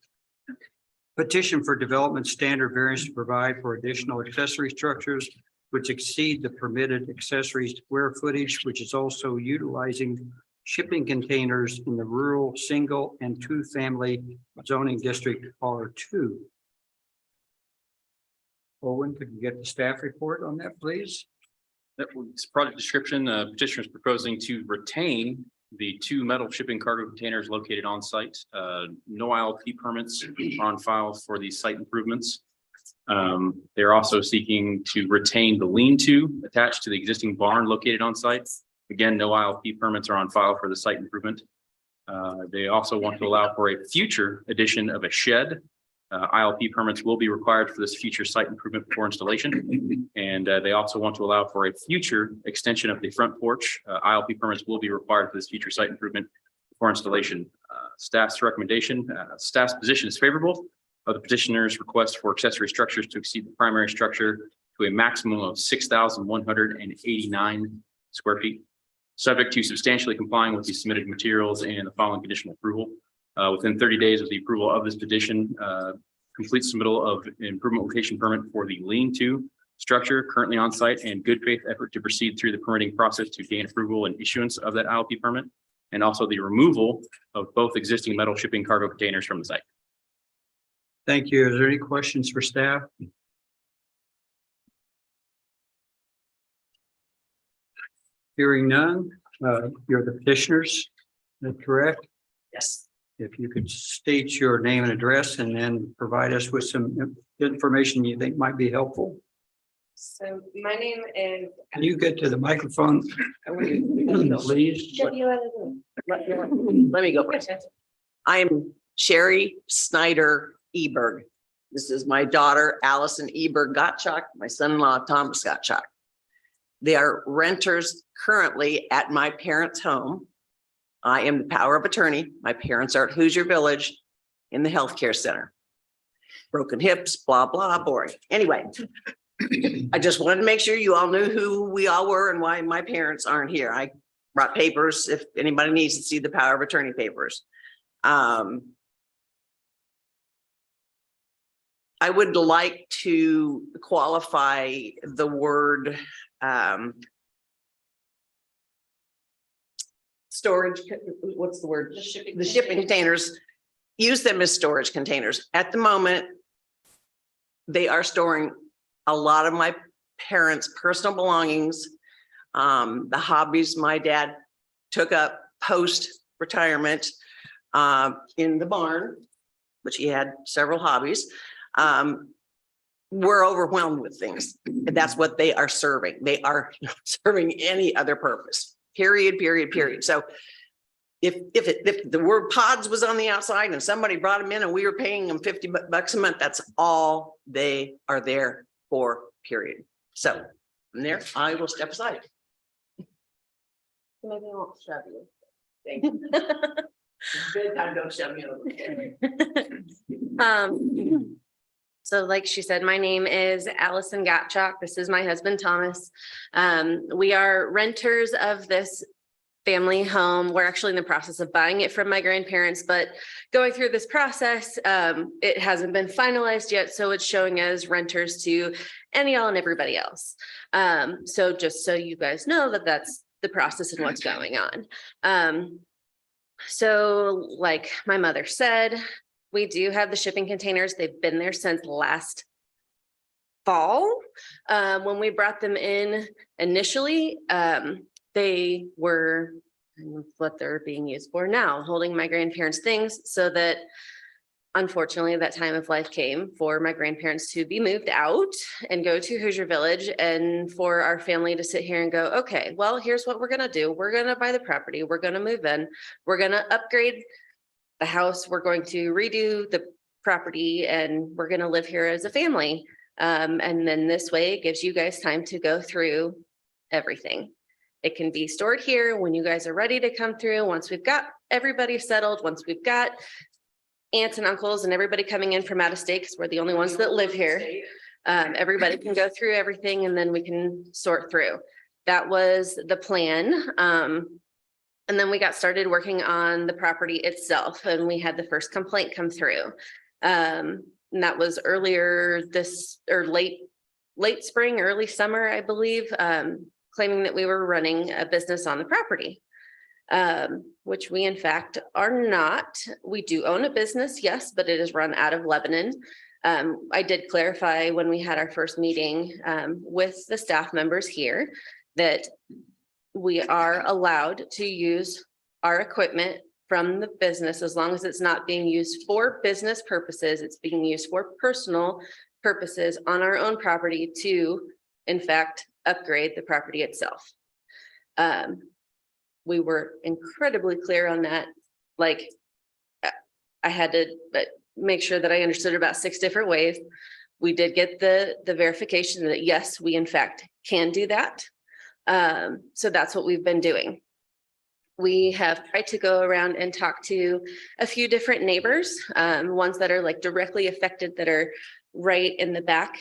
Petition for development standard variance to provide for additional accessory structures which exceed the permitted accessory square footage, which is also utilizing shipping containers in the rural single and 2-family zoning district R2. Owen, could you get the staff report on that, please? That was project description. Petitioner is proposing to retain the 2 metal shipping cargo containers located on site. No ILP permits are on file for these site improvements. They're also seeking to retain the lean-to attached to the existing barn located on site. Again, no ILP permits are on file for the site improvement. They also want to allow for a future addition of a shed. ILP permits will be required for this future site improvement before installation. And they also want to allow for a future extension of the front porch. ILP permits will be required for this future site improvement before installation. Staff's recommendation, staff's position is favorable of the petitioner's request for accessory structures to exceed the primary structure to a maximum of 6,189 square feet, subject to substantially complying with the submitted materials and the following conditional approval. Within 30 days of the approval of this petition, complete submittal of improvement location permit for the lean-to structure currently on site and good faith effort to proceed through the permitting process to gain approval and issuance of that ILP permit, and also the removal of both existing metal shipping cargo containers from the site. Thank you. Is there any questions for staff? Hearing none, you're the petitioners, is that correct? Yes. If you could state your name and address and then provide us with some information you think might be helpful. So my name is. Can you get to the microphone? Please. Let me go. I'm Sherry Snyder Eberg. This is my daughter, Allison Eberg Gottschalk, my son-in-law, Thomas Gottschalk. They are renters currently at my parents' home. I am the power of attorney. My parents are at Hoosier Village in the healthcare center. Broken hips, blah, blah, boring. Anyway, I just wanted to make sure you all knew who we all were and why my parents aren't here. I brought papers if anybody needs to see the power of attorney papers. I would like to qualify the word storage, what's the word? The shipping containers, use them as storage containers. At the moment, they are storing a lot of my parents' personal belongings, the hobbies my dad took up post-retirement in the barn, which he had several hobbies. We're overwhelmed with things. That's what they are serving. They are not serving any other purpose, period, period, period. So if the word pods was on the outside and somebody brought them in and we were paying them $50 a month, that's all they are there for, period. So from there, I will step aside. Maybe I won't shove you. Thank you. Good time, don't shove me over. So like she said, my name is Allison Gottschalk. This is my husband, Thomas. We are renters of this family home. We're actually in the process of buying it from my grandparents, but going through this process, it hasn't been finalized yet. So it's showing as renters to any, all, and everybody else. So just so you guys know that that's the process and what's going on. So like my mother said, we do have the shipping containers. They've been there since last fall. When we brought them in initially, they were what they're being used for now, holding my grandparents' things, so that unfortunately that time of life came for my grandparents to be moved out and go to Hoosier Village, and for our family to sit here and go, okay, well, here's what we're going to do. We're going to buy the property. We're going to move in. We're going to upgrade the house. We're going to redo the property, and we're going to live here as a family. And then this way it gives you guys time to go through everything. It can be stored here when you guys are ready to come through. Once we've got everybody settled, once we've got aunts and uncles and everybody coming in from out of state, because we're the only ones that live here. Everybody can go through everything and then we can sort through. That was the plan. And then we got started working on the property itself, and we had the first complaint come through. And that was earlier this, or late spring, early summer, I believe, claiming that we were running a business on the property. Which we in fact are not. We do own a business, yes, but it is run out of Lebanon. I did clarify when we had our first meeting with the staff members here that we are allowed to use our equipment from the business as long as it's not being used for business purposes. It's being used for personal purposes on our own property to, in fact, upgrade the property itself. We were incredibly clear on that. Like, I had to make sure that I understood about 6 different ways. We did get the verification that yes, we in fact can do that. So that's what we've been doing. We have tried to go around and talk to a few different neighbors, ones that are like directly affected that are right in the back.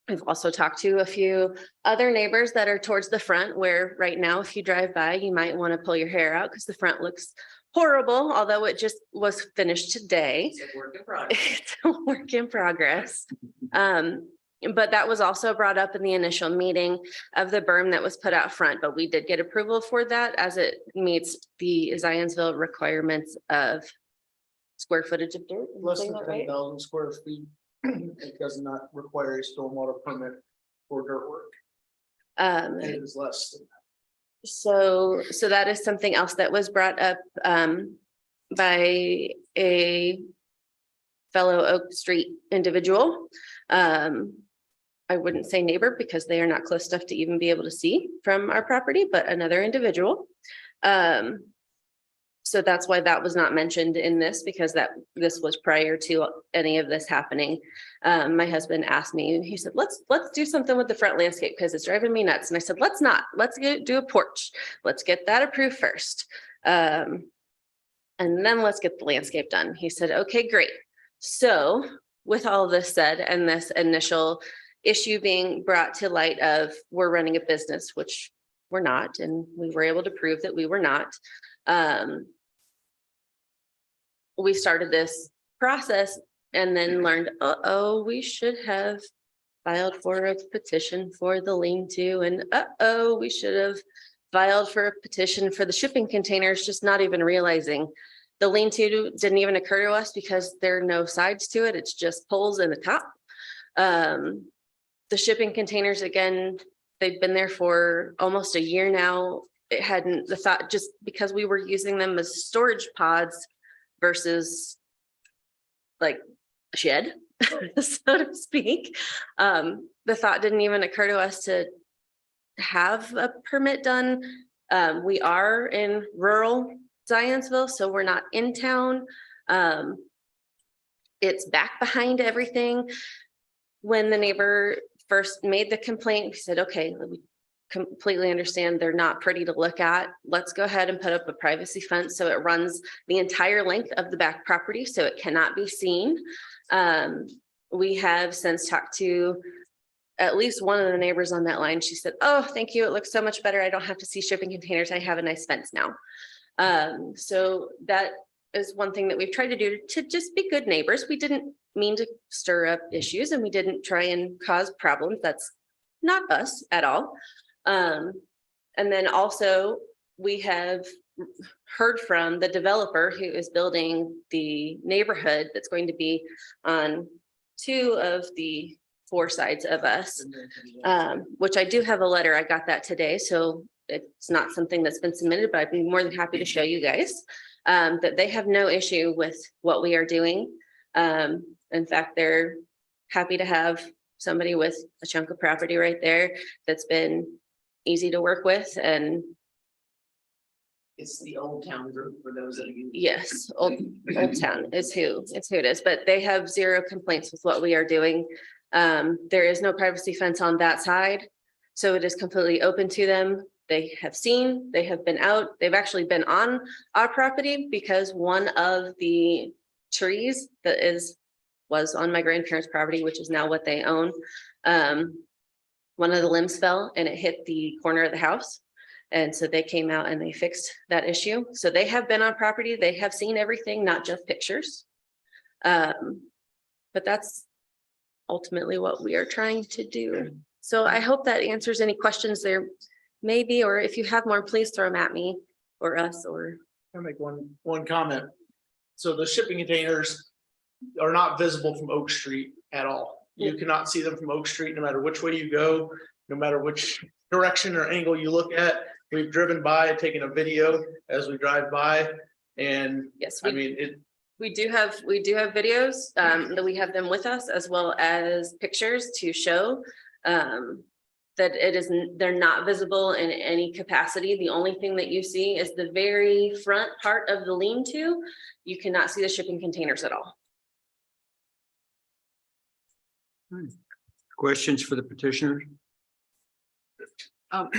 We've also talked to a few other neighbors that are towards the front, where right now, if you drive by, you might want to pull your hair out because the front looks horrible, although it just was finished today. It's a work in progress. It's a work in progress. But that was also brought up in the initial meeting of the berm that was put out front, but we did get approval for that as it meets the Zionsville requirements of square footage of dirt. Am I Less saying than that right? 10,000 square feet. It does not require a stormwater permit for dirt work. And it is less than that. So that is something else that was brought up by a fellow Oak Street individual. I wouldn't say neighbor because they are not close enough to even be able to see from our property, but another individual. So that's why that was not mentioned in this, because this was prior to any of this happening. My husband asked me, he said, let's do something with the front landscape because it's driving me nuts. And I said, let's not, let's do a porch. Let's get that approved first. And then let's get the landscape done. He said, okay, great. So with all of this said, and this initial issue being brought to light of we're running a business, which we're not, and we were able to prove that we were not. We started this process and then learned, we should have filed for a petition for the lean-to, and we should have filed for a petition for the shipping containers, just not even realizing the lean-to didn't even occur to us because there are no sides to it. It's just poles in the top. The shipping containers, again, they've been there for almost a year now. It hadn't, the thought, just because we were using them as storage pods versus like a shed, so to speak. The thought didn't even occur to us to have a permit done. We are in rural Zionsville, so we're not in town. It's back behind everything. When the neighbor first made the complaint, we said, okay, we completely understand they're not pretty to look at. Let's go ahead and put up a privacy fence so it runs the entire length of the back property so it cannot be seen. We have since talked to at least one of the neighbors on that line. She said, oh, thank you. It looks so much better. I don't have to see shipping containers. I have a nice fence now. So that is one thing that we've tried to do to just be good neighbors. We didn't mean to stir up issues and we didn't try and cause problems. That's not us at all. And then also we have heard from the developer who is building the neighborhood that's going to be on 2 of the 4 sides of us, which I do have a letter. I got that today. So it's not something that's been submitted, but I'd be more than happy to show you guys that they have no issue with what we are doing. In fact, they're happy to have somebody with a chunk of property right there that's been easy to work with. And It's the Old Town group for those of you. yes, Old Town is who it is, but they have 0 complaints with what we are doing. There is no privacy fence on that side, so it is completely open to them. They have seen, they have been out, they've actually been on our property because one of the trees that was on my grandparents' property, which is now what they own. One of the limbs fell and it hit the corner of the house. And so they came out and they fixed that issue. So they have been on property. They have seen everything, not just pictures. But that's ultimately what we are trying to do. So I hope that answers any questions there maybe, or if you have more, please throw them at me or us or. I'll make one comment. So the shipping containers are not visible from Oak Street at all. You cannot see them from Oak Street, no matter which way you go, no matter which direction or angle you look at. We've driven by, taken a video as we drive by, and yes, we do have videos that we have them with us, as well as pictures to show that they're not visible in any capacity. The only thing that you see is the very front part of the lean-to. You cannot see the shipping containers at all. Questions for the petitioner?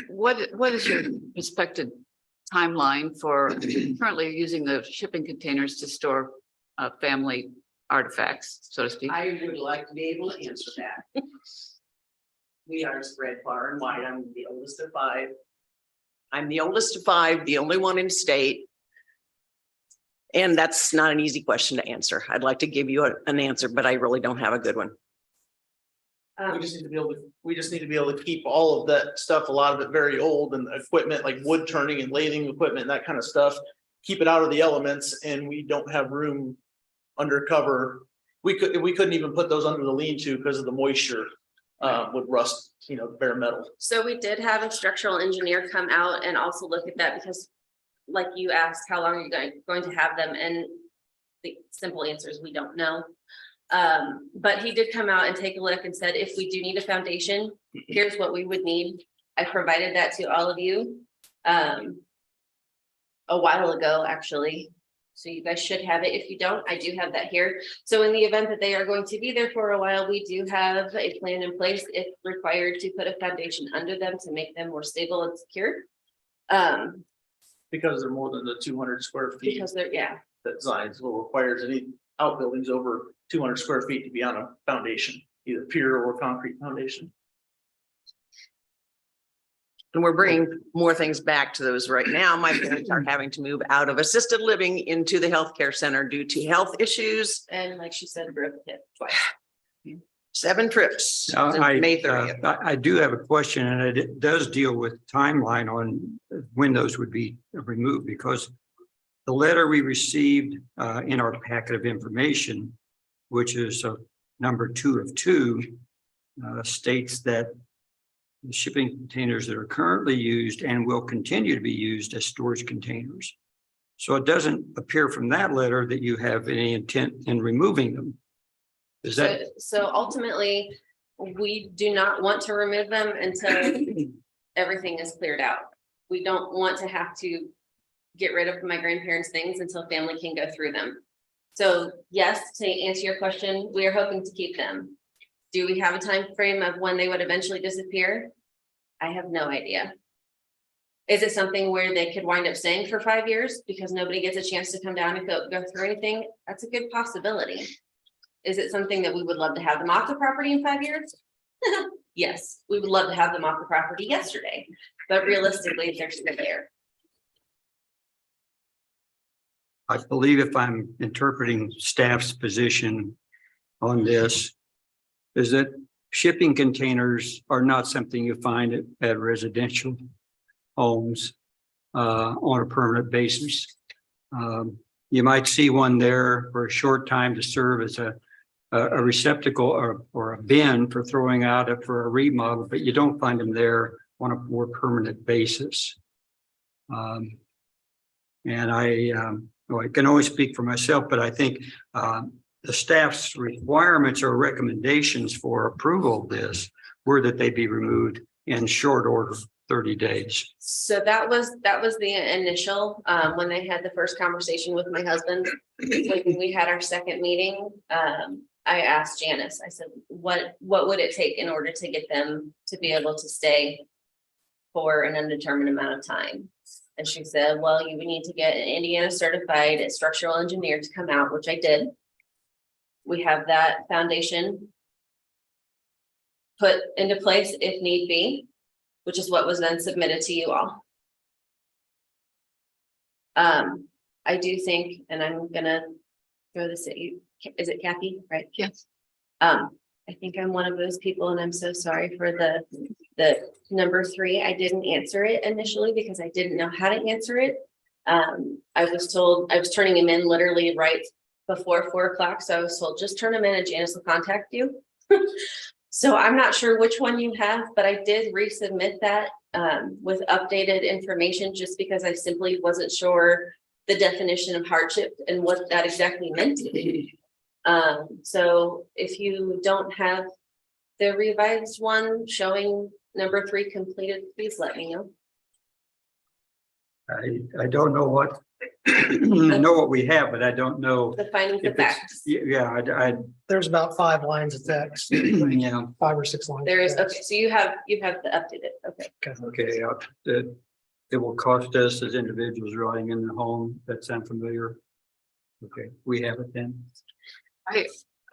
What is your expected timeline for currently using the shipping containers to store family artifacts, so to speak? I would like to be able to answer that. We are spread far and wide. I'm the oldest of 5. I'm the oldest of 5, the only one in state. And that's not an easy question to answer. I'd like to give you an answer, but I really don't have a good one. We just need to be able to keep all of that stuff, a lot of it very old, and equipment like wood turning and lathing equipment, and that kind of stuff. Keep it out of the elements, and we don't have room undercover. We couldn't even put those under the lean-to because of the moisture would rust, bare metal. So we did have a structural engineer come out and also look at that because, like you asked, how long are you going to have them? And the simple answer is we don't know. But he did come out and take a look and said, if we do need a foundation, here's what we would need. I provided that to all of you a while ago, actually. So you guys should have it. If you don't, I do have that here. So in the event that they are going to be there for a while, we do have a plan in place if required to put a foundation under them to make them more stable and secure. Because they're more than the 200 square feet. Because they're, yeah. That Zionsville requires any outbuildings over 200 square feet to be on a foundation, either pier or concrete foundation. And we're bringing more things back to those right now. My parents are having to move out of assisted living into the healthcare center due to health issues. And like she said, broke hip twice. 7 trips. since I, May 30th. I do have a question, and it does deal with timeline on when those would be removed, because the letter we received in our packet of information, which is number 2 of 2, states that the shipping containers that are currently used and will continue to be used as storage containers. So it doesn't appear from that letter that you have any intent in removing them. Is that? So ultimately, we do not want to remove them until everything is cleared out. We don't want to have to get rid of my grandparents' things until family can go through them. So yes, to answer your question, we are hoping to keep them. Do we have a time frame of when they would eventually disappear? I have no idea. Is it something where they could wind up staying for 5 years because nobody gets a chance to come down and go through anything? That's a good possibility. Is it something that we would love to have them off the property in 5 years? Yes, we would love to have them off the property yesterday, but realistically, they're still there. I believe if I'm interpreting staff's position on this, is that shipping containers are not something you find at residential homes on a permanent basis. You might see one there for a short time to serve as a receptacle or a bin for throwing out for a remodel, but you don't find them there on a more permanent basis. And I can only speak for myself, but I think the staff's requirements or recommendations for approval of this were that they be removed in short order, 30 days. So that was the initial, when they had the first conversation with my husband, when we had our second meeting. I asked Janice, I said, what would it take in order to get them to be able to stay for an undetermined amount of time? And she said, well, you would need to get an Indiana certified structural engineer to come out, which I did. We have that foundation put into place if need be, which is what was then submitted to you all. I do think, and I'm gonna throw this at you. Is it Kathy? Right? Yes. I think I'm one of those people, and I'm so sorry for the number 3. I didn't answer it initially because I didn't know how to answer it. I was told I was turning him in literally right before 4 o'clock. So I was told, just turn them in and Janice will contact you. So I'm not sure which one you have, but I did resubmit that with updated information just because I simply wasn't sure the definition of hardship and what that exactly meant. So if you don't have the revised one showing number 3 completed, please let me know. I don't know what I know what we have, but I don't know The findings of facts. I There's about 5 lines of text, yeah. 5 or 6 lines. There of is, text. okay, so you have the updated, okay. Okay, it will cost us as individuals running in the home. That sound familiar? Okay, we have it then.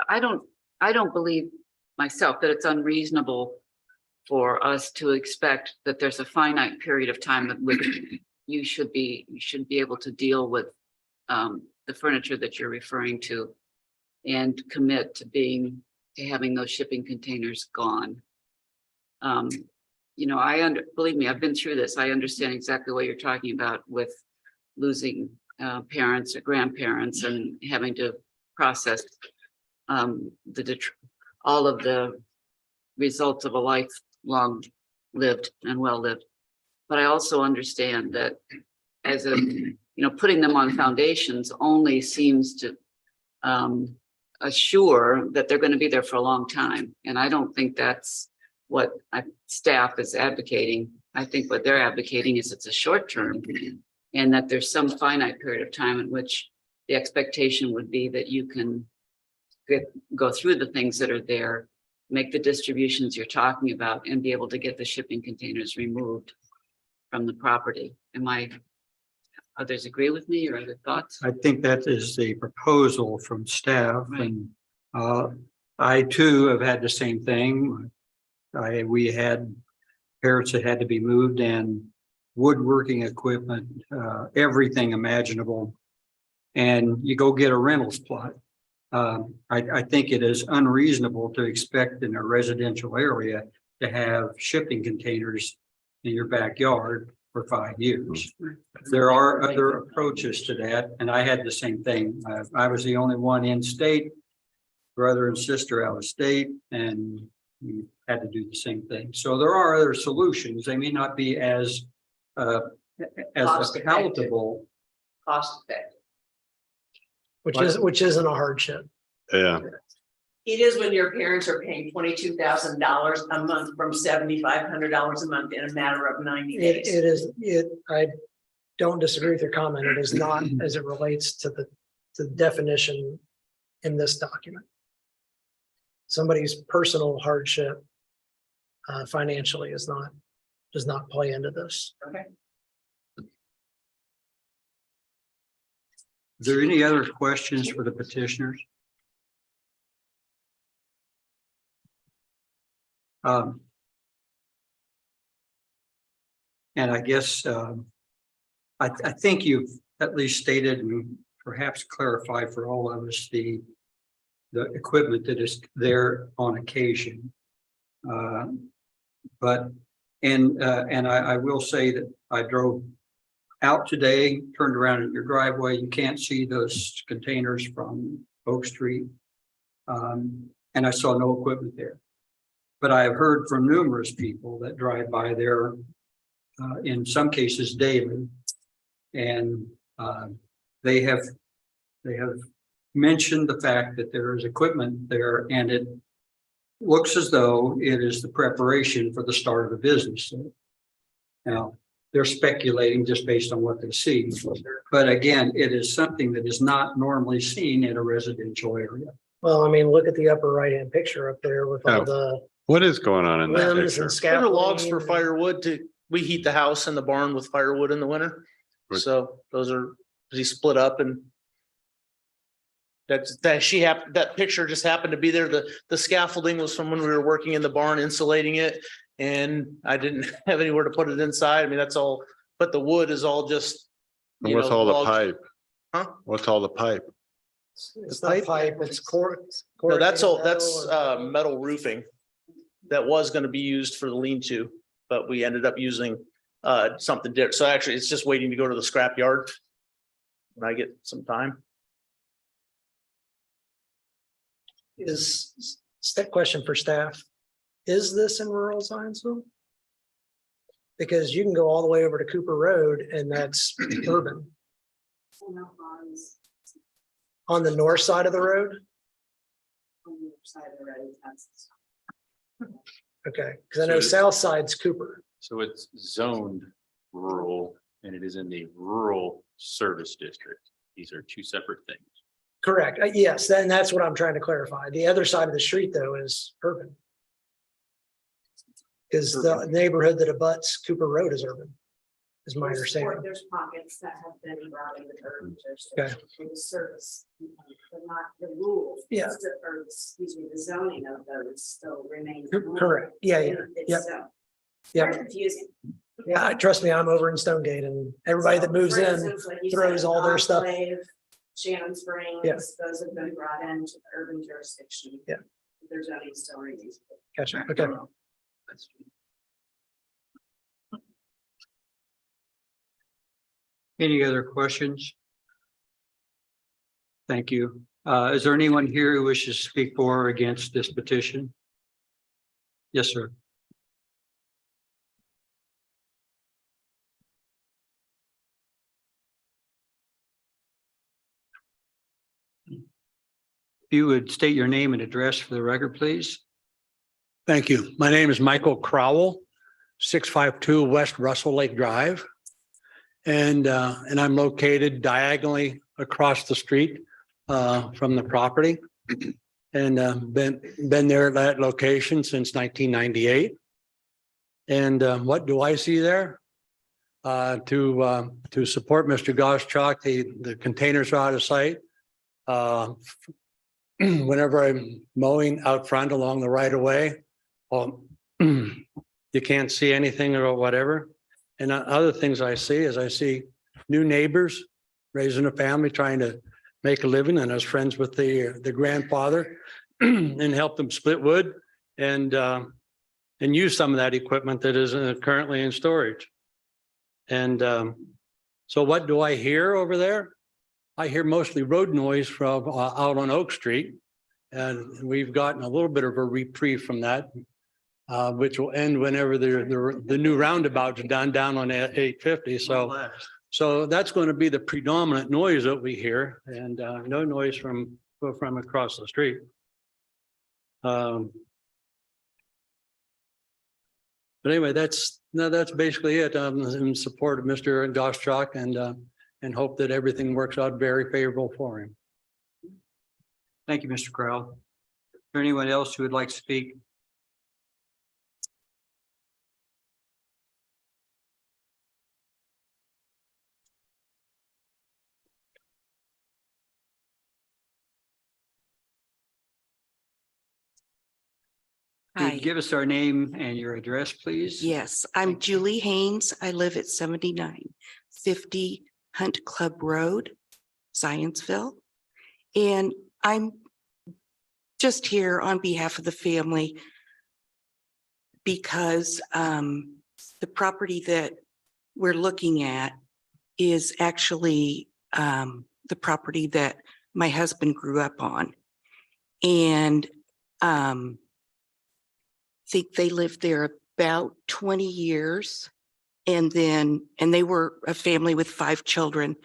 I don't believe myself that it's unreasonable for us to expect that there's a finite period of time that you should be able to deal with the furniture that you're referring to and commit to having those shipping containers gone. You know, believe me, I've been through this. I understand exactly what you're talking about with losing parents or grandparents and having to process all of the results of a life long lived and well lived. But I also understand that putting them on foundations only seems to assure that they're going to be there for a long time. And I don't think that's what staff is advocating. I think what they're advocating is it's a short term and that there's some finite period of time in which the expectation would be that you can go through the things that are there, make the distributions you're talking about, and be able to get the shipping containers removed from the property. Others agree with me or other thoughts? I think that is the proposal from staff, and I too have had the same thing. We had parents that had to be moved and woodworking equipment, everything imaginable, and you go get a rentals plot. I think it is unreasonable to expect in a residential area to have shipping containers in your backyard for 5 years. There are other approaches to that, and I had the same thing. I was the only one in state, brother and sister out of state, and we had to do the same thing. So there are other solutions. They may not be as palatable. Cost effective. Which isn't a hardship. Yeah. It is when your parents are paying $22,000 a month from $7,500 a month in a matter of 90 days. I don't disagree with your comment. It is not as it relates to the definition in this document. Somebody's personal hardship financially does not play into this. Okay. Is there any other questions for the petitioners? And I guess I think you've at least stated and perhaps clarified for all of us the equipment that is there on occasion. But I will say that I drove out today, turned around at your driveway. You can't see those containers from Oak Street. And I saw no equipment there. But I have heard from numerous people that drive by there, in some cases daily. And they have mentioned the fact that there is equipment there, and it looks as though it is the preparation for the start of the business. Now, they're speculating just based on what they see. But again, it is something that is not normally seen in a residential area. Well, I mean, look at the upper right-hand picture up there with all the What is going on in that limbs picture? and There are logs scaffolding. for firewood we heat the house and the barn with firewood in the winter. Right. So those are, they split up and that picture just happened to be there. The scaffolding was from when we were working in the barn insulating it. And I didn't have anywhere to put it inside. I mean, that's all, but the wood is all just. And what's all the logs. pipe? Huh? What's all the pipe? It's not pipe, it's core. No, that's metal roofing that was going to be used for the lean-to, but we ended up using something different. So actually, it's just waiting to go to the scrap yard when I get some time. Is that question for staff? Is this in rural Zionsville? Because you can go all the way over to Cooper Road and that's urban. On the north side of the road? Okay, because I know south side's Cooper. So it's zoned rural and it is in the rural service district. These are two separate things. Correct. Yes, then that's what I'm trying to clarify. The other side of the street, though, is urban. Because the neighborhood that abuts Cooper Road is urban, is my understanding. There's pockets that have been brought into urban Okay. jurisdiction for the service, but not the rules. Yeah. Or excuse me, the zoning of those still remains. Correct. Yeah, yeah. Yep. Yep. Confusing. Yeah, trust me, I'm over in Stonegate and everybody that moves For in instance, like you throws said, all their stuff. Enclave, Shannon Springs, Yeah. those have been brought into the urban jurisdiction. Yeah. Their zoning still remains. Gotcha. Okay. Any other questions? Thank you. Is there anyone here who wishes to speak for or against this petition? Yes, sir. If you would state your name and address for the record, please. Thank you. My name is Michael Crowell, 652 West Russell Lake Drive. And I'm located diagonally across the street from the property. And been there at that location since 1998. And what do I see there? To support Mr. Goschalk, the containers are out of sight. Whenever I'm mowing out front along the right of way, you can't see anything or whatever. And other things I see is I see new neighbors raising a family, trying to make a living, and I was friends with the grandfather and helped them split wood and use some of that equipment that is currently in storage. And so what do I hear over there? I hear mostly road noise from out on Oak Street. And we've gotten a little bit of a reprieve from that, which will end whenever the new roundabout's done down on 850. So that's going to be the predominant noise that we hear, and no noise from across the street. But anyway, that's basically it. I'm in support of Mr. Gottschalk and hope that everything works out very favorable for him. Thank you, Mr. Crowell. Is there anyone else who would like to speak? Could Hi. you give us our name and your address, please? Yes, I'm Julie Haynes. I live at 7950 Hunt Club Road, Zionsville. And I'm just here on behalf of the family because the property that we're looking at is actually the property that my husband grew up on. And I think they lived there about 20 years. And they were a family with 5 children.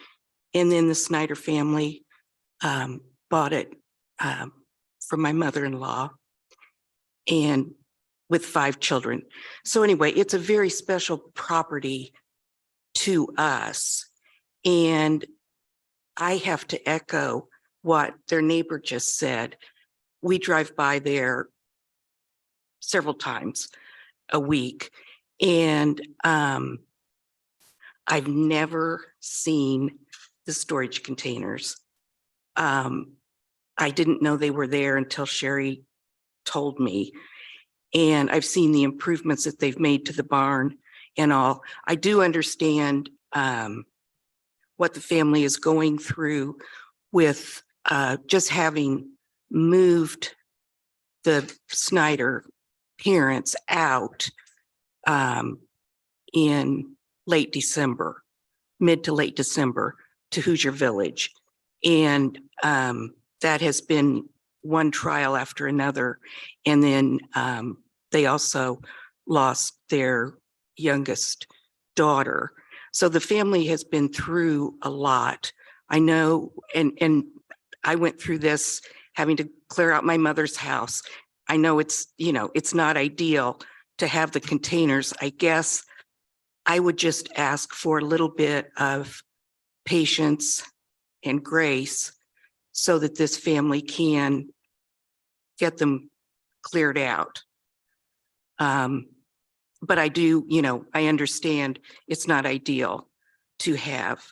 And then the Snyder family bought it from my mother-in-law and with 5 children. So anyway, it's a very special property to us. And I have to echo what their neighbor just said. We drive by there several times a week. And I've never seen the storage containers. I didn't know they were there until Sherry told me. And I've seen the improvements that they've made to the barn and all. I do understand what the family is going through with just having moved the Snyder parents out in late December, mid to late December to Hoosier Village. And that has been one trial after another. And then they also lost their youngest daughter. So the family has been through a lot. I know, and I went through this having to clear out my mother's house. I know it's not ideal to have the containers. I guess I would just ask for a little bit of patience and grace so that this family can get them cleared out. But I do, I understand it's not ideal to have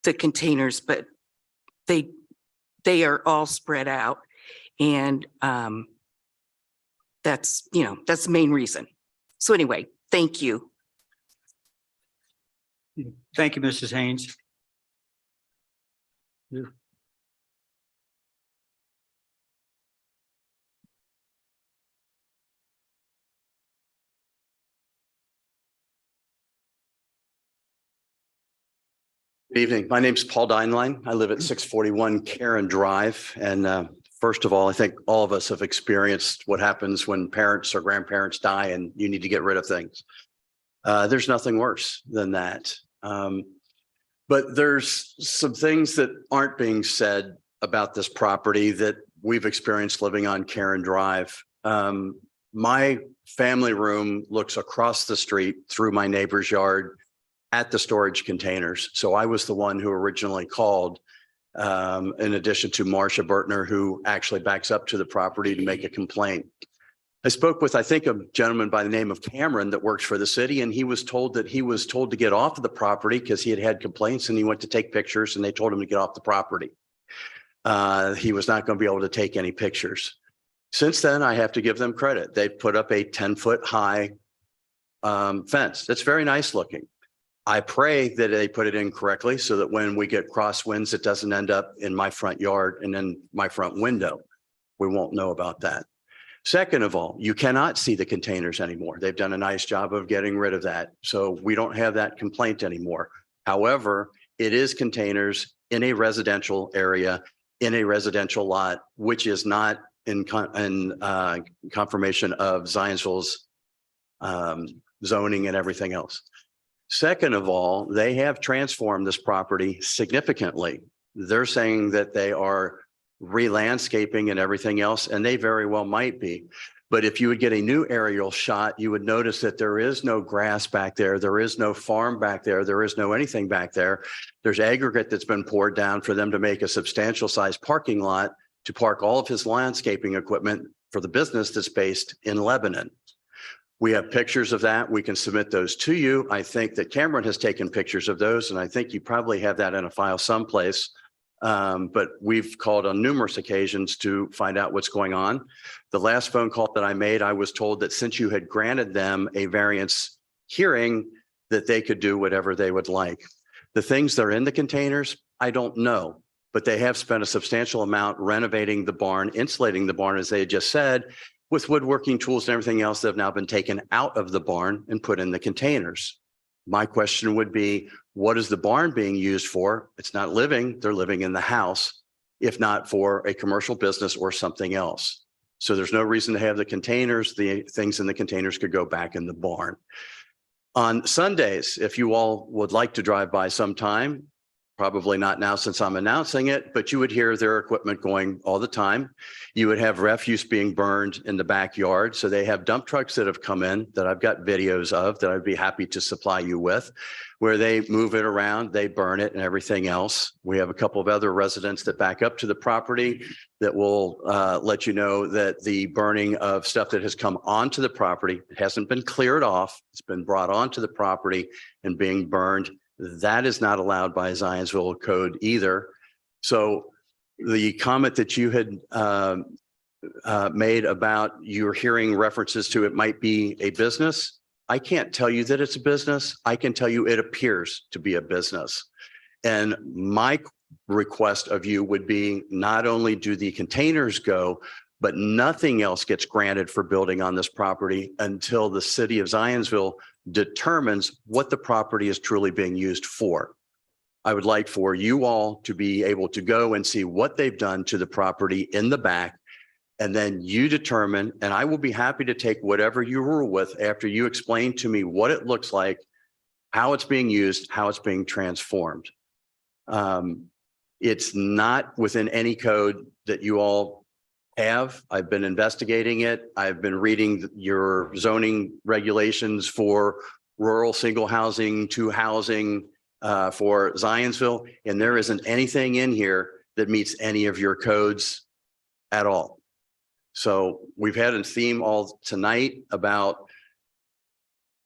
the containers, but they are all spread out. And that's the main reason. So anyway, thank you. Thank you, Mrs. Haynes. Good evening. My name's Paul Deinlein. I live at 641 Karen Drive. And first of all, I think all of us have experienced what happens when parents or grandparents die and you need to get rid of things. There's nothing worse than that. But there's some things that aren't being said about this property that we've experienced living on Karen Drive. My family room looks across the street through my neighbor's yard at the storage containers. So I was the one who originally called, in addition to Marcia Bertner, who actually backs up to the property to make a complaint. I spoke with, I think, a gentleman by the name of Cameron that works for the city, and he was told to get off of the property because he had complaints, and he went to take pictures and they told him to get off the property. He was not going to be able to take any pictures. Since then, I have to give them credit. They put up a 10-foot high fence. That's very nice looking. I pray that they put it in correctly so that when we get crosswinds, it doesn't end up in my front yard and then my front window. We won't know about that. Second of all, you cannot see the containers anymore. They've done a nice job of getting rid of that. So we don't have that complaint anymore. However, it is containers in a residential area, in a residential lot, which is not in confirmation of Zionsville's zoning and everything else. Second of all, they have transformed this property significantly. They're saying that they are re-landscaping and everything else, and they very well might be. But if you would get a new aerial shot, you would notice that there is no grass back there. There is no farm back there. There is no anything back there. There's aggregate that's been poured down for them to make a substantial size parking lot to park all of his landscaping equipment for the business that's based in Lebanon. We have pictures of that. We can submit those to you. I think that Cameron has taken pictures of those, and I think you probably have that in a file someplace. But we've called on numerous occasions to find out what's going on. The last phone call that I made, I was told that since you had granted them a variance hearing, that they could do whatever they would like. The things that are in the containers, I don't know, but they have spent a substantial amount renovating the barn, insulating the barn, as they had just said, with woodworking tools and everything else that have now been taken out of the barn and put in the containers. My question would be, what is the barn being used for? It's not living, they're living in the house, if not for a commercial business or something else. So there's no reason to have the containers. The things in the containers could go back in the barn. On Sundays, if you all would like to drive by sometime, probably not now since I'm announcing it, but you would hear their equipment going all the time. You would have refuse being burned in the backyard. So they have dump trucks that have come in that I've got videos of that I'd be happy to supply you with, where they move it around, they burn it and everything else. We have a couple of other residents that back up to the property that will let you know that the burning of stuff that has come onto the property, it hasn't been cleared off, it's been brought onto the property and being burned. That is not allowed by Zionsville code either. So the comment that you had made about you're hearing references to it might be a business, I can't tell you that it's a business. I can tell you it appears to be a business. And my request of you would be not only do the containers go, but nothing else gets granted for building on this property until the city of Zionsville determines what the property is truly being used for. I would like for you all to be able to go and see what they've done to the property in the back, and then you determine, and I will be happy to take whatever you rule with after you explain to me what it looks like, how it's being used, how it's being transformed. It's not within any code that you all have. I've been investigating it. I've been reading your zoning regulations for rural single housing to housing for Zionsville, and there isn't anything in here that meets any of your codes at all. So we've had a theme all tonight about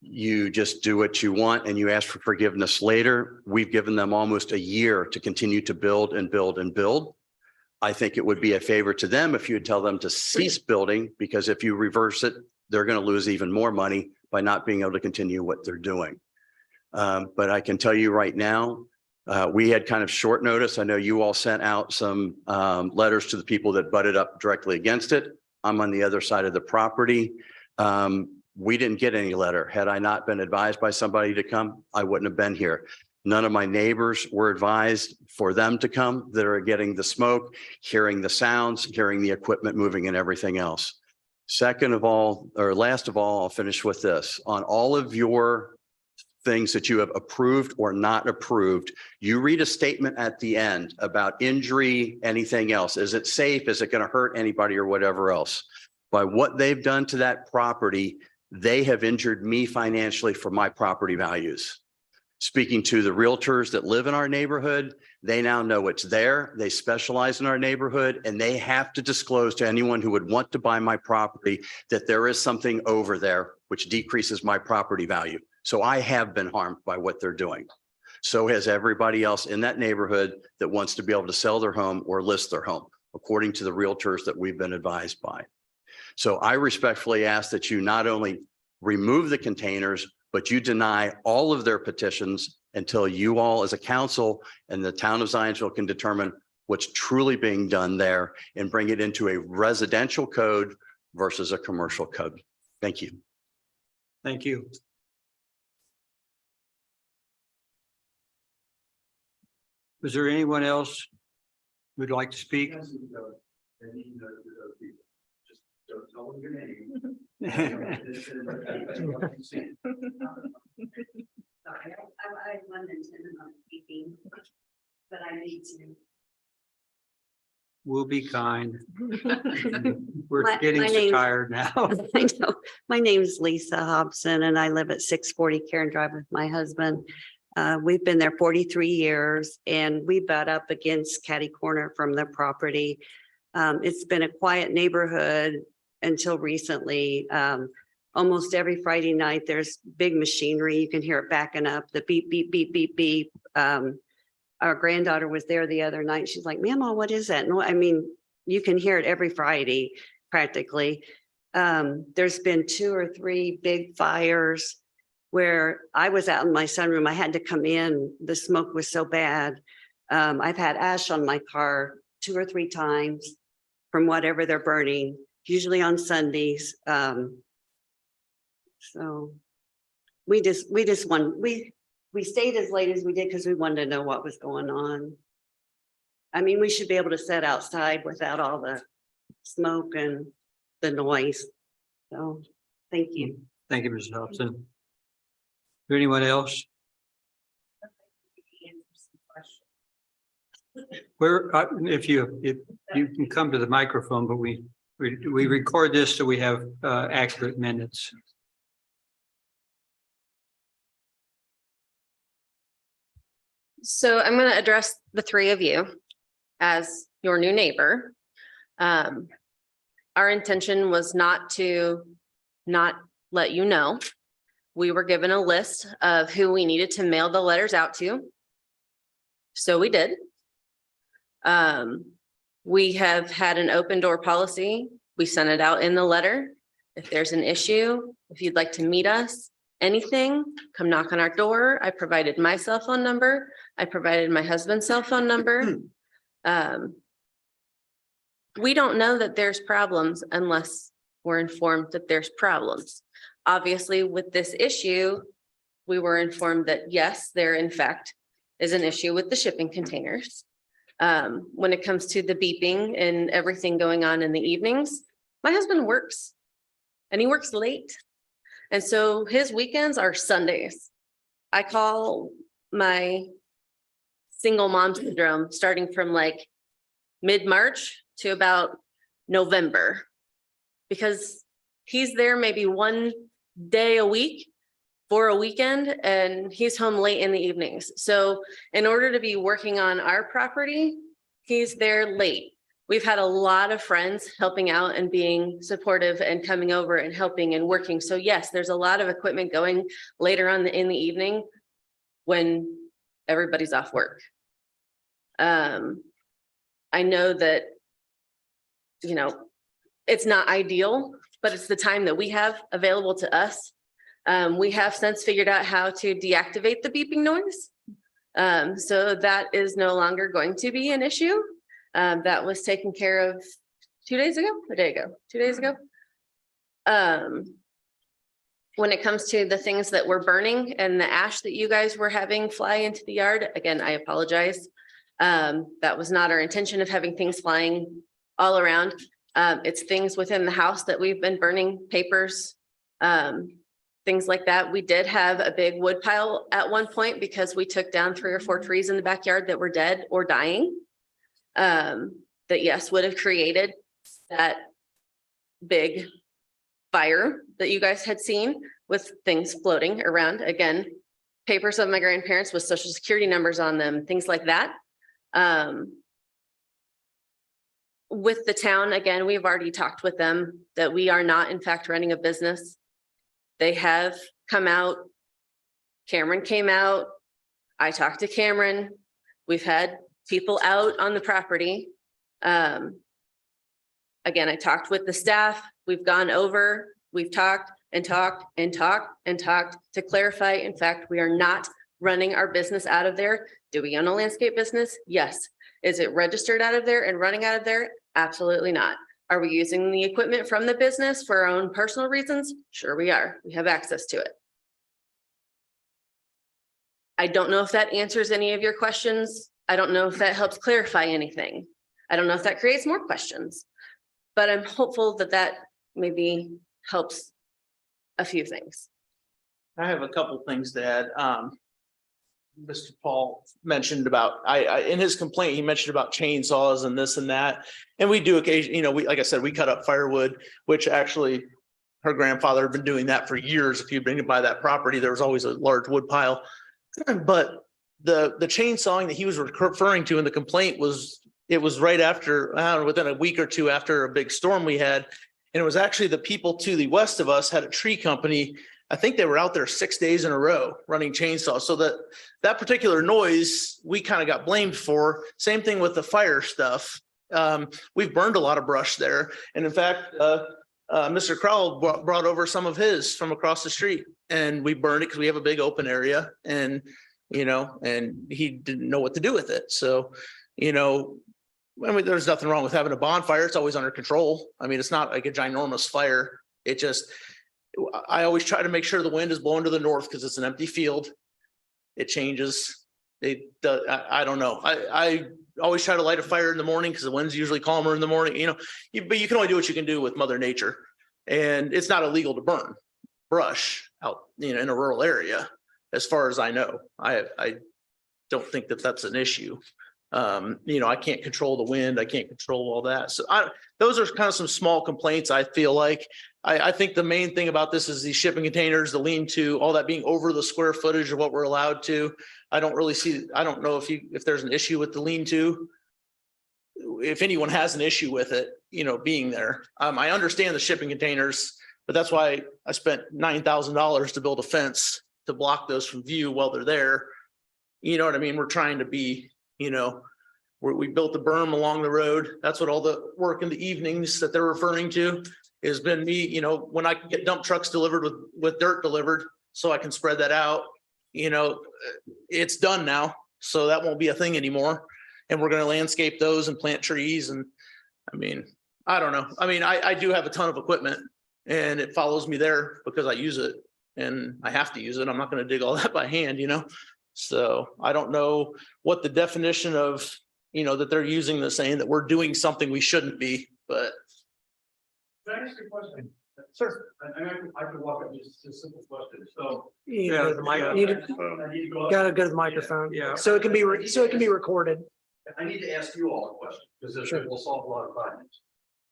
you just do what you want and you ask for forgiveness later. We've given them almost a year to continue to build and build and build. I think it would be a favor to them if you would tell them to cease building, because if you reverse it, they're going to lose even more money by not being able to continue what they're doing. But I can tell you right now, we had kind of short notice. I know you all sent out some letters to the people that butted up directly against it. I'm on the other side of the property. We didn't get any letter. Had I not been advised by somebody to come, I wouldn't have been here. None of my neighbors were advised for them to come that are getting the smoke, hearing the sounds, hearing the equipment moving and everything else. Second of all, or last of all, I'll finish with this. On all of your things that you have approved or not approved, you read a statement at the end about injury, anything else. Is it safe? Is it going to hurt anybody or whatever else? By what they've done to that property, they have injured me financially for my property values. Speaking to the realtors that live in our neighborhood, they now know it's there. They specialize in our neighborhood, and they have to disclose to anyone who would want to buy my property that there is something over there which decreases my property value. So I have been harmed by what they're doing. So has everybody else in that neighborhood that wants to be able to sell their home or list their home, according to the realtors that we've been advised by. So I respectfully ask that you not only remove the containers, but you deny all of their petitions until you all as a council and the town of Zionsville can determine what's truly being done there and bring it into a residential code versus a commercial code. Thank you. Thank you. Was there anyone else who'd like to speak? But I need to. We'll be kind. We're My getting so name- tired now. I know. My name's Lisa Hobson and I live at 640 Karen Drive with my husband. We've been there 43 years and we butt up against catty corner from the property. It's been a quiet neighborhood until recently. Almost every Friday night, there's big machinery. You can hear it backing up, the beep, beep, beep, beep, beep. Our granddaughter was there the other night. She's like, Mama, what is that? No, I mean, you can hear it every Friday practically. There's been 2 or 3 big fires where I was out in my sunroom. I had to come in. The smoke was so bad. I've had ash on my car 2 or 3 times from whatever they're burning, usually on Sundays. So we stayed as late as we did because we wanted to know what was going on. I mean, we should be able to sit outside without all the smoke and the noise. So, thank you. Thank you, Mrs. Hobson. Is there anyone else? Where, if you can come to the microphone, but we record this so we have accurate minutes. So I'm going to address the 3 of you as your new neighbor. Our intention was not to not let you know. We were given a list of who we needed to mail the letters out to. So we did. We have had an open door policy. We sent it out in the letter. If there's an issue, if you'd like to meet us, anything, come knock on our door. I provided my cell phone number. I provided my husband's cell phone number. We don't know that there's problems unless we're informed that there's problems. Obviously, with this issue, we were informed that yes, there in fact is an issue with the shipping containers. When it comes to the beeping and everything going on in the evenings, my husband works and he works late. And so his weekends are Sundays. I call my single mom syndrome starting from like mid-March to about November, because he's there maybe 1 day a week for a weekend and he's home late in the evenings. So in order to be working on our property, he's there late. We've had a lot of friends helping out and being supportive and coming over and helping and working. So yes, there's a lot of equipment going later on in the evening when everybody's off work. I know that, you know, it's not ideal, but it's the time that we have available to us. We have since figured out how to deactivate the beeping noise. So that is no longer going to be an issue. That was taken care of 2 days ago, a day ago, 2 days ago. When it comes to the things that were burning and the ash that you guys were having fly into the yard, again, I apologize. That was not our intention of having things flying all around. It's things within the house that we've been burning, papers, things like that. We did have a big wood pile at one point because we took down 3 or 4 trees in the backyard that were dead or dying. That yes, would have created that big fire that you guys had seen with things floating around. Again, papers of my grandparents with social security numbers on them, things like that. With the town, again, we've already talked with them that we are not in fact running a business. They have come out. Cameron came out. I talked to Cameron. We've had people out on the property. Again, I talked with the staff. We've gone over, we've talked. and talked and talked and talked to clarify. In fact, we are not running our business out of there. Do we own a landscape business? Yes. Is it registered out of there and running out of there? Absolutely not. Are we using the equipment from the business for our own personal reasons? Sure we are. We have access to it. I don't know if that answers any of your questions. I don't know if that helps clarify anything. I don't know if that creates more questions, but I'm hopeful that that maybe helps a few things. I have a couple things to add. Mr. Paul mentioned about, in his complaint, he mentioned about chainsaws and this and that. And we do occasionally, like I said, we cut up firewood, which actually her grandfather had been doing that for years. If you've been to buy that property, there was always a large wood pile. But the chainsawing that he was referring to in the complaint was, it was right after, within a week or two after a big storm we had. And it was actually the people to the west of us had a tree company. I think they were out there 6 days in a row running chainsaws. So that particular noise, we kind of got blamed for. Same thing with the fire stuff. We've burned a lot of brush there. And in fact, Mr. Crowell brought over some of his from across the street, and we burned it because we have a big open area, and, and he didn't know what to do with it. So, I mean, there's nothing wrong with having a bonfire. It's always under control. I mean, it's not like a ginormous fire. It just, I always try to make sure the wind is blowing to the north because it's an empty field. It changes. I don't know. I always try to light a fire in the morning because the wind's usually calmer in the morning, but you can only do what you can do with Mother Nature. And it's not illegal to burn brush out, in a rural area, as far as I know. I don't think that that's an issue. I can't control the wind. I can't control all that. So those are kind of some small complaints. I feel like I think the main thing about this is these shipping containers, the lean-to, all that being over the square footage of what we're allowed to. I don't know if there's an issue with the lean-to. If anyone has an issue with it, being there. I understand the shipping containers, but that's why I spent $9,000 to build a fence to block those from view while they're there. You know what I mean? We're trying to be, we built the berm along the road. That's what all the work in the evenings that they're referring to has been me, when I can get dump trucks delivered with dirt delivered, so I can spread that out. It's done now, so that won't be a thing anymore. And we're going to landscape those and plant trees. And I mean, I don't know. I mean, I do have a ton of equipment, and it follows me there because I use it and I have to use it. I'm not going to dig all that by hand, So I don't know what the definition of, that they're using the saying that we're doing something we shouldn't be, but. Can I ask you a question? Sure. I could walk up just a simple question. So. You gotta go to the microphone. Yeah. So it can be recorded. I need to ask you all a question because this Sure. will solve a lot of problems.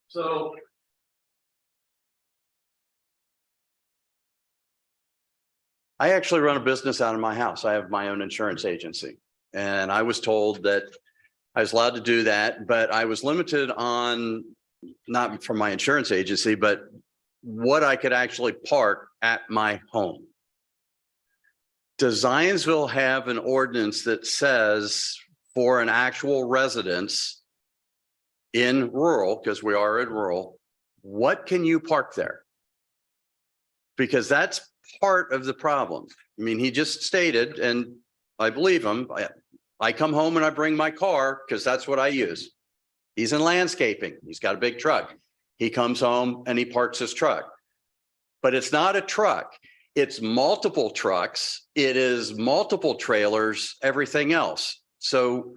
So. I actually run a business out of my house. I have my own insurance agency. And I was told that I was allowed to do that, but I was limited on, not from my insurance agency, but what I could actually park at my home. Does Zionsville have an ordinance that says for an actual residence in rural, because we are in rural, what can you park there? Because that's part of the problem. I mean, he just stated, and I believe him, I come home and I bring my car because that's what I use. He's in landscaping. He's got a big truck. He comes home and he parks his truck. But it's not a truck. It's multiple trucks. It is multiple trailers, everything else. So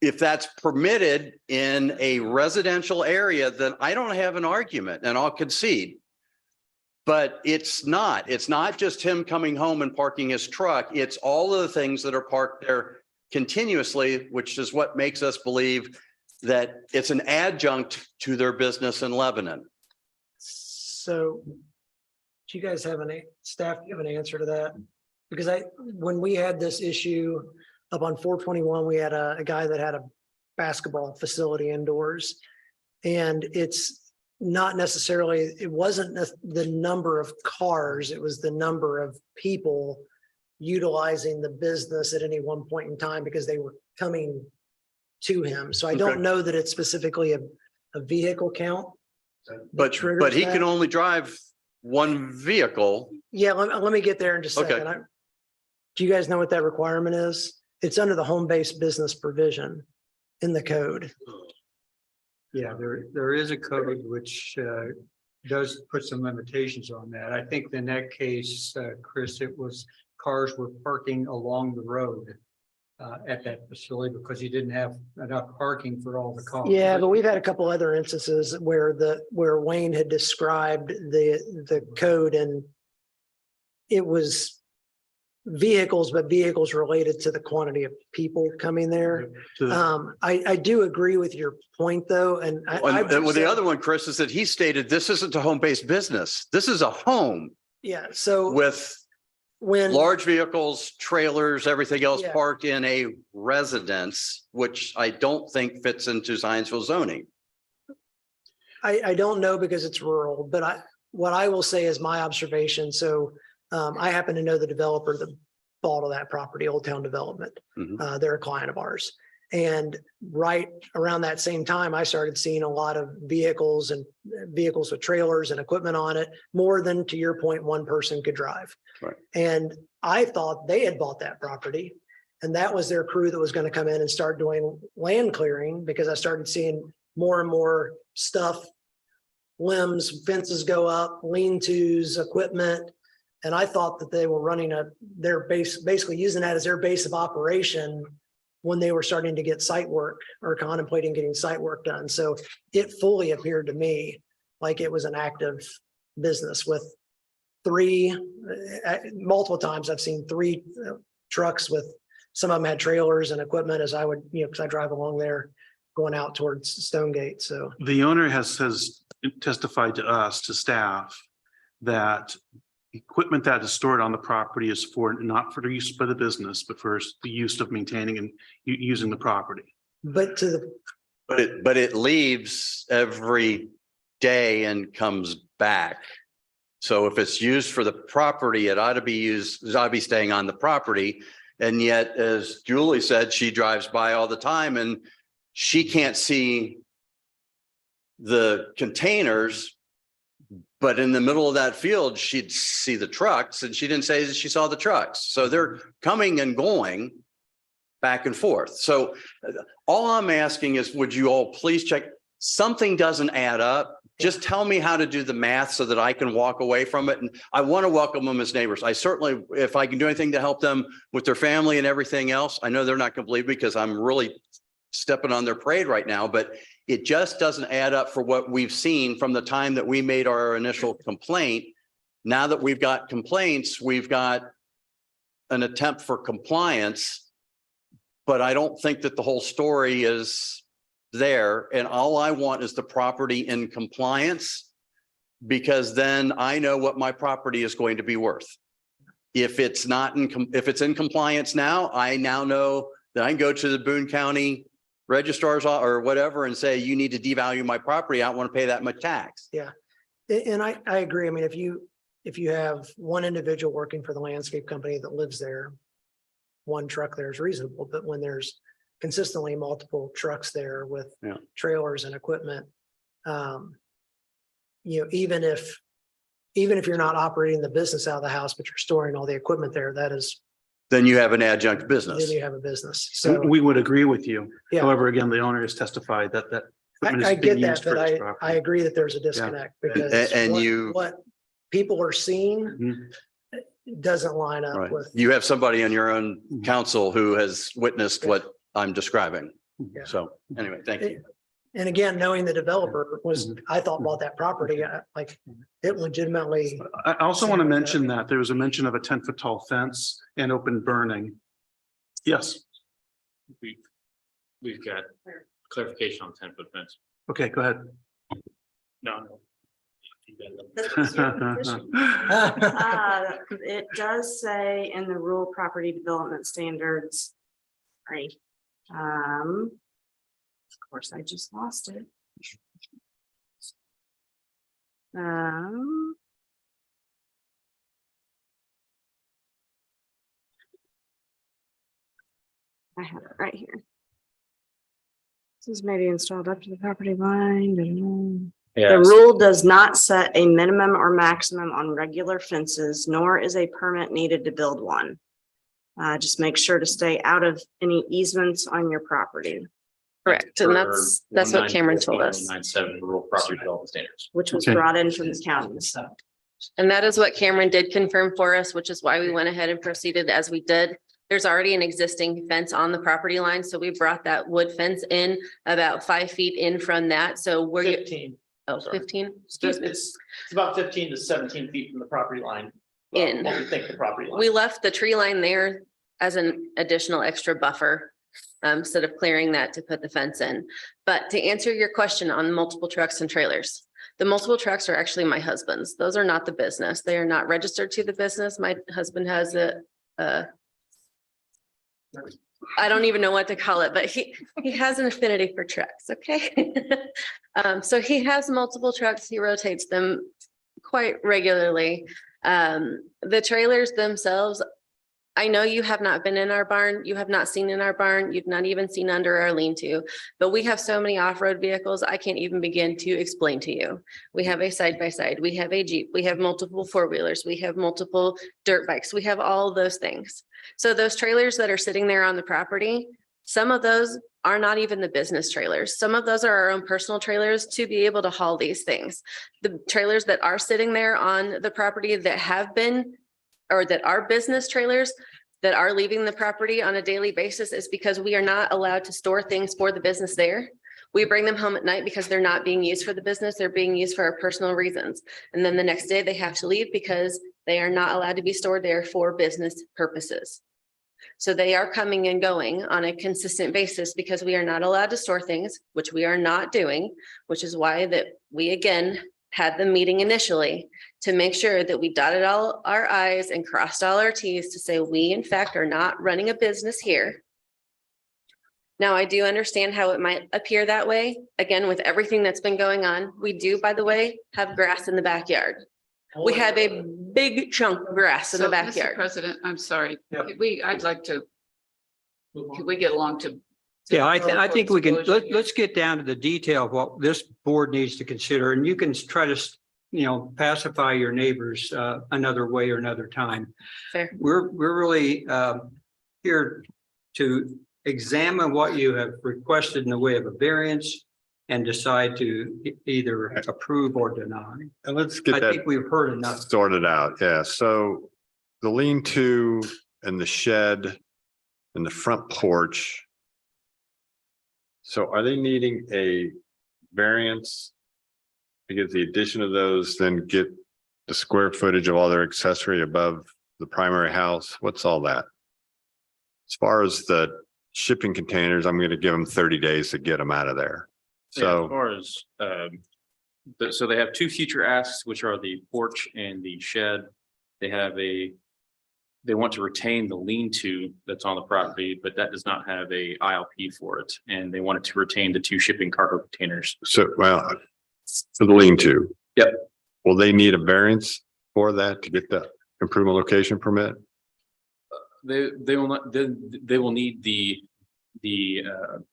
if that's permitted in a residential area, then I don't have an argument and I'll concede. But it's not just him coming home and parking his truck. It's all of the things that are parked there continuously, which is what makes us believe that it's an adjunct to their business in Lebanon. So do you guys have staff have an answer to that? Because when we had this issue up on 421, we had a guy that had a basketball facility indoors, and it's not necessarily, it wasn't the number of cars, it was the number of people utilizing the business at any one point in time because they were coming to him. So I don't know that it's specifically a vehicle count. But he can only drive one vehicle. Yeah, let me get there in just a Okay. second. Do you guys know what that requirement is? It's under the home-based business provision in the code. Yeah, there is a code which does put some limitations on that. I think in that case, Chris, it was cars were parking along the road at that facility because you didn't have enough parking for all the cars. Yeah, but we've had a couple other instances where Wayne had described the code, and it was vehicles, but vehicles related to the quantity of people coming there. I do agree with your point though. And Well, the other one, Chris, is that he stated this isn't a home-based business. This is a home yeah, so with large vehicles, trailers, everything else Yeah. parked in a residence, which I don't think fits into Zionsville zoning. I don't know because it's rural, but what I will say is my observation. So I happen to know the developer that bought all that property, Old Town Development. They're a client of ours. And right around that same time, I started seeing a lot of vehicles with trailers and equipment on it, more than, to your point, one person could drive. Right. And I thought they had bought that property, and that was their crew that was going to come in and start doing land clearing, because I started seeing more and more stuff, limbs, fences go up, lean-tos, equipment. And I thought that they were running their base, basically using that as their base of operation when they were starting to get site work or contemplating getting site work done. So it fully appeared to me like it was an active business with multiple times I've seen 3 trucks with, some of them had trailers and equipment as I would, because I drive along there going out towards Stonegate. So The owner has testified to us, to staff, that equipment that is stored on the property is not for the use by the business, but for the use of maintaining and using the property. But it leaves every day and comes back. So if it's used for the property, it ought to be staying on the property. And yet, as Julie said, she drives by all the time and she can't see the containers. But in the middle of that field, she'd see the trucks, and she didn't say that she saw the trucks. So they're coming and going back and forth. So all I'm asking is, would you all please check? Something doesn't add up. Just tell me how to do the math so that I can walk away from it. And I want to welcome them as neighbors. I certainly, if I can do anything to help them with their family and everything else, I know they're not going to believe me because I'm really stepping on their parade right now, but it just doesn't add up for what we've seen from the time that we made our initial complaint. Now that we've got complaints, we've got an attempt for compliance, but I don't think that the whole story is there. And all I want is the property in compliance, because then I know what my property is going to be worth. If it's not if it's in compliance now, I now know that I can go to the Boone County registrars or whatever and say, you need to devalue my property. I don't want to pay that much tax. yeah, and I agree. I mean, if you have one individual working for the landscape company that lives there, one truck there is reasonable. But when there's consistently multiple trucks there with trailers and equipment, even if you're not operating the business out of the house, but you're storing all the equipment there, then you have an adjunct business. Then you have a business. So we would agree with you. Yeah. However, again, the owner has testified that equipment I is being get that, used for but his I property. agree that there's a disconnect because what people are seeing doesn't line up Right. with. You have somebody on your own council who has witnessed what I'm describing. Yeah. So anyway, thank you. And again, knowing the developer I thought bought that property, like it legitimately. I also want to mention that there was a mention of a 10-foot tall fence and open burning. Yes. We've got clarification on 10-foot fence. Okay, go ahead. No. It does say in the rural property development standards, right? Of course, I just lost it. I have it right here. This is maybe installed up to the property line. The rule does not set a minimum or maximum on regular fences, nor is a permit needed to build one. Just make sure to stay out of any easements on your property, Correct. And that's what Cameron told us. 194.197 rural property development standards. which was Okay. brought in from the county. And that is what Cameron did confirm for us, which is why we went ahead and proceeded as we did. There's already an existing fence on the property line, so we brought that wood fence in about 5 feet in from that, so we're. 15. Oh, Sorry. 15, It's excuse me. it's about 15 to 17 feet from the property line. In. What we think the property line. We left the tree line there as an additional extra buffer, instead of clearing that to put the fence in. But to answer your question on multiple trucks and trailers, the multiple trucks are actually my husband's. Those are not the business. They are not registered to the business. My husband has I don't even know what to call it, but he has an affinity for trucks, okay? So he has multiple trucks. He rotates them quite regularly. The trailers themselves, I know you have not been in our barn. You have not seen in our barn. You've not even seen under our lean-to, but we have so many off-road vehicles. I can't even begin to explain to you. We have a side-by-side, we have a Jeep, we have multiple four-wheelers, we have multiple dirt bikes. We have all those things. So those trailers that are sitting there on the property, some of those are not even the business trailers. Some of those are our own personal trailers to be able to haul these things. The trailers that are sitting there on the property that have been, or that are business trailers that are leaving the property on a daily basis, is because we are not allowed to store things for the business there. We bring them home at night because they're not being used for the business. They're being used for our personal reasons. And then the next day they have to leave because they are not allowed to be stored there for business purposes. So they are coming and going on a consistent basis because we are not allowed to store things, which we are not doing, which is why that we again had the meeting initially to make sure that we dotted all our i's and crossed all our t's to say we in fact are not running a business here. Now, I do understand how it might appear that way. Again, with everything that's been going on, we do, by the way, have grass in the backyard. We have a big chunk of grass in the So, Mr. backyard. President, I'm sorry. Yep. I'd like to, could we get along to? Yeah, I think we can, let's get down to the detail of what this board needs to consider, and you can try to, pacify your neighbors another way or another time. Fair. We're really here to examine what you have requested in the way of a variance and decide to either approve or deny. And let's get I that think we've heard enough. sorted out. Yeah, so the lean-to and the shed and the front porch. So are they needing a variance? Because the addition of those then get the square footage of all their accessory above the primary house. What's all that? As far as the shipping containers, I'm going to give them 30 days to get them out of there. Yeah, as So far as, so they have two future asks, which are the porch and the shed. They want to retain the lean-to that's on the property, but that does not have a ILP for it. And they wanted to retain the two shipping cargo containers. So, well, for the lean-to. Yep. Will they need a variance for that to get the improvement location permit? They will not, they will need the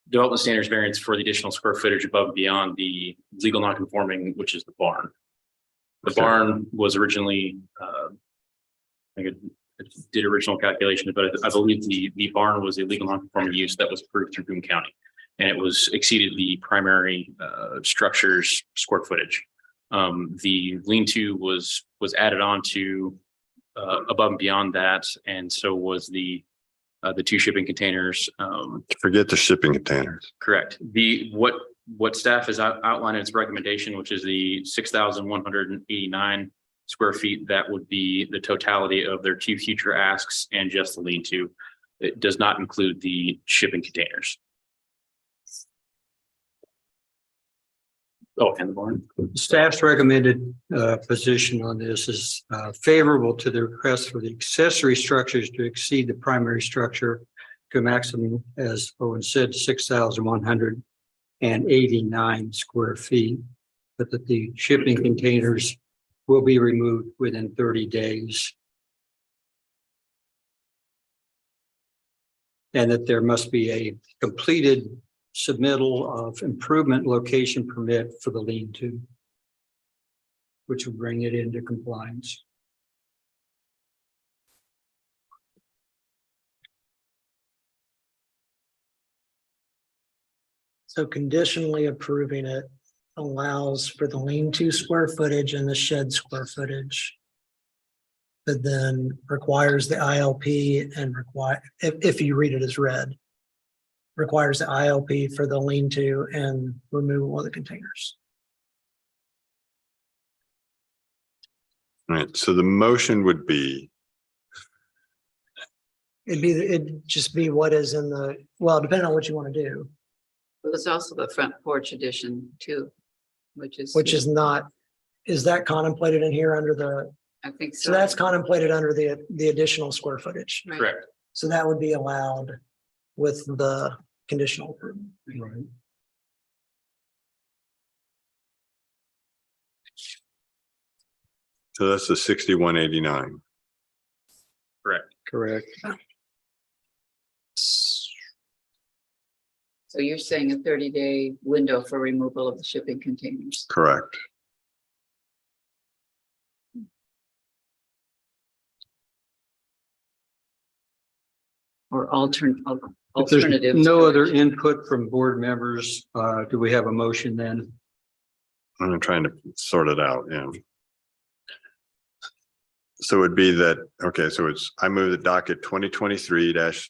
development standards variance for the additional square footage above and beyond the legal non-conforming, which is the barn. The Okay. barn was originally, I think it did original calculations, but I believe the barn was a legal non-conforming use that was approved through Boone County. And it was exceeded the primary structure's square footage. The lean-to was added on to above and beyond that, and so was the two shipping containers. Forget the shipping containers. Correct. What staff has outlined in its recommendation, which is the 6,189 square feet, that would be the totality of their two future asks and just the lean-to. It does not include the shipping containers. Oh, and the barn. Staff's recommended position on this is favorable to the request for the accessory structures to exceed the primary structure to a maximum, as Owen said, 6,189 square feet, but that the shipping containers will be removed within 30 days. And that there must be a completed submittal of improvement location permit for the lean-to. which would bring it into compliance. So conditionally approving it allows for the lean-to square footage and the shed square footage. But then requires the ILP and if you read it as read, requires the ILP for the lean-to and removal of the containers. All right, so the motion would be, It'd just be what is in the, well, depending on what you want to do, There's also the front porch addition too, which is not, is that contemplated in here under the, I think so that's contemplated under the additional square footage. Right. Correct. So that would be allowed with the conditional approval. Right. so that's the 6189. Correct. Correct. So you're saying a 30-day window for removal of the shipping containers. Correct. Or If there's alternative. no other input from board members, do we have a motion then? I'm trying to sort it out, yeah. So it'd be that, okay, so I move the docket 2023-37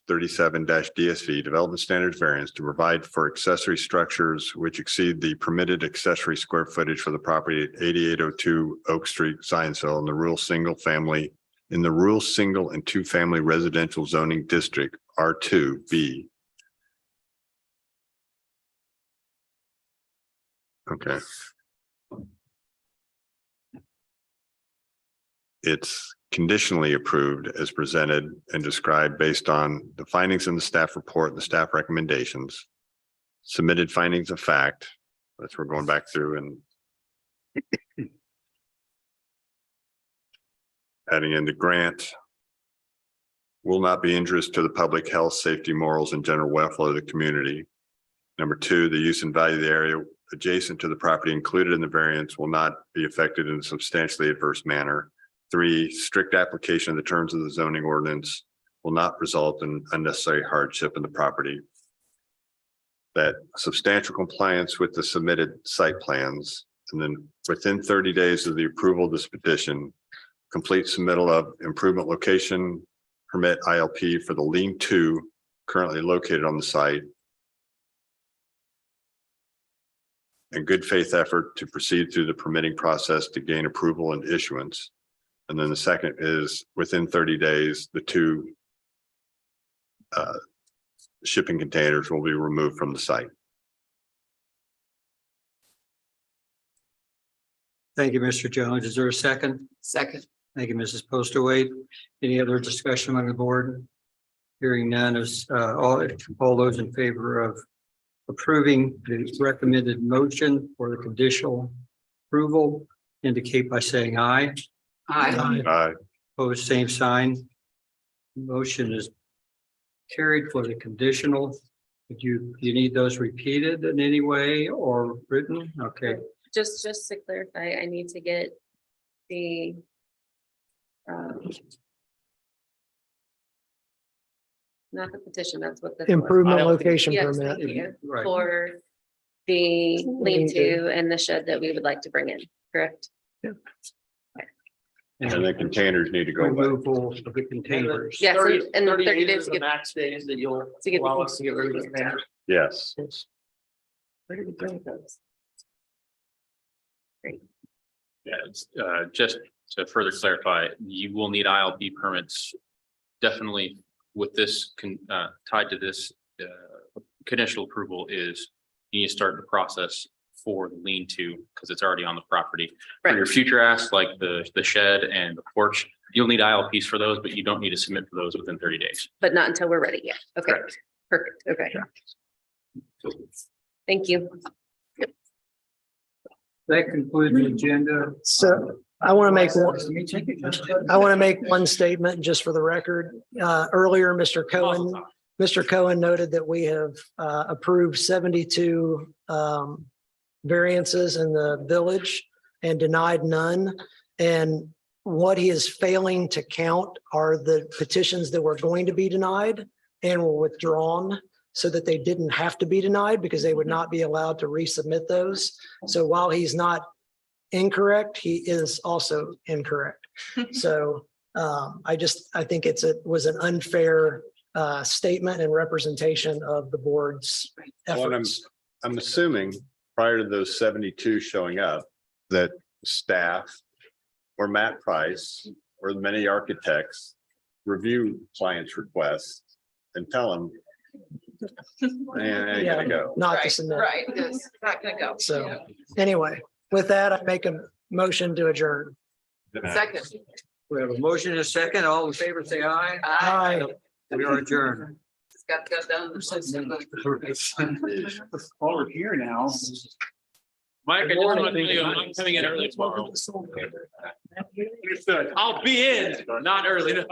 DSV Development Standards Variance to provide for accessory structures which exceed the permitted accessory square footage for the property at 8802 Oak Street, Zionsville, in the rural single and two family residential zoning district, R2B. Okay. It's conditionally approved as presented and described based on the findings in the staff report and the staff recommendations, submitted findings of fact. That's we're going back through and adding in the grant will not be injurious to the public health, safety, morals, and general welfare of the community. Number two, the use and value of the area adjacent to the property included in the variance will not be affected in a substantially adverse manner. Three, strict application of the terms of the zoning ordinance will not result in unnecessary hardship in the property. That substantial compliance with the submitted site plans, and then within 30 days of the approval of this petition, complete submittal of improvement location permit ILP for the lean-to currently located on the site, and good faith effort to proceed through the permitting process to gain approval and issuance. And then the second is within 30 days, the two shipping containers will be removed from the site. Thank you, Mr. Jones. Is there a second? Second. Thank you, Mrs. Postaway. Any other discussion on the board? Hearing none, is all those in favor of approving the recommended motion for the conditional approval indicate by saying aye. Aye. Aye. Opposed, same sign. Motion is carried for the conditional. Do you need those repeated in any way or written? Okay. Just to clarify, I need to get the not the petition, that's what the Improvement location Yes, permit. thank you. Right. For the lean-to and the shed that we would like to bring in, correct? And the containers need to go away. Removal of the containers. Yes, and 30 days is to the get, max days that you'll to get allow us to get rid of the containers. Yes. where did we bring those? Yeah, it's, just to further clarify, you will need ILP permits definitely with this tied to this conditional approval is you need to start the process for the lean-to because it's already on the property. For your future asks like the shed and the porch, you'll need ILPs for those, but you don't need to submit for those within 30 days. But not until we're ready yet. Okay, Correct. perfect. Okay. Thank you. That concludes the agenda. So I want to make one statement just for the record. Earlier, Mr. Cohen noted that we have approved 72 variances in the village. and denied none. And what he is failing to count are the petitions that were going to be denied and were withdrawn so that they didn't have to be denied because they would not be allowed to resubmit those. So while he's not incorrect, he is also incorrect. So I think it was an unfair statement and representation of the board's Well, efforts. I'm assuming prior to those 72 showing up, that staff or Matt Price or the many architects review clients' requests and tell them, ain't gonna go. Not to submit. Right, it's not gonna go. So anyway, with that, I make a motion to adjourn. Second. We have a motion and a second. All in favor, say aye. Aye. We are adjourned. It's got to go down. While we're here now. Mike, I just want to tell you, I'm coming in early tomorrow. Understood. I'll be in, not early.